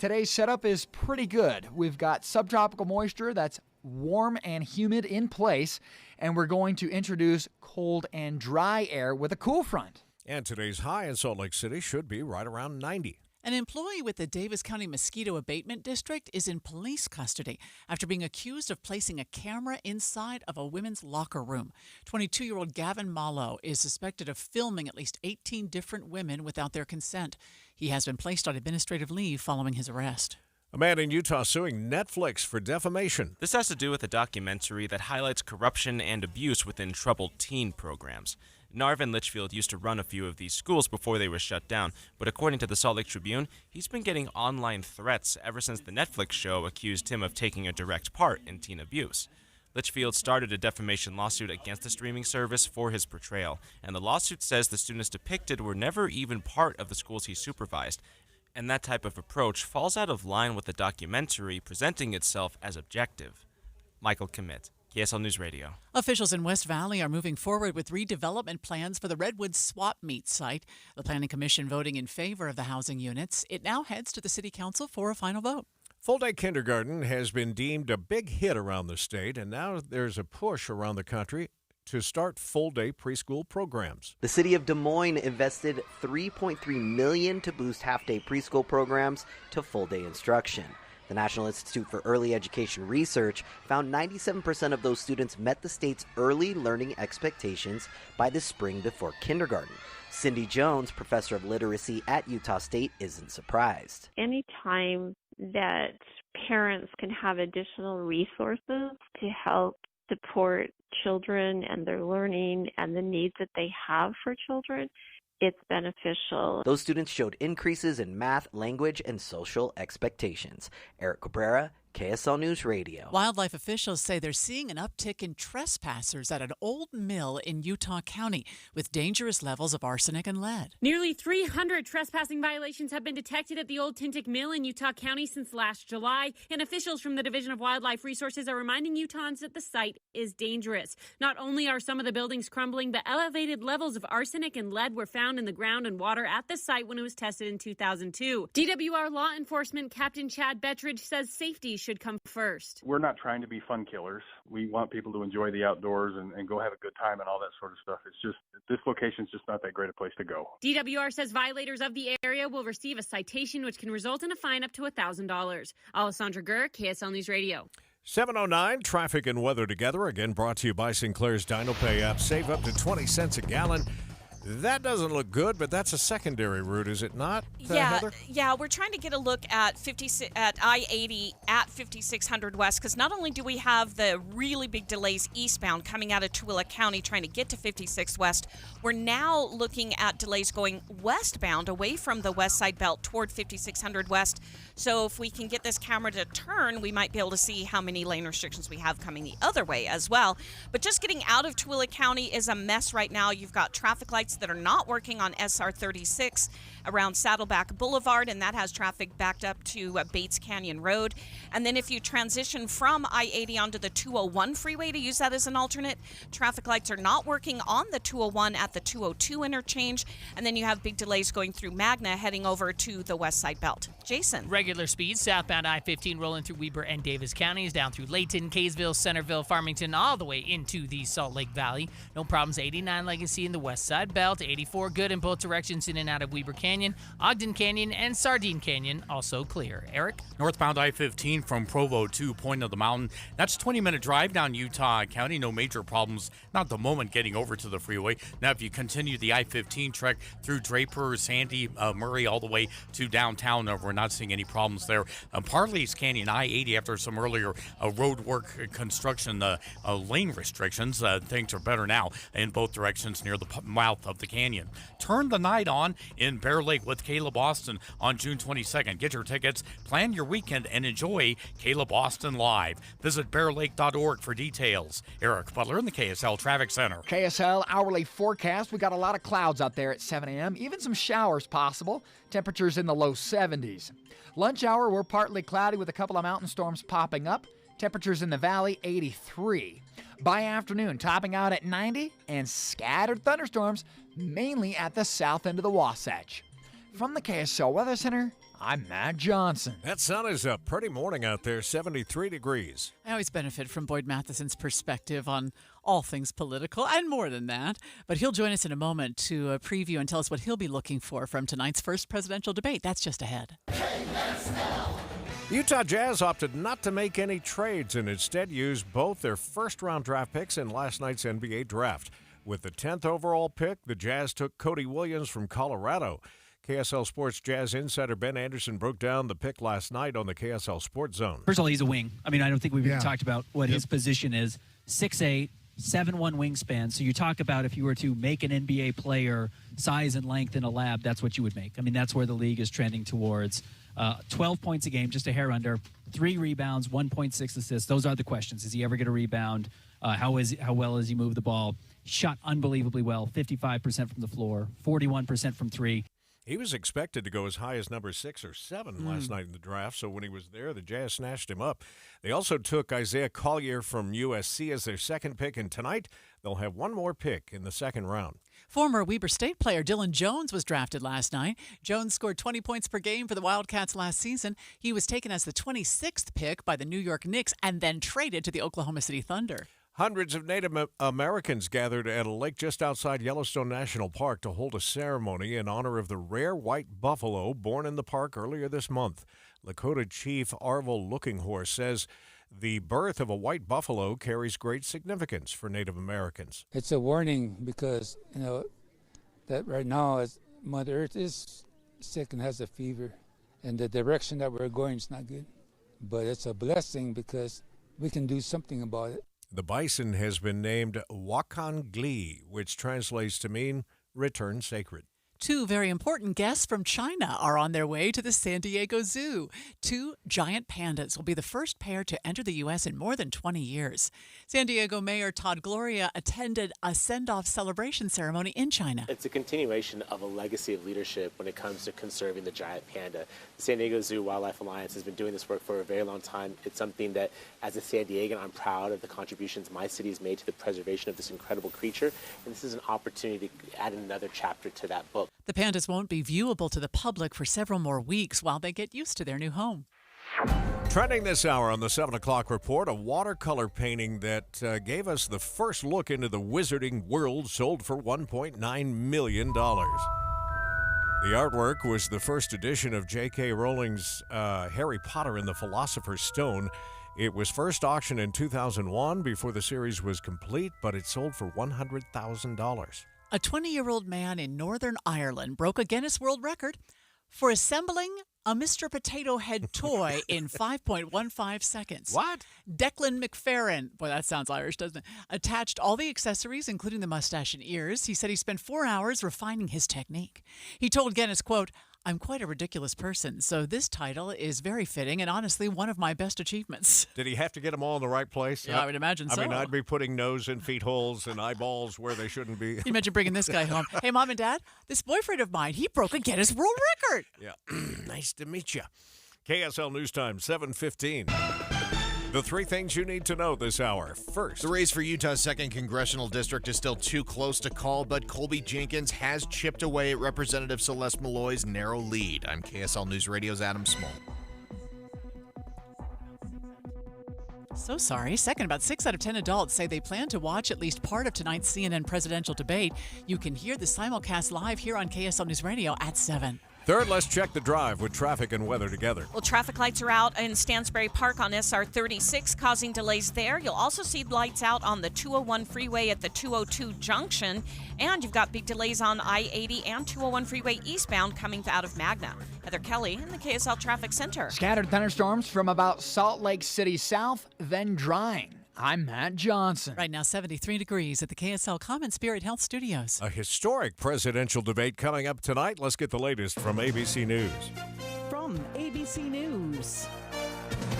today's setup is pretty good. We've got subtropical moisture that's warm and humid in place, and we're going to introduce cold and dry air with a cool front. And today's high in Salt Lake City should be right around 90. An employee with the Davis County Mosquito Abatement District is in police custody after being accused of placing a camera inside of a women's locker room. 22-year-old Gavin Malo is suspected of filming at least 18 different women without their consent. He has been placed on administrative leave following his arrest. A man in Utah suing Netflix for defamation. This has to do with a documentary that highlights corruption and abuse within troubled teen programs. Narvin Litchfield used to run a few of these schools before they were shut down, but according to the Salt Lake Tribune, he's been getting online threats ever since the Netflix show accused him of taking a direct part in teen abuse. Litchfield started a defamation lawsuit against the streaming service for his portrayal, and the lawsuit says the students depicted were never even part of the schools he supervised, and that type of approach falls out of line with the documentary presenting itself as objective. Michael Commit, KSL News Radio. Officials in West Valley are moving forward with redevelopment plans for the Redwood Swap Meet site. The Planning Commission voting in favor of the housing units. It now heads to the City Council for a final vote. Full-day kindergarten has been deemed a big hit around the state, and now there's a push around the country to start full-day preschool programs. The city of Des Moines invested $3.3 million to boost half-day preschool programs to full-day instruction. The National Institute for Early Education Research found 97% of those students met the state's early learning expectations by the spring before kindergarten. Cindy Jones, professor of literacy at Utah State, isn't surprised. Anytime that parents can have additional resources to help support children and their learning and the needs that they have for children, it's beneficial. Those students showed increases in math, language, and social expectations. Eric Cabrera, KSL News Radio. Wildlife officials say they're seeing an uptick in trespassers at an old mill in Utah County with dangerous levels of arsenic and lead. Nearly 300 trespassing violations have been detected at the old Tintic mill in Utah County since last July, and officials from the Division of Wildlife Resources are reminding Utahns that the site is dangerous. Not only are some of the buildings crumbling, but elevated levels of arsenic and lead were found in the ground and water at the site when it was tested in 2002. DWR law enforcement Captain Chad Bettridge says safety should come first. We're not trying to be fun killers. We want people to enjoy the outdoors and go have a good time and all that sort of stuff. It's just, this location's just not that great a place to go. DWR says violators of the area will receive a citation which can result in a fine up to $1,000. Alessandra Gurr, KSL News Radio. 7:09, traffic and weather together. Again, brought to you by Sinclair's DinoPay app. Save up to 20 cents a gallon. That doesn't look good, but that's a secondary route, is it not, Heather? Yeah, we're trying to get a look at I-80 at 5600 West, because not only do we have the really big delays eastbound coming out of Tooele County trying to get to 56 West, we're now looking at delays going westbound away from the west side belt toward 5600 West. So if we can get this camera to turn, we might be able to see how many lane restrictions we have coming the other way as well. But just getting out of Tooele County is a mess right now. You've got traffic lights that are not working on SR 36 around Saddleback Boulevard, and that has traffic backed up to Bates Canyon Road. And then if you transition from I-80 onto the 201 freeway to use that as an alternate, traffic lights are not working on the 201 at the 202 interchange. And then you have big delays going through Magna heading over to the west side belt. Jason. Regular speeds southbound I-15 rolling through Weber and Davis counties, down through Layton, Kaysville, Centerville, Farmington, all the way into the Salt Lake Valley. No problems. 89 Legacy in the west side belt. 84 good in both directions in and out of Weber Canyon. Ogden Canyon and Sardine Canyon also clear. Eric? Northbound I-15 from Provo to Point of the Mountain. That's a 20-minute drive down Utah County. No major problems, not at the moment, getting over to the freeway. Now, if you continue the I-15 trek through Draper, Sandy, Murray, all the way to downtown, we're not seeing any problems there. Parley's Canyon, I-80, after some earlier road work construction lane restrictions, things are better now in both directions near the mouth of the canyon. Turn the night on in Bear Lake with Caleb Austin on June 22nd. Get your tickets, plan your weekend, and enjoy Caleb Austin live. Visit bearlake.org for details. Eric Butler in the KSL Traffic Center. KSL hourly forecast. We got a lot of clouds out there at 7 a.m., even some showers possible. Temperatures in the low 70s. Lunch hour, we're partly cloudy with a couple of mountain storms popping up. Temperatures in the valley, 83. By afternoon, topping out at 90, and scattered thunderstorms, mainly at the south end of the Wasatch. From the KSL Weather Center, I'm Matt Johnson. That sun is a pretty morning out there, 73 degrees. I always benefit from Boyd Matheson's perspective on all things political and more than that. But he'll join us in a moment to preview and tell us what he'll be looking for from tonight's first presidential debate. That's just ahead. Utah Jazz opted not to make any trades and instead used both their first-round draft picks in last night's NBA draft. With the 10th overall pick, the Jazz took Cody Williams from Colorado. KSL Sports Jazz insider Ben Anderson broke down the pick last night on the KSL Sports Zone. First of all, he's a wing. I mean, I don't think we've even talked about what his position is. 6'8", 7'1" wingspan. So you talk about if you were to make an NBA player size and length in a lab, that's what you would make. I mean, that's where the league is trending towards. 12 points a game, just a hair under. 3 rebounds, 1.6 assists. Those are the questions. Is he ever going to rebound? How well does he move the ball? Shot unbelievably well, 55% from the floor, 41% from 3. He was expected to go as high as number 6 or 7 last night in the draft, so when he was there, the Jazz snatched him up. They also took Isaiah Collier from USC as their second pick, and tonight they'll have one more pick in the second round. Former Weber State player Dylan Jones was drafted last night. Jones scored 20 points per game for the Wildcats last season. He was taken as the 26th pick by the New York Knicks and then traded to the Oklahoma City Thunder. Hundreds of Native Americans gathered at a lake just outside Yellowstone National Park to hold a ceremony in honor of the rare white buffalo born in the park earlier this month. Lakota Chief Arvel Lookinghorse says the birth of a white buffalo carries great significance for Native Americans. It's a warning because, that right now Mother Earth is sick and has a fever, and the direction that we're going is not good. But it's a blessing because we can do something about it. The bison has been named Wakan Glee, which translates to mean return sacred. 2 very important guests from China are on their way to the San Diego Zoo. 2 giant pandas will be the first pair to enter the U.S. in more than 20 years. San Diego Mayor Todd Gloria attended a send-off celebration ceremony in China. It's a continuation of a legacy of leadership when it comes to conserving the giant panda. The San Diego Zoo Wildlife Alliance has been doing this work for a very long time. It's something that, as a San Diegan, I'm proud of the contributions my city has made to the preservation of this incredible creature. And this is an opportunity to add another chapter to that book. The pandas won't be viewable to the public for several more weeks while they get used to their new home. Trending this hour on the 7 o'clock report, a watercolor painting that gave us the first look into the wizarding world sold for $1.9 million. The artwork was the first edition of J.K. Rowling's Harry Potter and the Philosopher's Stone. It was first auctioned in 2001 before the series was complete, but it sold for $100,000. A 20-year-old man in Northern Ireland broke a Guinness World Record for assembling a Mr. Potato Head toy in 5.15 seconds. What? Declan McFerrin, boy, that sounds Irish, doesn't it? Attached all the accessories, including the mustache and ears. He said he spent 4 hours refining his technique. He told Guinness, quote, "I'm quite a ridiculous person, so this title is very fitting and honestly one of my best achievements." Did he have to get them all in the right place? Yeah, I would imagine so. I mean, I'd be putting nose and feet holes and eyeballs where they shouldn't be. You imagine bringing this guy home. Hey, Mom and Dad, this boyfriend of mine, he broke a Guinness World Record. Yeah, nice to meet you. KSL News Time, 7:15. The 3 things you need to know this hour. First, the race for Utah's 2nd congressional district is still too close to call, but Colby Jenkins has chipped away at Representative Celeste Malloy's narrow lead. I'm KSL News Radio's Adam Small. So sorry. Second, about 6 out of 10 adults say they plan to watch at least part of tonight's CNN presidential debate. You can hear the simulcast live here on KSL News Radio at 7. Third, let's check the drive with traffic and weather together. Well, traffic lights are out in Stansbury Park on SR 36, causing delays there. You'll also see lights out on the 201 freeway at the 202 junction. And you've got big delays on I-80 and 201 freeway eastbound coming out of Magna. Heather Kelly in the KSL Traffic Center. Scattered thunderstorms from about Salt Lake City south, then drying. I'm Matt Johnson. Right now, 73 degrees at the KSL Common Spirit Health Studios. A historic presidential debate coming up tonight. Let's get the latest from ABC News. From ABC News,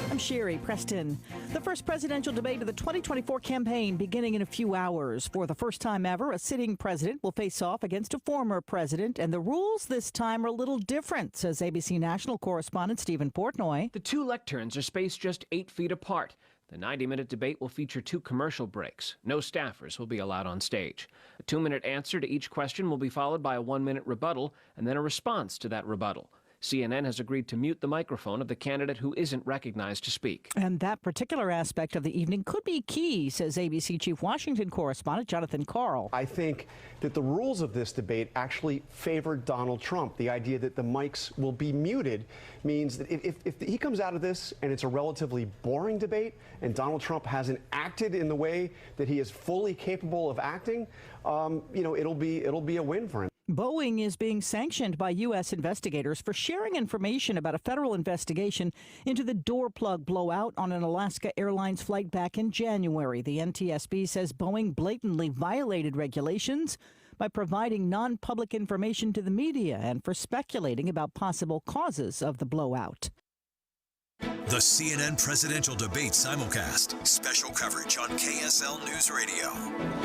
I'm Sherry Preston. The first presidential debate of the 2024 campaign beginning in a few hours. For the first time ever, a sitting president will face off against a former president, and the rules this time are a little different, says ABC National correspondent Stephen Portnoy. The 2 lecterns are spaced just 8 feet apart. The 90-minute debate will feature 2 commercial breaks. No staffers will be allowed on stage. A 2-minute answer to each question will be followed by a 1-minute rebuttal and then a response to that rebuttal. CNN has agreed to mute the microphone of the candidate who isn't recognized to speak. And that particular aspect of the evening could be key, says ABC Chief Washington correspondent Jonathan Karl. I think that the rules of this debate actually favor Donald Trump. The idea that the mics will be muted means that if he comes out of this and it's a relatively boring debate and Donald Trump hasn't acted in the way that he is fully capable of acting, it'll be a win for him. Boeing is being sanctioned by U.S. investigators for sharing information about a federal investigation into the door plug blowout on an Alaska Airlines flight back in January. The NTSB says Boeing blatantly violated regulations by providing non-public information to the media and for speculating about possible causes of the blowout. The CNN presidential debate simulcast. Special coverage on KSL News Radio.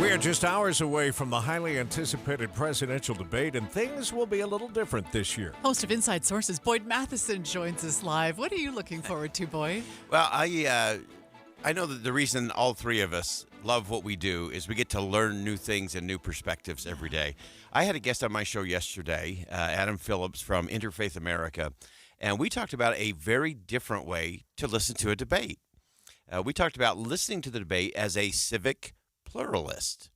We are just hours away from the highly anticipated presidential debate, and things will be a little different this year. Host of Inside Sources, Boyd Matheson, joins us live. What are you looking forward to, Boyd? Well, I know that the reason all three of us love what we do is we get to learn new things and new perspectives every day. I had a guest on my show yesterday, Adam Phillips from Interfaith America, and we talked about a very different way to listen to a debate. We talked about listening to the debate as a civic pluralist.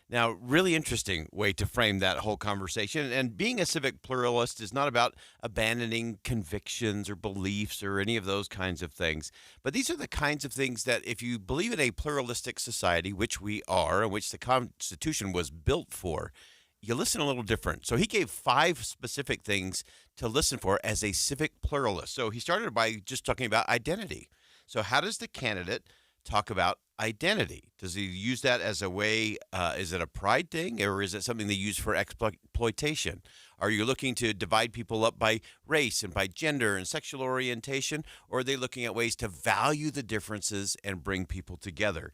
Now, really interesting way to frame that whole conversation. And being a civic pluralist is not about abandoning convictions or beliefs or any of those kinds of things. But these are the kinds of things that if you believe in a pluralistic society, which we are, and which the Constitution was built for, you listen a little different. So he gave 5 specific things to listen for as a civic pluralist. So he started by just talking about identity. So how does the candidate talk about identity? Does he use that as a way, is it a pride thing, or is it something they use for exploitation? Are you looking to divide people up by race and by gender and sexual orientation, or are they looking at ways to value the differences and bring people together?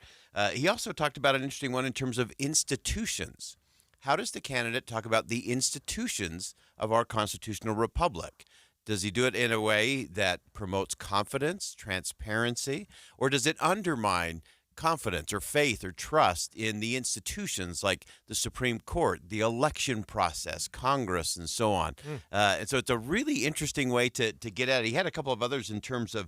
He also talked about an interesting one in terms of institutions. How does the candidate talk about the institutions of our constitutional republic? Does he do it in a way that promotes confidence, transparency, or does it undermine confidence or faith or trust in the institutions like the Supreme Court, the election process, Congress, and so on? And so it's a really interesting way to get at it. He had a couple of others in terms of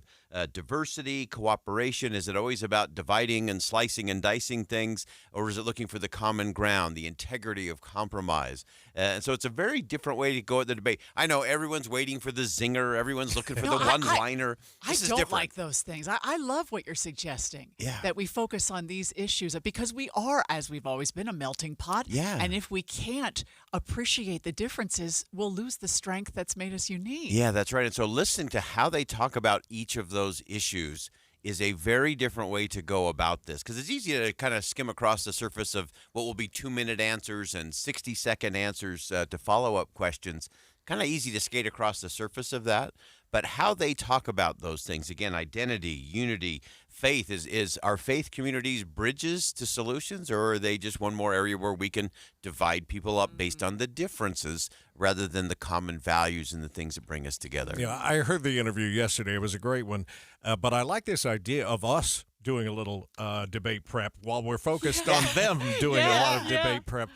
diversity, cooperation. Is it always about dividing and slicing and dicing things, or is it looking for the common ground, the integrity of compromise? And so it's a very different way to go at the debate. I know everyone's waiting for the zinger. Everyone's looking for the one-liner. I don't like those things. I love what you're suggesting. Yeah. That we focus on these issues because we are, as we've always been, a melting pot. Yeah. And if we can't appreciate the differences, we'll lose the strength that's made us unique. Yeah, that's right. And so listening to how they talk about each of those issues is a very different way to go about this, because it's easy to kind of skim across the surface of what will be 2-minute answers and 60-second answers to follow-up questions. Kind of easy to skate across the surface of that. But how they talk about those things, again, identity, unity, faith, is our faith communities bridges to solutions, or are they just one more area where we can divide people up based on the differences rather than the common values and the things that bring us together? Yeah, I heard the interview yesterday. It was a great one. But I like this idea of us doing a little debate prep while we're focused on them doing a lot of debate prep.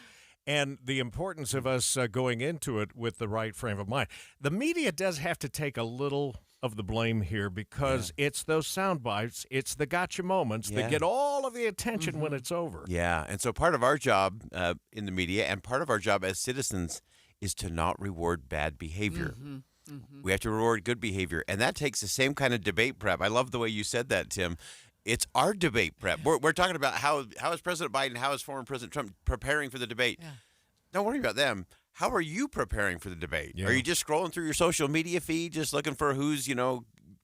And the importance of us going into it with the right frame of mind. The media does have to take a little of the blame here because it's those sound bites, it's the gotcha moments that get all of the attention when it's over. Yeah, and so part of our job in the media and part of our job as citizens is to not reward bad behavior. We have to reward good behavior, and that takes the same kind of debate prep. I love the way you said that, Tim. It's our debate prep. We're talking about how is President Biden, how is former President Trump preparing for the debate. Yeah. Don't worry about them. How are you preparing for the debate? Yeah. Are you just scrolling through your social media feed, just looking for who's,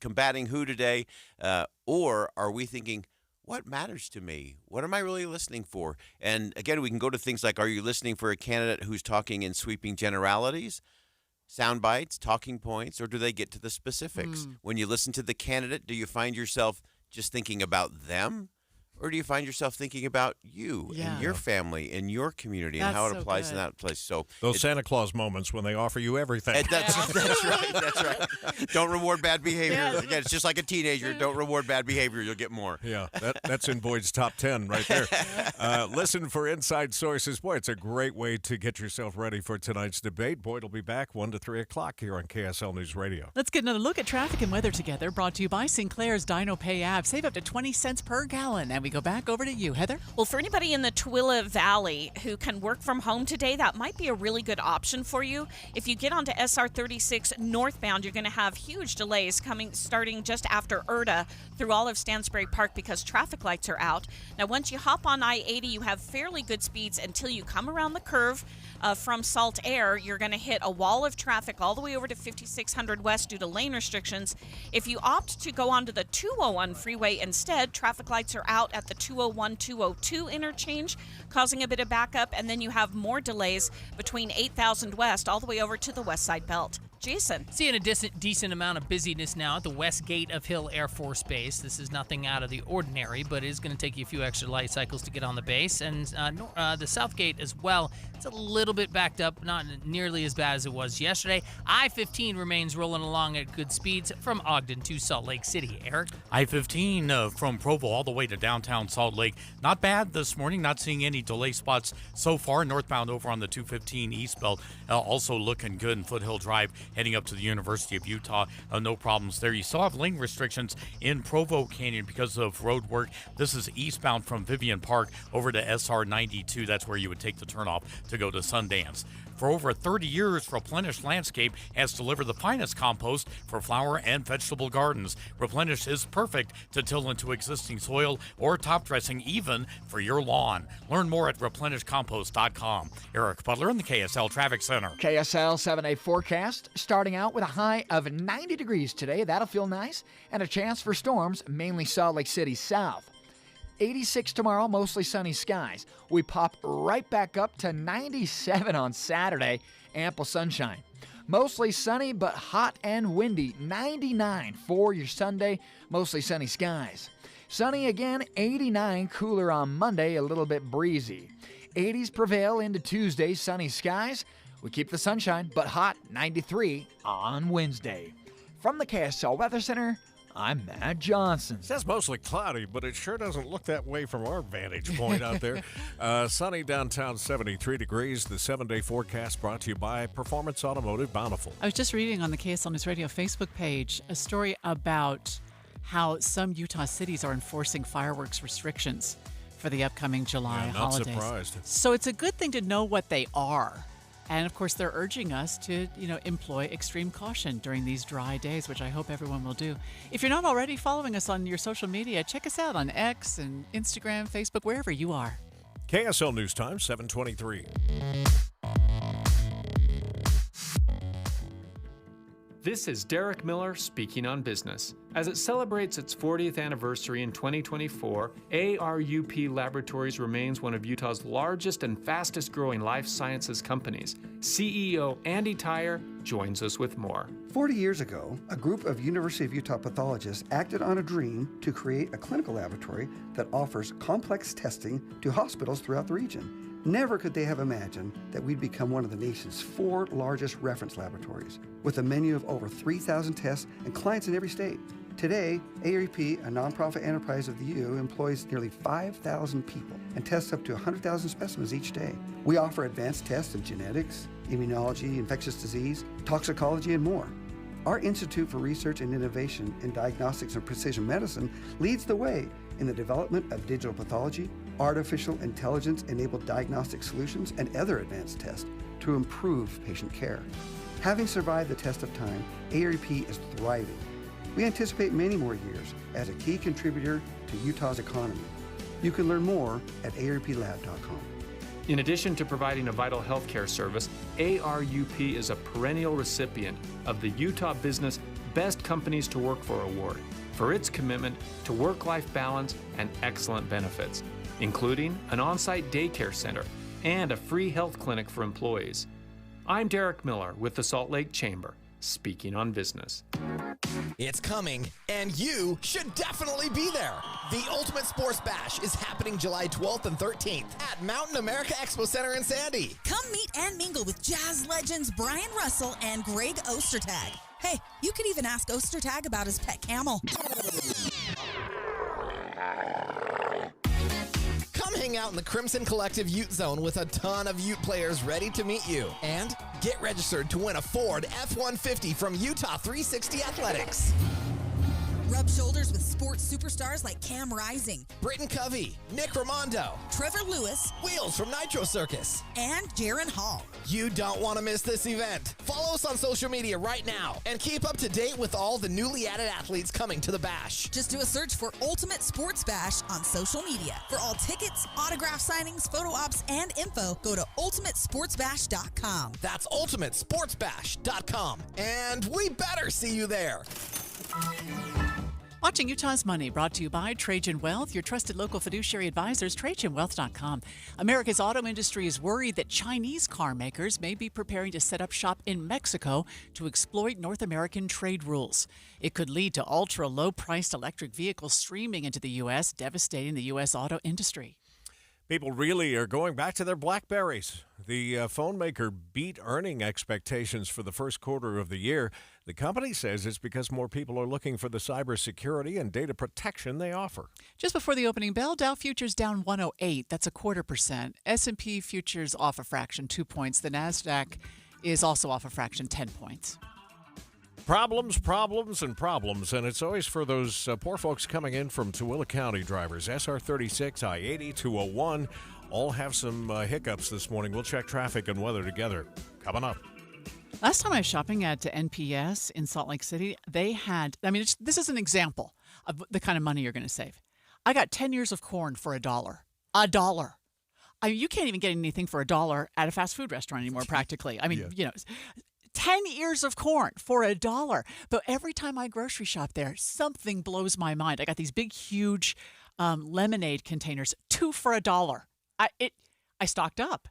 combating who today? Or are we thinking, what matters to me? What am I really listening for? And again, we can go to things like, are you listening for a candidate who's talking in sweeping generalities, sound bites, talking points, or do they get to the specifics? When you listen to the candidate, do you find yourself just thinking about them? Or do you find yourself thinking about you and your family and your community and how it applies in that place? So those Santa Claus moments when they offer you everything. That's right. That's right. Don't reward bad behavior. Yeah. Again, it's just like a teenager. Don't reward bad behavior. You'll get more. Yeah, that's in Boyd's top 10 right there. Listen for inside sources. Boy, it's a great way to get yourself ready for tonight's debate. Boyd will be back 1 to 3 o'clock here on KSL News Radio. Let's get another look at traffic and weather together, brought to you by Sinclair's Dino Pay app. Save up to 20 cents per gallon. And we go back over to you, Heather. Well, for anybody in the Tooele Valley who can work from home today, that might be a really good option for you. If you get onto SR 36 northbound, you're going to have huge delays starting just after Erda through all of Stansbury Park because traffic lights are out. Now, once you hop on I-80, you have fairly good speeds until you come around the curve from Salt Air. You're going to hit a wall of traffic all the way over to 5600 West due to lane restrictions. If you opt to go onto the 201 freeway instead, traffic lights are out at the 201-202 interchange, causing a bit of backup, and then you have more delays between 8000 West all the way over to the West Side Belt. Jason. Seeing a decent amount of busyness now at the west gate of Hill Air Force Base. This is nothing out of the ordinary, but it is going to take you a few extra light cycles to get on the base. And the south gate as well. It's a little bit backed up, not nearly as bad as it was yesterday. I-15 remains rolling along at good speeds from Ogden to Salt Lake City. Eric? I-15 from Provo all the way to downtown Salt Lake. Not bad this morning. Not seeing any delay spots so far. Northbound over on the 215 eastbound. Also looking good in Foothill Drive heading up to the University of Utah. No problems there. You still have lane restrictions in Provo Canyon because of road work. This is eastbound from Vivian Park over to SR 92. That's where you would take the turnoff to go to Sundance. For over 30 years, Replenish Landscape has delivered the finest compost for flower and vegetable gardens. Replenish is perfect to till into existing soil or top dressing, even for your lawn. Learn more at replenishcompost.com. Eric Butler in the KSL Traffic Center. KSL 7-day forecast starting out with a high of 90 degrees today. That'll feel nice. And a chance for storms, mainly Salt Lake City south. 86 tomorrow, mostly sunny skies. We pop right back up to 97 on Saturday, ample sunshine. Mostly sunny but hot and windy, 99 for your Sunday, mostly sunny skies. Sunny again, 89, cooler on Monday, a little bit breezy. 80s prevail into Tuesday, sunny skies. We keep the sunshine, but hot, 93 on Wednesday. From the KSL Weather Center, I'm Matt Johnson. It says mostly cloudy, but it sure doesn't look that way from our vantage point out there. Sunny downtown, 73 degrees. The 7-day forecast brought to you by Performance Automotive Bountiful. I was just reading on the KSL News Radio Facebook page a story about how some Utah cities are enforcing fireworks restrictions for the upcoming July holidays. Not surprised. So it's a good thing to know what they are. And, of course, they're urging us to, employ extreme caution during these dry days, which I hope everyone will do. If you're not already following us on your social media, check us out on X and Instagram, Facebook, wherever you are. KSL News Time, 7:23. This is Derek Miller speaking on business. As it celebrates its 40th anniversary in 2024, ARUP Laboratories remains one of Utah's largest and fastest growing life sciences companies. CEO Andy Tyre joins us with more. 40 years ago, a group of University of Utah pathologists acted on a dream to create a clinical laboratory that offers complex testing to hospitals throughout the region. Never could they have imagined that we'd become one of the nation's 4 largest reference laboratories, with a menu of over 3,000 tests and clients in every state. Today, ARUP, a nonprofit enterprise of the U, employs nearly 5,000 people and tests up to 100,000 specimens each day. We offer advanced tests of genetics, immunology, infectious disease, toxicology, and more. Our Institute for Research and Innovation in Diagnostics and Precision Medicine leads the way in the development of digital pathology, artificial intelligence-enabled diagnostic solutions, and other advanced tests to improve patient care. Having survived the test of time, ARUP is thriving. We anticipate many more years as a key contributor to Utah's economy. You can learn more at aruplab.com. In addition to providing a vital healthcare service, ARUP is a perennial recipient of the Utah Business Best Companies to Work For Award for its commitment to work-life balance and excellent benefits, including an on-site daycare center and a free health clinic for employees. I'm Derek Miller with the Salt Lake Chamber, speaking on business. It's coming, and you should definitely be there. The Ultimate Sports Bash is happening July 12th and 13th at Mountain America Expo Center in Sandy. Come meet and mingle with jazz legends Brian Russell and Greg Ostertag. Hey, you could even ask Ostertag about his pet camel. Come hang out in the Crimson Collective Ute Zone with a ton of Ute players ready to meet you. And get registered to win a Ford F-150 from Utah 360 Athletics. Rub shoulders with sports superstars like Cam Rising, Britton Covey, Nick Raimondo, Trevor Lewis, Wheels from Nitro Circus, and Jaron Hall. You don't want to miss this event. Follow us on social media right now and keep up to date with all the newly added athletes coming to the Bash. Just do a search for Ultimate Sports Bash on social media. For all tickets, autograph signings, photo ops, and info, go to ultimatesportsbash.com. That's ultimatesportsbash.com. And we better see you there. Watching Utah's Money, brought to you by Trajan Wealth, your trusted local fiduciary advisors, TrajanWealth.com. America's auto industry is worried that Chinese car makers may be preparing to set up shop in Mexico to exploit North American trade rules. It could lead to ultra-low-priced electric vehicles streaming into the U.S., devastating the U.S. auto industry. People really are going back to their BlackBerrys. The phone maker beat earning expectations for the first quarter of the year. The company says it's because more people are looking for the cybersecurity and data protection they offer. Just before the opening bell, Dow futures down 108. That's 0.25%. S&P futures off a fraction, 2 points. The NASDAQ is also off a fraction, 10 points. Problems, and it's always for those poor folks coming in from Tooele County drivers. SR 36, I-80, 201, all have some hiccups this morning. We'll check traffic and weather together. Coming up. Last time I was shopping at NPS in Salt Lake City, they had, this is an example of the kind of money you're going to save. I got 10 years of corn for $1. $1. You can't even get anything for $1 at a fast food restaurant anymore, practically. 10 ears of corn for $1. But every time I grocery shop there, something blows my mind. I got these big, huge lemonade containers, 2 for $1. I stocked up.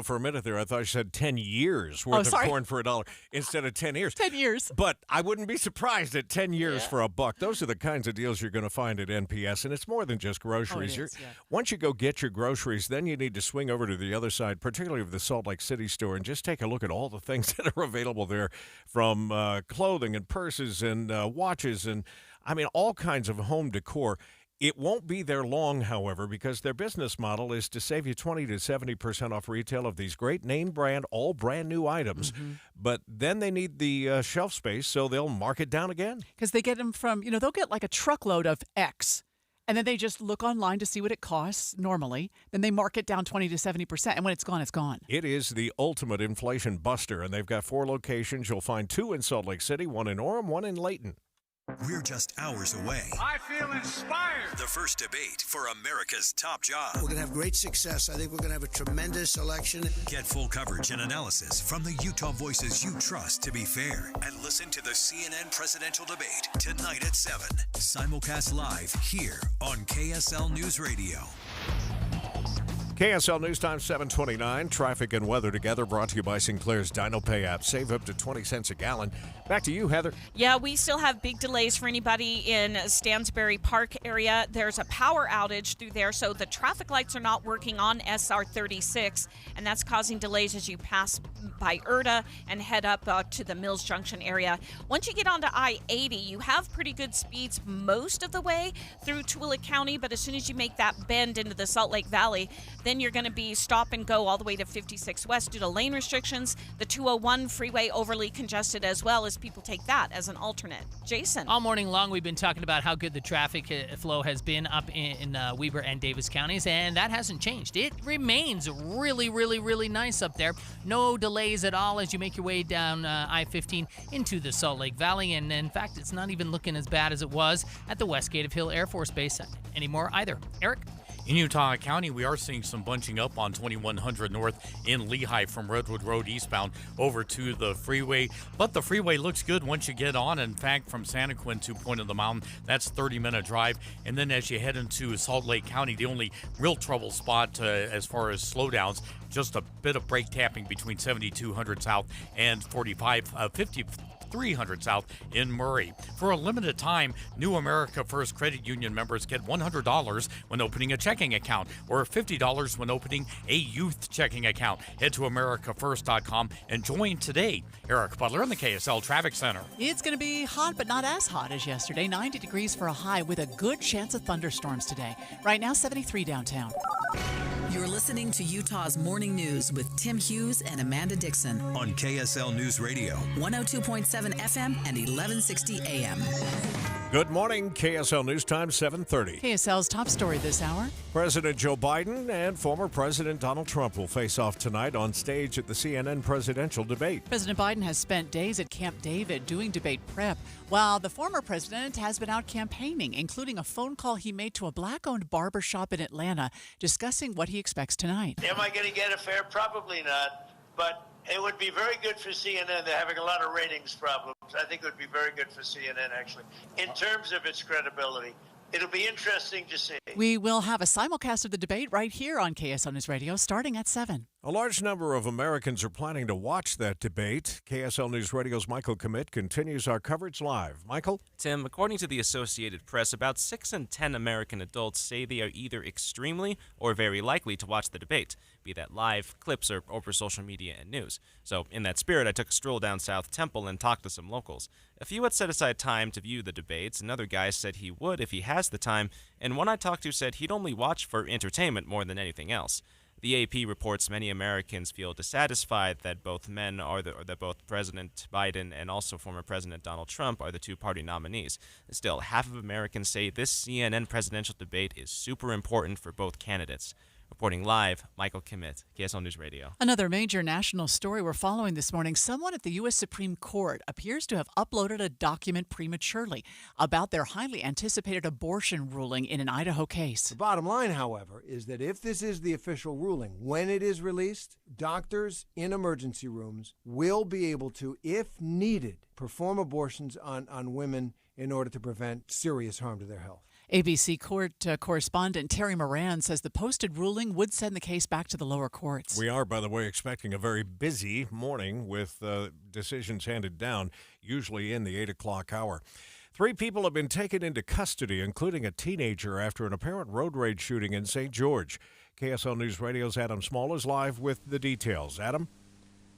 For a minute there, I thought you said 10 years worth of corn for $1 instead of 10 years. 10 years. But I wouldn't be surprised at 10 years for $1. Those are the kinds of deals you're going to find at NPS, and it's more than just groceries. Once you go get your groceries, then you need to swing over to the other side, particularly of the Salt Lake City store, and just take a look at all the things that are available there, from clothing and purses and watches and, all kinds of home decor. It won't be there long, however, because their business model is to save you 20 to 70% off retail of these great name brand, all brand new items. Mm-hmm. But then they need the shelf space, so they'll mark it down again. Because they get them from, they'll get like a truckload of X, and then they just look online to see what it costs normally. Then they mark it down 20 to 70%, and when it's gone, it's gone. It is the ultimate inflation buster, and they've got 4 locations. You'll find 2 in Salt Lake City, 1 in Orem, 1 in Layton. We're just hours away. I feel inspired. The first debate for America's top job. We're going to have great success. I think we're going to have a tremendous election. Get full coverage and analysis from the Utah voices you trust to be fair. And listen to the CNN presidential debate tonight at 7. Simulcast live here on KSL News Radio. KSL News Time 7:29. Traffic and weather together, brought to you by Sinclair's Dino Pay app. Save up to 20 cents a gallon. Back to you, Heather. Yeah, we still have big delays for anybody in Stansbury Park area. There's a power outage through there, so the traffic lights are not working on SR 36, and that's causing delays as you pass by Erta and head up to the Mills Junction area. Once you get onto I-80, you have pretty good speeds most of the way through Tooele County, but as soon as you make that bend into the Salt Lake Valley, then you're going to be stop and go all the way to 56 West due to lane restrictions. The 201 freeway overly congested as well, as people take that as an alternate. Jason. All morning long, we've been talking about how good the traffic flow has been up in Weber and Davis counties, and that hasn't changed. It remains really, really, really nice up there. No delays at all as you make your way down I-15 into the Salt Lake Valley, and in fact, it's not even looking as bad as it was at the Westgate of Hill Air Force Base anymore either. Eric? In Utah County, we are seeing some bunching up on 2100 North in Lehigh from Redwood Road eastbound over to the freeway. But the freeway looks good once you get on. In fact, from Santa Quin to Point of the Mountain, that's a 30-minute drive. And then as you head into Salt Lake County, the only real trouble spot as far as slowdowns, just a bit of brake tapping between 7200 South and 50 300 South in Murray. For a limited time, new America First Credit Union members get $100 when opening a checking account or $50 when opening a youth checking account. Head to americafirst.com and join today. Eric Butler in the KSL Traffic Center. It's going to be hot, but not as hot as yesterday. 90 degrees for a high with a good chance of thunderstorms today. Right now, 73 downtown. You're listening to Utah's Morning News with Tim Hughes and Amanda Dixon on KSL News Radio, 102.7 FM and 1160 AM. Good morning, KSL News Time, 7:30. KSL's top story this hour. President Joe Biden and former President Donald Trump will face off tonight on stage at the CNN presidential debate. President Biden has spent days at Camp David doing debate prep, while the former president has been out campaigning, including a phone call he made to a black-owned barbershop in Atlanta discussing what he expects tonight. Am I going to get a fare? Probably not, but it would be very good for CNN. They're having a lot of ratings problems. I think it would be very good for CNN, actually, in terms of its credibility. It'll be interesting to see. We will have a simulcast of the debate right here on KSL News Radio starting at 7. A large number of Americans are planning to watch that debate. KSL News Radio's Michael Commit continues our coverage live. Michael? Tim, according to the Associated Press, about 6 in 10 American adults say they are either extremely or very likely to watch the debate, be that live, clips, or over social media and news. So, in that spirit, I took a stroll down South Temple and talked to some locals. A few had set aside time to view the debates. Another guy said he would if he has the time, and one I talked to said he'd only watch for entertainment more than anything else. The AP reports many Americans feel dissatisfied that both President Biden and also former President Donald Trump are the two-party nominees. Still, half of Americans say this CNN presidential debate is super important for both candidates. Reporting live, Michael Kimmett, KSL News Radio. Another major national story we're following this morning. Someone at the U.S. Supreme Court appears to have uploaded a document prematurely about their highly anticipated abortion ruling in an Idaho case. The bottom line, however, is that if this is the official ruling, when it is released, doctors in emergency rooms will be able to, if needed, perform abortions on women in order to prevent serious harm to their health. ABC court correspondent Terry Moran says the posted ruling would send the case back to the lower courts. We are, by the way, expecting a very busy morning with decisions handed down, usually in the 8 o'clock hour. 3 people have been taken into custody, including a teenager, after an apparent road rage shooting in St. George. KSL News Radio's Adam Small is live with the details. Adam?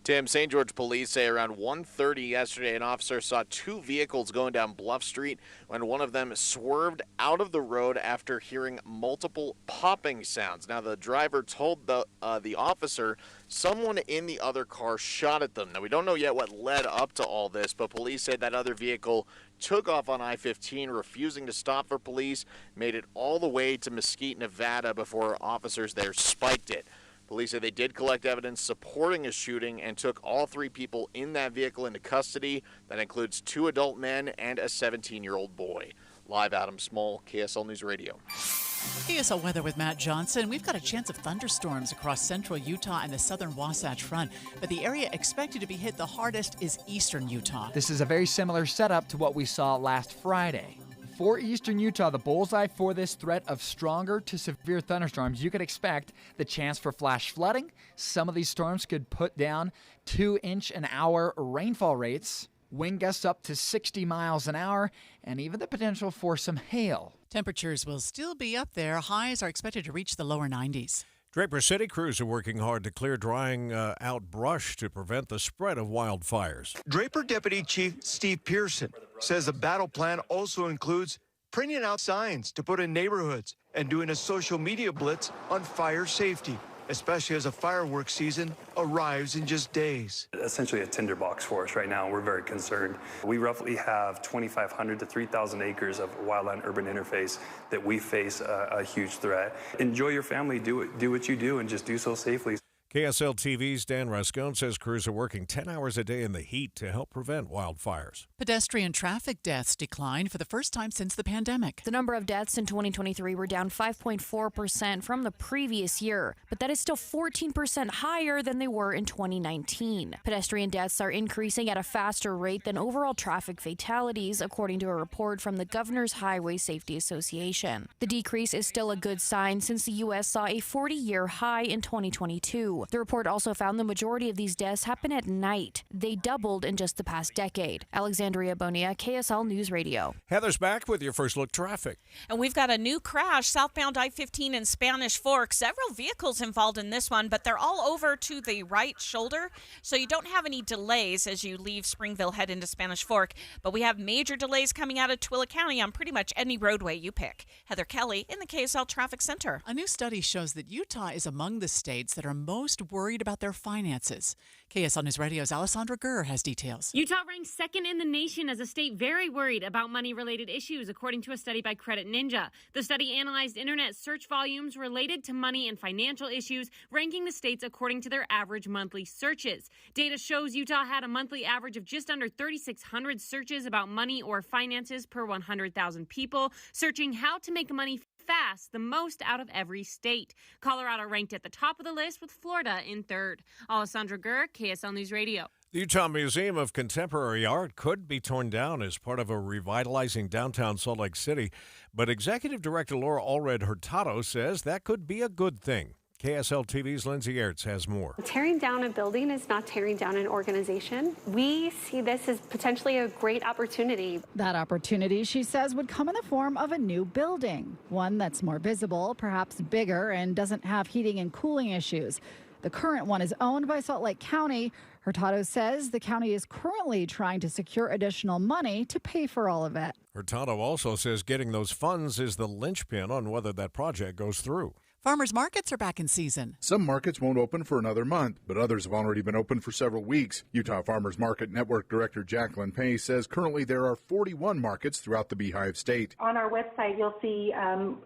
Tim, St. George police say around 1:30 yesterday, an officer saw 2 vehicles going down Bluff Street when one of them swerved out of the road after hearing multiple popping sounds. Now, the driver told the officer someone in the other car shot at them. Now, we don't know yet what led up to all this, but police said that other vehicle took off on I-15, refusing to stop for police, made it all the way to Mesquite, Nevada, before officers there spiked it. Police say they did collect evidence supporting a shooting and took all 3 people in that vehicle into custody. That includes 2 adult men and a 17-year-old boy. Live, Adam Small, KSL News Radio. KSL weather with Matt Johnson. We've got a chance of thunderstorms across central Utah and the southern Wasatch Front, but the area expected to be hit the hardest is eastern Utah. This is a very similar setup to what we saw last Friday. For eastern Utah, the bullseye for this threat of stronger to severe thunderstorms, you could expect the chance for flash flooding. Some of these storms could put down 2-inch-an-hour rainfall rates, wind gusts up to 60 miles an hour, and even the potential for some hail. Temperatures will still be up there. Highs are expected to reach the lower 90s. Draper City crews are working hard to clear drying out brush to prevent the spread of wildfires. Draper Deputy Chief Steve Pearson says the battle plan also includes printing out signs to put in neighborhoods and doing a social media blitz on fire safety, especially as a fireworks season arrives in just days. Essentially a tinderbox for us right now. We're very concerned. We roughly have 2,500 to 3,000 acres of wildland-urban interface that we face a huge threat. Enjoy your family, do what you do, and just do so safely. KSL TV's Dan Rascone says crews are working 10 hours a day in the heat to help prevent wildfires. Pedestrian traffic deaths declined for the first time since the pandemic. The number of deaths in 2023 were down 5.4% from the previous year, but that is still 14% higher than they were in 2019. Pedestrian deaths are increasing at a faster rate than overall traffic fatalities, according to a report from the Governor's Highway Safety Association. The decrease is still a good sign since the U.S. saw a 40-year high in 2022. too. The report also found the majority of these deaths happen at night. They doubled in just the past decade. Alexandria Bonilla, KSL News Radio. Heather's back with your first look traffic. And we've got a new crash southbound I-15 in Spanish Fork. Several vehicles involved in this one, but they're all over to the right shoulder, so you don't have any delays as you leave Springville, head into Spanish Fork. But we have major delays coming out of Tooele County on pretty much any roadway you pick. Heather Kelly in the KSL Traffic Center. A new study shows that Utah is among the states that are most worried about their finances. KSL News Radio's Alessandra Gurr has details. Utah ranks second in the nation as a state very worried about money-related issues, according to a study by Credit Ninja. The study analyzed internet search volumes related to money and financial issues, ranking the states according to their average monthly searches. Data shows Utah had a monthly average of just under 3,600 searches about money or finances per 100,000 people, searching how to make money fast, the most out of every state. Colorado ranked at the top of the list, with Florida in third. Alessandra Gurr, KSL News Radio. The Utah Museum of Contemporary Art could be torn down as part of a revitalizing downtown Salt Lake City, but Executive Director Laura Allred Hurtado says that could be a good thing. KSL TV's Lindsay Ertz has more. Tearing down a building is not tearing down an organization. We see this as potentially a great opportunity. That opportunity, she says, would come in the form of a new building, one that's more visible, perhaps bigger, and doesn't have heating and cooling issues. The current one is owned by Salt Lake County. Hurtado says the county is currently trying to secure additional money to pay for all of it. Hurtado also says getting those funds is the linchpin on whether that project goes through. Farmers markets are back in season. Some markets won't open for another month, but others have already been open for several weeks. Utah Farmers Market Network Director Jacqueline Pace says currently there are 41 markets throughout the Beehive State. On our website, you'll see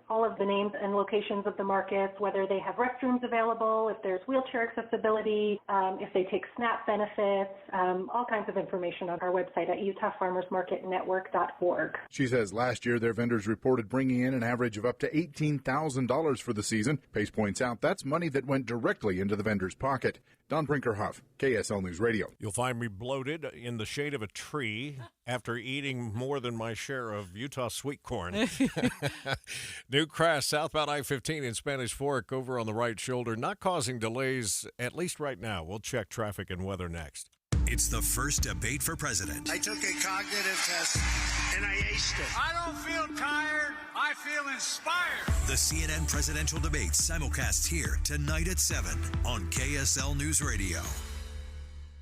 all of the names and locations of the markets, whether they have restrooms available, if there's wheelchair accessibility, if they take SNAP benefits, all kinds of information on our website at utahfarmersmarketnetwork.org. She says last year their vendors reported bringing in an average of up to $18,000 for the season. Pace points out that's money that went directly into the vendor's pocket. Don Brinkerhoff, KSL News Radio. You'll find me bloated in the shade of a tree after eating more than my share of Utah sweet corn. New crash southbound I-15 in Spanish Fork over on the right shoulder, not causing delays, at least right now. We'll check traffic and weather next. It's the first debate for president. I took a cognitive test and I aced it. I don't feel tired. I feel inspired. The CNN presidential debate simulcast here tonight at 7 on KSL News Radio.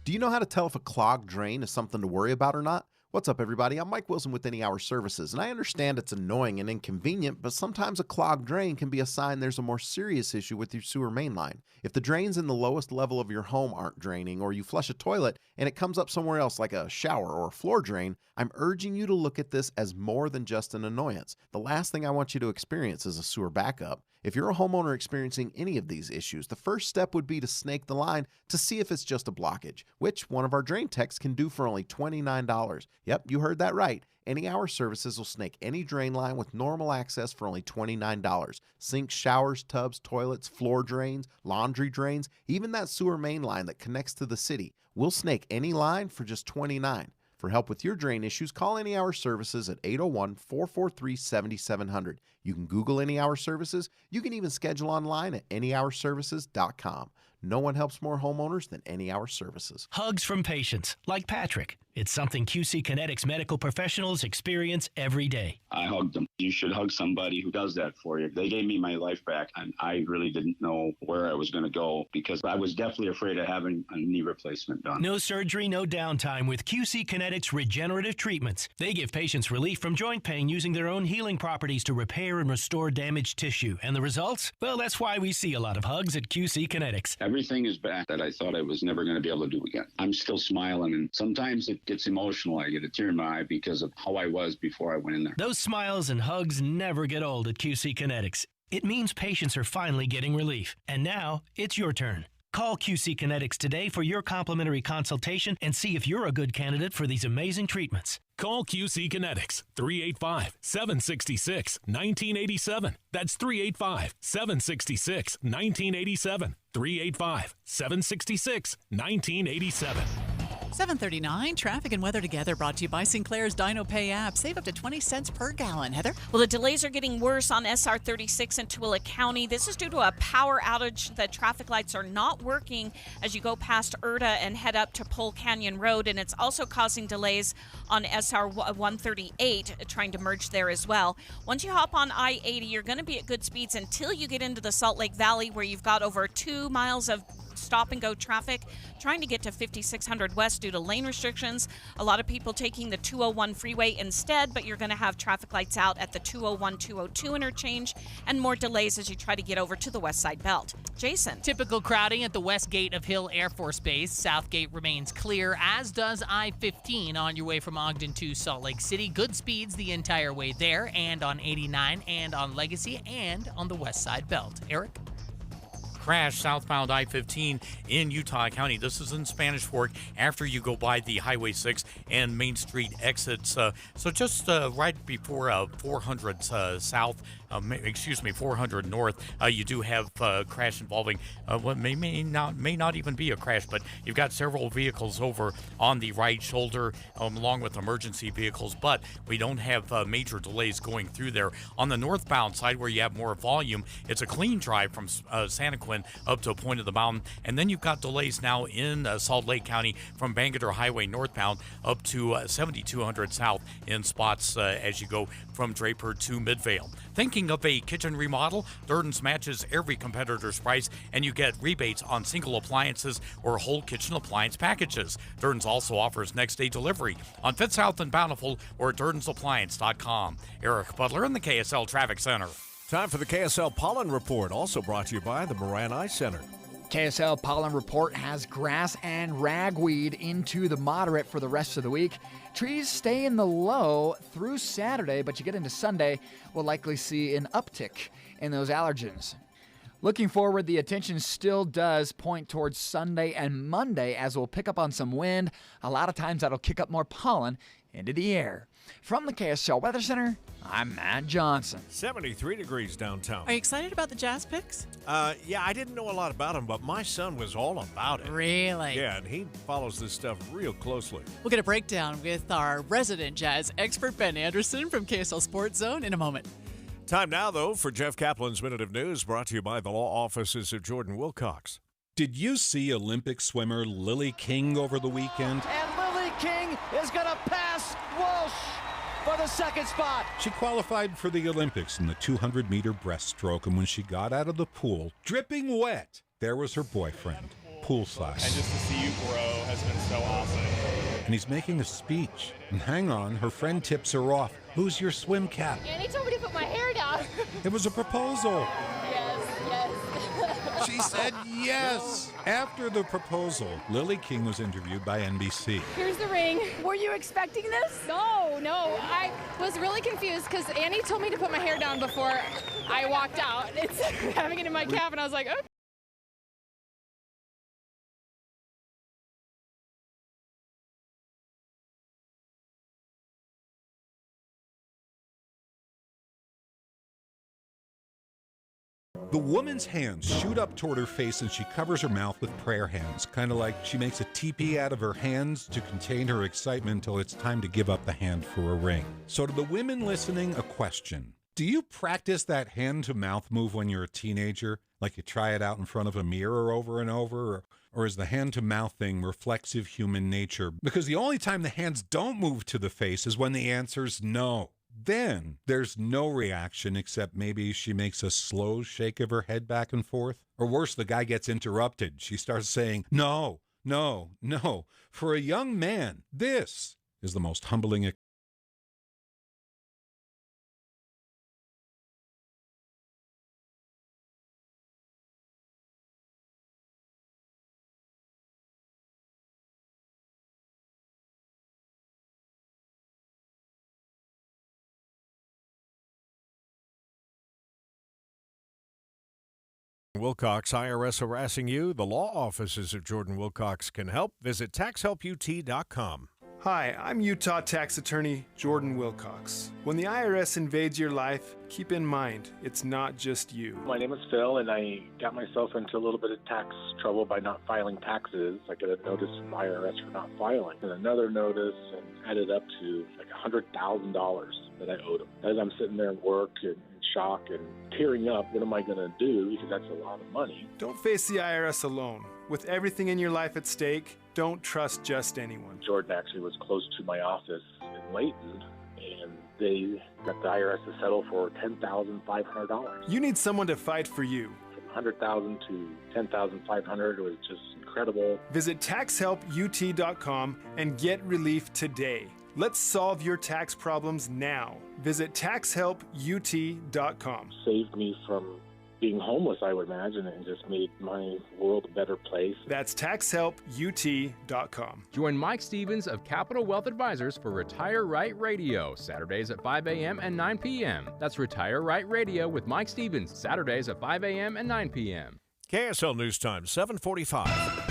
Do you know how to tell if a clogged drain is something to worry about or not? What's up, everybody? I'm Mike Wilson with Any Hour Services, and I understand it's annoying and inconvenient, but sometimes a clogged drain can be a sign there's a more serious issue with your sewer main line. If the drains in the lowest level of your home aren't draining, or you flush a toilet and it comes up somewhere else like a shower or a floor drain, I'm urging you to look at this as more than just an annoyance. The last thing I want you to experience is a sewer backup. If you're a homeowner experiencing any of these issues, the first step would be to snake the line to see if it's just a blockage, which one of our drain techs can do for only $29. Yep, you heard that right. Any Hour Services will snake any drain line with normal access for only $29. Sinks, showers, tubs, toilets, floor drains, laundry drains, even that sewer main line that connects to the city. We'll snake any line for just $29. For help with your drain issues, call Any Hour Services at 801-443-7700. You can Google Any Hour Services. You can even schedule online at anyhourservices.com. No one helps more homeowners than Any Hour Services. Hugs from patients, like Patrick. It's something QC Kinetics medical professionals experience every day. I hugged them. You should hug somebody who does that for you. They gave me my life back, and I really didn't know where I was going to go because I was definitely afraid of having a knee replacement done. No surgery, no downtime with QC Kinetics regenerative treatments. They give patients relief from joint pain using their own healing properties to repair and restore damaged tissue. And the results? Well, that's why we see a lot of hugs at QC Kinetics. Everything is back that I thought I was never going to be able to do again. I'm still smiling, and sometimes it gets emotional. I get a tear in my eye because of how I was before I went in there. Those smiles and hugs never get old at QC Kinetics. It means patients are finally getting relief. And now, it's your turn. Call QC Kinetics today for your complimentary consultation and see if you're a good candidate for these amazing treatments. Call QC Kinetics, 385-766-1987. That's 385-766-1987. 385-766-1987. 7:39, traffic and weather together brought to you by Sinclair's Dino Pay app. Save up to 20 cents per gallon. Heather? Well, the delays are getting worse on SR 36 in Tooele County. This is due to a power outage. The traffic lights are not working as you go past Erta and head up to Pole Canyon Road, and it's also causing delays on SR 138, trying to merge there as well. Once you hop on I-80, you're going to be at good speeds until you get into the Salt Lake Valley, where you've got over 2 miles of stop-and-go traffic trying to get to 5600 West due to lane restrictions. A lot of people taking the 201 freeway instead, but you're going to have traffic lights out at the 201-202 interchange and more delays as you try to get over to the West Side Belt. Jason. Typical crowding at the west gate of Hill Air Force Base. South gate remains clear, as does I-15 on your way from Ogden to Salt Lake City. Good speeds the entire way there, and on 89 and on Legacy and on the West Side Belt. Eric? Crash southbound I-15 in Utah County. This is in Spanish Fork after you go by the Highway 6 and Main Street exits. So just right before 400 south, 400 north, you do have a crash involving what may not even be a crash, but you've got several vehicles over on the right shoulder along with emergency vehicles, but we don't have major delays going through there. On the northbound side where you have more volume, it's a clean drive from Santa Quin up to a point of the mountain, and then you've got delays now in Salt Lake County from Bangerter Highway northbound up to 7200 south in spots as you go from Draper to Midvale. Thinking of a kitchen remodel? Durden's matches every competitor's price, and you get rebates on single appliances or whole kitchen appliance packages. Durden's also offers next-day delivery on Fifth South and Bountiful or DurdensAppliance.com. Eric Butler in the KSL Traffic Center. Time for the KSL Pollen Report, also brought to you by the Moran Eye Center. KSL Pollen Report has grass and ragweed into the moderate for the rest of the week. Trees stay in the low through Saturday, but you get into Sunday, we'll likely see an uptick in those allergens. Looking forward, the attention still does point towards Sunday and Monday as we'll pick up on some wind. A lot of times that'll kick up more pollen into the air. From the KSL Weather Center, I'm Matt Johnson. 73 degrees downtown. Are you excited about the Jazz picks? Yeah, I didn't know a lot about them, but my son was all about it. Really? Yeah, and he follows this stuff real closely. We'll get a breakdown with our resident Jazz expert, Ben Anderson, from KSL Sports Zone in a moment. Time now, though, for Jeff Kaplan's Minute of News, brought to you by the law offices of Jordan Wilcox. Did you see Olympic swimmer Lily King over the weekend? And Lily King is going to pass Walsh for the second spot. She qualified for the Olympics in the 200-meter breaststroke, and when she got out of the pool, dripping wet, there was her boyfriend, poolside. And just to see you grow has been so awesome. And he's making a speech. And hang on, her friend tips her off. Who's your swim cap? And he told me to put my hair down. It was a proposal. Yes. She said yes. After the proposal, Lily King was interviewed by NBC. Here's the ring. Were you expecting this? No. I was really confused because Annie told me to put my hair down before I walked out. It's having it in my cap, and I was like, okay. The woman's hands shoot up toward her face and she covers her mouth with prayer hands, kind of like she makes a teepee out of her hands to contain her excitement until it's time to give up the hand for a ring. So to the women listening, a question. Do you practice that hand-to-mouth move when you're a teenager? Like you try it out in front of a mirror over and over? Or is the hand-to-mouth thing reflexive human nature? Because the only time the hands don't move to the face is when the answer's no. Then there's no reaction except maybe she makes a slow shake of her head back and forth. Or worse, the guy gets interrupted. She starts saying, no. For a young man, this is the most humbling Wilcox, IRS harassing you? The law offices of Jordan Wilcox can help. Visit taxhelput.com. Hi, I'm Utah tax attorney Jordan Wilcox. When the IRS invades your life, keep in mind, it's not just you. My name is Phil, and I got myself into a little bit of tax trouble by not filing taxes. I got a notice from the IRS for not filing, and another notice, and added up to like $100,000 that I owed them. As I'm sitting there in work and in shock and tearing up, what am I going to do? Because that's a lot of money. Don't face the IRS alone. With everything in your life at stake, don't trust just anyone. Jordan actually was close to my office in Layton, and they got the IRS to settle for $10,500. You need someone to fight for you. From $100,000 to $10,500 was just incredible. Visit taxhelput.com and get relief today. Let's solve your tax problems now. Visit taxhelput.com. Saved me from being homeless, I would imagine, and just made my world a better place. That's taxhelput.com. Join Mike Stevens of Capital Wealth Advisors for Retire Right Radio, Saturdays at 5 a.m. and 9 p.m. That's Retire Right Radio with Mike Stevens, Saturdays at 5 a.m. and 9 p.m. KSL News Time, 7:45.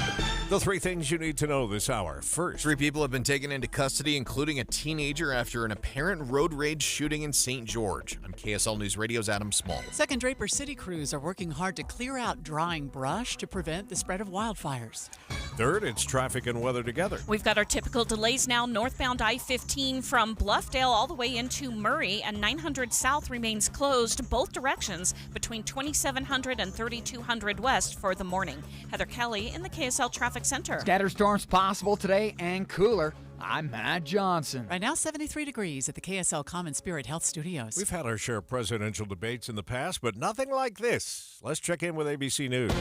The three things you need to know this hour. First, 3 people have been taken into custody, including a teenager, after an apparent road rage shooting in St. George. I'm KSL News Radio's Adam Small. Second Draper City crews are working hard to clear out drying brush to prevent the spread of wildfires. Third, it's traffic and weather together. We've got our typical delays now. Northbound I-15 from Bluffdale all the way into Murray, and 900 South remains closed both directions between 2700 and 3200 West for the morning. Heather Kelly in the KSL Traffic Center. Scattered storms possible today and cooler. I'm Matt Johnson. Right now, 73 degrees at the KSL Common Spirit Health Studios. We've had our share of presidential debates in the past, but nothing like this. Let's check in with ABC News.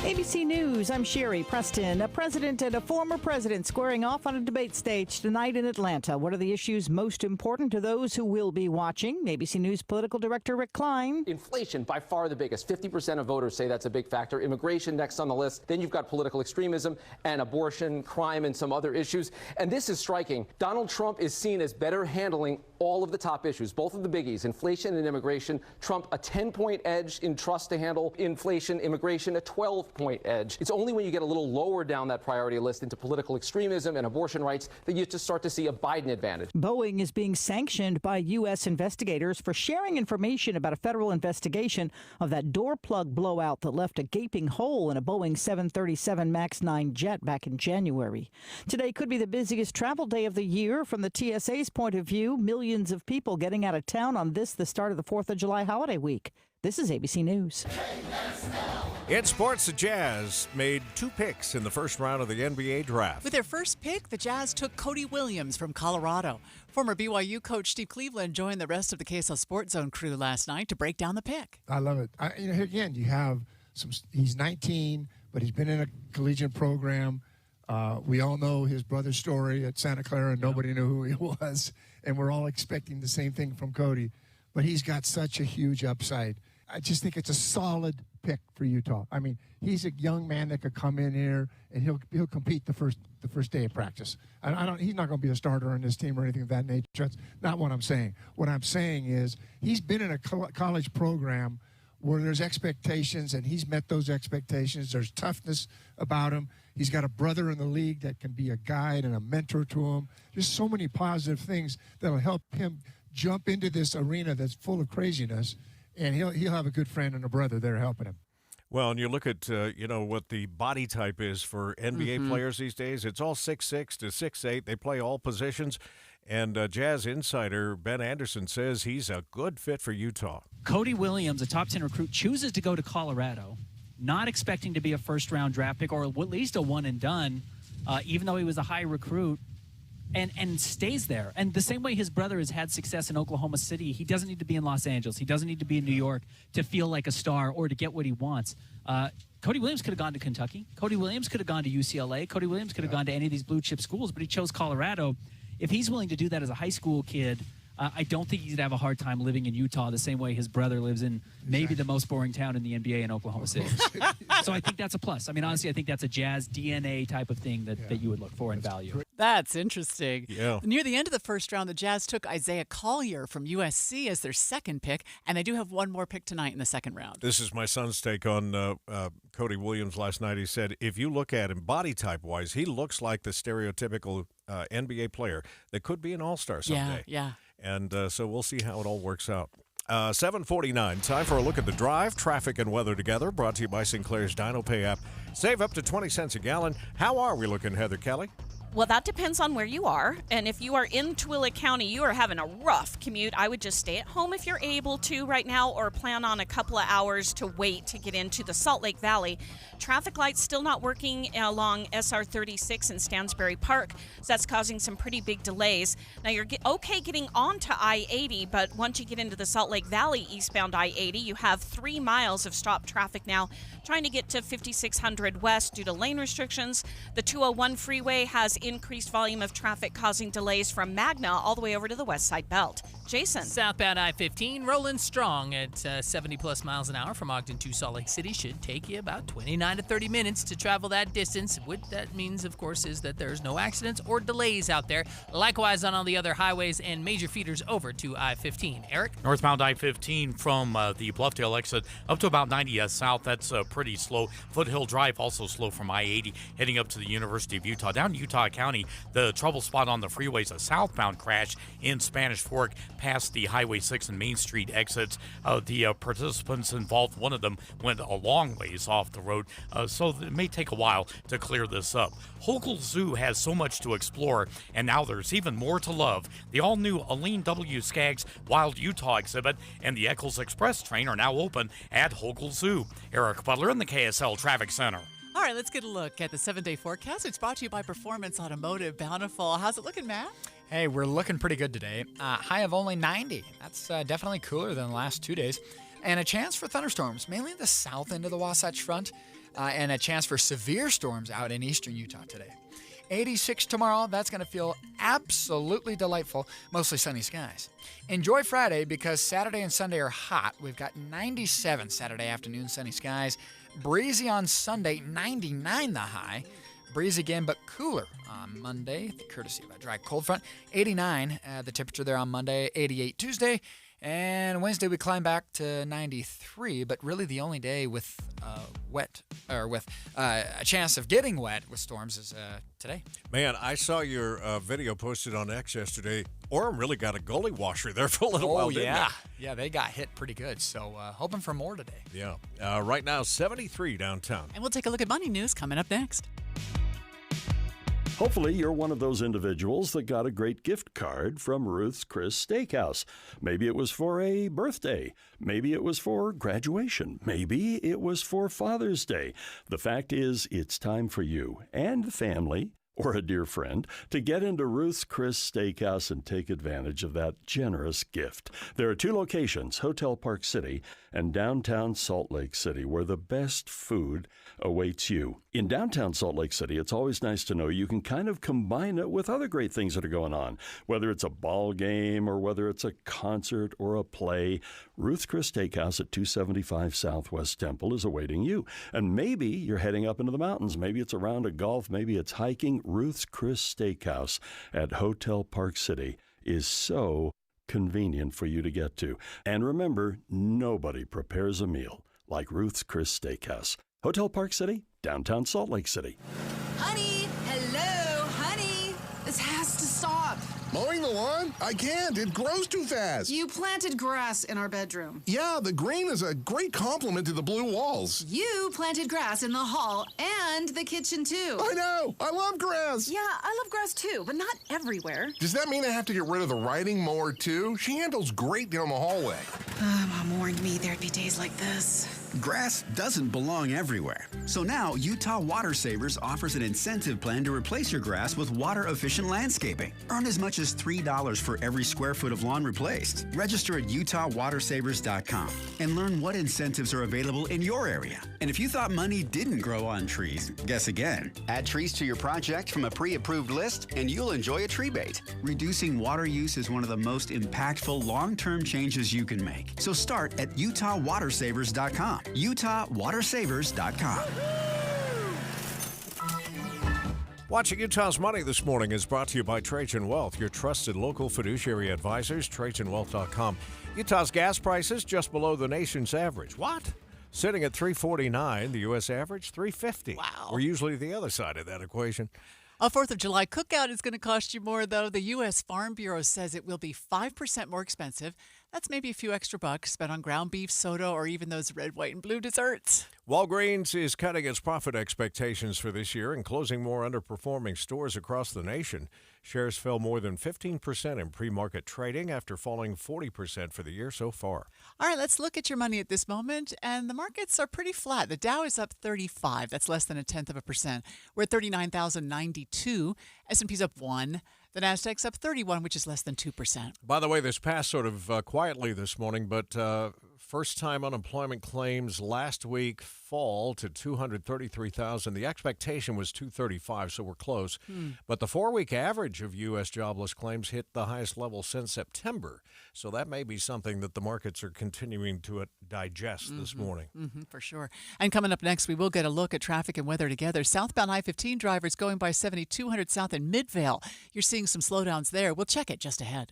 ABC News, I'm Sherry Preston. A president and a former president squaring off on a debate stage tonight in Atlanta. What are the issues most important to those who will be watching? ABC News political director Rick Klein. Inflation, by far the biggest. 50% of voters say that's a big factor. Immigration next on the list. Then you've got political extremism and abortion, crime, and some other issues. And this is striking. Donald Trump is seen as better handling all of the top issues, both of the biggies, inflation and immigration. Trump, a 10-point edge in trust to handle inflation, immigration, a 12-point edge. It's only when you get a little lower down that priority list into political extremism and abortion rights that you just start to see a Biden advantage. Boeing is being sanctioned by U.S. investigators for sharing information about a federal investigation of that door plug blowout that left a gaping hole in a Boeing 737 MAX 9 jet back in January. Today could be the busiest travel day of the year from the TSA's point of view. Millions of people getting out of town on the start of the 4th of July holiday week. This is ABC News. In sports, the Jazz made 2 picks in the first round of the NBA draft. With their first pick, the Jazz took Cody Williams from Colorado. Former BYU coach Steve Cleveland joined the rest of the KSL Sports Zone crew last night to break down the pick. I love it. Again, you have he's 19, but he's been in a collegiate program. We all know his brother's story at Santa Clara, and nobody knew who he was. And we're all expecting the same thing from Cody. But he's got such a huge upside. I just think it's a solid pick for Utah. I mean, he's a young man that could come in here and he'll compete the first day of practice. He's not going to be a starter on this team or anything of that nature. That's not what I'm saying. What I'm saying is he's been in a college program where there's expectations, and he's met those expectations. There's toughness about him. He's got a brother in the league that can be a guide and a mentor to him. There's so many positive things that'll help him jump into this arena that's full of craziness, and he'll have a good friend and a brother there helping him. Well, and you look at, what the body type is for NBA players these days. It's all 6'6" to 6'8". They play all positions. And Jazz insider Ben Anderson says he's a good fit for Utah. Cody Williams, a top 10 recruit, chooses to go to Colorado, not expecting to be a first-round draft pick or at least a one-and-done, even though he was a high recruit, and stays there. And the same way his brother has had success in Oklahoma City, he doesn't need to be in Los Angeles. He doesn't need to be in New York to feel like a star or to get what he wants. Cody Williams could have gone to Kentucky. Cody Williams could have gone to UCLA. Cody Williams could have gone to any of these blue-chip schools, but he chose Colorado. If he's willing to do that as a high school kid, I don't think he's going to have a hard time living in Utah the same way his brother lives in maybe the most boring town in the NBA in Oklahoma City. So I think that's a plus. I mean, honestly, I think that's a Jazz DNA type of thing that you would look for and value. That's interesting. Yeah. Near the end of the first round, the Jazz took Isaiah Collier from USC as their second pick, and they do have one more pick tonight in the second round. This is my son's take on Cody Williams last night. He said, if you look at him body type-wise, he looks like the stereotypical NBA player that could be an all-star someday. Yeah. And so we'll see how it all works out. 7:49, time for a look at the drive, traffic, and weather together, brought to you by Sinclair's Dino Pay app. Save up to 20 cents a gallon. How are we looking, Heather Kelly? Well, that depends on where you are. And if you are in Tooele County, you are having a rough commute. I would just stay at home if you're able to right now, or plan on a couple of hours to wait to get into the Salt Lake Valley. Traffic lights still not working along SR 36 in Stansbury Park, so that's causing some pretty big delays. Now, you're okay getting onto I-80, but once you get into the Salt Lake Valley eastbound I-80, you have 3 miles of stopped traffic now trying to get to 5600 West due to lane restrictions. The 201 freeway has increased volume of traffic, causing delays from Magna all the way over to the West Side Belt. Jason. Southbound I-15 rolling strong at 70-plus miles an hour from Ogden to Salt Lake City. Should take you about 29 to 30 minutes to travel that distance. What that means, of course, is that there's no accidents or delays out there. Likewise on all the other highways and major feeders over to I-15. Eric? Northbound I-15 from the Bluffdale exit up to about 90 south. That's pretty slow. Foothill Drive also slow from I-80 heading up to the University of Utah. Down in Utah County, the trouble spot on the freeway is a southbound crash in Spanish Fork past the Highway 6 and Main Street exits. The participants involved, one of them went a long ways off the road, so it may take a while to clear this up. Hochul Zoo has so much to explore, and now there's even more to love. The all-new Aline W. Skaggs Wild Utah exhibit and the Eccles Express train are now open at Hochul Zoo. Eric Butler in the KSL Traffic Center. All right, let's get a look at the 7-day forecast. It's brought to you by Performance Automotive Bountiful. How's it looking, Matt? Hey, we're looking pretty good today. High of only 90. That's definitely cooler than the last 2 days. And a chance for thunderstorms, mainly the south end of the Wasatch Front, and a chance for severe storms out in eastern Utah today. 86 tomorrow. That's going to feel absolutely delightful. Mostly sunny skies. Enjoy Friday because Saturday and Sunday are hot. We've got 97 Saturday afternoon, sunny skies. Breezy on Sunday, 99 the high. Breeze again, but cooler on Monday, courtesy of a dry cold front. 89 the temperature there on Monday, 88 Tuesday. And Wednesday we climb back to 93, but really the only day with a chance of getting wet with storms is today. Man, I saw your video posted on X yesterday. Orem really got a gully washer there for a little while, didn't they? Yeah, they got hit pretty good, so hoping for more today. Yeah. Right now, 73 downtown. And we'll take a look at money news coming up next. Hopefully, you're one of those individuals that got a great gift card from Ruth's Chris Steakhouse. Maybe it was for a birthday. Maybe it was for graduation. Maybe it was for Father's Day. The fact is, it's time for you and the family or a dear friend to get into Ruth's Chris Steakhouse and take advantage of that generous gift. There are 2 locations, Hotel Park City and downtown Salt Lake City, where the best food awaits you. In downtown Salt Lake City, it's always nice to know you can kind of combine it with other great things that are going on. Whether it's a ball game or whether it's a concert or a play, Ruth's Chris Steakhouse at 275 Southwest Temple is awaiting you. And maybe you're heading up into the mountains. Maybe it's a round of golf. Maybe it's hiking. Ruth's Chris Steakhouse at Hotel Park City is so convenient for you to get to. And remember, nobody prepares a meal like Ruth's Chris Steakhouse. Hotel Park City, downtown Salt Lake City. Honey, hello, honey. This has to stop. Mowing the lawn? I can't. It grows too fast. You planted grass in our bedroom. Yeah, the green is a great compliment to the blue walls. You planted grass in the hall and the kitchen, too. I know. I love grass. Yeah, I love grass, too, but not everywhere. Does that mean I have to get rid of the riding mower, too? She handles great down the hallway. Mom warned me there'd be days like this. Grass doesn't belong everywhere. So now Utah Water Savers offers an incentive plan to replace your grass with water-efficient landscaping. Earn as much as $3 for every square foot of lawn replaced. Register at utahwatersavers.com and learn what incentives are available in your area. And if you thought money didn't grow on trees, guess again. Add trees to your project from a pre-approved list and you'll enjoy a tree bait. Reducing water use is one of the most impactful long-term changes you can make. So start at utahwatersavers.com. utahwatersavers.com. Watching Utah's Money this morning is brought to you by Trajan Wealth, your trusted local fiduciary advisors, TrajanWealth.com. Utah's gas prices just below the nation's average. What? Sitting at $3.49, the U.S. average $3.50. Wow. We're usually the other side of that equation. A 4th of July cookout is going to cost you more, though. The U.S. Farm Bureau says it will be 5% more expensive. That's maybe a few extra bucks spent on ground beef, soda, or even those red, white, and blue desserts. Walgreens is cutting its profit expectations for this year and closing more underperforming stores across the nation. Shares fell more than 15% in pre-market trading after falling 40% for the year so far. All right, let's look at your money at this moment, and the markets are pretty flat. The Dow is up 35. That's less than 0.1%. We're at 39,092. S&P's up 1. The Nasdaq's up 31, which is less than 2%. By the way, this passed sort of quietly this morning, but first-time unemployment claims last week fall to 233,000. The expectation was 235, so we're close. But the 4-week average of U.S. jobless claims hit the highest level since September. So that may be something that the markets are continuing to digest this morning. For sure. And coming up next, we will get a look at traffic and weather together. Southbound I-15 drivers going by 7200 south in Midvale. You're seeing some slowdowns there. We'll check it just ahead.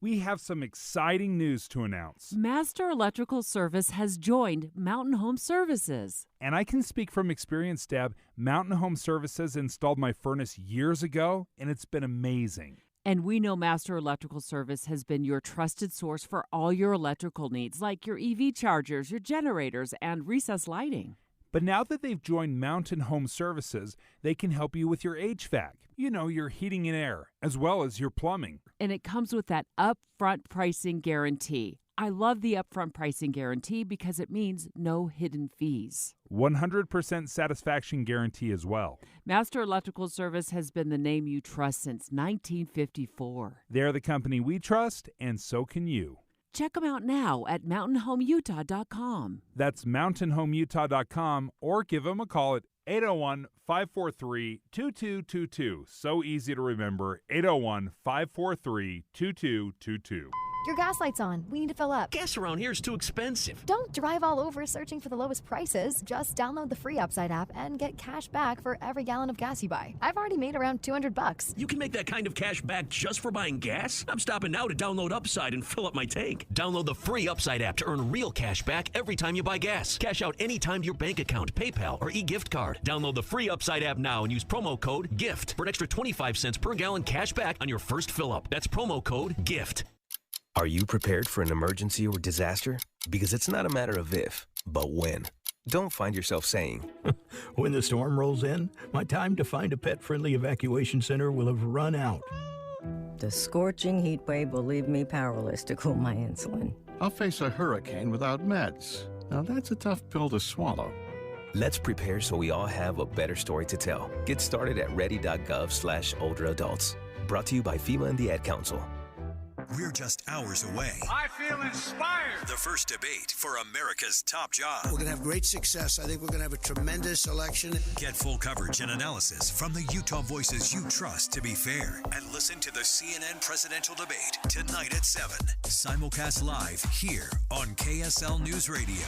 We have some exciting news to announce. Master Electrical Service has joined Mountain Home Services. And I can speak from experience, Deb. Mountain Home Services installed my furnace years ago, and it's been amazing. And we know Master Electrical Service has been your trusted source for all your electrical needs, like your EV chargers, your generators, and recessed lighting. But now that they've joined Mountain Home Services, they can help you with your HVAC, your heating and air, as well as your plumbing. And it comes with that upfront pricing guarantee. I love the upfront pricing guarantee because it means no hidden fees. 100% satisfaction guarantee as well. Master Electrical Service has been the name you trust since 1954. They're the company we trust, and so can you. Check them out now at mountainhomeutah.com. That's mountainhomeutah.com, or give them a call at 801-543-2222. So easy to remember, 801-543-2222. Your gas light's on. We need to fill up. Gas around here is too expensive. Don't drive all over searching for the lowest prices. Just download the free Upside app and get cash back for every gallon of gas you buy. I've already made around $200. You can make that kind of cash back just for buying gas? I'm stopping now to download Upside and fill up my tank. Download the free Upside app to earn real cash back every time you buy gas. Cash out anytime to your bank account, PayPal, or e-gift card. Download the free Upside app now and use promo code GIFT for an extra 25 cents per gallon cash back on your first fill up. That's promo code GIFT. Are you prepared for an emergency or disaster? Because it's not a matter of if, but when. Don't find yourself saying, when the storm rolls in, my time to find a pet-friendly evacuation center will have run out. The scorching heat wave will leave me powerless to cool my insulin. I'll face a hurricane without meds. Now that's a tough pill to swallow. Let's prepare so we all have a better story to tell. Get started at ready.gov/olderadults. Brought to you by FEMA and the Ad Council. We're just hours away. I feel inspired. The first debate for America's top job. We're going to have great success. I think we're going to have a tremendous election. Get full coverage and analysis from the Utah voices you trust to be fair. And listen to the CNN presidential debate tonight at 7. Simulcast live here on KSL News Radio.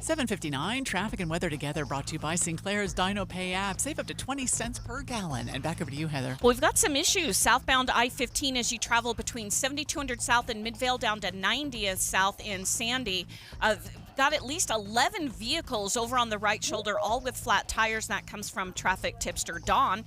7:59, traffic and weather together, brought to you by Sinclair's Dino Pay app. Save up to 20 cents per gallon. And back over to you, Heather. Well, we've got some issues. Southbound I-15 as you travel between 7200 south in Midvale down to 90th south in Sandy. Got at least 11 vehicles over on the right shoulder, all with flat tires. That comes from traffic tipster Dawn.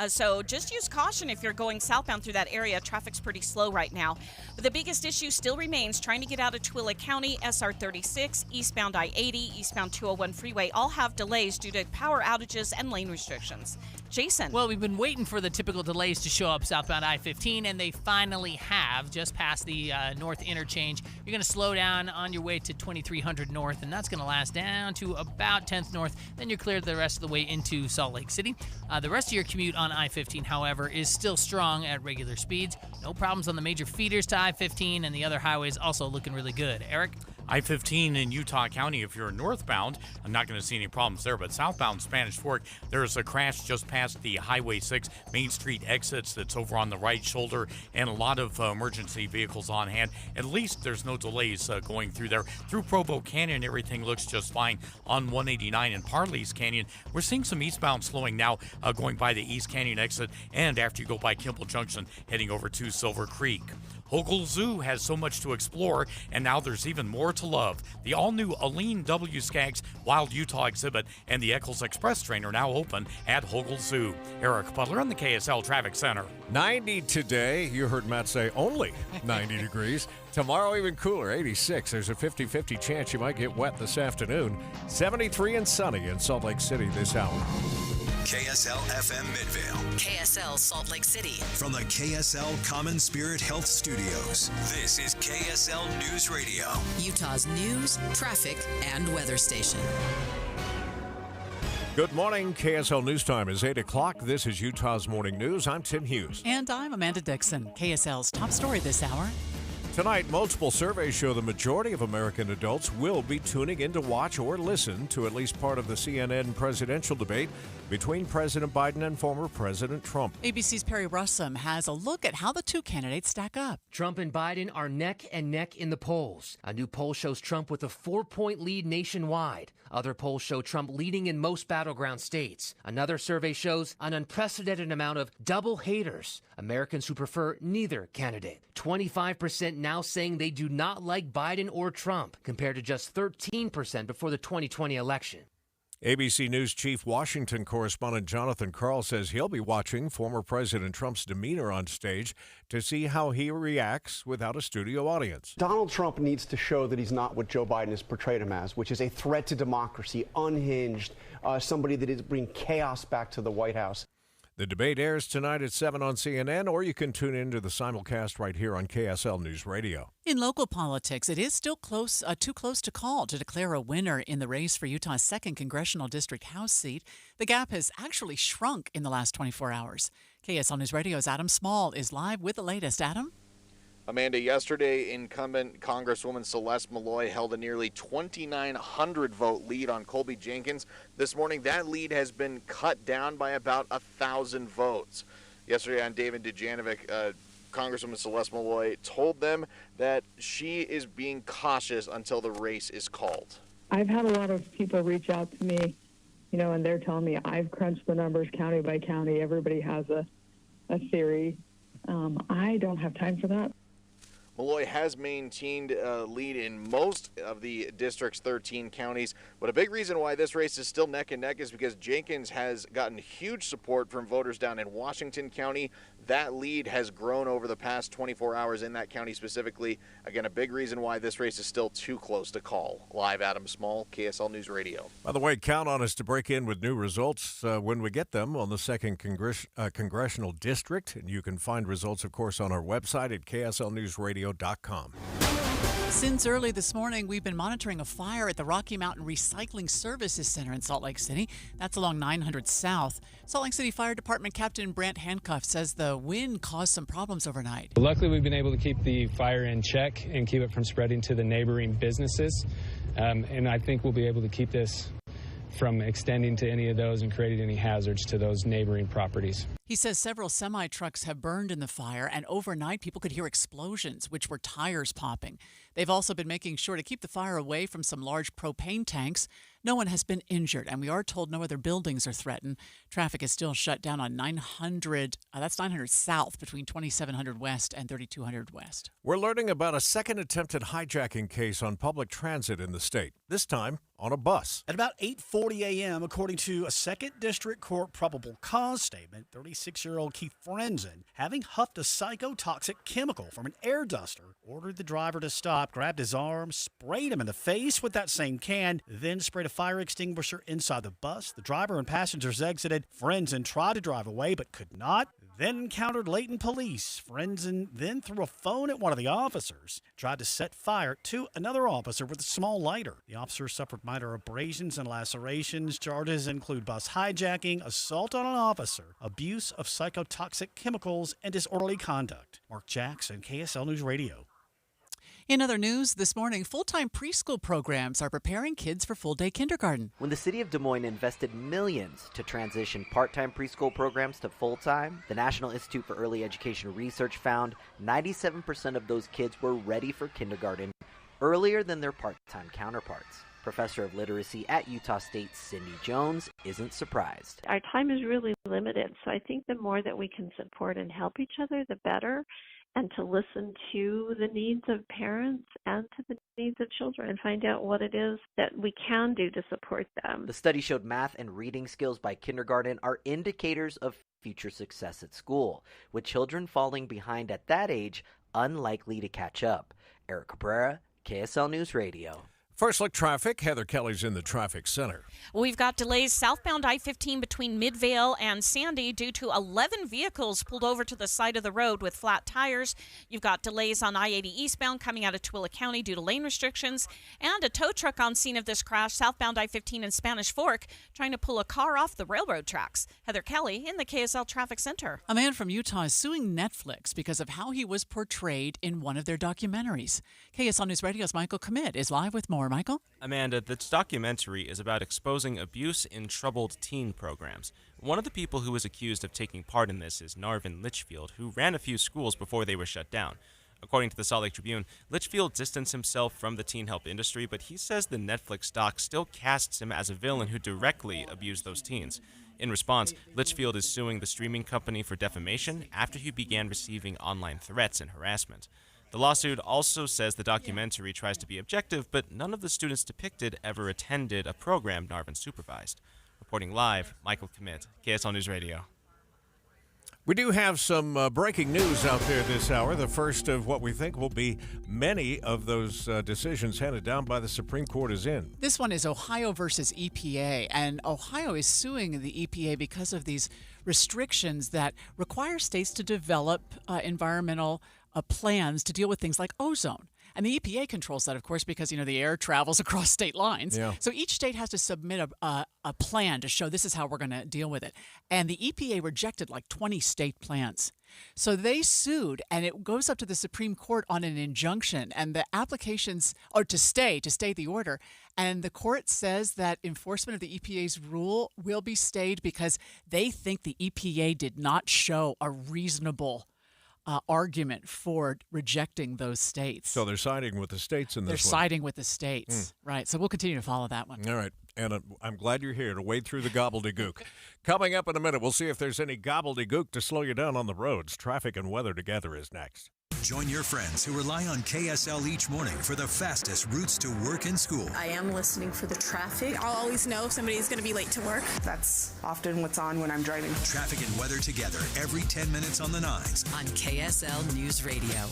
So just use caution if you're going southbound through that area. Traffic's pretty slow right now. But the biggest issue still remains trying to get out of Tooele County. SR 36, eastbound I-80, eastbound 201 freeway all have delays due to power outages and lane restrictions. Jason. Well, we've been waiting for the typical delays to show up southbound I-15, and they finally have, just past the north interchange. You're going to slow down on your way to 2300 north north, and that's going to last down to about 10th north. Then you're cleared the rest of the way into Salt Lake City. The rest of your commute on I-15, however, is still strong at regular speeds. No problems on the major feeders to I-15, and the other highways also looking really good. Eric? I-15 in Utah County, if you're northbound, I'm not going to see any problems there, but southbound Spanish Fork, there's a crash just past the Highway 6 Main Street exits that's over on the right shoulder, and a lot of emergency vehicles on hand. At least there's no delays going through there. Through Provo Canyon, everything looks just fine. On 189 in Parley's Canyon, we're seeing some eastbound slowing now going by the East Canyon exit, and after you go by Kimball Junction, heading over to Silver Creek. Hogle Zoo has so much to explore, and now there's even more to love. The all-new Aline W. Skaggs Wild Utah exhibit and the Eccles Express train are now open at Hogle Zoo. Eric Butler in the KSL Traffic Center. 90 today. You heard Matt say only 90 degrees. Tomorrow even cooler, 86. There's a 50-50 chance you might get wet this afternoon. 73 and sunny in Salt Lake City this hour. KSL FM Midvale. KSL Salt Lake City. From the KSL Common Spirit Health Studios, this is KSL News Radio. Utah's news, traffic, and weather station. Good morning. KSL News Time is 8 o'clock. This is Utah's Morning News. I'm Tim Hughes. And I'm Amanda Dixon. KSL's top story this hour. Tonight, multiple surveys show the majority of American adults will be tuning in to watch or listen to at least part of the CNN presidential debate between President Biden and former President Trump. ABC's Perry Russum has a look at how the two candidates stack up. Trump and Biden are neck and neck in the polls. A new poll shows Trump with a 4-point lead nationwide. Other polls show Trump leading in most battleground states. Another survey shows an unprecedented amount of double haters, Americans who prefer neither candidate. 25% now saying they do not like Biden or Trump, compared to just 13% before the 2020 election. ABC News Chief Washington correspondent Jonathan Karl says he'll be watching former President Trump's demeanor on stage to see how he reacts without a studio audience. Donald Trump needs to show that he's not what Joe Biden has portrayed him as, which is a threat to democracy, unhinged, somebody that is bringing chaos back to the White House. The debate airs tonight at 7 on CNN, or you can tune in to the simulcast right here on KSL News Radio. In local politics, it is still too close to call to declare a winner in the race for Utah's 2nd Congressional District House seat. The gap has actually shrunk in the last 24 hours. KSL News Radio's Adam Small is live with the latest. Adam? Amanda, yesterday, incumbent Congresswoman Celeste Malloy held a nearly 2,900 vote lead on Colby Jenkins. This morning, that lead has been cut down by about 1,000 votes. Yesterday on David Dujanovic, Congresswoman Celeste Malloy told them that she is being cautious until the race is called. I've had a lot of people reach out to me, and they're telling me I've crunched the numbers county by county. Everybody has a theory. I don't have time for that. Malloy has maintained a lead in most of the district's 13 counties, but a big reason why this race is still neck and neck is because Jenkins has gotten huge support from voters down in Washington County. That lead has grown over the past 24 hours in that county specifically. Again, a big reason why this race is still too close to call. Live, Adam Small, KSL News Radio. By the way, count on us to break in with new results when we get them on the 2nd Congressional District. And you can find results, of course, on our website at kslnewsradio.com. Since early this morning, we've been monitoring a fire at the Rocky Mountain Recycling Services Center in Salt Lake City. That's along 900 South. Salt Lake City Fire Department Captain Brant Handcuff says the wind caused some problems overnight. Luckily, we've been able to keep the fire in check and keep it from spreading to the neighboring businesses. And I think we'll be able to keep this from extending to any of those and creating any hazards to those neighboring properties. He says several semi-trucks have burned in the fire, and overnight people could hear explosions, which were tires popping. They've also been making sure to keep the fire away from some large propane tanks. No one has been injured, and we are told no other buildings are threatened. Traffic is still shut down on 900, that's 900 South between 2700 West and 3200 West. We're learning about a second attempted hijacking case on public transit in the state, this time on a bus. At about 8:40 a.m., according to a 2nd District Court probable cause statement, 36-year-old Keith Frenzen, having huffed a psychotoxic chemical from an air duster, ordered the driver to stop, grabbed his arm, sprayed him in the face with that same can, then sprayed a fire extinguisher inside the bus. The driver and passengers exited. Frenzen tried to drive away but could not. then encountered latent police. Frenzen then threw a phone at one of the officers, tried to set fire to another officer with a small lighter. The officer suffered minor abrasions and lacerations. Charges include bus hijacking, assault on an officer, abuse of psychotoxic chemicals, and disorderly conduct. Mark Jackson, KSL News Radio. In other news, this morning, full-time preschool programs are preparing kids for full-day kindergarten. When the city of Des Moines invested millions to transition part-time preschool programs to full-time, the National Institute for Early Education Research found 97% of those kids were ready for kindergarten earlier than their part-time counterparts. Professor of Literacy at Utah State, Cindy Jones, isn't surprised. Our time is really limited, so I think the more that we can support and help each other, the better. And to listen to the needs of parents and to the needs of children and find out what it is that we can do to support them. The study showed math and reading skills by kindergarten are indicators of future success at school, with children falling behind at that age unlikely to catch up. Eric Cabrera, KSL News Radio. First look traffic. Heather Kelly's in the traffic center. We've got delays southbound I-15 between Midvale and Sandy due to 11 vehicles pulled over to the side of the road with flat tires. You've got delays on I-80 eastbound coming out of Tooele County due to lane restrictions, and a tow truck on scene of this crash southbound I-15 in Spanish Fork trying to pull a car off the railroad tracks. Heather Kelly in the KSL Traffic Center. A man from Utah is suing Netflix because of how he was portrayed in one of their documentaries. KSL News Radio's Michael Commit is live with more. Michael? Amanda, this documentary is about exposing abuse in troubled teen programs. One of the people who was accused of taking part in this is Narvin Litchfield, who ran a few schools before they were shut down. According to the Salt Lake Tribune, Litchfield distanced himself from the teen help industry, but he says the Netflix doc still casts him as a villain who directly abused those teens. In response, Litchfield is suing the streaming company for defamation after he began receiving online threats and harassment. The lawsuit also says the documentary tries to be objective, but none of the students depicted ever attended a program Narvin supervised. Reporting live, Michael Commit, KSL News Radio. We do have some breaking news out there this hour. The first of what we think will be many of those decisions handed down by the Supreme Court is in. This one is Ohio versus EPA, and Ohio is suing the EPA because of these restrictions that require states to develop environmental plans to deal with things like ozone. And the EPA controls that, of course, because, the air travels across state lines. Yeah. So each state has to submit a plan to show this is how we're going to deal with it. And the EPA rejected like 20 state plans. So they sued, and it goes up to the Supreme Court on an injunction. And the applications are to stay the order. And the court says that enforcement of the EPA's rule will be stayed because they think the EPA did not show a reasonable argument for rejecting those states. So they're siding with the states in this one. They're siding with the states. Right. So we'll continue to follow that one. All right. And I'm glad you're here to wade through the gobbledygook. Coming up in a minute, we'll see if there's any gobbledygook to slow you down on the roads. Traffic and weather together is next. Join your friends who rely on KSL each morning for the fastest routes to work and school. I am listening for the traffic. I'll always know if somebody's going to be late to work. That's often what's on when I'm driving. Traffic and weather together every 10 minutes on the 9s. On KSL News Radio.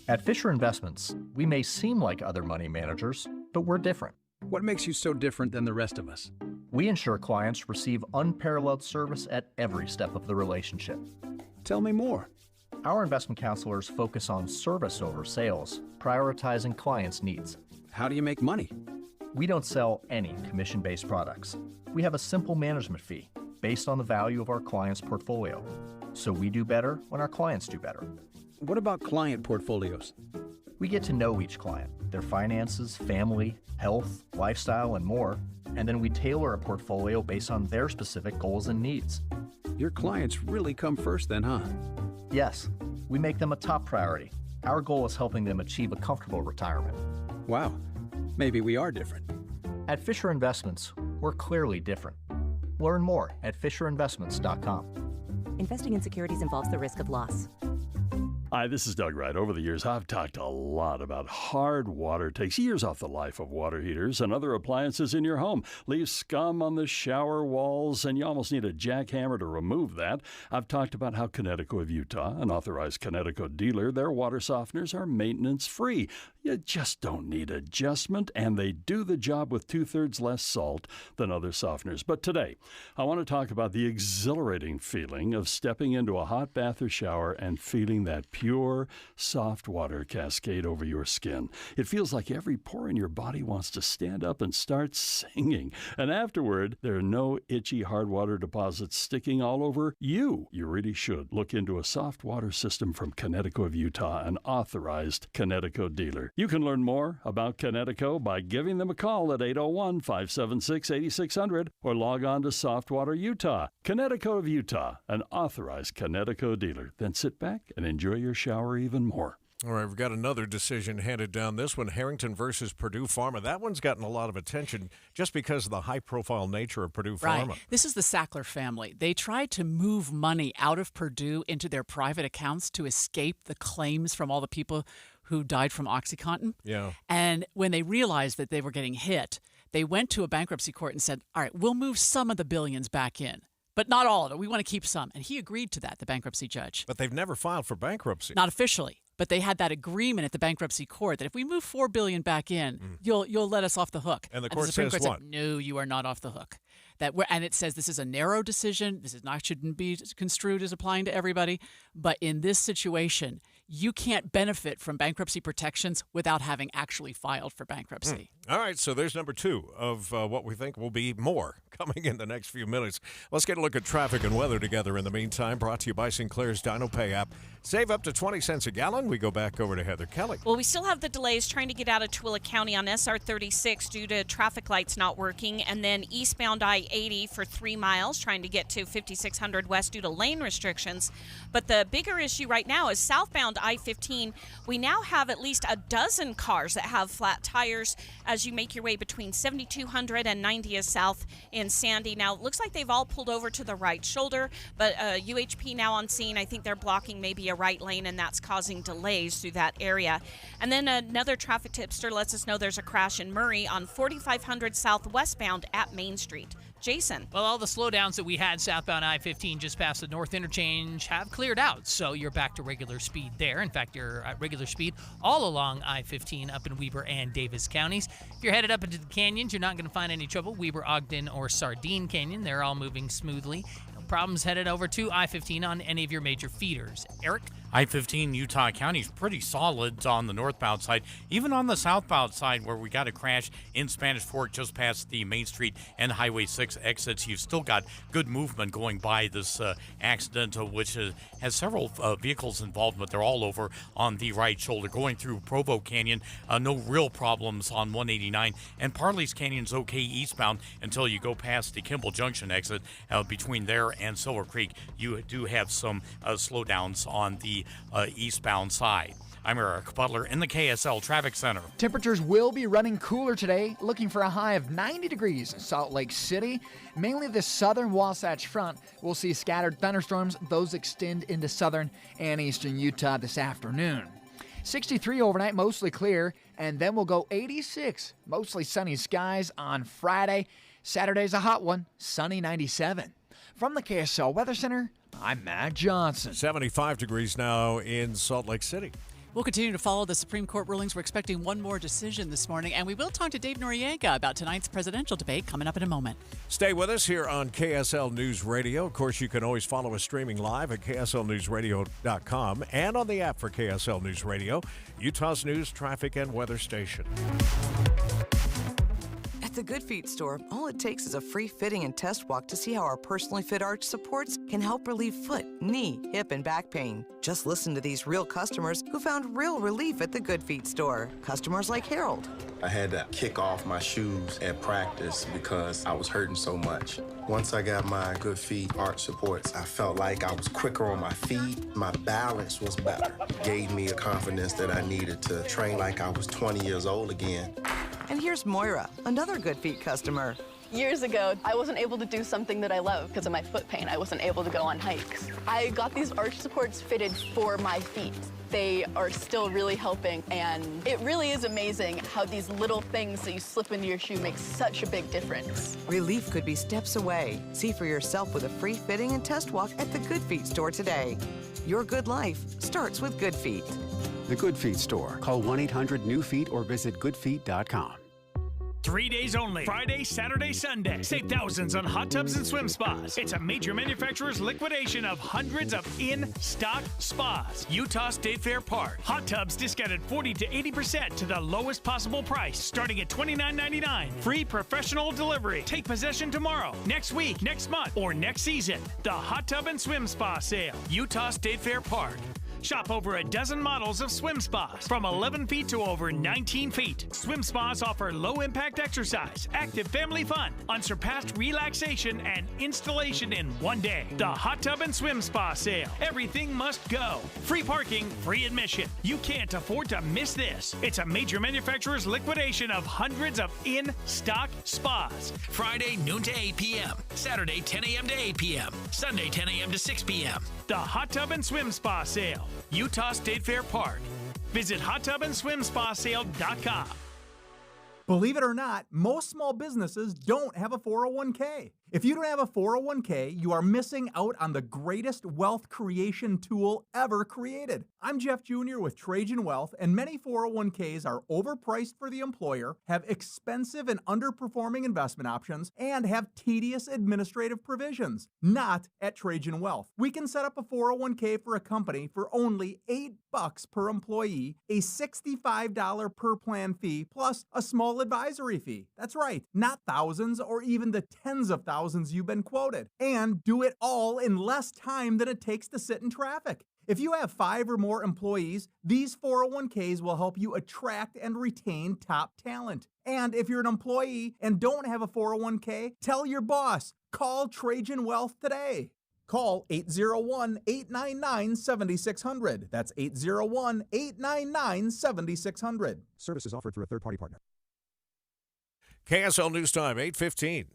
At Fisher Investments, we may seem like other money managers, but we're different. What makes you so different than the rest of us? We ensure clients receive unparalleled service at every step of the relationship. Tell me more. Our investment counselors focus on service over sales, prioritizing clients' needs. How do you make money? We don't sell any commission-based products. We have a simple management fee based on the value of our client's portfolio. So we do better when our clients do better. What about client portfolios? We get to know each client, their finances, family, health, lifestyle, and more, and then we tailor a portfolio based on their specific goals and needs. Your clients really come first then, huh? Yes, we make them a top priority. Our goal is helping them achieve a comfortable retirement. Wow, maybe we are different. At Fisher Investments, we're clearly different. Learn more at FisherInvestments.com. Investing in securities involves the risk of loss. Hi, this is Doug Wright. Over the years, I've talked a lot about hard water takes years off the life of water heaters and other appliances in your home. Leaves scum on the shower walls, and you almost need a jackhammer to remove that. I've talked about how Connecticut of Utah, an authorized Connecticut dealer, their water softeners are maintenance-free. You just don't need adjustment, and they do the job with 2/3 less salt than other softeners. But today, I want to talk about the exhilarating feeling of stepping into a hot bath or shower and feeling that pure, soft water cascade over your skin. It feels like every pore in your body wants to stand up and start singing. And afterward, there are no itchy hard water deposits sticking all over you. You really should look into a soft water system from Connecticut of Utah, an authorized Connecticut dealer. You can learn more about Connecticut by giving them a call at 801-576-8600 or log on to Softwater Utah. Connecticut of Utah, an authorized Connecticut dealer. Then sit back and enjoy your shower even more. All right, we've got another decision handed down. This one, Harrington versus Purdue Pharma. That one's gotten a lot of attention just because of the high-profile nature of Purdue Pharma. Right. This is the Sackler family. They tried to move money out of Purdue into their private accounts to escape the claims from all the people who died from OxyContin. Yeah. And when they realized that they were getting hit, they went to a bankruptcy court and said, all right, we'll move some of the billions back in, but not all of it. We want to keep some. And he agreed to that, the bankruptcy judge. But they've never filed for bankruptcy. Not officially. But they had that agreement at the bankruptcy court that if we move $4 billion back in, you'll let us off the hook. And the court says what? Said, no, you are not off the hook. And it says this is a narrow decision. This is not shouldn't be construed as applying to everybody. But in this situation, you can't benefit from bankruptcy protections without having actually filed for bankruptcy. All right, so there's number 2 of what we think will be more coming in the next few minutes. Let's get a look at traffic and weather together in the meantime. Brought to you by Sinclair's Dino Pay app. Save up to 20 cents a gallon. We go back over to Heather Kelly. Well, we still have the delays trying to get out of Tooele County on SR 36 due to traffic lights not working, and then eastbound I-80 for 3 miles trying to get to 5600 West due to lane restrictions. But the bigger issue right now is southbound I-15. We now have at least a dozen cars that have flat tires as you make your way between 7200 and 90th South in Sandy. Now, it looks like they've all pulled over to the right shoulder, but UHP now on scene. I think they're blocking maybe a right lane, and that's causing delays through that area. And then another traffic tipster lets us know there's a crash in Murray on 4500 South westbound at Main Street. Jason. Well, all the slowdowns that we had southbound I-15 just past the North Interchange have cleared out, so you're back to regular speed there. In fact, you're at regular speed all along I-15 up in Weber and Davis counties. If you're headed up into the canyons, you're not going to find any trouble. Weber, Ogden, or Sardine Canyon, they're all moving smoothly. No problems headed over to I-15 on any of your major feeders. Eric? I-15 Utah County is pretty solid on the northbound side. Even on the southbound side where we got a crash in Spanish Fork just past the Main Street and Highway 6 exits, you've still got good movement going by this accident, which has several vehicles involved, but they're all over on the right shoulder. Going through Provo Canyon, no real problems on 189. And Parley's Canyon's okay eastbound until you go past the Kimball Junction exit. Between there and Silver Creek, you do have some slowdowns on the eastbound side. I'm Eric Butler in the KSL Traffic Center. Temperatures will be running cooler today, looking for a high of 90 degrees in Salt Lake City. Mainly the southern Wasatch Front will see scattered thunderstorms. Those extend into southern and eastern Utah this afternoon. 63 overnight, mostly clear, and then we'll go 86, mostly sunny skies on Friday. Saturday's a hot one, sunny 97. From the KSL Weather Center, I'm Matt Johnson. 75 degrees now in Salt Lake City. We'll continue to follow the Supreme Court rulings. We're expecting one more decision this morning, and we will talk to Dave Noriega about tonight's presidential debate coming up in a moment. Stay with us here on KSL News Radio. Of course, you can always follow us streaming live at KSLNewsRadio.com and on the app for KSL News Radio, Utah's news, traffic, and weather station. At the Good Feet store, all it takes is a free fitting and test walk to see how our personally fit arch supports can help relieve foot, knee, hip, and back pain. Just listen to these real customers who found real relief at the Good Feet store. Customers like Harold. I had to kick off my shoes at practice because I was hurting so much. Once I got my Good Feet arch supports, I felt like I was quicker on my feet. My balance was better. It gave me the confidence that I needed to train like I was 20 years old again. And here's Moira, another Good Feet customer. Years ago, I wasn't able to do something that I love because of my foot pain. I wasn't able to go on hikes. I got these arch supports fitted for my feet. They are still really helping, and it really is amazing how these little things that you slip into your shoe make such a big difference. Relief could be steps away. See for yourself with a free fitting and test walk at the Good Feet store today. Your good life starts with Good Feet. The Good Feet store. Call 1-800-NEW-FEET or visit goodfeet.com. 3 days only. Friday, Saturday, Sunday. Save thousands on hot tubs and swim spas. It's a major manufacturer's liquidation of hundreds of in-stock spas. Utah State Fair Park. Hot tubs discounted 40 to 80% to the lowest possible price, starting at $29.99. Free professional delivery. Take possession tomorrow, next week, next month, or next season. The Hot Tub and Swim Spa Sale. Utah State Fair Park. Shop over a dozen models of swim spas from 11 feet to over 19 feet. Swim spas offer low-impact exercise, active family fun, unsurpassed relaxation, and installation in one day. The Hot Tub and Swim Spa Sale. Everything must go. Free parking, free admission. You can't afford to miss this. It's a major manufacturer's liquidation of hundreds of in-stock spas. Friday, noon to 8 p.m. Saturday, 10 a.m. to 8 p.m. Sunday, 10 a.m. to 6 p.m. The Hot Tub and Swim Spa Sale. Utah State Fair Park. Visit hottubandswimspasale.com. Believe it or not, most small businesses don't have a 401k. If you don't have a 401k, you are missing out on the greatest wealth creation tool ever created. I'm Jeff Jr. with Trajan Wealth, and many 401ks are overpriced for the employer, have expensive and underperforming investment options, and have tedious administrative provisions. Not at Trajan Wealth. We can set up a 401k for a company for only $8 per employee, a $65 per plan fee, plus a small advisory fee. That's right, not thousands or even the tens of thousands you've been quoted. And do it all in less time than it takes to sit in traffic. If you have 5 or more employees, these 401ks will help you attract and retain top talent. And if you're an employee and don't have a 401k, tell your boss. Call Trajan Wealth today. Call 801-899-7600. That's 801-899-7600. Services offered through a third-party partner. KSL News Time, 8:15.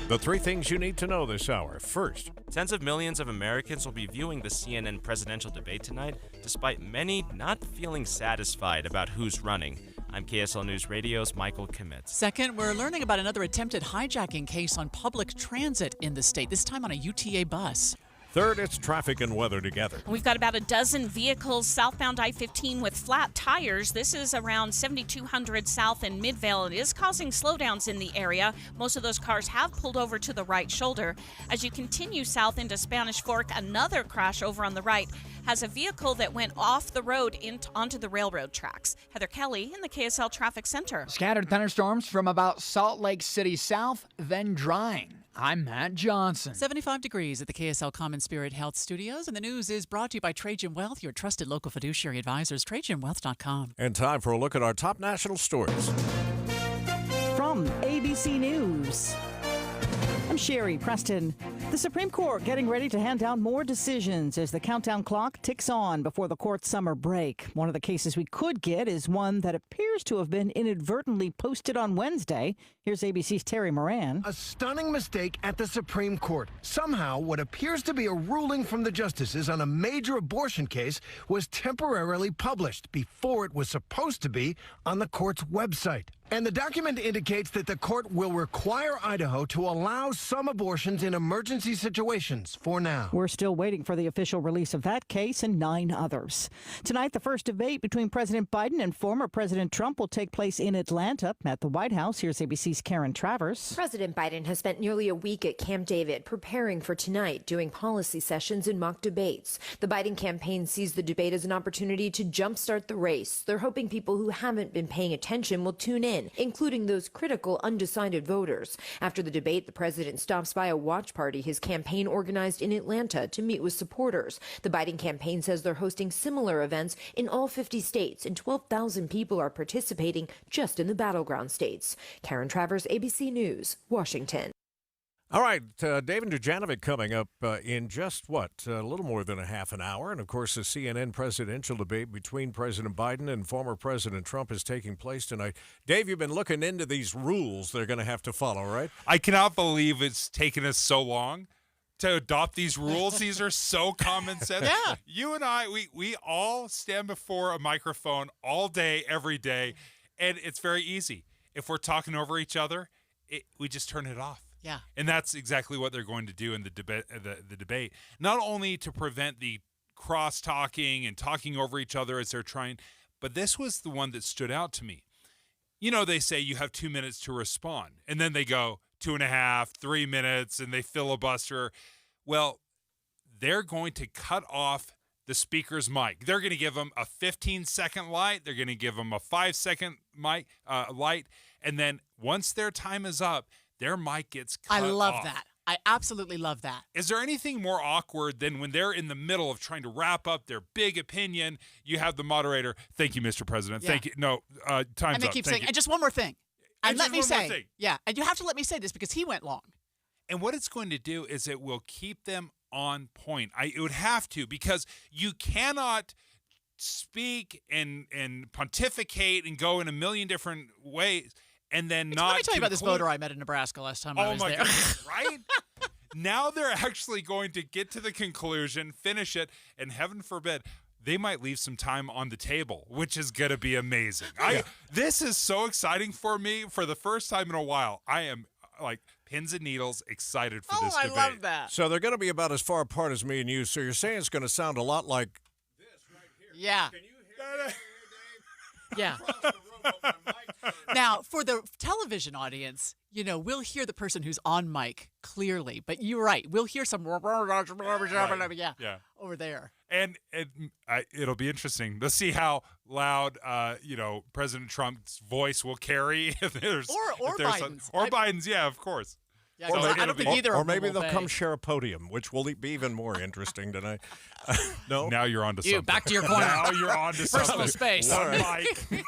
The 3 things you need to know this hour. First, tens of millions of Americans will be viewing the CNN presidential debate tonight, despite many not feeling satisfied about who's running. I'm KSL News Radio's Michael Kimmett. Second, we're learning about another attempted hijacking case on public transit in the state, this time on a UTA bus. Third, it's traffic and weather together. We've got about a dozen vehicles southbound I-15 with flat tires. This is around 7200 South in Midvale. It is causing slowdowns in the area. Most of those cars have pulled over to the right shoulder. As you continue south into Spanish Fork, another crash over on the right has a vehicle that went off the road onto the railroad tracks. Heather Kelly in the KSL Traffic Center. Scattered thunderstorms from about Salt Lake City south, then drying. I'm Matt Johnson. 75 degrees at the KSL Common Spirit Health Studios. And the news is brought to you by Trajan Wealth, your trusted local fiduciary advisors, TrajanWealth.com. And time for a look at our top national stories. From ABC News, I'm Sherry Preston. The Supreme Court getting ready to hand down more decisions as the countdown clock ticks on before the court's summer break. One of the cases we could get is one that appears to have been inadvertently posted on Wednesday. Here's ABC's Terry Moran. A stunning mistake at the Supreme Court. Somehow, what appears to be a ruling from the justices on a major abortion case was temporarily published before it was supposed to be on the court's website. And the document indicates that the court will require Idaho to allow some abortions in emergency situations for now. We're still waiting for the official release of that case and 9 others. Tonight, the first debate between President Biden and former President Trump will take place in Atlanta at the White House. Here's ABC's Karen Travers. President Biden has spent nearly a week at Camp David preparing for tonight, doing policy sessions and mock debates. The Biden campaign sees the debate as an opportunity to jumpstart the race. They're hoping people who haven't been paying attention will tune in, including those critical undecided voters. After the debate, the president stops by a watch party his campaign organized in Atlanta to meet with supporters. The Biden campaign says they're hosting similar events in all 50 states, and 12,000 people are participating just in the battleground states. Karen Travers, ABC News, Washington. All right, David Dujanovic coming up in just, a little more than a half an hour. And, of course, the CNN presidential debate between President Biden and former President Trump is taking place tonight. Dave, you've been looking into these rules they're going to have to follow, right? I cannot believe it's taken us so long to adopt these rules. These are so common sense. Yeah. You and I, we all stand before a microphone all day, every day, and it's very easy. If we're talking over each other, we just turn it off. Yeah. And that's exactly what they're going to do in the debate. Not only to prevent the cross-talking and talking over each other as they're trying. But this was the one that stood out to me. You know, they say you have 2 minutes to respond, and then they go 2.5, 3 minutes, and they filibuster. Well, they're going to cut off the speaker's mic. They're going to give them a 15-second light. They're going to give them a 5-second mic light. And then once their time is up, their mic gets cut off. I love that. I absolutely love that. Is there anything more awkward than when they're in the middle of trying to wrap up their big opinion, you have the moderator, thank you, Mr. President. Yeah. Thank you. No, time's up. And they keep saying, you. and just one more thing. And let me just one more say, thing. yeah, and you have to let me say this because he went long. And what it's going to do is it will keep them on point. It would have to, because you cannot speak and pontificate and go in a million different ways and then not. Let me tell you about this voter I met in Nebraska last time I was there. Goodness, right? Now they're actually going to get to the conclusion, finish it, and heaven forbid, they might leave some time on the table, which is going to be amazing. This is so exciting for me. For the first time in a while, I am like pins and needles excited for this debate. I love that. So they're going to be about as far apart as me and you. So you're saying it's going to sound a lot like this right here. Yeah. Can you hear it? Yeah. Now, for the television audience, you know, we'll hear the person who's on mic clearly, but you're right. We'll hear some Yeah. over there. And it'll be interesting to see how loud, President Trump's voice will carry. If there's Biden's. Biden's, yeah, of course. Yeah, I don't think either of them maybe will they'll pay. come share a podium, which will be even more interesting tonight. No? Now you're on to something. Back to your corner. Now you're on to Personal something. space. One mic.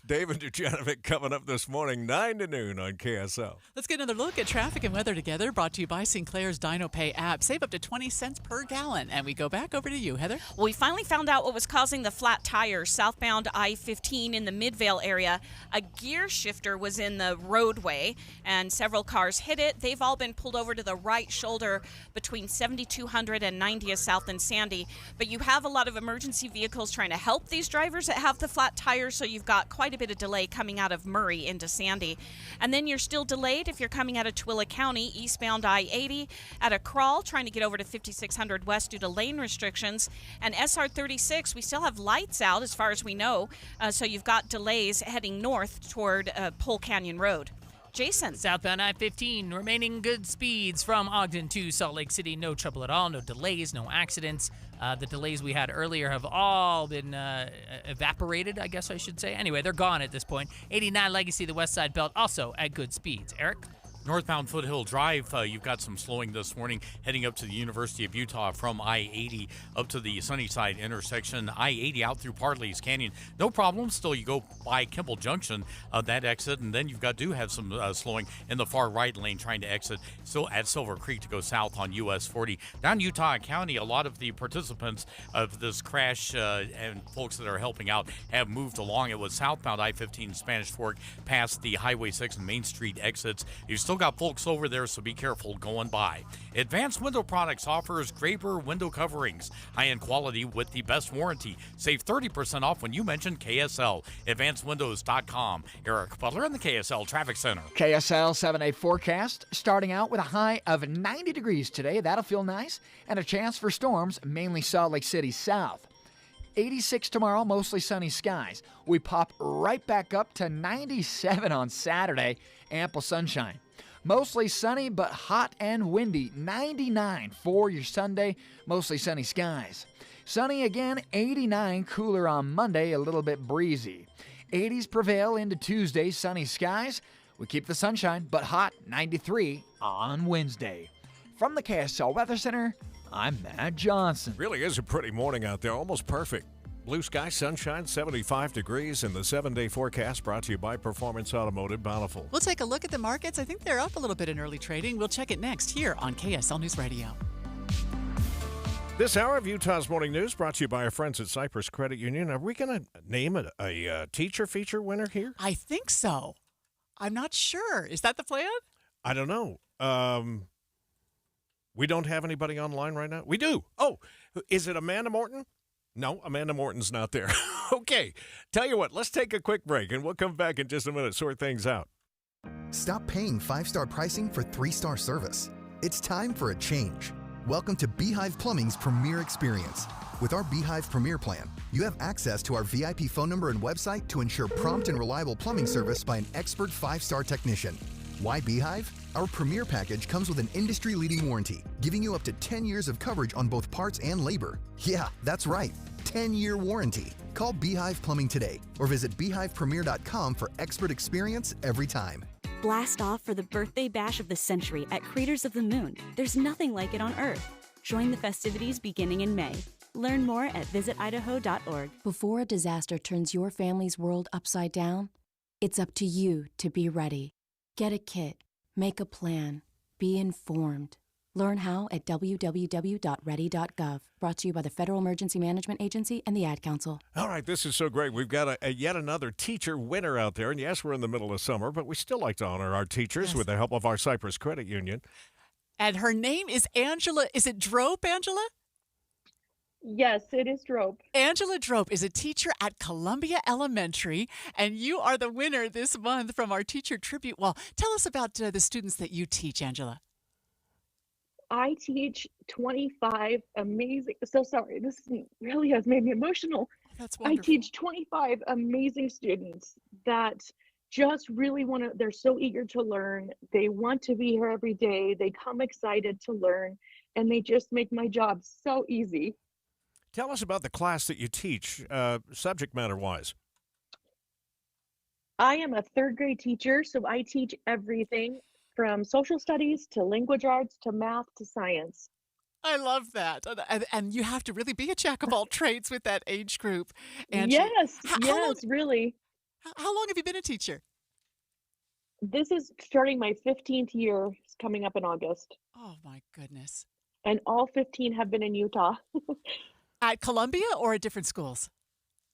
David Dujanovic coming up this morning, 9 to noon on KSL. Let's get another look at traffic and weather together, brought to you by Sinclair's Dino Pay app. Save up to 20 cents per gallon. And we go back over to you, Heather. Well, we finally found out what was causing the flat tire southbound I-15 in the Midvale area. A gear shifter was in the roadway, and several cars hit it. They've all been pulled over to the right shoulder between 7200 and 90th South and Sandy. But you have a lot of emergency vehicles trying to help these drivers that have the flat tires, so you've got quite a bit of delay coming out of Murray into Sandy. And then you're still delayed if you're coming out of Tooele County, eastbound I-80 at a crawl, trying to get over to 5600 West due to lane restrictions. And SR 36, we still have lights out as far as we know, so you've got delays heading north toward Pole Canyon Road. Jason. Southbound I-15, remaining good speeds from Ogden to Salt Lake City. No trouble at all, no delays, no accidents. The delays we had earlier have all been evaporated, I guess I should say. Anyway, they're gone at this point. 89 Legacy, the West Side Belt, also at good speeds. Eric? Northbound Foothill Drive, you've got some slowing this morning heading up to the University of Utah from I-80 up to the Sunnyside intersection. I-80 out through Partley's Canyon. No problem. Still, you go by Kimball Junction, that exit, and then you've do have some slowing in the far right lane trying to exit still at Silver Creek to go south on US 40. Down Utah County, a lot of the participants of this crash and folks that are helping out have moved along. It was southbound I-15 Spanish Fork past the Highway 6 and Main Street exits. You've still got folks over there, so be careful going by. Advanced Window Products offers Graber window coverings, high-end quality with the best warranty. Save 30% off when you mention KSL. AdvancedWindows.com. Eric Butler in the KSL Traffic Center. KSL 7-day forecast starting out with a high of 90 degrees today. That'll feel nice. And a chance for storms, mainly Salt Lake City south. 86 tomorrow, mostly sunny skies. We pop right back up to 97 on Saturday. Ample sunshine. Mostly sunny but hot and windy. 99 for your Sunday. Mostly sunny skies. Sunny again, 89. Cooler on Monday, a little bit breezy. 80s prevail into Tuesday. Sunny skies. We keep the sunshine but hot. 93 on Wednesday. From the KSL Weather Center, I'm Matt Johnson. Really is a pretty morning out there. Almost perfect. Blue sky, sunshine, 75 degrees, and the 7-day forecast brought to you by Performance Automotive Bountiful. We'll take a look at the markets. I think they're up a little bit in early trading. We'll check it next here on KSL News Radio. This hour of Utah's Morning News brought to you by our friends at Cypress Credit Union. Are we going to name a teacher feature winner here? I think so. I'm not sure. Is that the plan? I don't know. We don't have anybody online right now? We do. Oh, is it Amanda Morton? No, Amanda Morton's not there. Okay, tell you what, let's take a quick break, and we'll come back in just a minute, sort things out. Stop paying 5-star pricing for 3-star service. It's time for a change. Welcome to Beehive Plumbing's Premier Experience. With our Beehive Premier plan, you have access to our VIP phone number and website to ensure prompt and reliable plumbing service by an expert 5-star technician. Why Beehive? Our Premier package comes with an industry-leading warranty, giving you up to 10 years of coverage on both parts and labor. Yeah, that's right, 10-year warranty. Call Beehive Plumbing today or visit beehivepremier.com for expert experience every time. Blast off for the birthday bash of the century at Craters of the Moon. There's nothing like it on Earth. Join the festivities beginning in May. Learn more at visitidaho.org. Before a disaster turns your family's world upside down, it's up to you to be ready. Get a kit, make a plan, be informed. Learn how at www.ready.gov. Brought to you by the Federal Emergency Management Agency and the Ad Council. All right, this is so great. We've got yet another teacher winner out there. And yes, we're in the middle of summer, but we still like to honor our teachers with the help of our Cypress Credit Union. And her name is Angela. Is it Drope, Angela? Yes, it is Drope. Angela Drope is a teacher at Columbia Elementary, and you are the winner this month from our Teacher Tribute Wall. Tell us about the students that you teach, Angela. I teach 25 amazing, so sorry, this really has made me emotional. That's wonderful. I teach 25 amazing students that just really want to, they're so eager to learn. They want to be here every day. They come excited to learn, and they just make my job so easy. Tell us about the class that you teach, subject matter-wise. I am a third grade teacher, so I teach everything from social studies to language arts to math to science. I love that. And you have to really be a jack of all trades with that age group. Angie. Yes, really. How long have you been a teacher? This is starting my 15th year. It's coming up in August. Oh, my goodness. And all 15 have been in Utah. At Columbia or at different schools?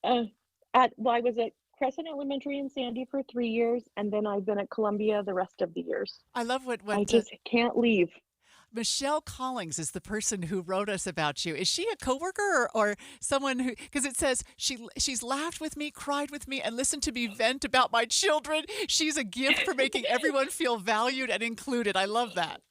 I was at Crescent Elementary in Sandy for 3 years, and then I've been at Columbia the rest of the years. I love what I just can't leave. Michelle Collings is the person who wrote us about you. Is she a coworker or someone who? Because it says she's laughed with me, cried with me, and listened to me vent about my children. She's a gift for making everyone feel valued and included. I love that.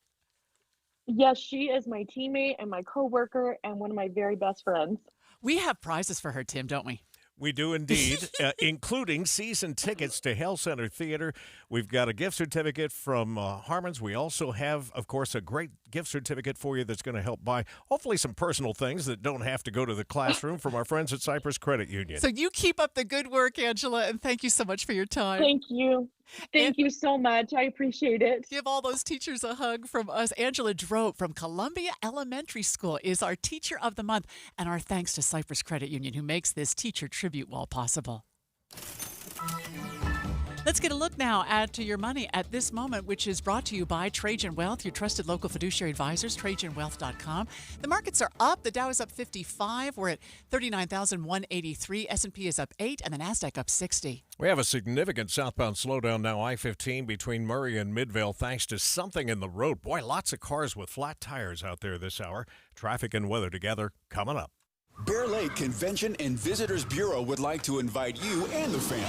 Yes, she is my teammate and my coworker and one of my very best friends. We have prizes for her, Tim, don't we? We do indeed, including season tickets to Hell Center Theater. We've got a gift certificate from Harmon's. We also have, of course, a great gift certificate for you that's going to help buy, hopefully, some personal things that don't have to go to the classroom from our friends at Cypress Credit Union. So you keep up the good work, Angela, and thank you so much for your time. Thank you. Thank you so much. I appreciate it. Give all those teachers a hug from us. Angela Drope from Columbia Elementary School is our Teacher of the Month, and our thanks to Cypress Credit Union, who makes this Teacher Tribute Wall possible. Let's get a look now at your money at this moment, which is brought to you by Trajan Wealth, your trusted local fiduciary advisors, TrajanWealth.com. The markets are up. The Dow is up 55. We're at 39,183. S&P is up 8, and the NASDAQ up 60. We have a significant southbound slowdown now, I-15 between Murray and Midvale, thanks to something in the road. Boy, lots of cars with flat tires out there this hour. Traffic and weather together coming up. Bear Lake Convention and Visitors Bureau would like to invite you and the family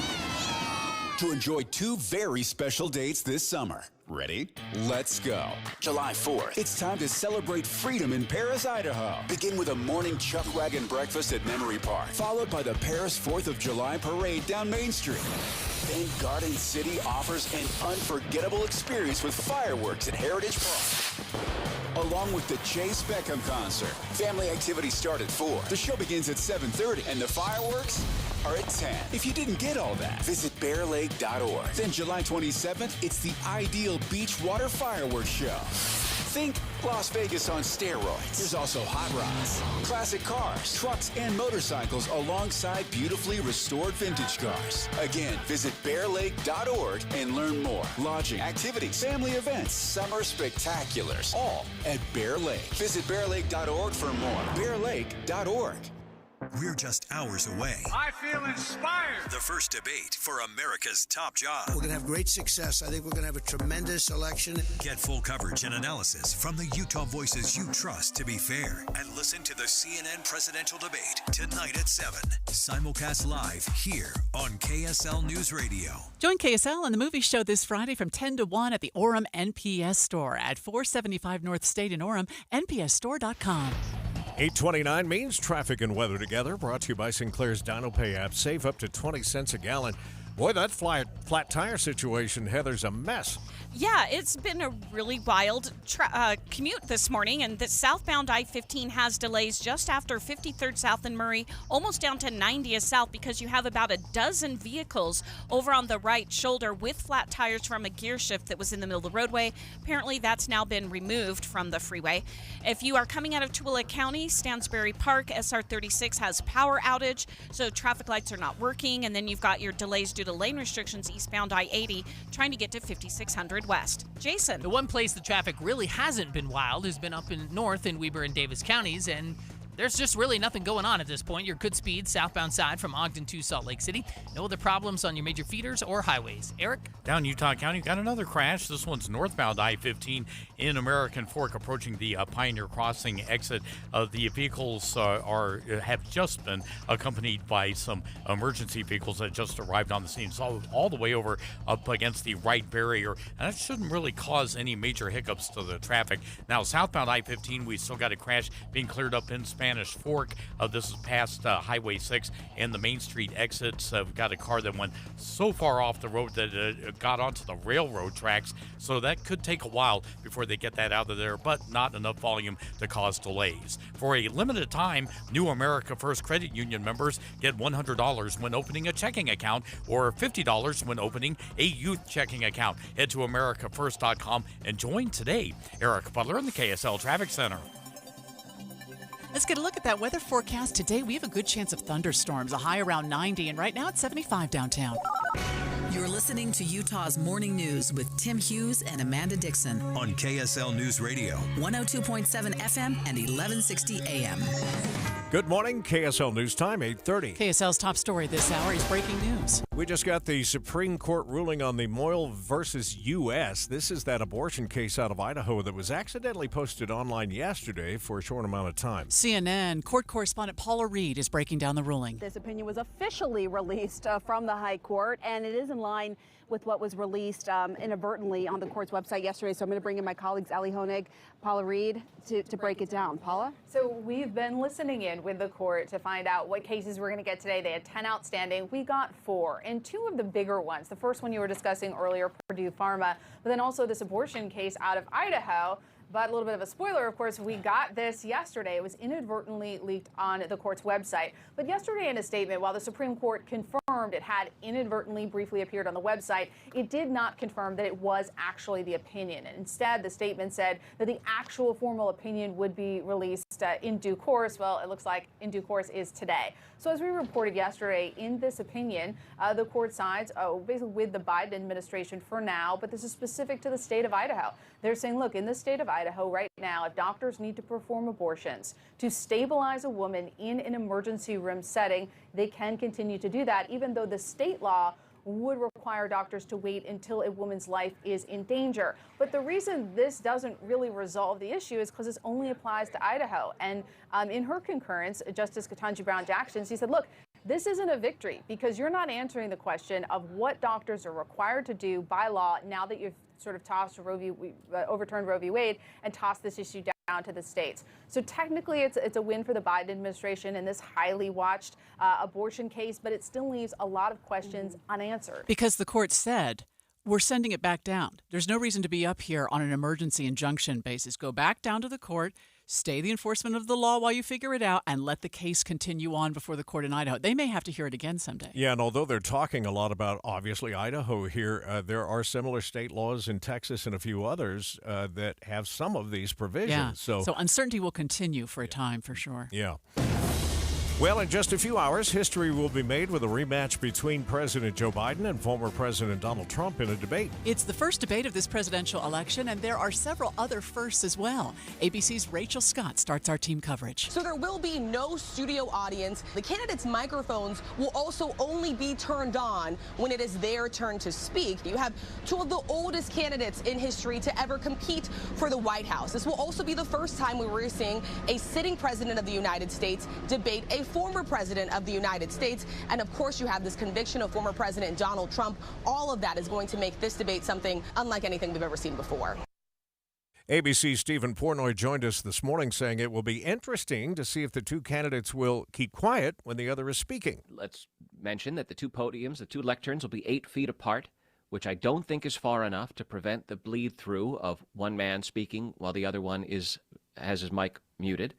to enjoy 2 very special dates this summer. Ready? Let's go. July 4th, it's time to celebrate freedom in Paris, Idaho. Begin with a morning chuck wagon breakfast at Memory Park, followed by the Paris 4th of July parade down Main Street. Then Garden City offers an unforgettable experience with fireworks at Heritage Park, along with the Chase Beckham concert. Family activities start at 4. The show begins at 7:30, and the fireworks are at 10. If you didn't get all that, visit bearlake.org. Then July 27th, it's the ideal beach water fireworks show. Think Las Vegas on steroids. There's also hot rods, classic cars, trucks, and motorcycles alongside beautifully restored vintage cars. Again, visit bearlake.org and learn more. Lodging, activities, family events, summer spectaculars, all at Bear Lake. Visit bearlake.org for more. bearlake.org. We're just hours away. I feel inspired. The first debate for America's top job. We're going to have great success. I think we're going to have a tremendous election. Get full coverage and analysis from the Utah voices you trust to be fair. And listen to the CNN presidential debate tonight at 7. Simulcast live here on KSL News Radio. Join KSL and the movie show this Friday from 10 to 1 at the Orem NPS store at 475 North State in Orem, npsstore.com. 8:29 means traffic and weather together. Brought to you by Sinclair's DinoPay app. Save up to 20 cents a gallon. Boy, that flat tire situation, Heather's a mess. Yeah, it's been a really wild commute this morning, and the southbound I-15 has delays just after 53rd South and Murray, almost down to 90th South, because you have about a dozen vehicles over on the right shoulder with flat tires from a gear shift that was in the middle of the roadway. Apparently, that's now been removed from the freeway. If you are coming out of Tooele County, Stansbury Park, SR 36 has power outage, so traffic lights are not working, and then you've got your delays due to lane restrictions eastbound I-80 trying to get to 5600 West. Jason. The one place the traffic really hasn't been wild has been up in north in Weber and Davis counties, and there's just really nothing going on at this point. Your good speed southbound side from Ogden to Salt Lake City. No other problems on your major feeders or highways. Eric? Down Utah County, got another crash. This one's northbound I-15 in American Fork, approaching the Pioneer Crossing exit. The vehicles have just been accompanied by some emergency vehicles that just arrived on the scene. So all the way over up against the right barrier, and that shouldn't really cause any major hiccups to the traffic. Now, southbound I-15, we still got a crash being cleared up in Spanish Fork. This is past Highway 6 and the Main Street exits. We've got a car that went so far off the road that it got onto the railroad tracks, so that could take a while before they get that out of there, but not enough volume to cause delays. For a limited time, New America First Credit Union members get $100 when opening a checking account or $50 when opening a youth checking account. Head to americafirst.com and join today. Eric Butler in the KSL Traffic Center. Let's get a look at that weather forecast. Today, we have a good chance of thunderstorms, a high around 90, and right now it's 75 downtown. You're listening to Utah's Morning News with Tim Hughes and Amanda Dixon on KSL News Radio. 102.7 FM and 1160 AM. Good morning, KSL News Time, 8:30. KSL's top story this hour is breaking news. We just got the Supreme Court ruling on the Moyle versus U.S. This is that abortion case out of Idaho that was accidentally posted online yesterday for a short amount of time. CNN court correspondent Paula Reed is breaking down the ruling. This opinion was officially released from the High Court, and it is in line with what was released inadvertently on the court's website yesterday. So I'm going to bring in my colleagues Ali Honig, Paula Reed to break it down. Paula? So we've been listening in with the court to find out what cases we're going to get today. They had 10 outstanding. We got 4, and 2 of the bigger ones. The first one you were discussing earlier, Purdue Pharma, but then also this abortion case out of Idaho. But a little bit of a spoiler, of course, we got this yesterday. It was inadvertently leaked on the court's website. But yesterday in a statement, while the Supreme Court confirmed it had inadvertently briefly appeared on the website, it did not confirm that it was actually the opinion. And instead, the statement said that the actual formal opinion would be released in due course. Well, it looks like in due course is today. So as we reported yesterday, in this opinion, the court sides basically with the Biden administration for now, but this is specific to the state of Idaho. They're saying, look, in the state of Idaho right now, if doctors need to perform abortions to stabilize a woman in an emergency room setting, they can continue to do that, even though the state law would require doctors to wait until a woman's life is in danger. But the reason this doesn't really resolve the issue is because this only applies to Idaho. And in her concurrence, Justice Ketanji Brown Jackson, she said, look, this isn't a victory because you're not answering the question of what doctors are required to do by law now that you've sort of tossed overturned Roe v. Wade and tossed this issue down to the states. So technically it's a win for the Biden administration in this highly watched abortion case, but it still leaves a lot of questions unanswered. Because the court said, we're sending it back down. There's no reason to be up here on an emergency injunction basis. Go back down to the court, stay the enforcement of the law while you figure it out, and let the case continue on before the court in Idaho. They may have to hear it again someday. Yeah, and although they're talking a lot about, obviously, Idaho here, there are similar state laws in Texas and a few others that have some of these provisions. Yeah. So uncertainty will continue for a time, for sure. Yeah. Well, in just a few hours, history will be made with a rematch between President Joe Biden and former President Donald Trump in a debate. It's the first debate of this presidential election, and there are several other firsts as well. ABC's Rachel Scott starts our team coverage. So there will be no studio audience. The candidates' microphones will also only be turned on when it is their turn to speak. You have two of the oldest candidates in history to ever compete for the White House. This will also be the first time we were seeing a sitting president of the United States debate a former president of the United States. And of course, you have this conviction of former President Donald Trump. All of that is going to make this debate something unlike anything we've ever seen before. ABC's Stephen Portnoy joined us this morning saying it will be interesting to see if the two candidates will keep quiet when the other is speaking. Let's mention that the two podiums, the two lecterns, will be 8 feet apart, which I don't think is far enough to prevent the bleed through of one man speaking while the other one has his mic muted.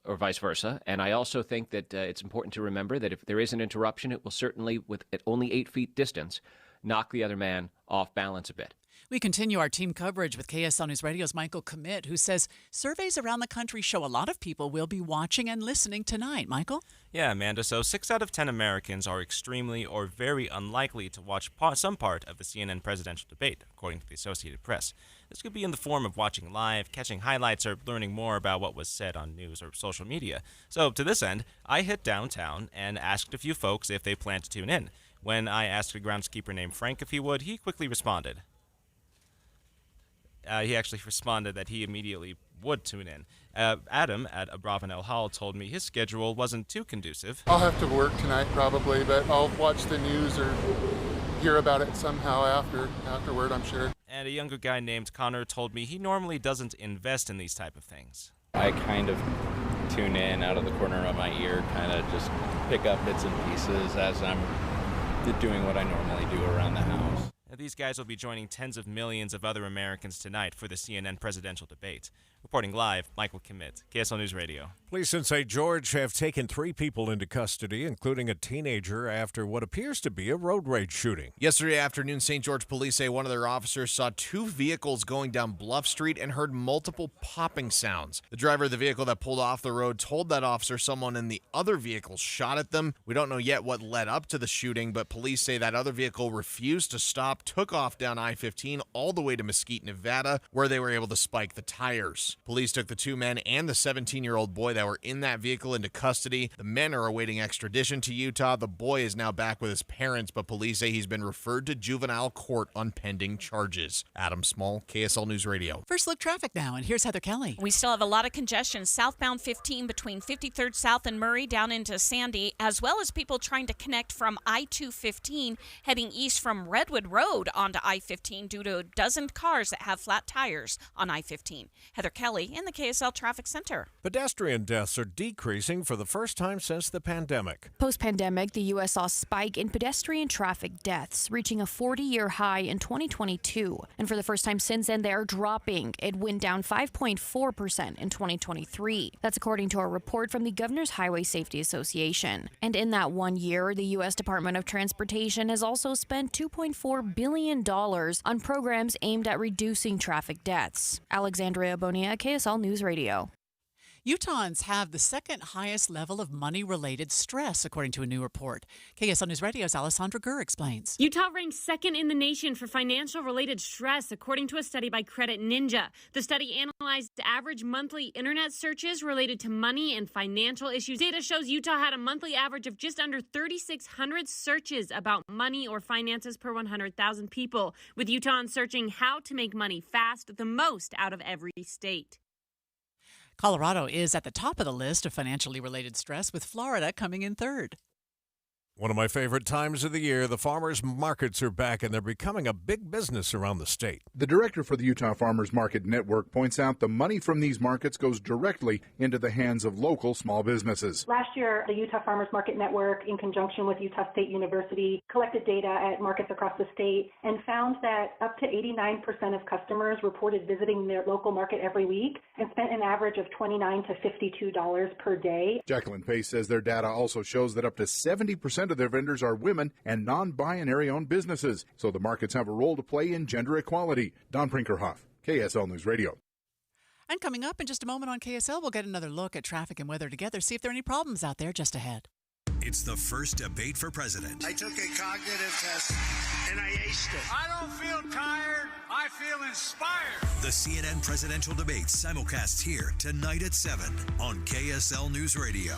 Or vice versa. And I also think that it's important to remember that if there is an interruption, it will certainly, at only 8 feet distance, knock the other man off balance a bit. We continue our team coverage with KSL News Radio's Michael Commit, who says surveys around the country show a lot of people will be watching and listening tonight. Michael? Yeah, Amanda. So 6 out of 10 Americans are extremely or very unlikely to watch some part of the CNN presidential debate, according to the Associated Press. This could be in the form of watching live, catching highlights, or learning more about what was said on news or social media. So to this end, I hit downtown and asked a few folks if they plan to tune in. When I asked a groundskeeper named Frank if he would, he quickly responded. He actually responded that he immediately would tune in. Adam at Abravanel Hall told me his schedule wasn't too conducive. I'll have to work tonight probably, but I'll watch the news or hear about it somehow afterward, I'm sure. And a younger guy named Connor told me he normally doesn't invest in these type of things. I kind of tune in out of the corner of my ear, kind of just pick up bits and pieces as I'm doing what I normally do around the house. These guys will be joining tens of millions of other Americans tonight for the CNN presidential debate. Reporting live, Michael Commit, KSL News Radio. Police in St. George have taken 3 people into custody, including a teenager, after what appears to be a road rage shooting. Yesterday afternoon, St. George police say one of their officers saw 2 vehicles going down Bluff Street and heard multiple popping sounds. The driver of the vehicle that pulled off the road told that officer someone in the other vehicle shot at them. We don't know yet what led up to the shooting, but police say that other vehicle refused to stop, took off down I-15 all the way to Mesquite, Nevada, where they were able to spike the tires. Police took the 2 men and the 17-year-old boy that were in that vehicle into custody. The men are awaiting extradition to Utah. The boy is now back with his parents, but police say he's been referred to juvenile court on pending charges. Adam Small, KSL News Radio. First look traffic now, and here's Heather Kelly. We still have a lot of congestion southbound 15 between 53rd South and Murray down into Sandy, as well as people trying to connect from I-215 heading east from Redwood Road onto I-15 due to a dozen cars that have flat tires on I-15. Heather Kelly in the KSL Traffic Center. Pedestrian deaths are decreasing for the first time since the pandemic. Post-pandemic, the U.S. saw a spike in pedestrian traffic deaths, reaching a 40-year high in 2022. And for the first time since then, they are dropping. It went down 5.4% in 2023. That's according to a report from the Governor's Highway Safety Association. And in that 1 year, the U.S. Department of Transportation has also spent $2.4 billion on programs aimed at reducing traffic deaths. Alexandria Bonilla, KSL News Radio. Utahns have the second highest level of money-related stress, according to a new report. KSL News Radio's Alessandra Gurr explains. Utah ranks second in the nation for financial-related stress, according to a study by Credit Ninja. The study analyzed average monthly internet searches related to money and financial issues. Data shows Utah had a monthly average of just under 3,600 searches about money or finances per 100,000 people, with Utahns searching how to make money fast the most out of every state. Colorado is at the top of the list of financially related stress, with Florida coming in third. One of my favorite times of the year, the farmers' markets are back, and they're becoming a big business around the state. The director for the Utah Farmers Market Network points out the money from these markets goes directly into the hands of local small businesses. Last year, the Utah Farmers Market Network, in conjunction with Utah State University, collected data at markets across the state and found that up to 89% of customers reported visiting their local market every week and spent an average of $29 to $52 per day. Jacqueline Pace says their data also shows that up to 70% of their vendors are women and non-binary owned businesses, so the markets have a role to play in gender equality. Don Prinkerhoff, KSL News Radio. And coming up in just a moment on KSL, we'll get another look at traffic and weather together, see if there are any problems out there just ahead. It's the first debate for president. I took a cognitive test and I aced it. I don't feel tired. I feel inspired. The CNN presidential debate simulcast here tonight at 7 on KSL News Radio.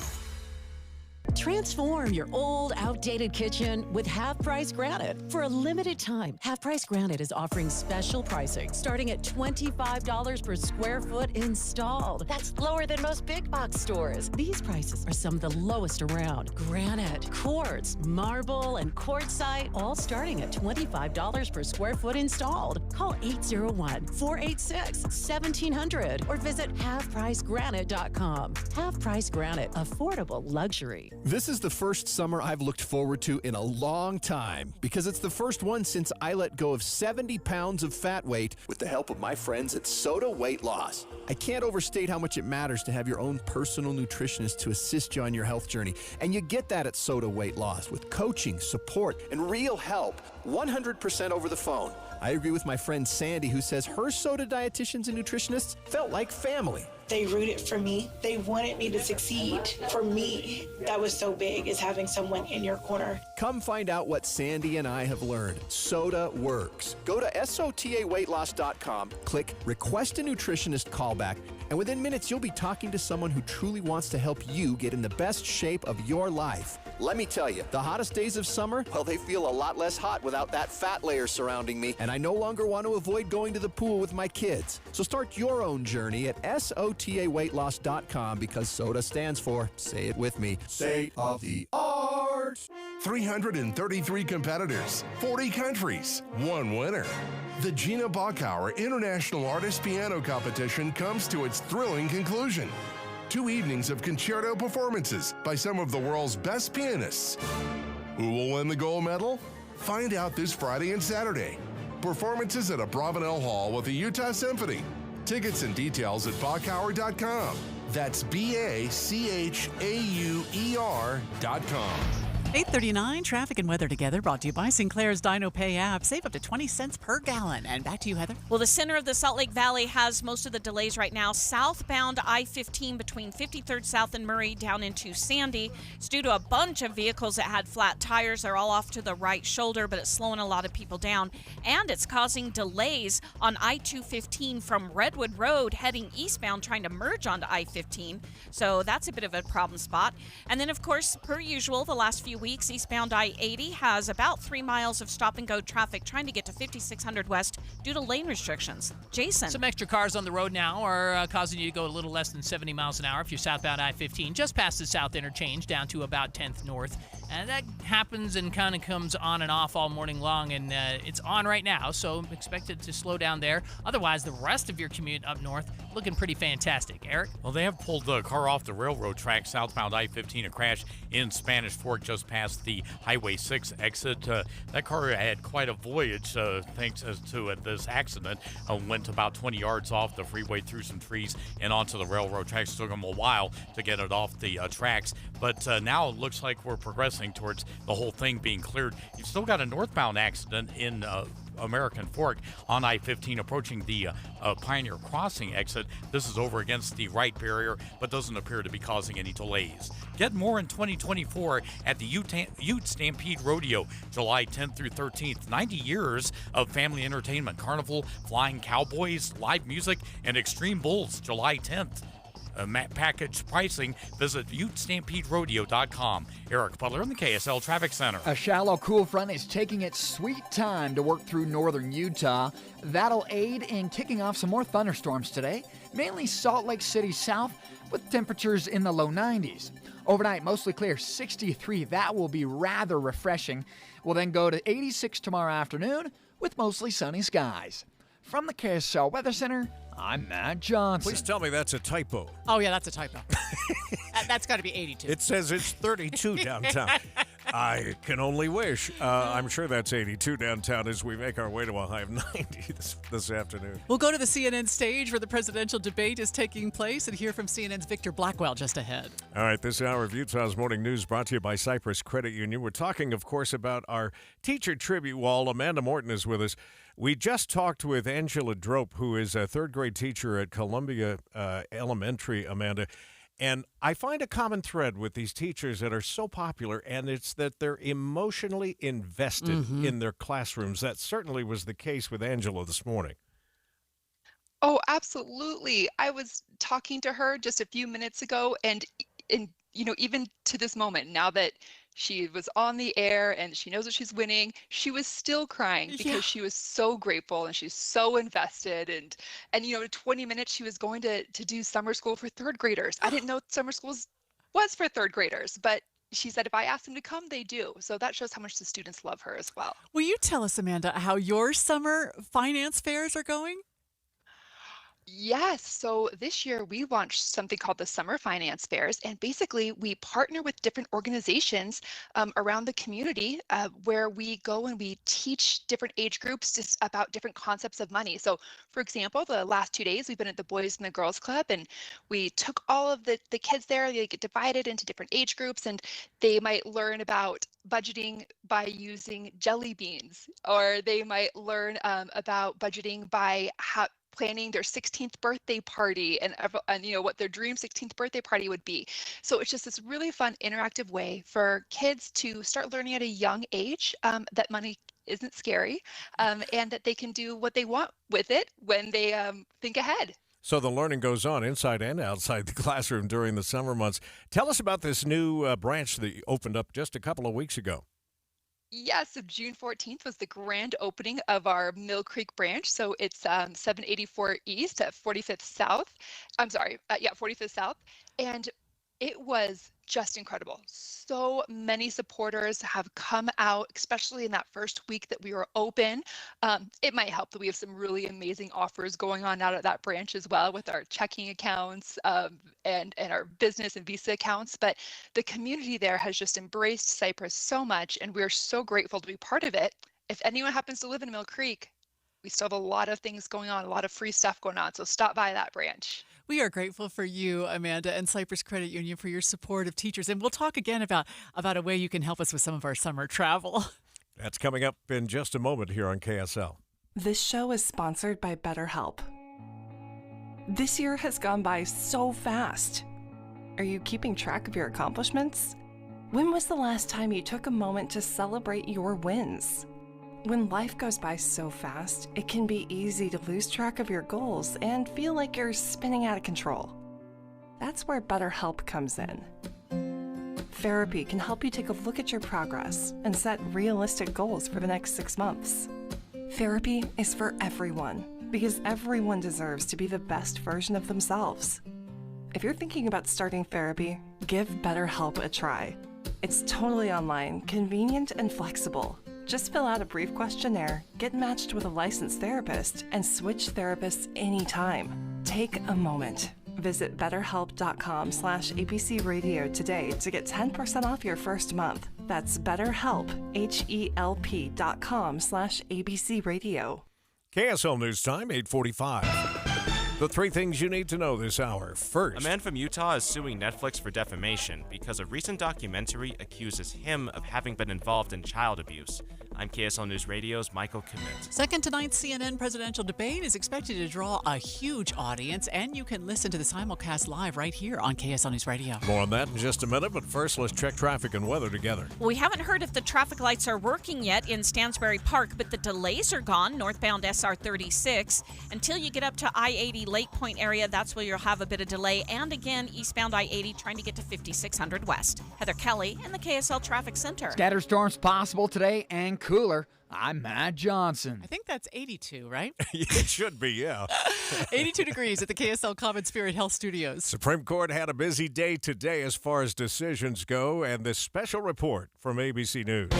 Transform your old, outdated kitchen with Half Price Granite. For a limited time, Half Price Granite is offering special pricing starting at $25 per square foot installed. That's lower than most big box stores. These prices are some of the lowest around. Granite, quartz, marble, and quartzite, all starting at $25 per square foot installed. Call 801-486-1700 or visit halfpricegranite.com. Half Price Granite, affordable luxury. This is the first summer I've looked forward to in a long time because it's the first one since I let go of 70 pounds of fat weight with the help of my friends at Soda Weight Loss. I can't overstate how much it matters to have your own personal nutritionist to assist you on your health journey. And you get that at Soda Weight Loss with coaching, support, and real help, 100% over the phone. I agree with my friend Sandy, who says her Soda dietitians and nutritionists felt like family. They rooted for me. They wanted me to succeed. For me, that was so big, is having someone in your corner. Come find out what Sandy and I have learned. Soda works. Go to SOTAweightloss.com, click Request a Nutritionist Callback, and within minutes you'll be talking to someone who truly wants to help you get in the best shape of your life. Let me tell you, the hottest days of summer, well, they feel a lot less hot without that fat layer surrounding me, and I no longer want to avoid going to the pool with my kids. So start your own journey at SOTAweightloss.com because SOTA stands for, say it with me, State of the Art. 333 competitors, 40 countries, one winner. The Gina Bachauer International Artist Piano Competition comes to its thrilling conclusion. 2 evenings of concerto performances by some of the world's best pianists. Who will win the gold medal? Find out this Friday and Saturday. Performances at a Bravenel Hall with the Utah Symphony. Tickets and details at Bachauer.com. That's BACHAUER.com. 8:39, traffic and weather together, brought to you by Sinclair's Dino Pay app. Save up to 20 cents per gallon. And back to you, Heather. Well, the center of the Salt Lake Valley has most of the delays right now. Southbound I-15 between 53rd South and Murray down into Sandy. It's due to a bunch of vehicles that had flat tires. They're all off to the right shoulder, but it's slowing a lot of people down. And it's causing delays on I-215 from Redwood Road heading eastbound, trying to merge onto I-15. So that's a bit of a problem spot. And then, of course, per usual, the last few weeks, eastbound I-80 has about 3 miles of stop-and-go traffic trying to get to 5600 West due to lane restrictions. Jason. Some extra cars on the road now are causing you to go a little less than 70 miles an hour if you're southbound I-15, just past the South Interchange down to about 10th North. And that happens and kind of comes on and off all morning long, and it's on right now, so expect it to slow down there. Otherwise, the rest of your commute up north looking pretty fantastic. Eric? Well, they have pulled the car off the railroad track southbound I-15, a crash in Spanish Fork just past the Highway 6 exit. That car had quite a voyage thanks to this accident. Went about 20 yards off the freeway through some trees and onto the railroad tracks. It took them a while to get it off the tracks, but now it looks like we're progressing towards the whole thing being cleared. You've still got a northbound accident in American Fork on I-15 approaching the Pioneer Crossing exit. This is over against the right barrier, but doesn't appear to be causing any delays. Get more in 2024 at the Ute Stampede Rodeo, July 10th through 13th. 90 years of family entertainment, carnival, flying cowboys, live music, and extreme bulls, July 10th. Package pricing, visit UtestampedeRodeo.com. Eric Butler in the KSL Traffic Center. A shallow cool front is taking its sweet time to work through northern Utah. That'll aid in kicking off some more thunderstorms today, mainly Salt Lake City south, with temperatures in the low 90s. Overnight, mostly clear, 63. That will be rather refreshing. We'll then go to 86 tomorrow afternoon with mostly sunny skies. From the KSL Weather Center, I'm Matt Johnson. Please tell me that's a typo. Oh, yeah, that's a typo. That's got to be 82. It says it's 32 downtown. I can only wish. I'm sure that's 82 downtown as we make our way to a high of 90 this afternoon. We'll go to the CNN stage where the presidential debate is taking place and hear from CNN's Victor Blackwell just ahead. All right, this hour of Utah's Morning News brought to you by Cypress Credit Union. We're talking, of course, about our teacher tribute wall. Amanda Morton is with us. We just talked with Angela Drope, who is a third-grade teacher at Columbia Elementary, Amanda. And I find a common thread with these teachers that are so popular, and it's that they're emotionally invested in their classrooms. That certainly was the case with Angela this morning. Oh, absolutely. I was talking to her just a few minutes ago, and even to this moment, now that she was on the air and she knows that she's winning, she was still crying because she was so grateful and she's so invested. And in 20 minutes, she was going to do summer school for third graders. I didn't know summer school was for third graders, but she said if I ask them to come, they do. So that shows how much the students love her as well. Will you tell us, Amanda, how your summer finance fairs are going? Yes. So this year we launched something called the Summer Finance Fairs. And basically we partner with different organizations around the community where we go and we teach different age groups just about different concepts of money. So for example, the last 2 days we've been at the Boys and the Girls Club, and we took all of the kids there. They get divided into different age groups, and they might learn about budgeting by using jelly beans, or they might learn about budgeting by planning their 16th birthday party and what their dream 16th birthday party would be. So it's just this really fun interactive way for kids to start learning at a young age that money isn't scary, and that they can do what they want with it when they think ahead. So the learning goes on inside and outside the classroom during the summer months. Tell us about this new branch that opened up just a couple of weeks ago. Yes, so June 14th was the grand opening of our Mill Creek branch. So it's 784 East at 45th South. 45th South. And it was just incredible. So many supporters have come out, especially in that first week that we were open. It might help that we have some really amazing offers going on out at that branch as well with our checking accounts and our business and Visa accounts. But the community there has just embraced Cypress so much, and we're so grateful to be part of it. If anyone happens to live in Mill Creek, we still have a lot of things going on, a lot of free stuff going on. So stop by that branch. We are grateful for you, Amanda, and Cypress Credit Union for your support of teachers. And we'll talk again about a way you can help us with some of our summer travel. That's coming up in just a moment here on KSL. This show is sponsored by BetterHelp. This year has gone by so fast. Are you keeping track of your accomplishments? When was the last time you took a moment to celebrate your wins? When life goes by so fast, it can be easy to lose track of your goals and feel like you're spinning out of control. That's where BetterHelp comes in. Therapy can help you take a look at your progress and set realistic goals for the next 6 months. Therapy is for everyone, because everyone deserves to be the best version of themselves. If you're thinking about starting therapy, give BetterHelp a try. It's totally online, convenient, and flexible. Just fill out a brief questionnaire, get matched with a licensed therapist, and switch therapists anytime. Take a moment. Visit betterhelp.com/ABC Radio today to get 10% off your first month. That's BetterHelp, HELP.com/ABC Radio. KSL News Time, 8:45. The three things you need to know this hour. First, a man from Utah is suing Netflix for defamation because a recent documentary accuses him of having been involved in child abuse. I'm KSL News Radio's Michael Commit. Second tonight's CNN presidential debate is expected to draw a huge audience, and you can listen to the simulcast live right here on KSL News Radio. More on that in just a minute, but first let's check traffic and weather together. We haven't heard if the traffic lights are working yet in Stansbury Park, but the delays are gone, northbound SR 36. Until you get up to I-80 Lake Point area, that's where you'll have a bit of delay. And again, eastbound I-80 trying to get to 5600 West. Heather Kelly in the KSL Traffic Center. Scattered storms possible today and cooler. I'm Matt Johnson. I think that's 82, right? It should be, yeah. 82 degrees at the KSL Common Spirit Health Studios. Supreme Court had a busy day today as far as decisions go, and this special report from ABC News.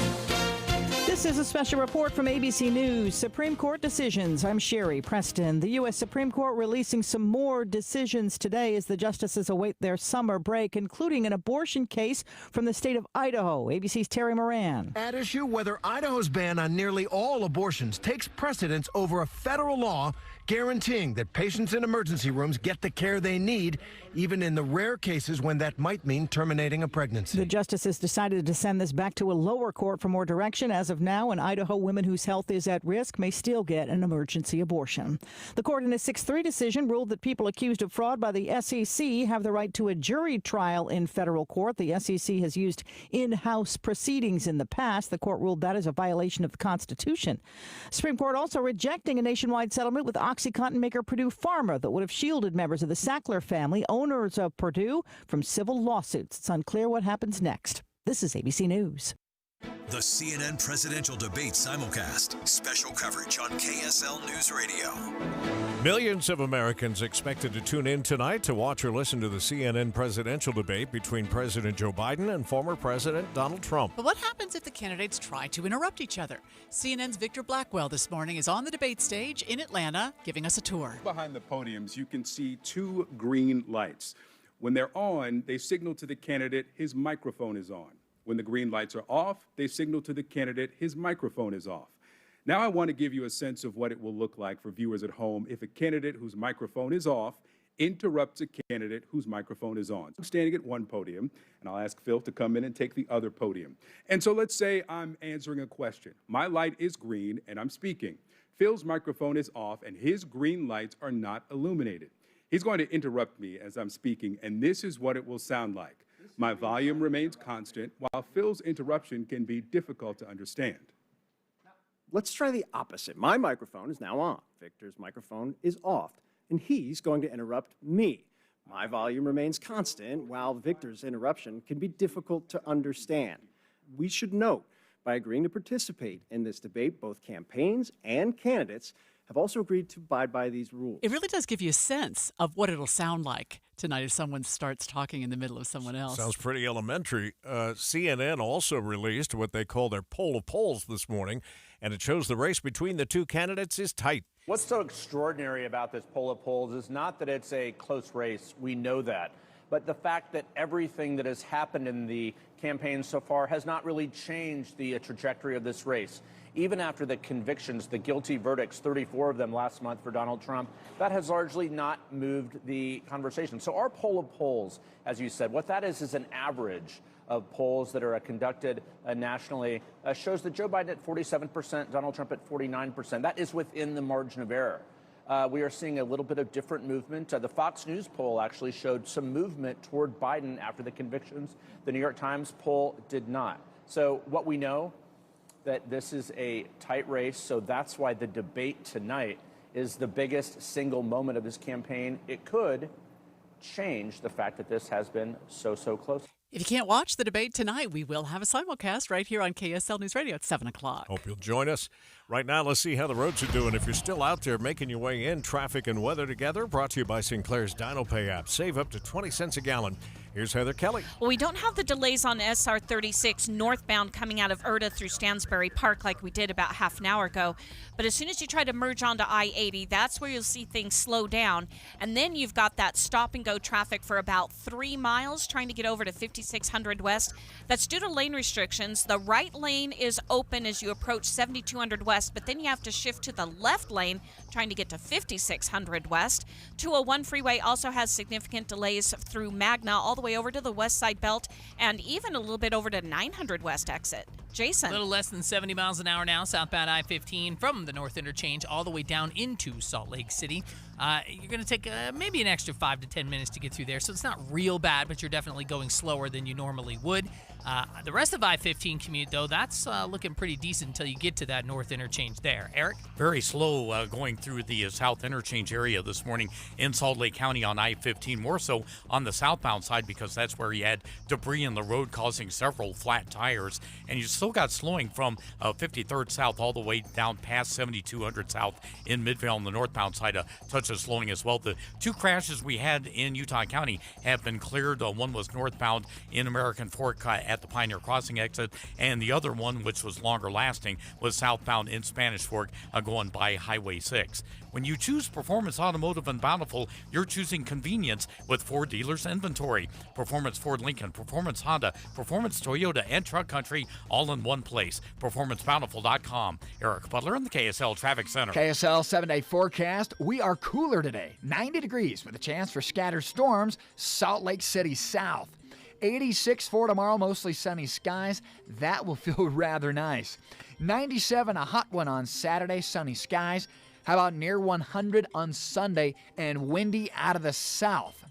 This is a special report from ABC News. Supreme Court decisions. I'm Sherry Preston. The U.S. Supreme Court releasing some more decisions today as the justices await their summer break, including an abortion case from the state of Idaho. ABC's Terry Moran. At issue whether Idaho's ban on nearly all abortions takes precedence over a federal law guaranteeing that patients in emergency rooms get the care they need, even in the rare cases when that might mean terminating a pregnancy. The justices decided to send this back to a lower court for more direction. As of now, now in Idaho, women whose health is at risk may still get an emergency abortion. The court in a 6-3 decision ruled that people accused of fraud by the SEC have the right to a jury trial in federal court. The SEC has used in-house proceedings in the past. The court ruled that is a violation of the Constitution. Supreme Court also rejecting a nationwide settlement with OxyContin maker Purdue Pharma that would have shielded members of the Sackler family, owners of Purdue, from civil lawsuits. It's unclear what happens next. This is ABC News. The CNN presidential debate simulcast. Special coverage on KSL News Radio. Millions of Americans expected to tune in tonight to watch or listen to the CNN presidential debate between President Joe Biden and former President Donald Trump. But what happens if the candidates try to interrupt each other? CNN's Victor Blackwell this morning is on the debate stage in Atlanta, giving us a tour. Behind the podiums, you can see 2 green lights. When they're on, they signal to the candidate his microphone is on. When the green lights are off, they signal to the candidate his microphone is off. Now I want to give you a sense of what it will look like for viewers at home if a candidate whose microphone is off interrupts a candidate whose microphone is on. I'm standing at one podium, and I'll ask Phil to come in and take the other podium. And so let's say I'm answering a question. My light is green, and I'm speaking. Phil's microphone is off, and his green lights are not illuminated. He's going to interrupt me as I'm speaking, and this is what it will sound like. My volume remains constant, while Phil's interruption can be difficult to understand. Let's try the opposite. My microphone is now on. Victor's microphone is off, and he's going to interrupt me. My volume remains constant, while Victor's interruption can be difficult to understand. We should note, by agreeing to participate in this debate, both campaigns and candidates have also agreed to abide by these rules. It really does give you a sense of what it'll sound like tonight if someone starts talking in the middle of someone else. Sounds pretty elementary. CNN also released what they call their poll of polls this morning, and it shows the race between the 2 candidates is tight. What's so extraordinary about this poll of polls is not that it's a close race, we know that, but the fact that everything that has happened in the campaign so far has not really changed the trajectory of this race. Even after the convictions, the guilty verdicts, 34 of them last month for Donald Trump, that has largely not moved the conversation. So our poll of polls, as you said, what that is an average of polls that are conducted nationally, shows that Joe Biden at 47%, Donald Trump at 49%. That is within the margin of error. We are seeing a little bit of different movement. The Fox News poll actually showed some movement toward Biden after the convictions. The New York Times poll did not. So what we know, that this is a tight race, so that's why the debate tonight is the biggest single moment of this campaign. It could change the fact that this has been so close. If you can't watch the debate tonight, we will have a simulcast right here on KSL News Radio at 7 o'clock. Hope you'll join us. Right now, let's see how the roads are doing. If you're still out there making your way in, traffic and weather together, brought to you by Sinclair's DinoPay app. Save up to 20 cents a gallon. Here's Heather Kelly. Well, we don't have the delays on SR 36 northbound coming out of Erta through Stansbury Park like we did about half an hour ago. But as soon as you try to merge onto I-80, that's where you'll see things slow down. And then you've got that stop-and-go traffic for about 3 miles trying to get over to 5600 West. That's due to lane restrictions. The right lane is open as you approach 7200 West, but then you have to shift to the left lane trying to get to 5600 West. 201 freeway also has significant delays through Magna all the way over to the West Side Belt and even a little bit over to 900 West exit. Jason. A little less than 70 miles an hour now, southbound I-15 from the North Interchange all the way down into Salt Lake City. You're going to take maybe an extra 5 to 10 minutes to get through there, so it's not real bad, but you're definitely going slower than you normally would. The rest of I-15 commute, though, that's looking pretty decent until you get to that North Interchange there. Eric? Very slow going through the South Interchange area this morning in Salt Lake County on I-15, more so on the southbound side because that's where you had debris in the road causing several flat tires, and you still got slowing from 53rd South all the way down past 7200 South in Midvale on the northbound side, a touch of slowing as well. The 2 crashes we had in Utah County have been cleared. One was northbound in American Fork at the Pioneer Crossing exit, and the other one, which was longer lasting, was southbound in Spanish Fork going by Highway 6. When you choose Performance Automotive and Bountiful, you're choosing convenience with Ford dealers inventory. Performance Ford Lincoln, Performance Honda, Performance Toyota, and Truck Country all in one place. PerformanceBountiful.com. Eric Butler in the KSL Traffic Center. KSL 7-day forecast. We are cooler today. 90 degrees with a chance for scattered storms. Salt Lake City south. 86 for tomorrow, mostly sunny skies. That will feel rather nice. 97, a hot one on Saturday, sunny skies. How about near 100 on Sunday and windy out of the south?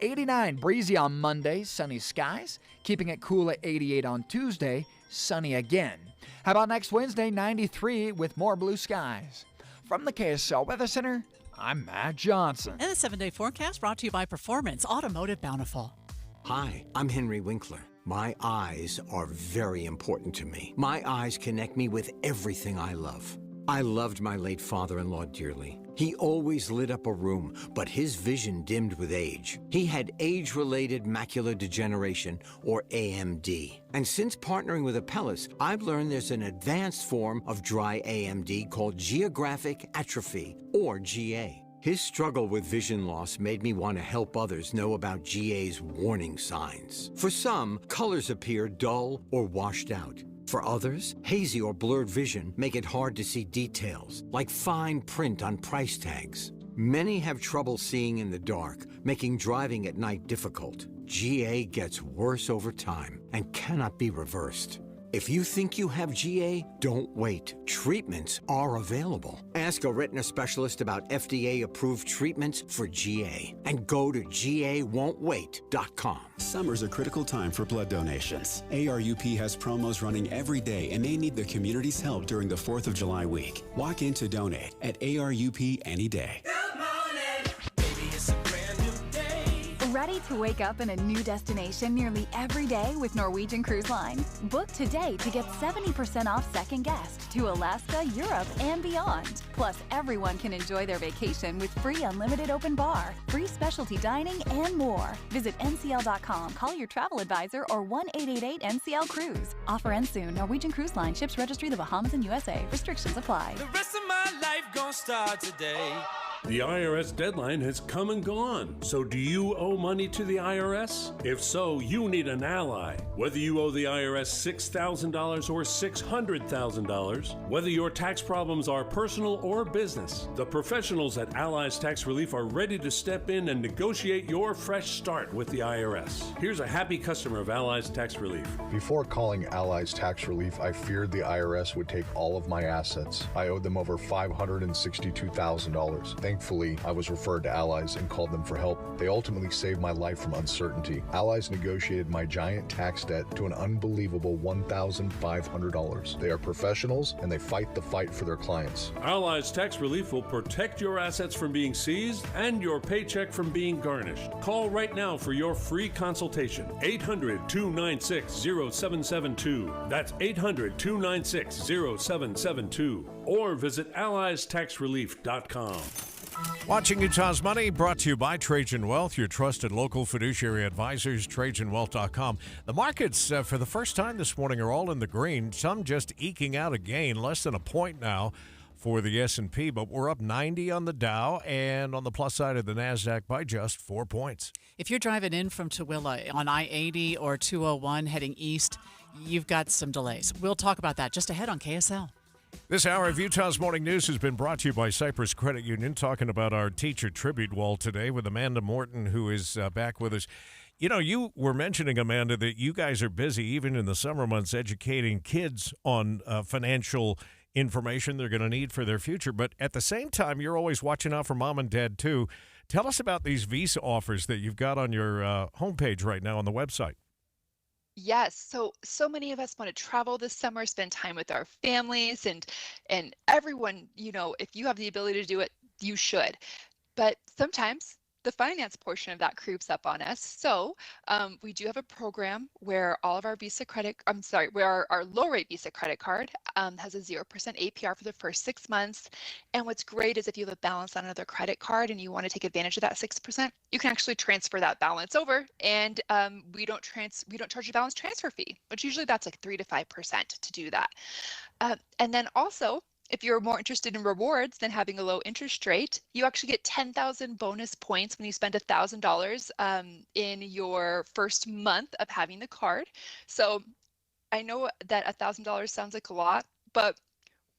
89, breezy on Monday, sunny skies. Keeping it cool at 88 on Tuesday, sunny again. How about next Wednesday, 93 with more blue skies? From the KSL Weather Center, I'm Matt Johnson. And the 7-day forecast brought to you by Performance Automotive Bountiful. Hi, I'm Henry Winkler. My eyes are very important to me. My eyes connect me with everything I love. I loved my late father-in-law dearly. He always lit up a room, but his vision dimmed with age. He had age-related macular degeneration, or AMD. And since partnering with Apellis, I've learned there's an advanced form of dry AMD called geographic atrophy, or GA. His struggle with vision loss made me want to help others know about GA's warning signs. For some, colors appear dull or washed out. For others, hazy or blurred vision make it hard to see details, like fine print on price tags. Many have trouble seeing in the dark, making driving at night difficult. GA gets worse over time and cannot be reversed. If you think you have GA, don't wait. Treatments are available. Ask a retina specialist about FDA-approved treatments for GA and go to GAWon'tWait.com. Summer's a critical time for blood donations. ARUP has promos running every day, and they need the community's help during the 4th of July week. Walk in to donate at ARUP any day. Ready to wake up in a new destination nearly every day with Norwegian Cruise Line? Book today to get 70% off second guest to Alaska, Europe, and beyond. Plus, everyone can enjoy their vacation with free unlimited open bar, free specialty dining, and more. Visit ncl.com, call your travel advisor, or 1-888-NCL-CRUISE. Offer ends soon. Norwegian Cruise Line. Ships registry the Bahamas and USA. Restrictions apply. The rest of my life gonna start today. The IRS deadline has come and gone. So do you owe money to the IRS? If so, you need an ally. Whether you owe the IRS $6,000 or $600,000, whether your tax problems are personal or business, the professionals at Allies Tax Relief are ready to step in and negotiate your fresh start with the IRS. Here's a happy customer of Allies Tax Relief. Before calling Allies Tax Relief, I feared the IRS would take all of my assets. I owed them over $562,000. Thankfully, I was referred to Allies and called them for help. They ultimately saved my life from uncertainty. Allies negotiated my giant tax debt to an unbelievable $1,500. They are professionals and they fight the fight for their clients. Allies Tax Relief will protect your assets from being seized and your paycheck from being garnished. Call right now for your free consultation. 800-296-0772. That's 800-296-0772. Or visit AlliesTaxRelief.com. Watching Utah's Money, brought to you by Trajan Wealth, your trusted local fiduciary advisors, TrajanWealth.com. The markets, for the first time this morning, are all in the green, some just eking out a gain, less than a point now for the S&P, but we're up 90 on the Dow, and on the plus side of the NASDAQ by just 4 points. If you're driving in from Tooele on I-80 or 201 heading east, you've got some delays. We'll talk about that just ahead on KSL. This hour of Utah's Morning News has been brought to you by Cypress Credit Union, talking about our teacher tribute wall today with Amanda Morton, who is back with us. You know, you were mentioning, Amanda, that you guys are busy, even in the summer months, educating kids on financial information they're going to need for their future. But at the same time, you're always watching out for mom and dad, too. Tell us about these visa offers that you've got on your homepage right now on the website. Yes, so many of us want to travel this summer, spend time with our families, and everyone, you know, if you have the ability to do it, you should. But sometimes the finance portion of that creeps up on us. So we do have a program where all of our where our low rate Visa credit card has a 0% APR for the first 6 months. And what's great is if you have a balance on another credit card and you want to take advantage of that 6%, you can actually transfer that balance over, and we don't charge a balance transfer fee, which usually that's like 3 to 5% to do that. And then also, if you're more interested in rewards than having a low interest rate, you actually get 10,000 bonus points when you spend $1,000 in your first month of having the card. So I know that $1,000 sounds like a lot, but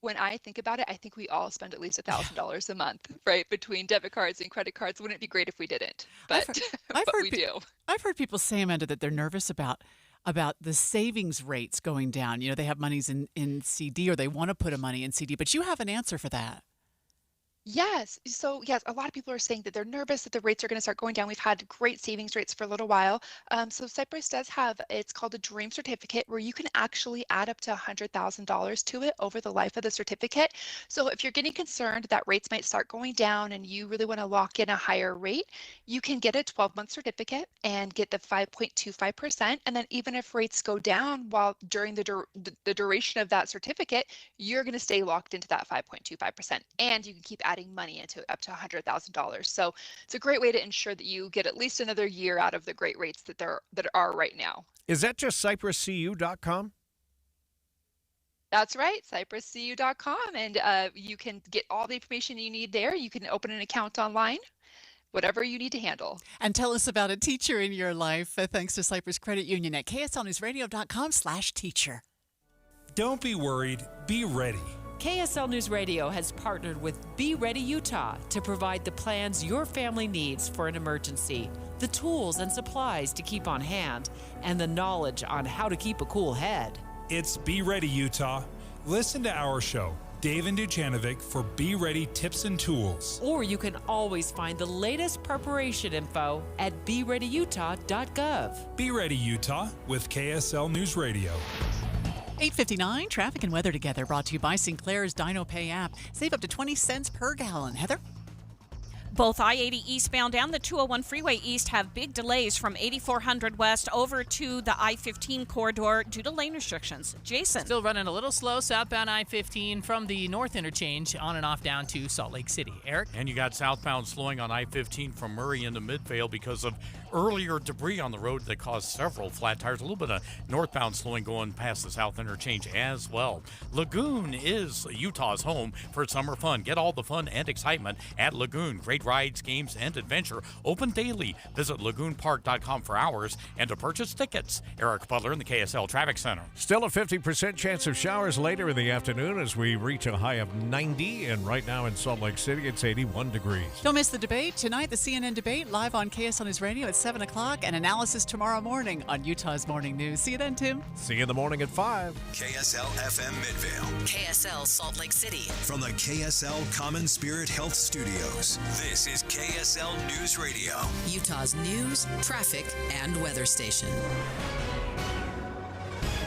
when I think about it, I think we all spend at least $1,000 a month, right? Between debit cards and credit cards. Wouldn't it be great if we didn't? But, but we do. I've heard people say, Amanda, that they're nervous about the savings rates going down. You know, they have monies in CD, or they want to put a money in CD, but you have an answer for that. Yes. So yes, a lot of people are saying that they're nervous that the rates are going to start going down. We've had great savings rates for a little while. So Cypress does have, it's called a dream certificate, where you can actually add up to $100,000 to it over the life of the certificate. So if you're getting concerned that rates might start going down and you really want to lock in a higher rate, you can get a 12-month certificate and get the 5.25%. And then even if rates go down while during the duration of that certificate, you're going to stay locked into that 5.25%, and you can keep adding money into up to $100,000. So it's a great way to ensure that you get at least another year out of the great rates that are right now. Is that just cypresscu.com? That's right, cypresscu.com, and you can get all the information you need there. You can open an account online, whatever you need to handle. And tell us about a teacher in your life, thanks to Cypress Credit Union at kslnewsradio.com/teacher. Don't be worried, be ready. KSL News Radio has partnered with Be Ready Utah to provide the plans your family needs for an emergency, the tools and supplies to keep on hand, and the knowledge on how to keep a cool head. It's Be Ready Utah. Listen to our show, Dave and Dujanovic, for Be Ready tips and tools. Or you can always find the latest preparation info at BeReadyUtah.gov. Be Ready Utah with KSL News Radio. 8:59, traffic and weather together, brought to you by Sinclair's Dino Pay app. Save up to 20 cents per gallon. Heather? Both I-80 eastbound and the 201 freeway east have big delays from 8400 west over to the I-15 corridor due to lane restrictions. Jason? Still running a little slow southbound I-15 from the north interchange on and off down to Salt Lake City. Eric? And you got southbound slowing on I-15 from Murray into Midvale because of earlier debris on the road that caused several flat tires. A little bit of northbound slowing going past the south interchange as well. Lagoon is Utah's home for summer fun. Get all the fun and excitement at Lagoon. Great rides, games, and adventure. Open daily. Visit lagoonpark.com for hours and to purchase tickets. Eric Butler in the KSL Traffic Center. Still a 50% chance of showers later in the afternoon as we reach a high of 90. And right now in Salt Lake City, it's 81 degrees. Don't miss the debate tonight, the CNN debate, live on KSL News Radio at 7 o'clock, and analysis tomorrow morning on Utah's Morning News. See you then, Tim. See you in the morning at 5. KSL FM Midvale. KSL Salt Lake City. From the KSL Common Spirit Health Studios. This is KSL News Radio. Utah's news, traffic, and weather station.